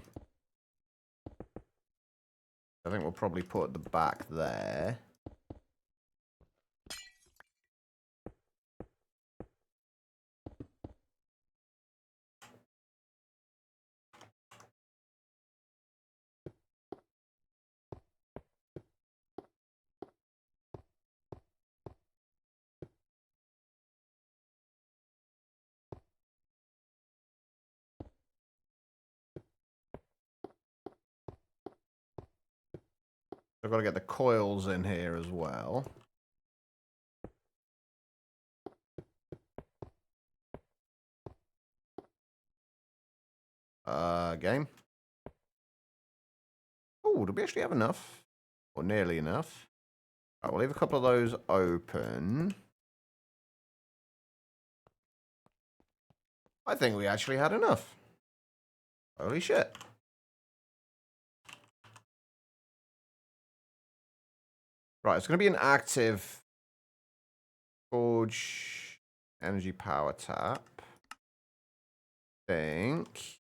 I think we'll probably put the back there. I've got to get the coils in here as well. Game. Oh, do we actually have enough? Or nearly enough? Right, we'll leave a couple of those open. I think we actually had enough. Holy shit. Right, it's going to be an active forge energy power tap. Think.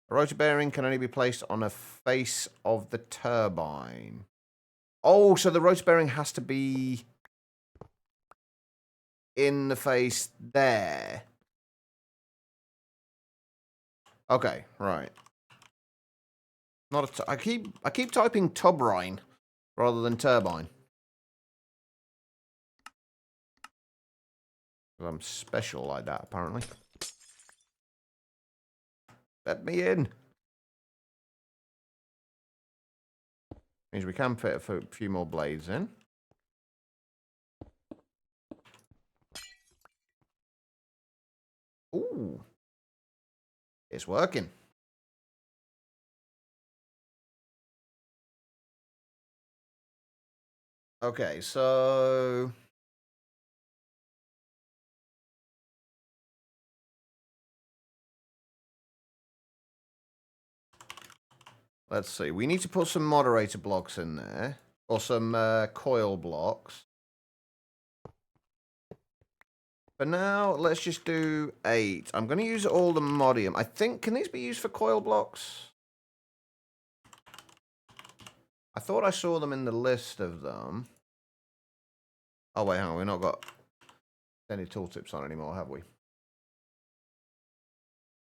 A rotor bearing can only be placed on a face of the turbine. Oh, so the rotor bearing has to be in the face there. Okay, right. Not a I keep typing tubrine rather than turbine. I'm special like that, apparently. Let me in. Means we can fit a few more blades in. Ooh. It's working. Okay, so... let's see. We need to put some moderator blocks in there. Or some coil blocks. For now, let's just do 8. I'm going to use all the modium. I think, can these be used for coil blocks? I thought I saw them in the list of them. Oh, wait, hang on. We've not got any tooltips on anymore, have we?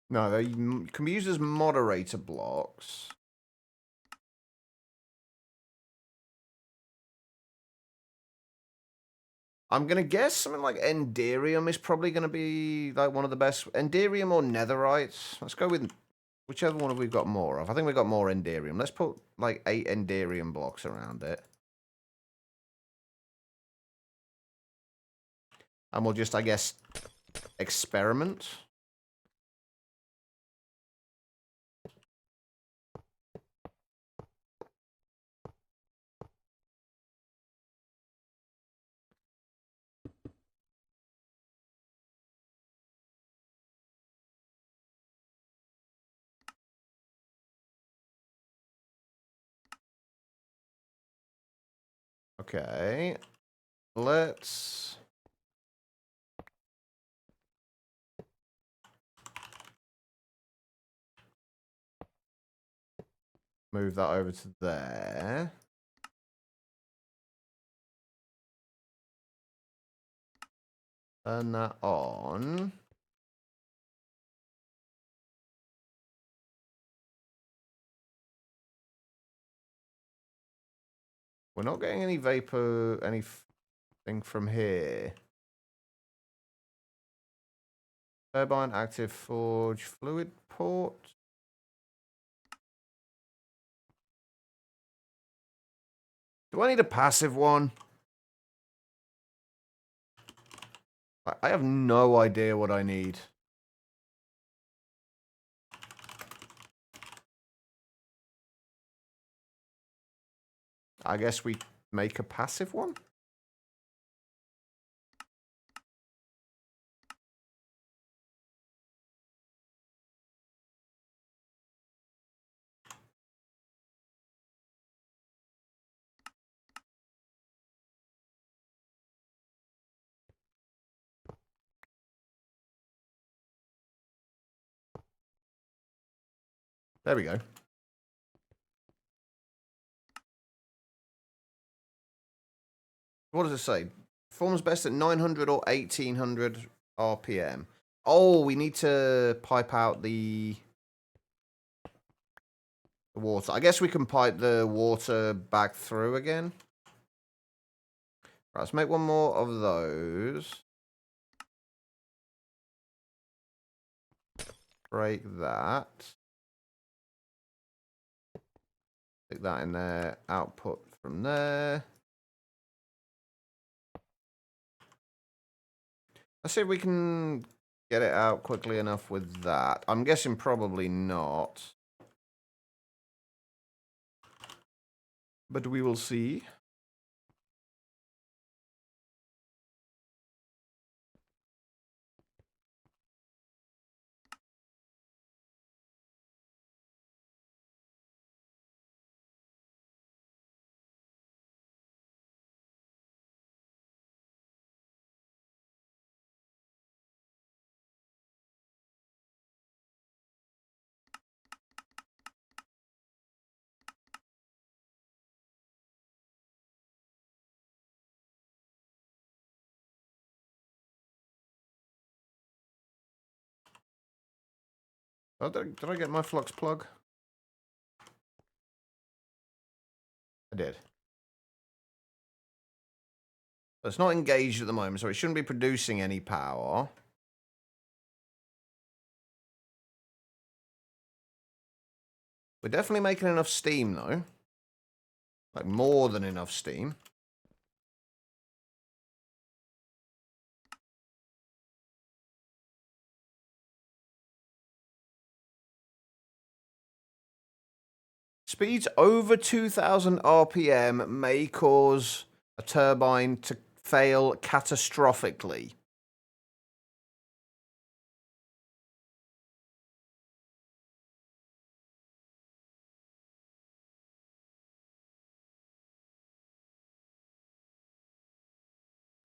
No, they can be used as moderator blocks. I'm going to guess something like Enderium is probably going to be like one of the best. Enderium or Netherites. Let's go with whichever one have we got more of. I think we've got more Enderium. Let's put like 8 Enderium blocks around it. And we'll just, I guess, experiment. Okay. Let's... move that over to there. Turn that on. We're not getting any vapor, anything from here. Turbine active forge fluid port. Do I need a passive one? I have no idea what I need. I guess we make a passive one? There we go. What does it say? Performs best at 900 or 1800 RPM. Oh, we need to pipe out the water. I guess we can pipe the water back through again. Right, let's make one more of those. Break that. Stick that in there. Output from there. Let's see if we can get it out quickly enough with that. I'm guessing probably not. But we will see. Oh, did I get my flux plug? I did. So it's not engaged at the moment, so it shouldn't be producing any power. We're definitely making enough steam, though. Like, more than enough steam. Speeds over 2,000 RPM may cause a turbine to fail catastrophically.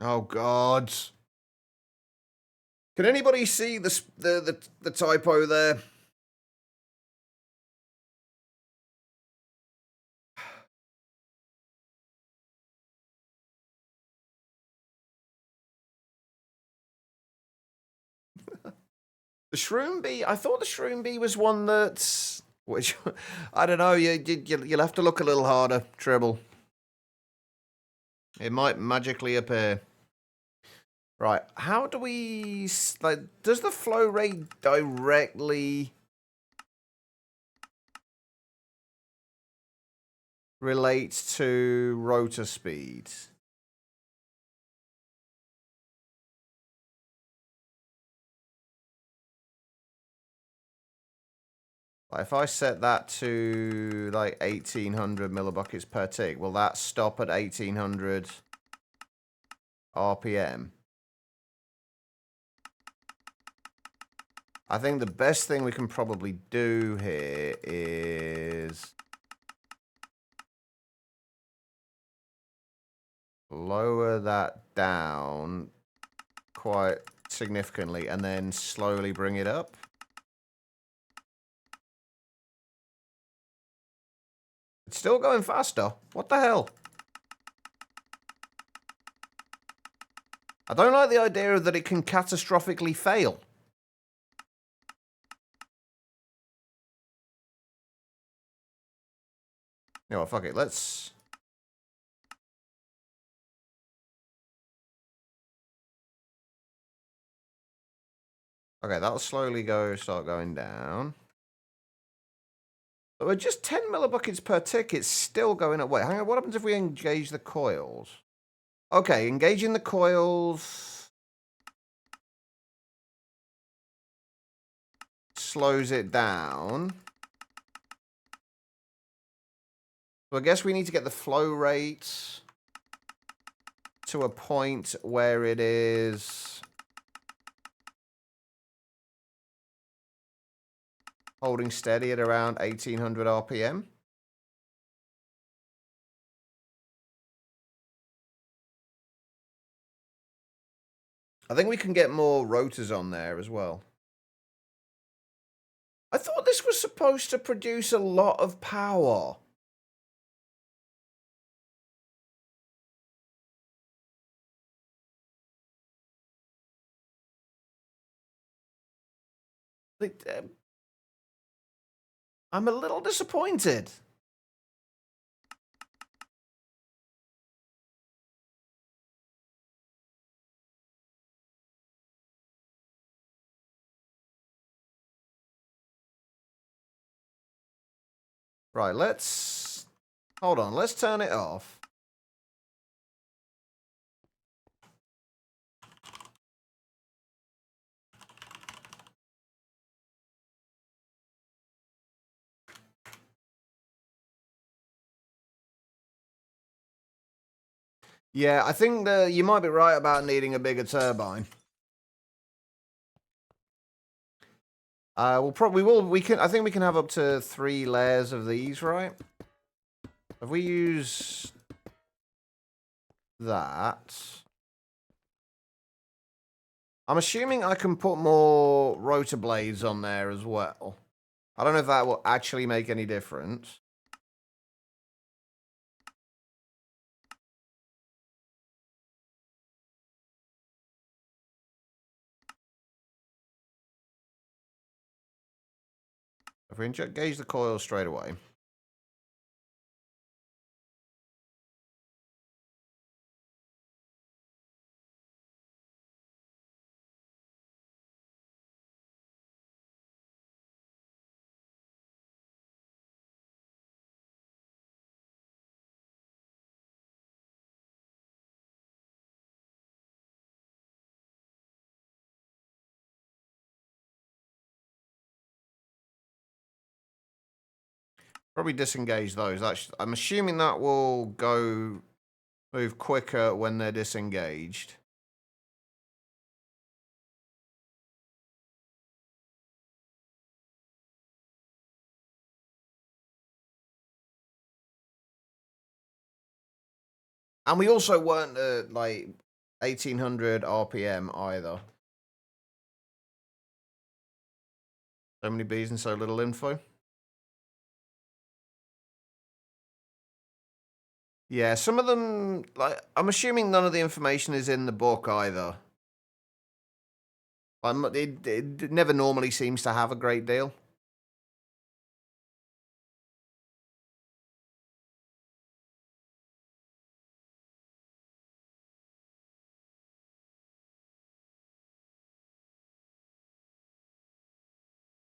Oh God! Can anybody see the typo there? The Shroom Bee. I thought the Shroom Bee was one that's which I don't know. You'll have to look a little harder, Tribble. It might magically appear. Right, how do we, like, does the flow rate directly relate to rotor speed? Like, if I set that to, like, 1,800 millibuckets per tick, will that stop at 1,800 RPM? I think the best thing we can probably do here is lower that down quite significantly and then slowly bring it up. It's still going faster. What the hell? I don't like the idea that it can catastrophically fail. You know what, fuck it, let's... Okay, that'll slowly start going down. But we're just 10 millibuckets per tick, it's still going up. Wait, hang on, what happens if we engage the coils? Okay, engaging the coils slows it down. So I guess we need to get the flow rate to a point where it is holding steady at around 1,800 RPM. I think we can get more rotors on there as well. I thought this was supposed to produce a lot of power. I'm a little disappointed. Right, let's... Hold on, let's turn it off. Yeah, I think you might be right about needing a bigger turbine. I think we can have up to 3 layers of these, right? If we use that, I'm assuming I can put more rotor blades on there as well. I don't know if that will actually make any difference. If we engage the coil straight away. Probably disengage those. I'm assuming that will move quicker when they're disengaged. And we also weren't at like 1800 RPM either. So many bees and so little info. Yeah, some of them, like, I'm assuming none of the information is in the book either. It never normally seems to have a great deal.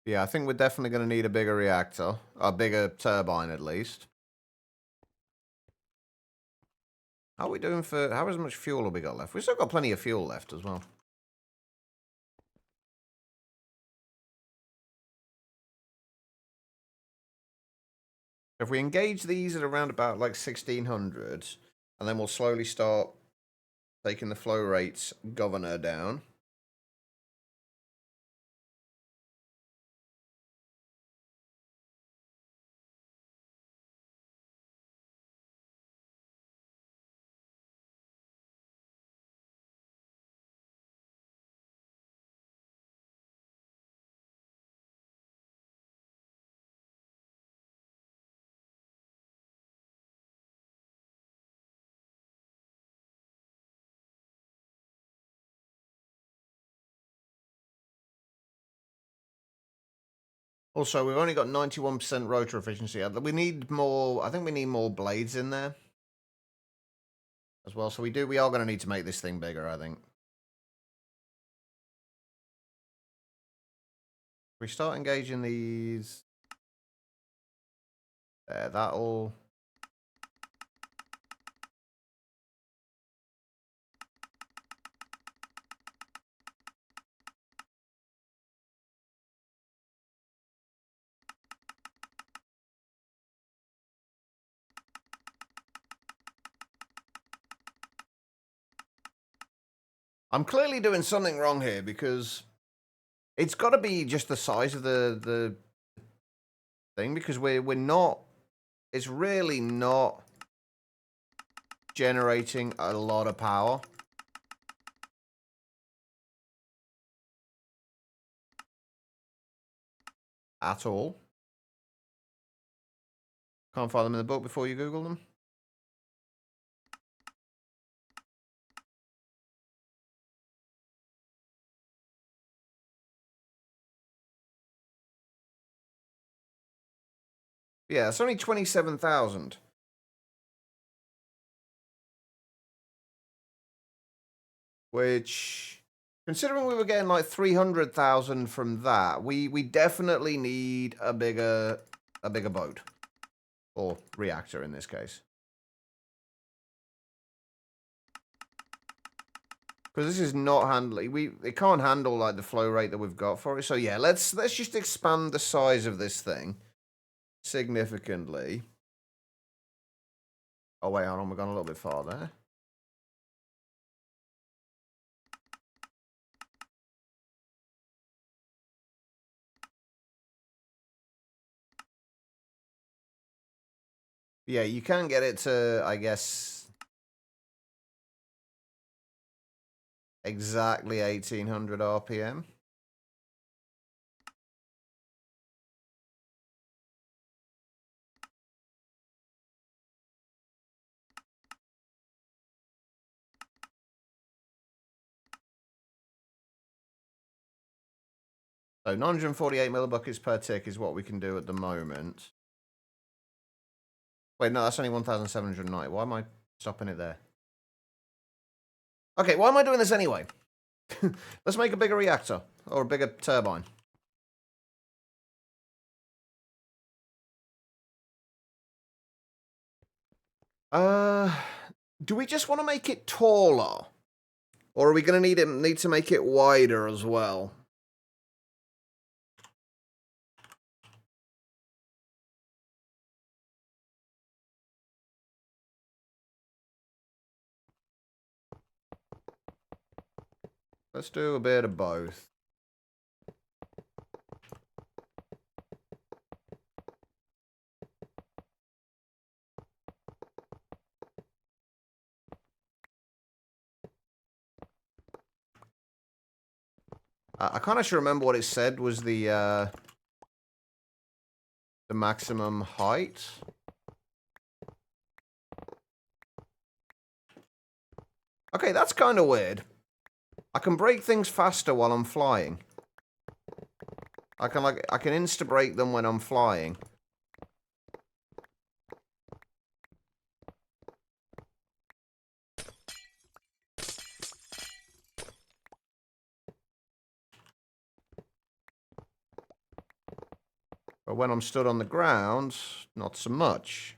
Yeah, I think we're definitely going to need a bigger reactor. A bigger turbine, at least. How are we doing for... How much fuel have we got left? We've still got plenty of fuel left as well. If we engage these at around about like 1600, and then we'll slowly start taking the flow rates governor down. Also, we've only got 91% rotor efficiency. We need more... I think we need more blades in there as well. So we are going to need to make this thing bigger, I think. If we start engaging these... There, that'll... I'm clearly doing something wrong here because it's got to be just the size of the thing, because we're not... It's really not generating a lot of power. At all. Can't find them in the book before you Google them. Yeah, it's only 27,000. Which, considering we were getting like 300,000 from that, we definitely need a bigger boat. Or reactor in this case. Because this is not handling... It can't handle like the flow rate that we've got for it. So yeah, let's just expand the size of this thing significantly. Oh wait, hold on, we've gone a little bit far there. Yeah, you can get it to, I guess, exactly 1800 RPM. So 948 millibuckets per tick is what we can do at the moment. Wait, no, that's only 1,790. Why am I stopping it there? Okay, why am I doing this anyway? Let's make a bigger reactor. Or a bigger turbine. Do we just want to make it taller? Or are we going to need to make it wider as well? Let's do a bit of both. I can't actually remember what it said was the maximum height. Okay, that's kind of weird. I can break things faster while I'm flying. I can insta-break them when I'm flying. But when I'm stood on the ground, not so much.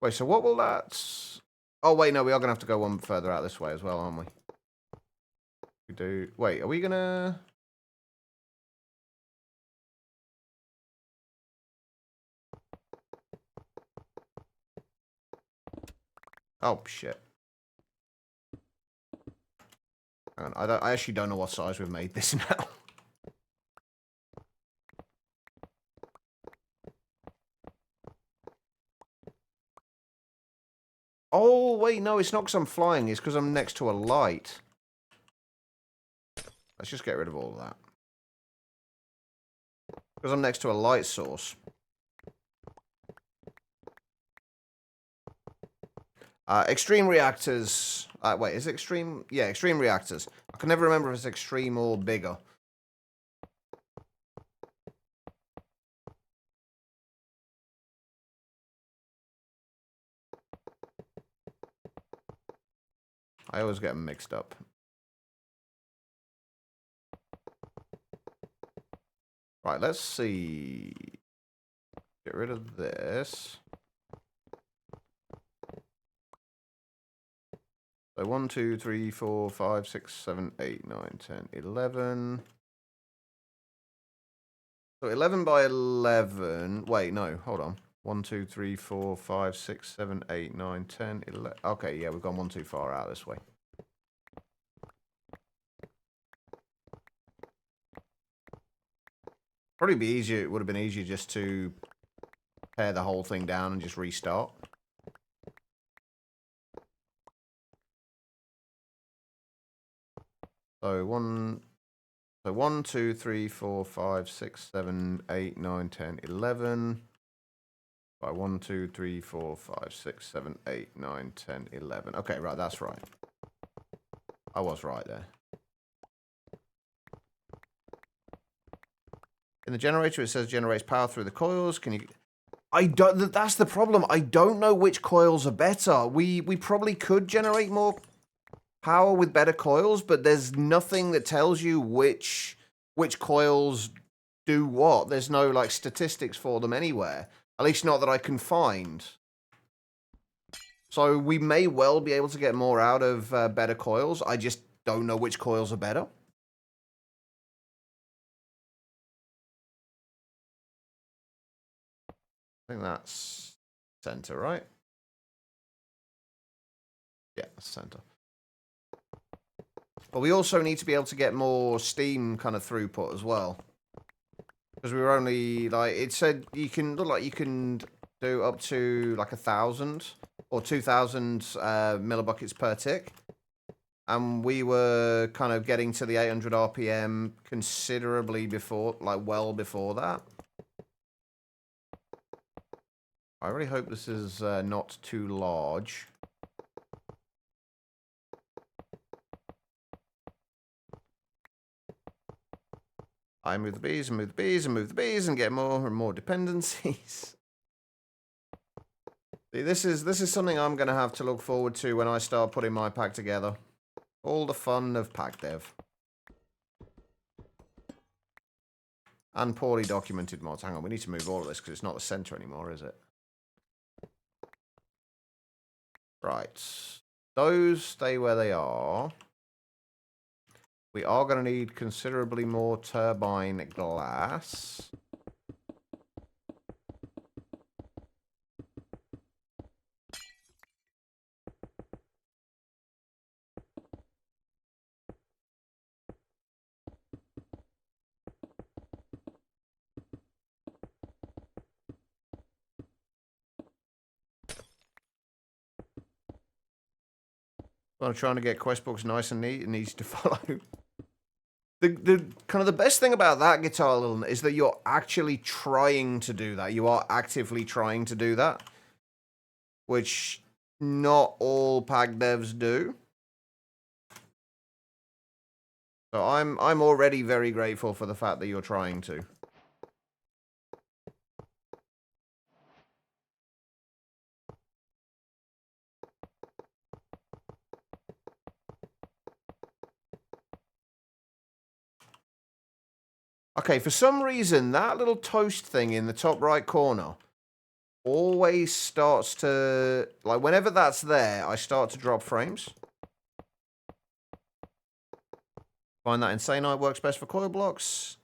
Wait, so what will that... Oh, wait, no, we are going to have to go one further out this way as well, aren't we? We do... Wait, are we going to... Oh, shit. Hang on, I actually don't know what size we've made this now. Oh, wait, no, it's not because I'm flying. It's because I'm next to a light. Let's just get rid of all of that. Because I'm next to a light source. Extreme reactors. Wait, is it extreme? Yeah, extreme reactors. I can never remember if it's extreme or bigger. I always get them mixed up. Right, let's see. Get rid of this. So 1, 2, 3, 4, 5, 6, 7, 8, 9, 10, 11. So 11 by 11. Wait, no, hold on. 1, 2, 3, 4, 5, 6, 7, 8, 9, 10, 11. Okay, yeah, we've gone one too far out this way. Probably be easier. It would have been easier just to tear the whole thing down and just restart. So 1, 2, 3, 4, 5, 6, 7, 8, 9, 10, 11. By 1, 2, 3, 4, 5, 6, 7, 8, 9, 10, 11. Okay, right, that's right. I was right there. In the generator, it says generates power through the coils. Can you... I don't... That's the problem. I don't know which coils are better. We probably could generate more power with better coils, but there's nothing that tells you which coils do what. There's no, like, statistics for them anywhere. At least not that I can find. So we may well be able to get more out of better coils. I just don't know which coils are better. I think that's center, right? Yeah, that's center. But we also need to be able to get more steam kind of throughput as well. Because we were only, like, it said you can, look like you can do up to, like, 1,000 or 2,000 millibuckets per tick. And we were kind of getting to the 800 RPM considerably before, like, well before that. I really hope this is not too large. I move the bees and move the bees and move the bees and get more and more dependencies. See, this is something I'm going to have to look forward to when I start putting my pack together. All the fun of pack dev. And poorly documented mods. Hang on, we need to move all of this because it's not the center anymore, is it? Right. Those stay where they are. We are going to need considerably more turbine glass. I'm trying to get quest books nice and neat and easy to follow. The kind of the best thing about that guitar is that you're actually trying to do that. You are actively trying to do that, which not all pack devs do. So I'm already very grateful for the fact that you're trying to. Okay, for some reason, that little toast thing in the top right corner always starts to... Like, whenever that's there, I start to drop frames. Find that Insanite works best for coil blocks.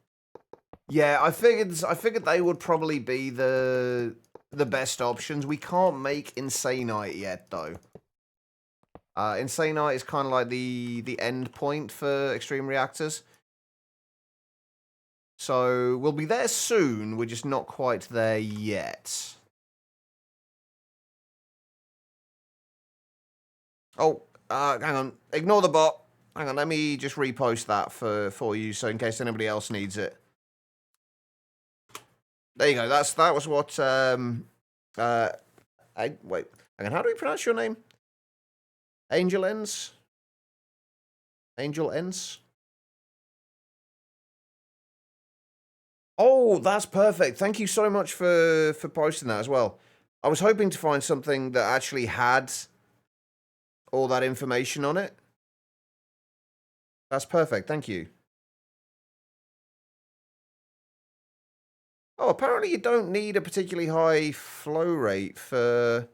Yeah, I figured they would probably be the best options. We can't make Insanite yet, though. Insanite is kind of like the end point for extreme reactors. So, we'll be there soon, we're just not quite there yet. Oh, hang on. Ignore the bot. Hang on, let me just repost that for you, so in case anybody else needs it. There you go, that was what, wait, hang on, how do we pronounce your name? Angel Ends? Angel Ends? Oh, that's perfect. Thank you so much for posting that as well. I was hoping to find something that actually had all that information on it. That's perfect. Thank you. Oh, apparently you don't need a particularly high flow rate for...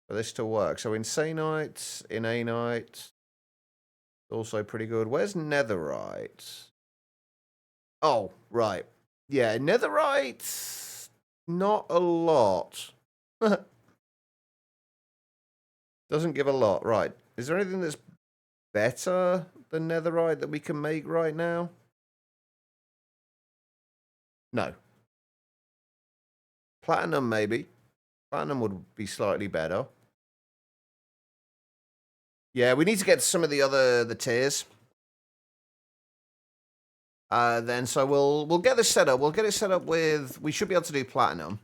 for this to work. So Insanite, Inanite, also pretty good. Where's Netherite? Oh, right. Yeah, Netherite, not a lot. Doesn't give a lot. Right. Is there anything that's better than Netherite that we can make right now? No. Platinum, maybe. Platinum would be slightly better. Yeah, we need to get to some of the tiers. Then, so we'll get this set up. We'll get it set up with... We should be able to do platinum.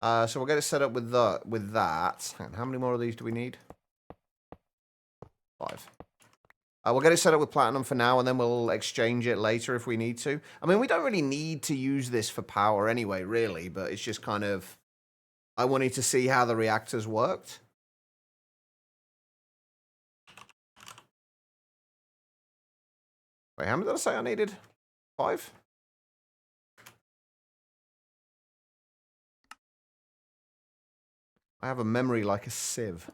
So we'll get it set up with that. How many more of these do we need? 5. We'll get it set up with platinum for now, and then we'll exchange it later if we need to. I mean, we don't really need to use this for power anyway, really, but it's just kind of... I wanted to see how the reactors worked. Wait, how many did I say I needed? 5? I have a memory like a sieve.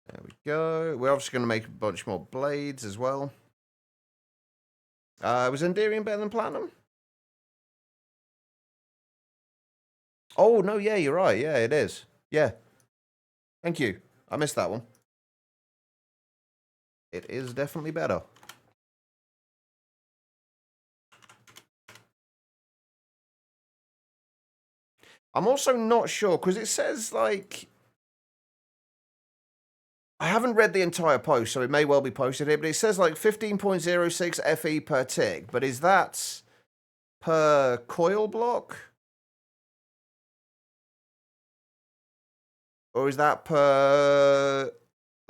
There we go. We're obviously going to make a bunch more blades as well. Was Enderium better than Platinum? Oh, no, yeah, you're right. Yeah, it is. Yeah. Thank you. I missed that one. It is definitely better. I'm also not sure, because it says, like... I haven't read the entire post, so it may well be posted here, but it says, like, 15.06 FE per tick. But is that per coil block? Or is that per...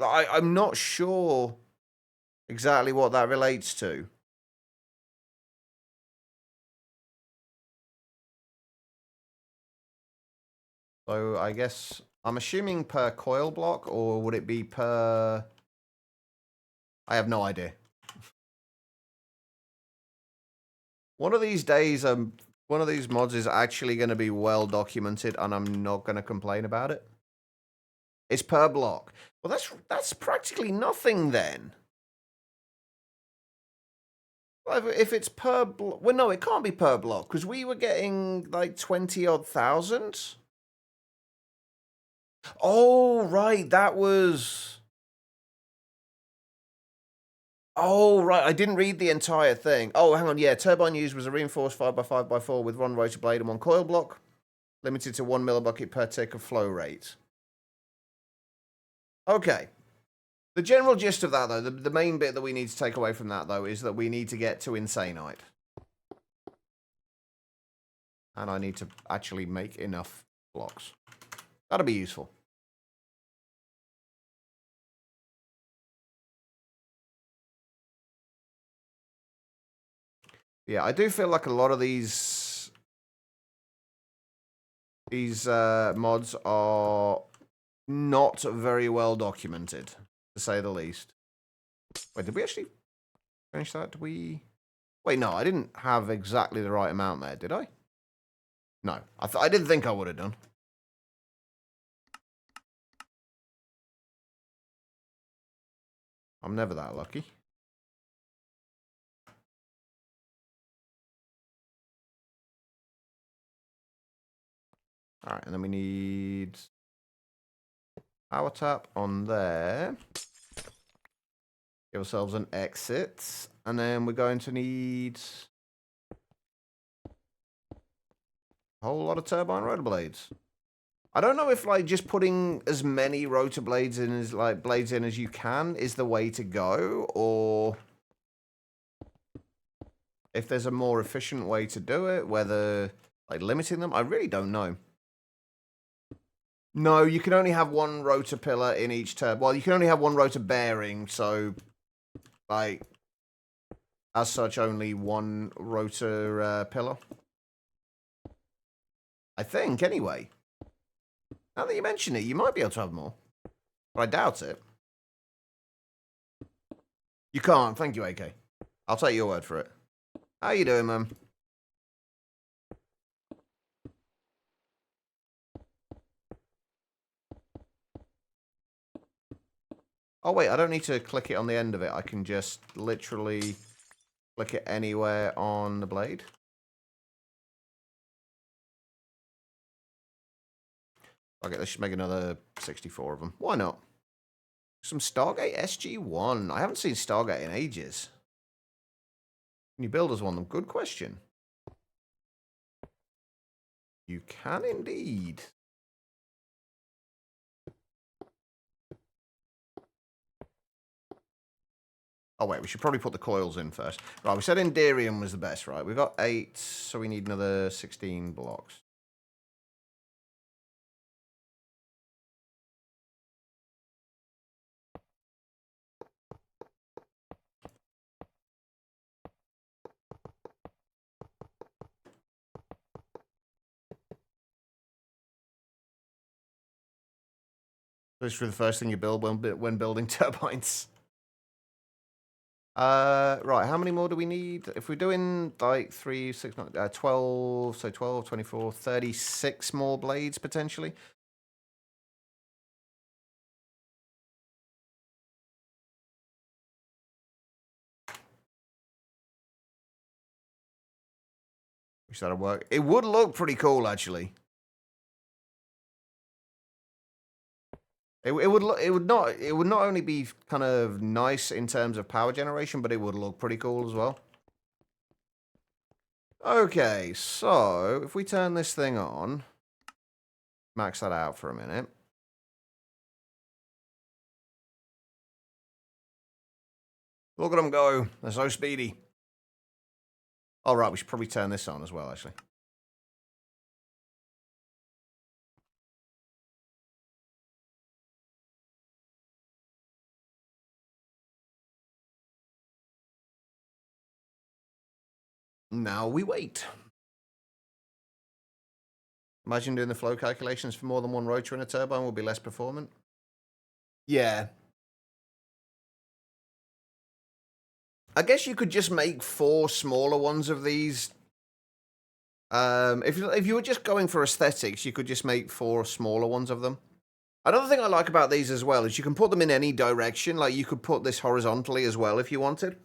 I'm not sure exactly what that relates to. So I guess I'm assuming per coil block, or would it be per... I have no idea. One of these days, one of these mods is actually going to be well documented, and I'm not going to complain about it. It's per block. Well, that's practically nothing then. If it's per block... Well, no, it can't be per block, because we were getting, like, 20-odd thousand. Oh, right, that was... Oh, right, I didn't read the entire thing. Oh, hang on, yeah, turbine used was a reinforced 5x5x4 with one rotor blade and one coil block, limited to 1 millibucket per tick of flow rate. Okay. The general gist of that, though, the main bit that we need to take away from that, though, is that we need to get to Insanite. And I need to actually make enough blocks. That'll be useful. Yeah, I do feel like a lot of these mods are not very well documented, to say the least. Wait, did we actually finish that? Did we... Wait, no, I didn't have exactly the right amount there, did I? No, I didn't think I would have done. I'm never that lucky. All right, and then we need power tap on there. Give ourselves an exit. And then we're going to need a whole lot of turbine rotor blades. I don't know if, like, just putting as many rotor blades in as you can is the way to go, or if there's a more efficient way to do it, whether, like, limiting them. I really don't know. No, you can only have one rotor pillar in each turbine. Well, you can only have one rotor bearing, so, like, as such, only one rotor pillar. I think, anyway. Now that you mention it, you might be able to have more. But I doubt it. You can't. Thank you, AK. I'll take your word for it. How you doing, man? Oh, wait, I don't need to click it on the end of it. I can just literally click it anywhere on the blade. Okay, let's just make another 64 of them. Why not? Some Stargate SG-1. I haven't seen Stargate in ages. Can you build us one of them? Good question. You can indeed. Oh, wait, we should probably put the coils in first. Right, we said Enderium was the best, right? We've got 8, so we need another 16 blocks. This is the first thing you build when building turbines. Right, how many more do we need? If we're doing like 3, 6, 9, 12, so 12, 24, 36 more blades potentially. Wish that'd work. It would look pretty cool, actually. It would not only be kind of nice in terms of power generation, but it would look pretty cool as well. Okay, so if we turn this thing on, max that out for a minute. Look at them go. They're so speedy. All right, we should probably turn this on as well, actually. Now we wait. Imagine doing the flow calculations for more than one rotor in a turbine will be less performant. Yeah. I guess you could just make 4 smaller ones of these. If you were just going for aesthetics, you could just make 4 smaller ones of them. Another thing I like about these as well is you can put them in any direction. Like, you could put this horizontally as well if you wanted.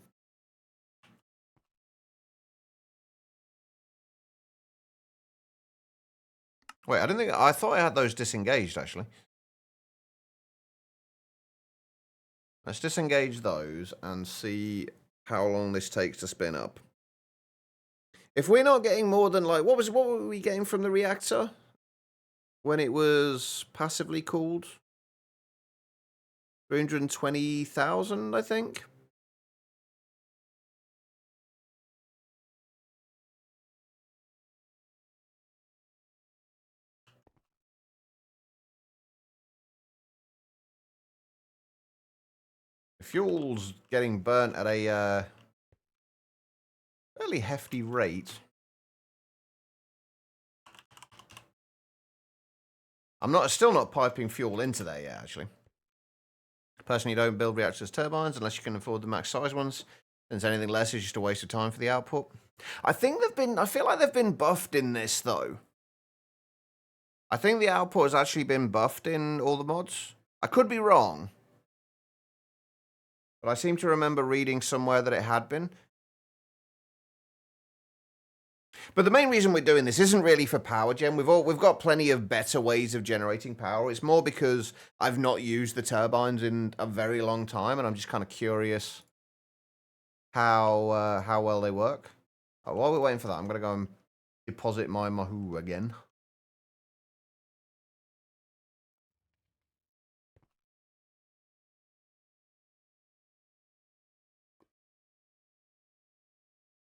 Wait, I thought I had those disengaged, actually. Let's disengage those and see how long this takes to spin up. If we're not getting more than, like, what were we getting from the reactor when it was passively cooled? 320,000, I think. The fuel's getting burnt at a fairly hefty rate. I'm still not piping fuel into there yet, actually. Personally, don't build reactors turbines unless you can afford the max size ones, since anything less is just a waste of time for the output. I feel like they've been buffed in this, though. I think the output has actually been buffed in all the mods. I could be wrong, but I seem to remember reading somewhere that it had been. But the main reason we're doing this isn't really for power gen. We've got plenty of better ways of generating power. It's more because I've not used the turbines in a very long time, and I'm just kind of curious how well they work. While we're waiting for that, I'm gonna go and deposit my Mahou again.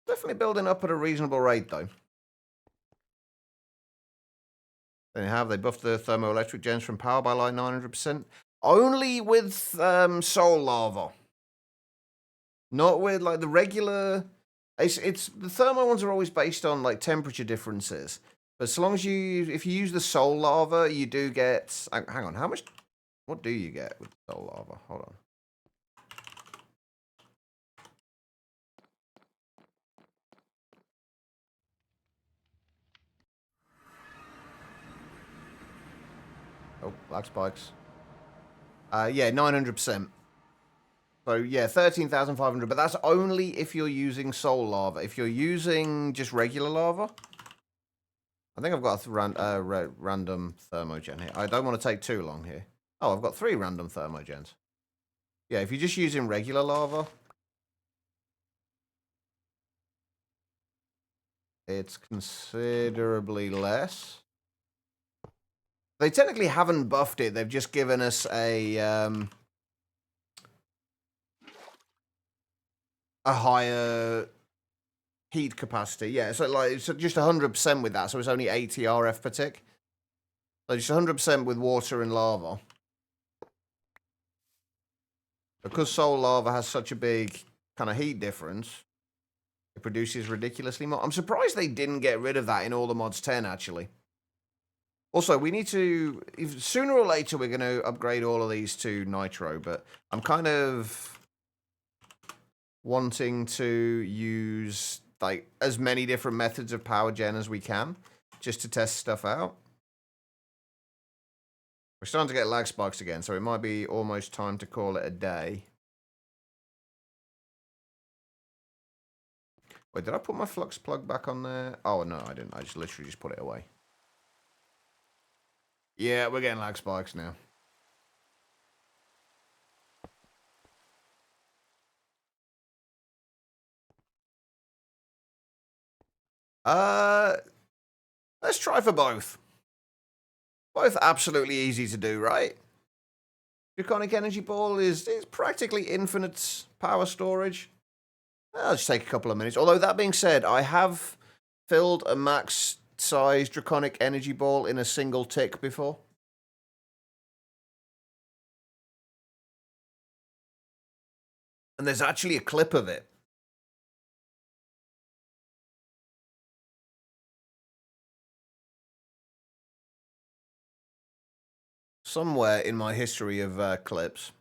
Definitely building up at a reasonable rate, though. They buffed the thermoelectric gens from power by like 900%. Only with soul lava. Not with like the regular. It's the thermo ones are always based on like temperature differences. But so long as if you use the soul lava, you do get. Hang on, how much? What do you get with soul lava? Hold on. Oh, black spikes. Yeah, 900%. So yeah, 13,500. But that's only if you're using soul lava. If you're using just regular lava, I think I've got a random thermogen here. I don't want to take too long here. Oh, I've got 3 random thermogens. Yeah, if you're just using regular lava, it's considerably less. They technically haven't buffed it. They've just given us a higher heat capacity. Yeah, so like it's just 100% with that. So it's only 80 RF per tick. So just 100% with water and lava. Because soul lava has such a big kind of heat difference, it produces ridiculously more. I'm surprised they didn't get rid of that in all the mods 10, actually. Also, we need to... sooner or later, we're going to upgrade all of these to nitro, but I'm kind of wanting to use like as many different methods of power gen as we can, just to test stuff out. We're starting to get lag spikes again, so it might be almost time to call it a day. Wait, did I put my flux plug back on there? Oh, no, I didn't. I just literally just put it away. Yeah, we're getting lag spikes now. Let's try for both. Both absolutely easy to do, right? Draconic Energy Ball is practically infinite power storage. I'll just take a couple of minutes. Although, that being said, I have filled a max-size draconic energy ball in a single tick before. And there's actually a clip of it. Somewhere in my history of clips,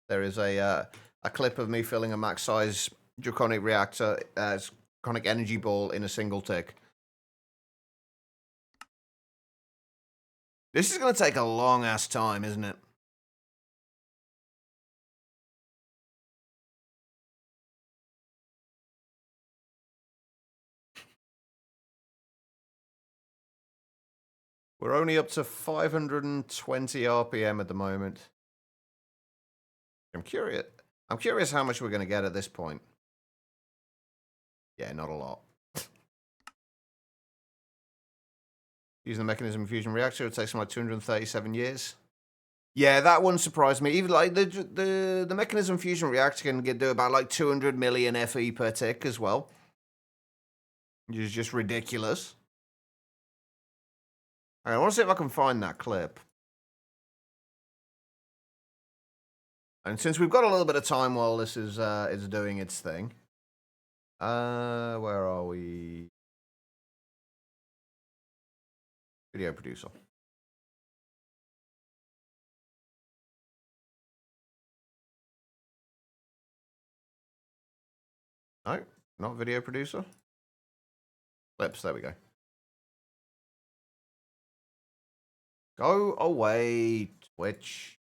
there is a clip of me filling a max-size draconic reactor, draconic energy ball in a single tick. This is going to take a long-ass time, isn't it? We're only up to 520 RPM at the moment. I'm curious how much we're going to get at this point. Yeah, not a lot. Using the mechanism fusion reactor, it takes something like 237 years. Yeah, that wouldn't surprise me. Even like the mechanism fusion reactor can do about like 200 million FE per tick as well. Which is just ridiculous. I want to see if I can find that clip. And since we've got a little bit of time while this is doing its thing. Where are we? Video producer. No, not video producer. Clips, there we go. Go away, Twitch.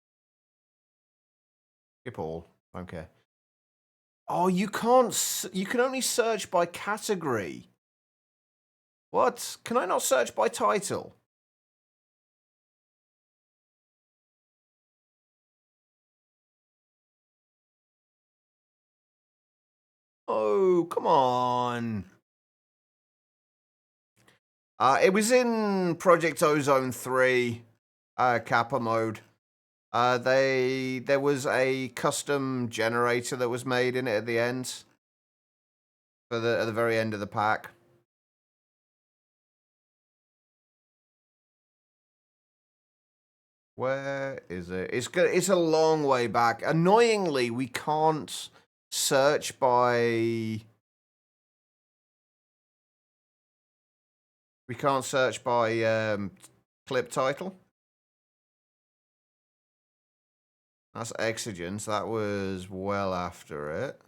Skip all. Don't care. Oh, you can't. You can only search by category. What? Can I not search by title? Oh, come on. It was in Project Ozone 3 Kappa mode. There was a custom generator that was made in it at the end. At the very end of the pack. Where is it? It's a long way back. Annoyingly, we can't search by... We can't search by clip title. That's Exigence. That was well after it.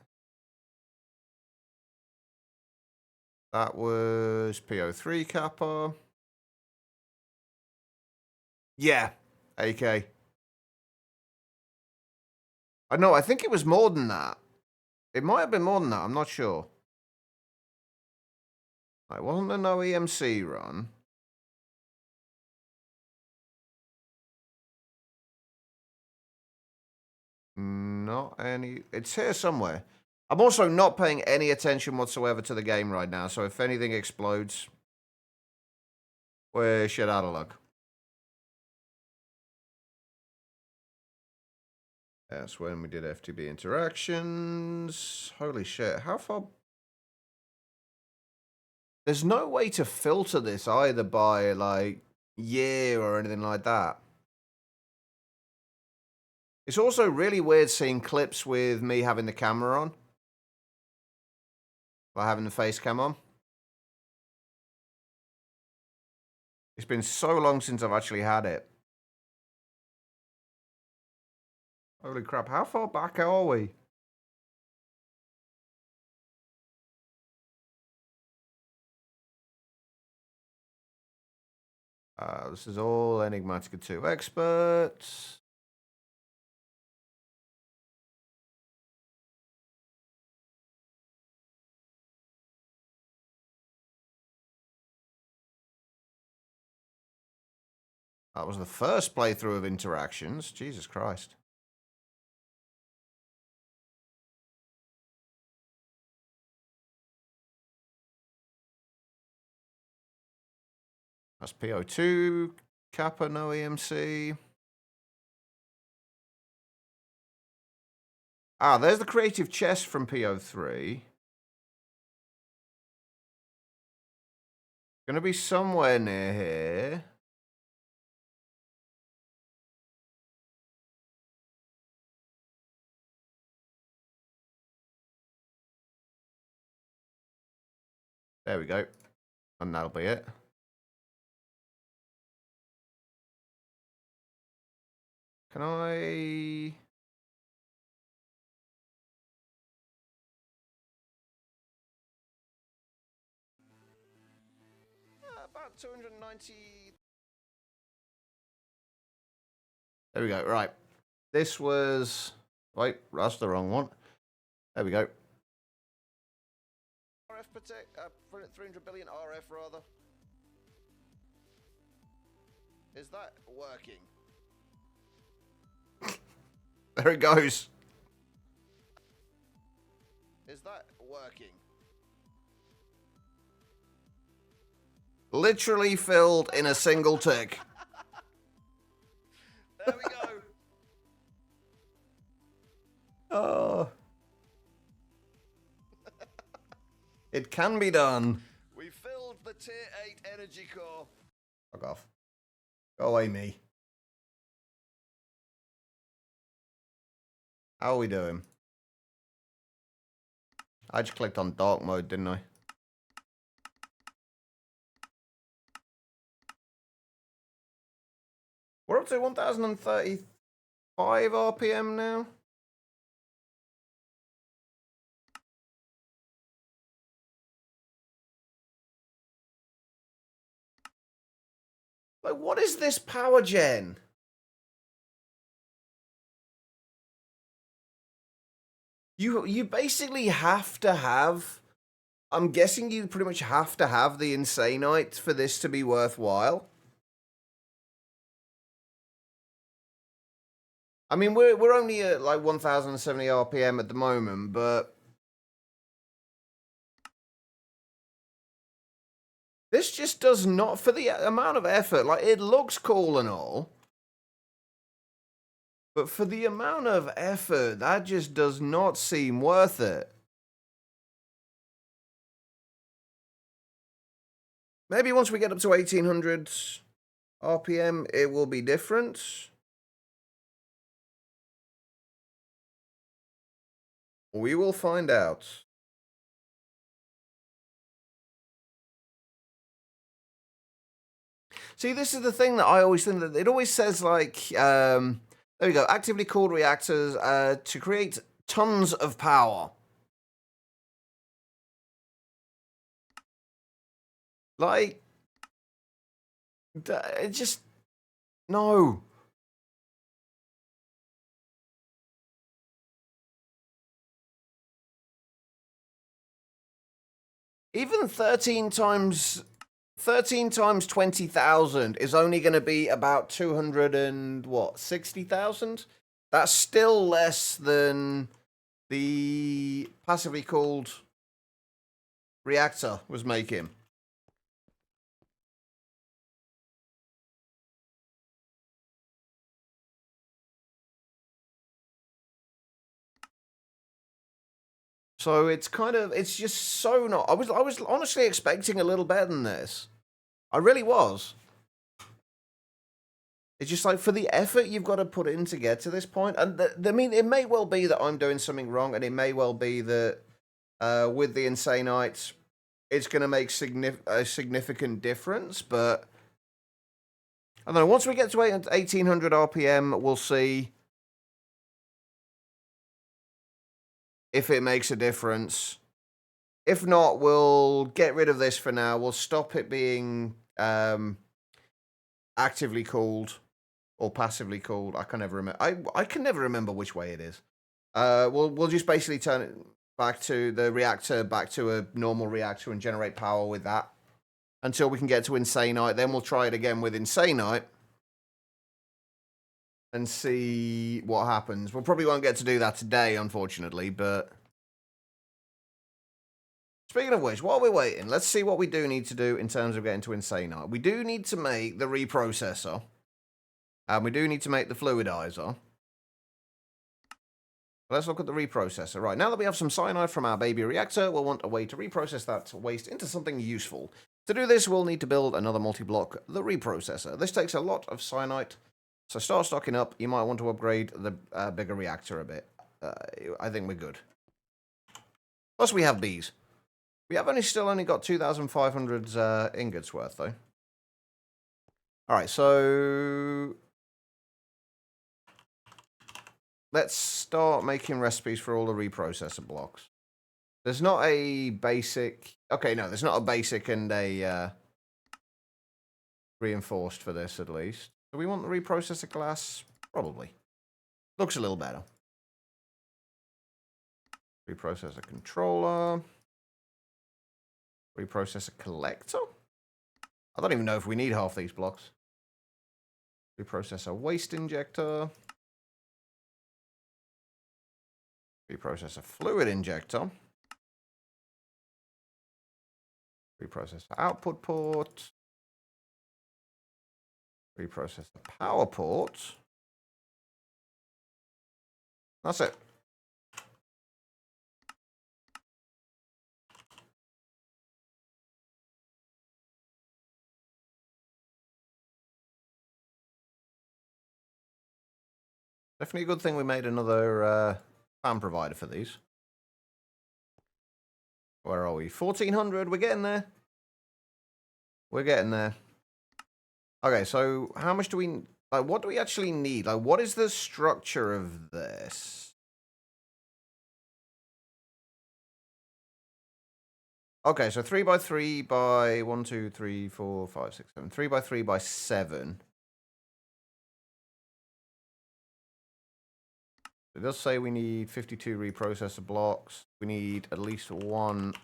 That was PO3 Kappa. Yeah, AK. No, I think it was more than that. It might have been more than that. I'm not sure. It wasn't an OEMC run. Not any. It's here somewhere. I'm also not paying any attention whatsoever to the game right now, so if anything explodes, we're shit out of luck. That's when we did FTB interactions. Holy shit, how far... There's no way to filter this either by, like, year or anything like that. It's also really weird seeing clips with me having the camera on. By having the face cam on. It's been so long since I've actually had it. Holy crap, how far back are we? This is all Enigmatica 2 experts. That was the first playthrough of interactions. Jesus Christ. That's PO2, Kappa, no EMC. There's the creative chest from PO3. Gonna be somewhere near here. There we go. And that'll be it. Can I... about 290... There we go, right. This was... Wait, that's the wrong one. There we go. RF protect, 300 billion RF rather. Is that working? There it goes. Is that working? Literally filled in a single tick. There we go. Oh. It can be done. We filled the tier 8 energy core. Fuck off. Go away, me. How are we doing? I just clicked on dark mode, didn't I? We're up to 1035 RPM now. Like, what is this power gen? You basically have to have... I'm guessing you pretty much have to have the Insanite for this to be worthwhile. I mean, we're only at like 1070 RPM at the moment, but... This just does not, for the amount of effort, like, it looks cool and all. But for the amount of effort, that just does not seem worth it. Maybe once we get up to 1800 RPM, it will be different. We will find out. See, this is the thing that I always think that it always says, like, there we go, actively cooled reactors to create tons of power. Like, it just, no. Even 13 times 20,000 is only going to be about 60,000. That's still less than the passively cooled reactor was making. So it's kind of, it's just so not... I was honestly expecting a little better than this. I really was. It's just like, for the effort you've got to put in to get to this point, and I mean, it may well be that I'm doing something wrong, and it may well be that with the Insanites, it's going to make a significant difference, but I don't know, once we get to 1800 RPM, we'll see if it makes a difference. If not, we'll get rid of this for now. We'll stop it being actively cooled or passively cooled. I can never remember. I can never remember which way it is. We'll just basically turn it back to the reactor, back to a normal reactor, and generate power with that until we can get to Insanite. Then we'll try it again with Insanite and see what happens. We probably won't get to do that today, unfortunately, but... Speaking of which, while we're waiting, let's see what we do need to do in terms of getting to Insanite. We do need to make the reprocessor. And we do need to make the fluidizer. Let's look at the reprocessor. Right, now that we have some cyanide from our baby reactor, we'll want a way to reprocess that waste into something useful. To do this, we'll need to build another multi-block, the reprocessor. This takes a lot of cyanite, so start stocking up. You might want to upgrade the bigger reactor a bit. I think we're good. Plus, we have bees. We have still only got 2,500 ingots worth, though. Alright, so let's start making recipes for all the reprocessor blocks. There's not a basic... Okay, no, there's not a basic and a reinforced for this, at least. Do we want the reprocessor glass? Probably. Looks a little better. Reprocessor controller. Reprocessor collector? I don't even know if we need half these blocks. Reprocessor waste injector. Reprocessor fluid injector. Reprocessor output port. Reprocessor power port. That's it. Definitely a good thing we made another fan provider for these. Where are we? 1,400. We're getting there. We're getting there. Okay, so how much do we... Like, what do we actually need? Like, what is the structure of this? Okay, so 3x3 by 1, 2, 3, 4, 5, 6, 7. 3x3 by 7. It does say we need 52 reprocessor blocks. We need at least one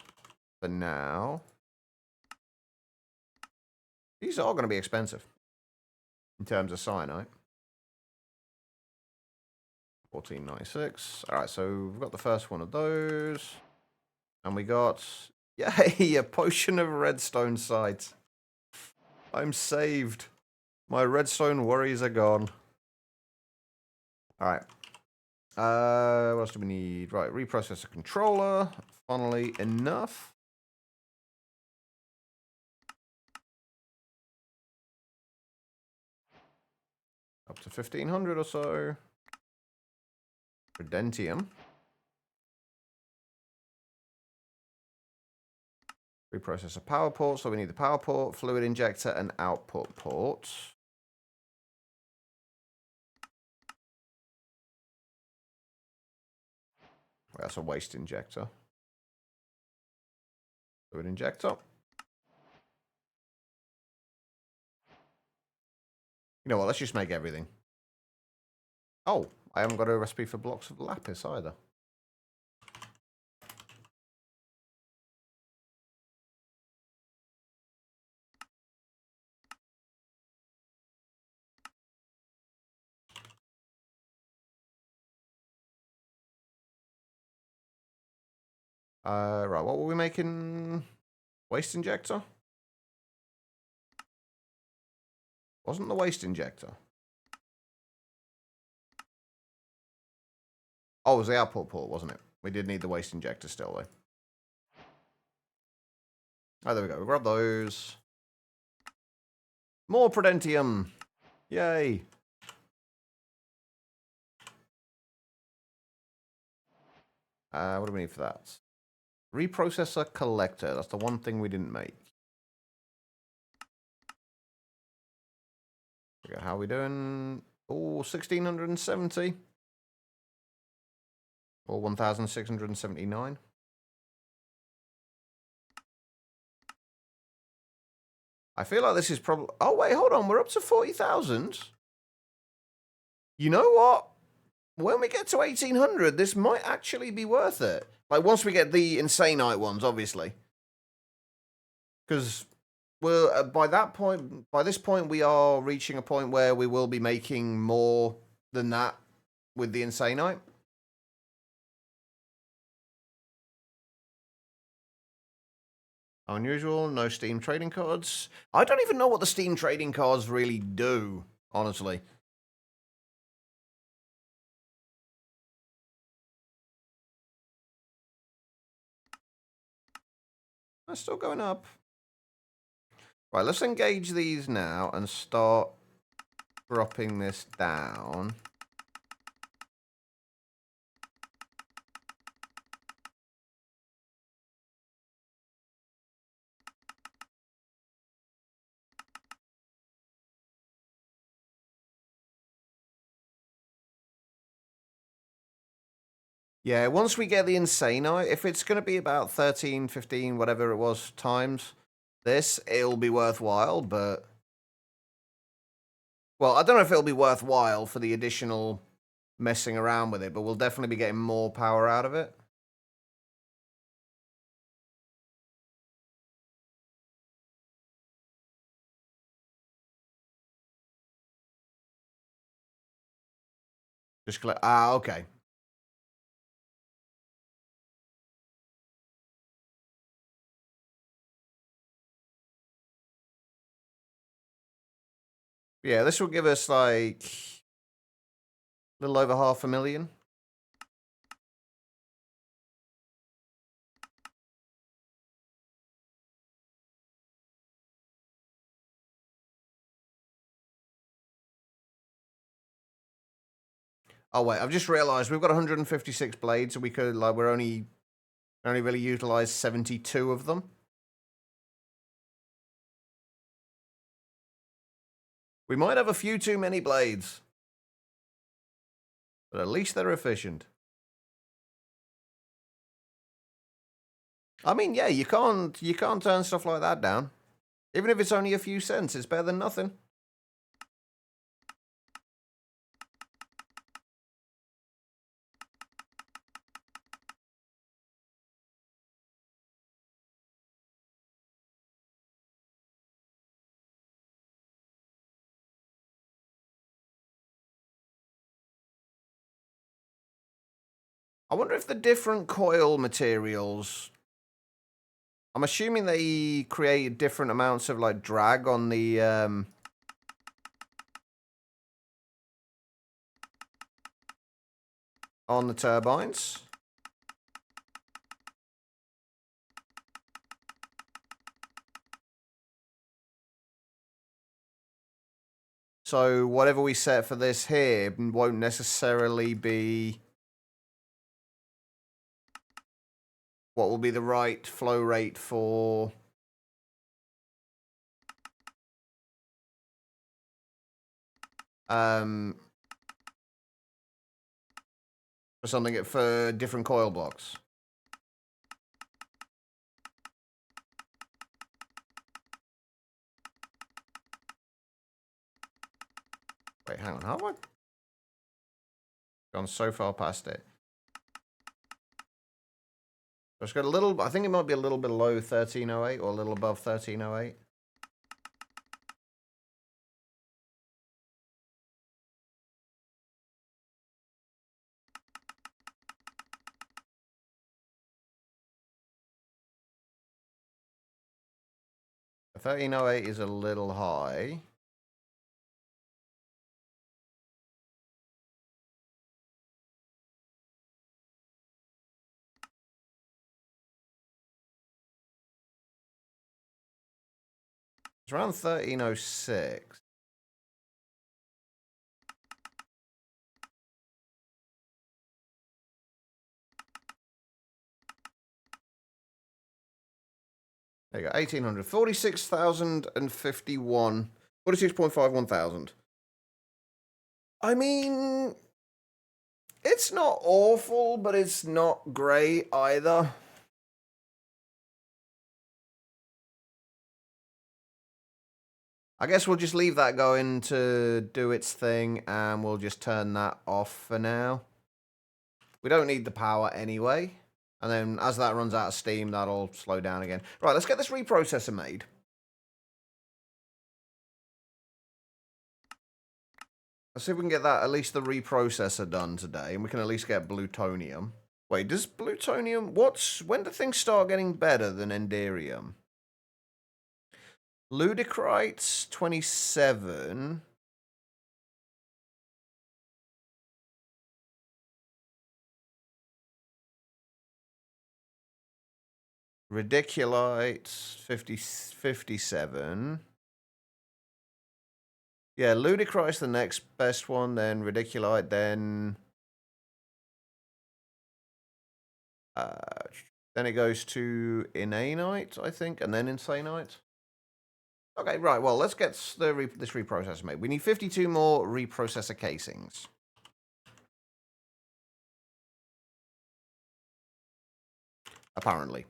for now. These are going to be expensive in terms of cyanide. 1496. All right, so we've got the first one of those. And we got, yay, a potion of redstone sight. I'm saved. My redstone worries are gone. All right. What else do we need? Right, reprocessor controller. Funnily enough. Up to 1,500 or so. Redentium. Reprocessor power port, so we need the power port, fluid injector, and output port. Well, that's a waste injector. Fluid injector. You know what, let's just make everything. Oh, I haven't got a recipe for blocks of lapis either. Right, what were we making? Waste injector? Wasn't the waste injector? Oh, it was the output port, wasn't it? We did need the waste injector still, though. Oh, there we go. We'll grab those. More Predentium. Yay. What do we need for that? Reprocessor collector. That's the one thing we didn't make. How are we doing? Oh, 1,670. Or 1,679. I feel like this is probably... Oh, wait, hold on. We're up to 40,000. You know what? When we get to 1,800, this might actually be worth it. Like, once we get the Insanite ones, obviously. Because we're, by this point, we are reaching a point where we will be making more than that with the Insanite. Unusual, no Steam trading cards. I don't even know what the Steam trading cards really do, honestly. That's still going up. Right, let's engage these now and start dropping this down. Yeah, once we get the Insanite, if it's going to be about 13, 15, whatever it was, times this, it'll be worthwhile, but... Well, I don't know if it'll be worthwhile for the additional messing around with it, but we'll definitely be getting more power out of it. Just click... Ah, okay. Yeah, this will give us, like, a little over 500,000. Oh, wait, I've just realised we've got 156 blades, so we could, like, we're only really utilised 72 of them. We might have a few too many blades. But at least they're efficient. I mean, yeah, you can't turn stuff like that down. Even if it's only a few cents, it's better than nothing. I wonder if the different coil materials... I'm assuming they create different amounts of, like, drag on the... on the turbines. So whatever we set for this here won't necessarily be what will be the right flow rate for something for different coil blocks. Wait, hang on, how have I gone so far past it? It's got a little, I think it might be a little below 1308 or a little above 1308. The 1308 is a little high. It's around 1306. There you go, 1800. 46,051. 46.51 thousand. I mean, it's not awful, but it's not great either. I guess we'll just leave that going to do its thing, and we'll just turn that off for now. We don't need the power anyway. And then as that runs out of steam, that'll slow down again. Right, let's get this reprocessor made. Let's see if we can get that, at least the reprocessor done today, and we can at least get plutonium. Wait, does plutonium... when do things start getting better than enderium? Ludicryte's 27. Ridiculite, 57. Yeah, Ludicrous the next best one, then Ridiculite, then then it goes to Inanite, I think, and then Insanite. Okay, right, well, let's get this reprocessor made. We need 52 more reprocessor casings. Apparently.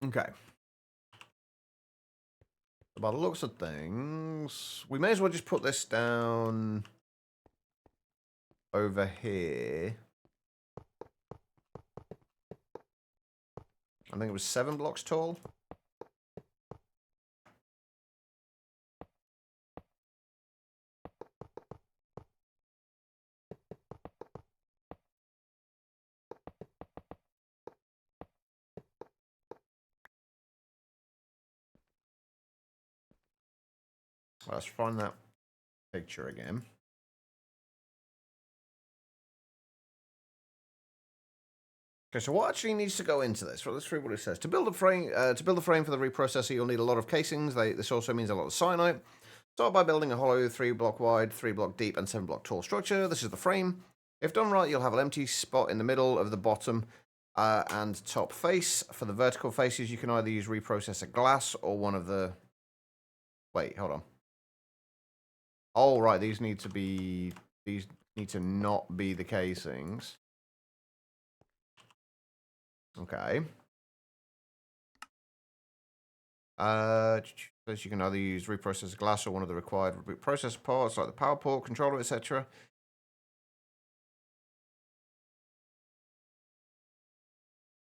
Okay. By the looks of things, we may as well just put this down over here. I think it was 7 blocks tall. Let's find that picture again. Okay, so what actually needs to go into this? Well, let's read what it says. To build a frame for the reprocessor, you'll need a lot of casings. This also means a lot of cyanide. Start by building a hollow 3-block wide, 3-block deep, and 7-block tall structure. This is the frame. If done right, you'll have an empty spot in the middle of the bottom and top face. For the vertical faces, you can either use reprocessor glass or one of the... Wait, hold on. Oh, right, these need to not be the casings. Okay. Says you can either use reprocessor glass or one of the required processor parts, like the power port, controller, etc.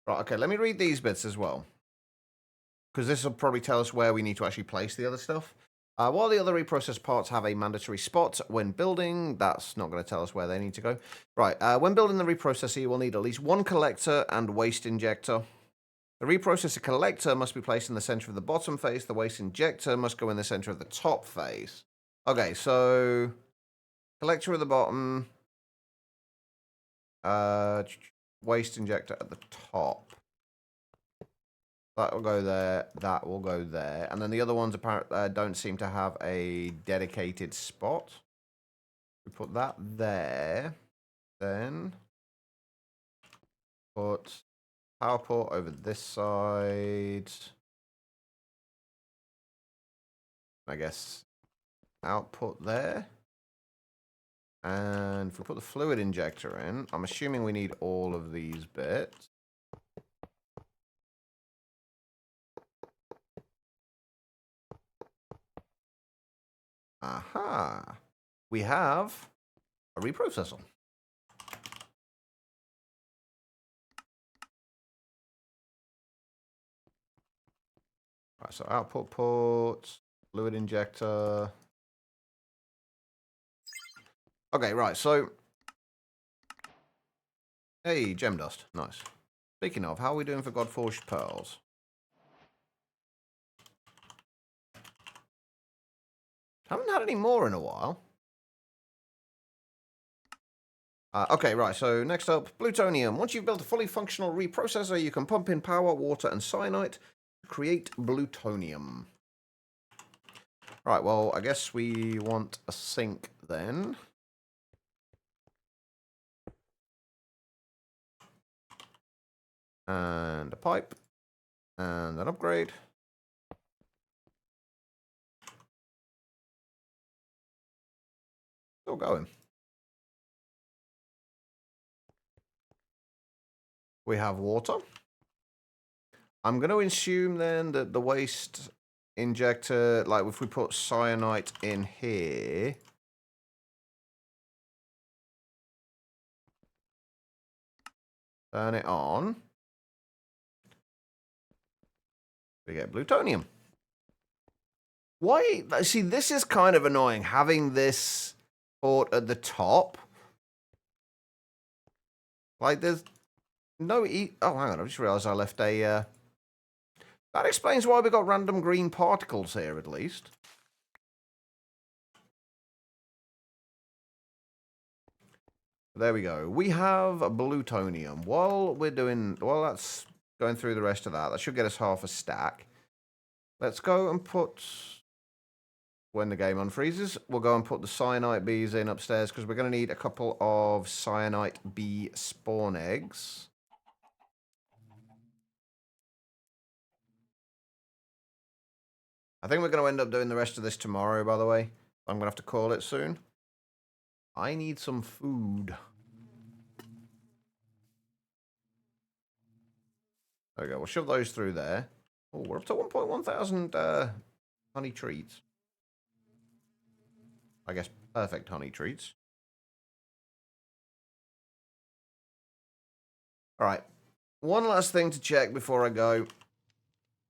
Right, okay, let me read these bits as well. Because this will probably tell us where we need to actually place the other stuff. While the other reprocessor parts have a mandatory spot when building, that's not going to tell us where they need to go. Right, when building the reprocessor, you will need at least one collector and waste injector. The reprocessor collector must be placed in the center of the bottom face. The waste injector must go in the center of the top face. Okay, so collector at the bottom, waste injector at the top. That will go there. That will go there. And then the other ones apparently don't seem to have a dedicated spot. We put that there. Then put power port over this side. I guess output there. And if we put the fluid injector in, I'm assuming we need all of these bits. Aha. We have a reprocessor. Right, so output ports, fluid injector. Okay, right, so... Hey, gem dust. Nice. Speaking of, how are we doing for Godforged Pearls? Haven't had any more in a while. Okay, right, so next up, plutonium. Once you've built a fully functional reprocessor, you can pump in power, water, and cyanide to create plutonium. Right, well, I guess we want a sink then. And a pipe. And an upgrade. Still going. We have water. I'm going to assume then that the waste injector, like if we put cyanide in here, turn it on, we get plutonium. Why? See, this is kind of annoying, having this port at the top. Like, there's no... Oh, hang on, I just realized I left a... That explains why we got random green particles here, at least. there we go. We have plutonium. While that's going through the rest of that, that should get us half a stack. Let's go and put, when the game unfreezes, we'll go and put the cyanite bees in upstairs because we're going to need a couple of cyanite bee spawn eggs. I think we're going to end up doing the rest of this tomorrow, by the way. I'm going to have to call it soon. I need some food. There we go. We'll shove those through there. Oh, we're up to 1.1 thousand honey treats. I guess perfect honey treats. All right. One last thing to check before I go.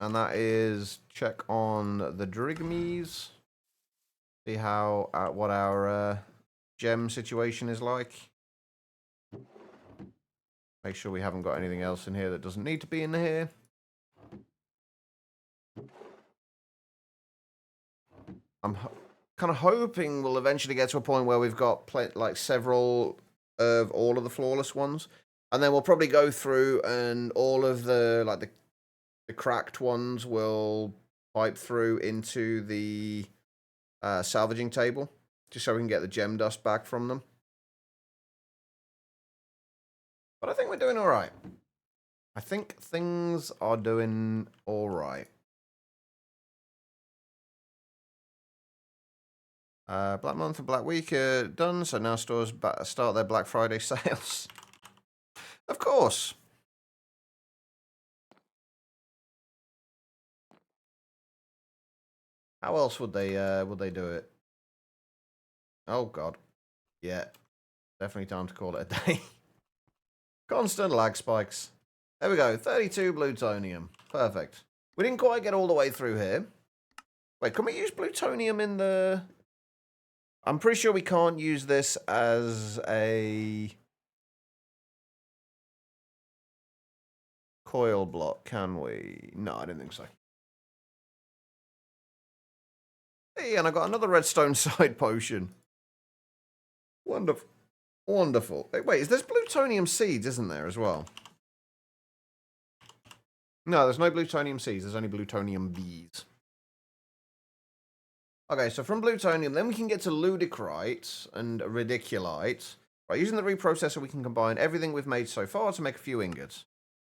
And that is check on the Drigmies. See how what our gem situation is like. Make sure we haven't got anything else in here that doesn't need to be in here. I'm kind of hoping we'll eventually get to a point where we've got like several of all of the flawless ones, and then we'll probably go through and all of the like the cracked ones will pipe through into the salvaging table, just so we can get the gem dust back from them. But I think we're doing all right. I think things are doing all right. Black Month and Black Week are done, so now stores start their Black Friday sales. Of course. How else would they do it? Oh God. Yeah. Definitely time to call it a day. Constant lag spikes. There we go. 32 plutonium. Perfect. We didn't quite get all the way through here. Wait, can we use plutonium in the... I'm pretty sure we can't use this as a coil block, can we? No, I don't think so. Hey, and I got another redstone side potion. Wonderful. Wonderful. Wait, there's plutonium seeds, isn't there, as well? No, there's no plutonium seeds. There's only plutonium bees. Okay, so from plutonium, then we can get to ludicrite and ridiculite. By using the reprocessor, we can combine everything we've made so far to make a few ingots.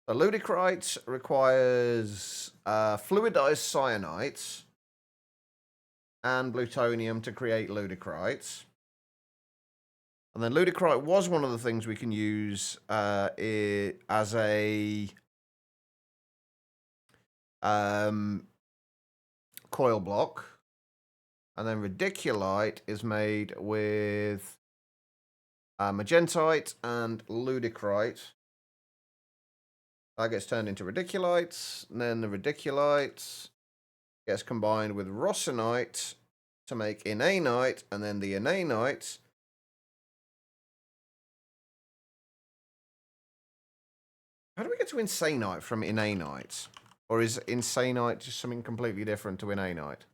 The ludicrite requires fluidized cyanite and plutonium to create ludicrite. And then ludicrite was one of the things we can use as a coil block. And then ridiculite is made with magentite and ludicrite. That gets turned into ridiculite. And then the ridiculite gets combined with rosinite to make inanite. And then the inanite how do we get to insanite from inanite? Or is insanite just something completely different to inanite?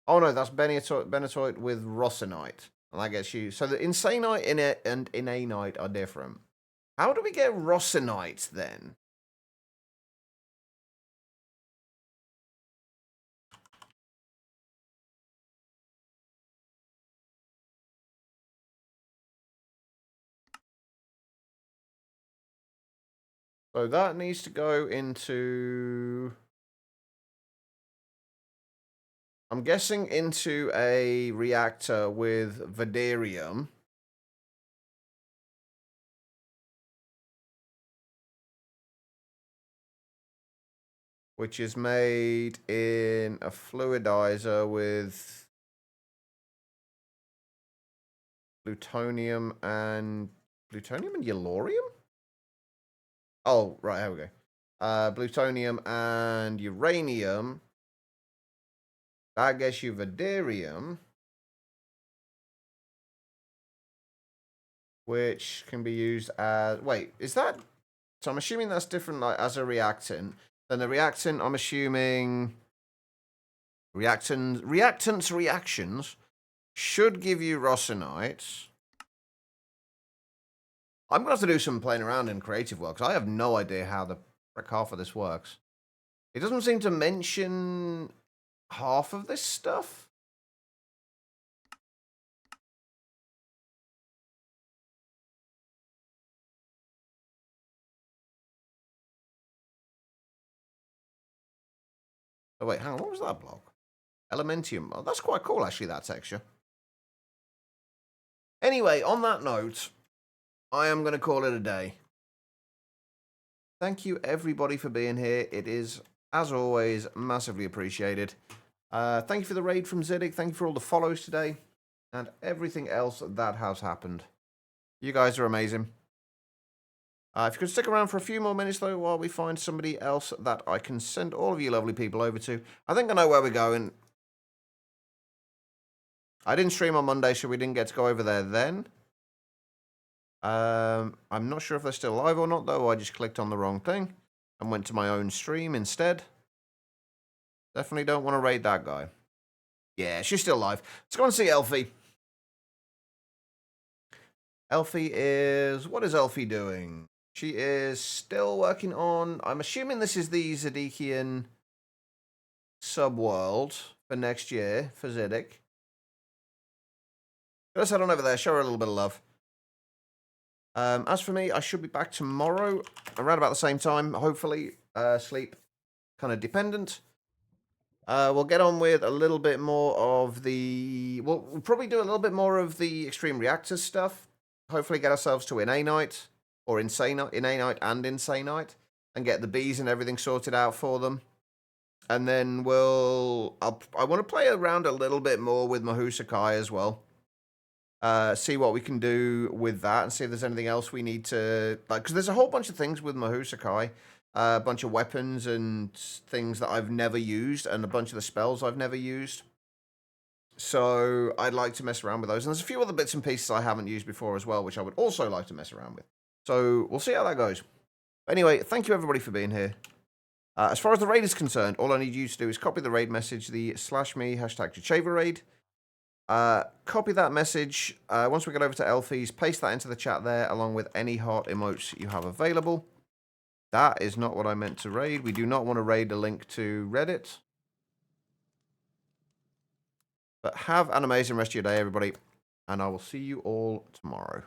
Oh no, that's benitoite with rosinite. And that gets you... So the insanite and inanite are different. How do we get rosinite then? So that needs to go into... I'm guessing into a reactor with vadarium. Which is made in a fluidizer with plutonium and yellorium? Oh, right, here we go. Plutonium and uranium. That gets you vadarium, which can be used as... Wait, is that... So I'm assuming that's different like, as a reactant. Then the reactant, I'm assuming... Reactants reactions should give you rosinite. I'm going to have to do some playing around in creative work, because I have no idea how the frick half of this works. It doesn't seem to mention half of this stuff. Oh, wait, hang on. What was that block? Elementium. Oh, that's quite cool, actually, that texture. Anyway, on that note, I am going to call it a day. Thank you, everybody, for being here. It is, as always, massively appreciated. Thank you for the raid from Ziddick. Thank you for all the follows today and everything else that has happened. You guys are amazing. If you could stick around for a few more minutes, though, while we find somebody else that I can send all of you lovely people over to. I think I know where we're going. I didn't stream on Monday, so we didn't get to go over there then. I'm not sure if they're still live or not, though. I just clicked on the wrong thing and went to my own stream instead. Definitely don't want to raid that guy. Yeah, she's still live. Let's go and see Elfie. Elfie is... What is Elfie doing? She is still working on... I'm assuming this is the Ziddikian subworld for next year for Ziddick. Let's head on over there. Show her a little bit of love. As for me, I should be back tomorrow around about the same time, hopefully. Sleep kind of dependent. We'll get on with a little bit more of the... We'll probably do a little bit more of the Extreme Reactors stuff. Hopefully get ourselves to Inane Night, or Inane Night and Insane Night, and get the bees and everything sorted out for them. And then I want to play around a little bit more with Mahou Tsukai as well. See what we can do with that, and see if there's anything else we need to... Because there's a whole bunch of things with Mahou Tsukai. A bunch of weapons and things that I've never used, and a bunch of the spells I've never used. So I'd like to mess around with those. And there's a few other bits and pieces I haven't used before as well, which I would also like to mess around with. So we'll see how that goes. Anyway, thank you everybody for being here. As far as the raid is concerned, all I need you to do is copy the raid message, the /me #Jacheva raid. Copy that message. Once we get over to Elfie's, paste that into the chat there, along with any heart emotes you have available. That is not what I meant to raid. We do not want to raid a link to Reddit. But have an amazing rest of your day, everybody. And I will see you all tomorrow.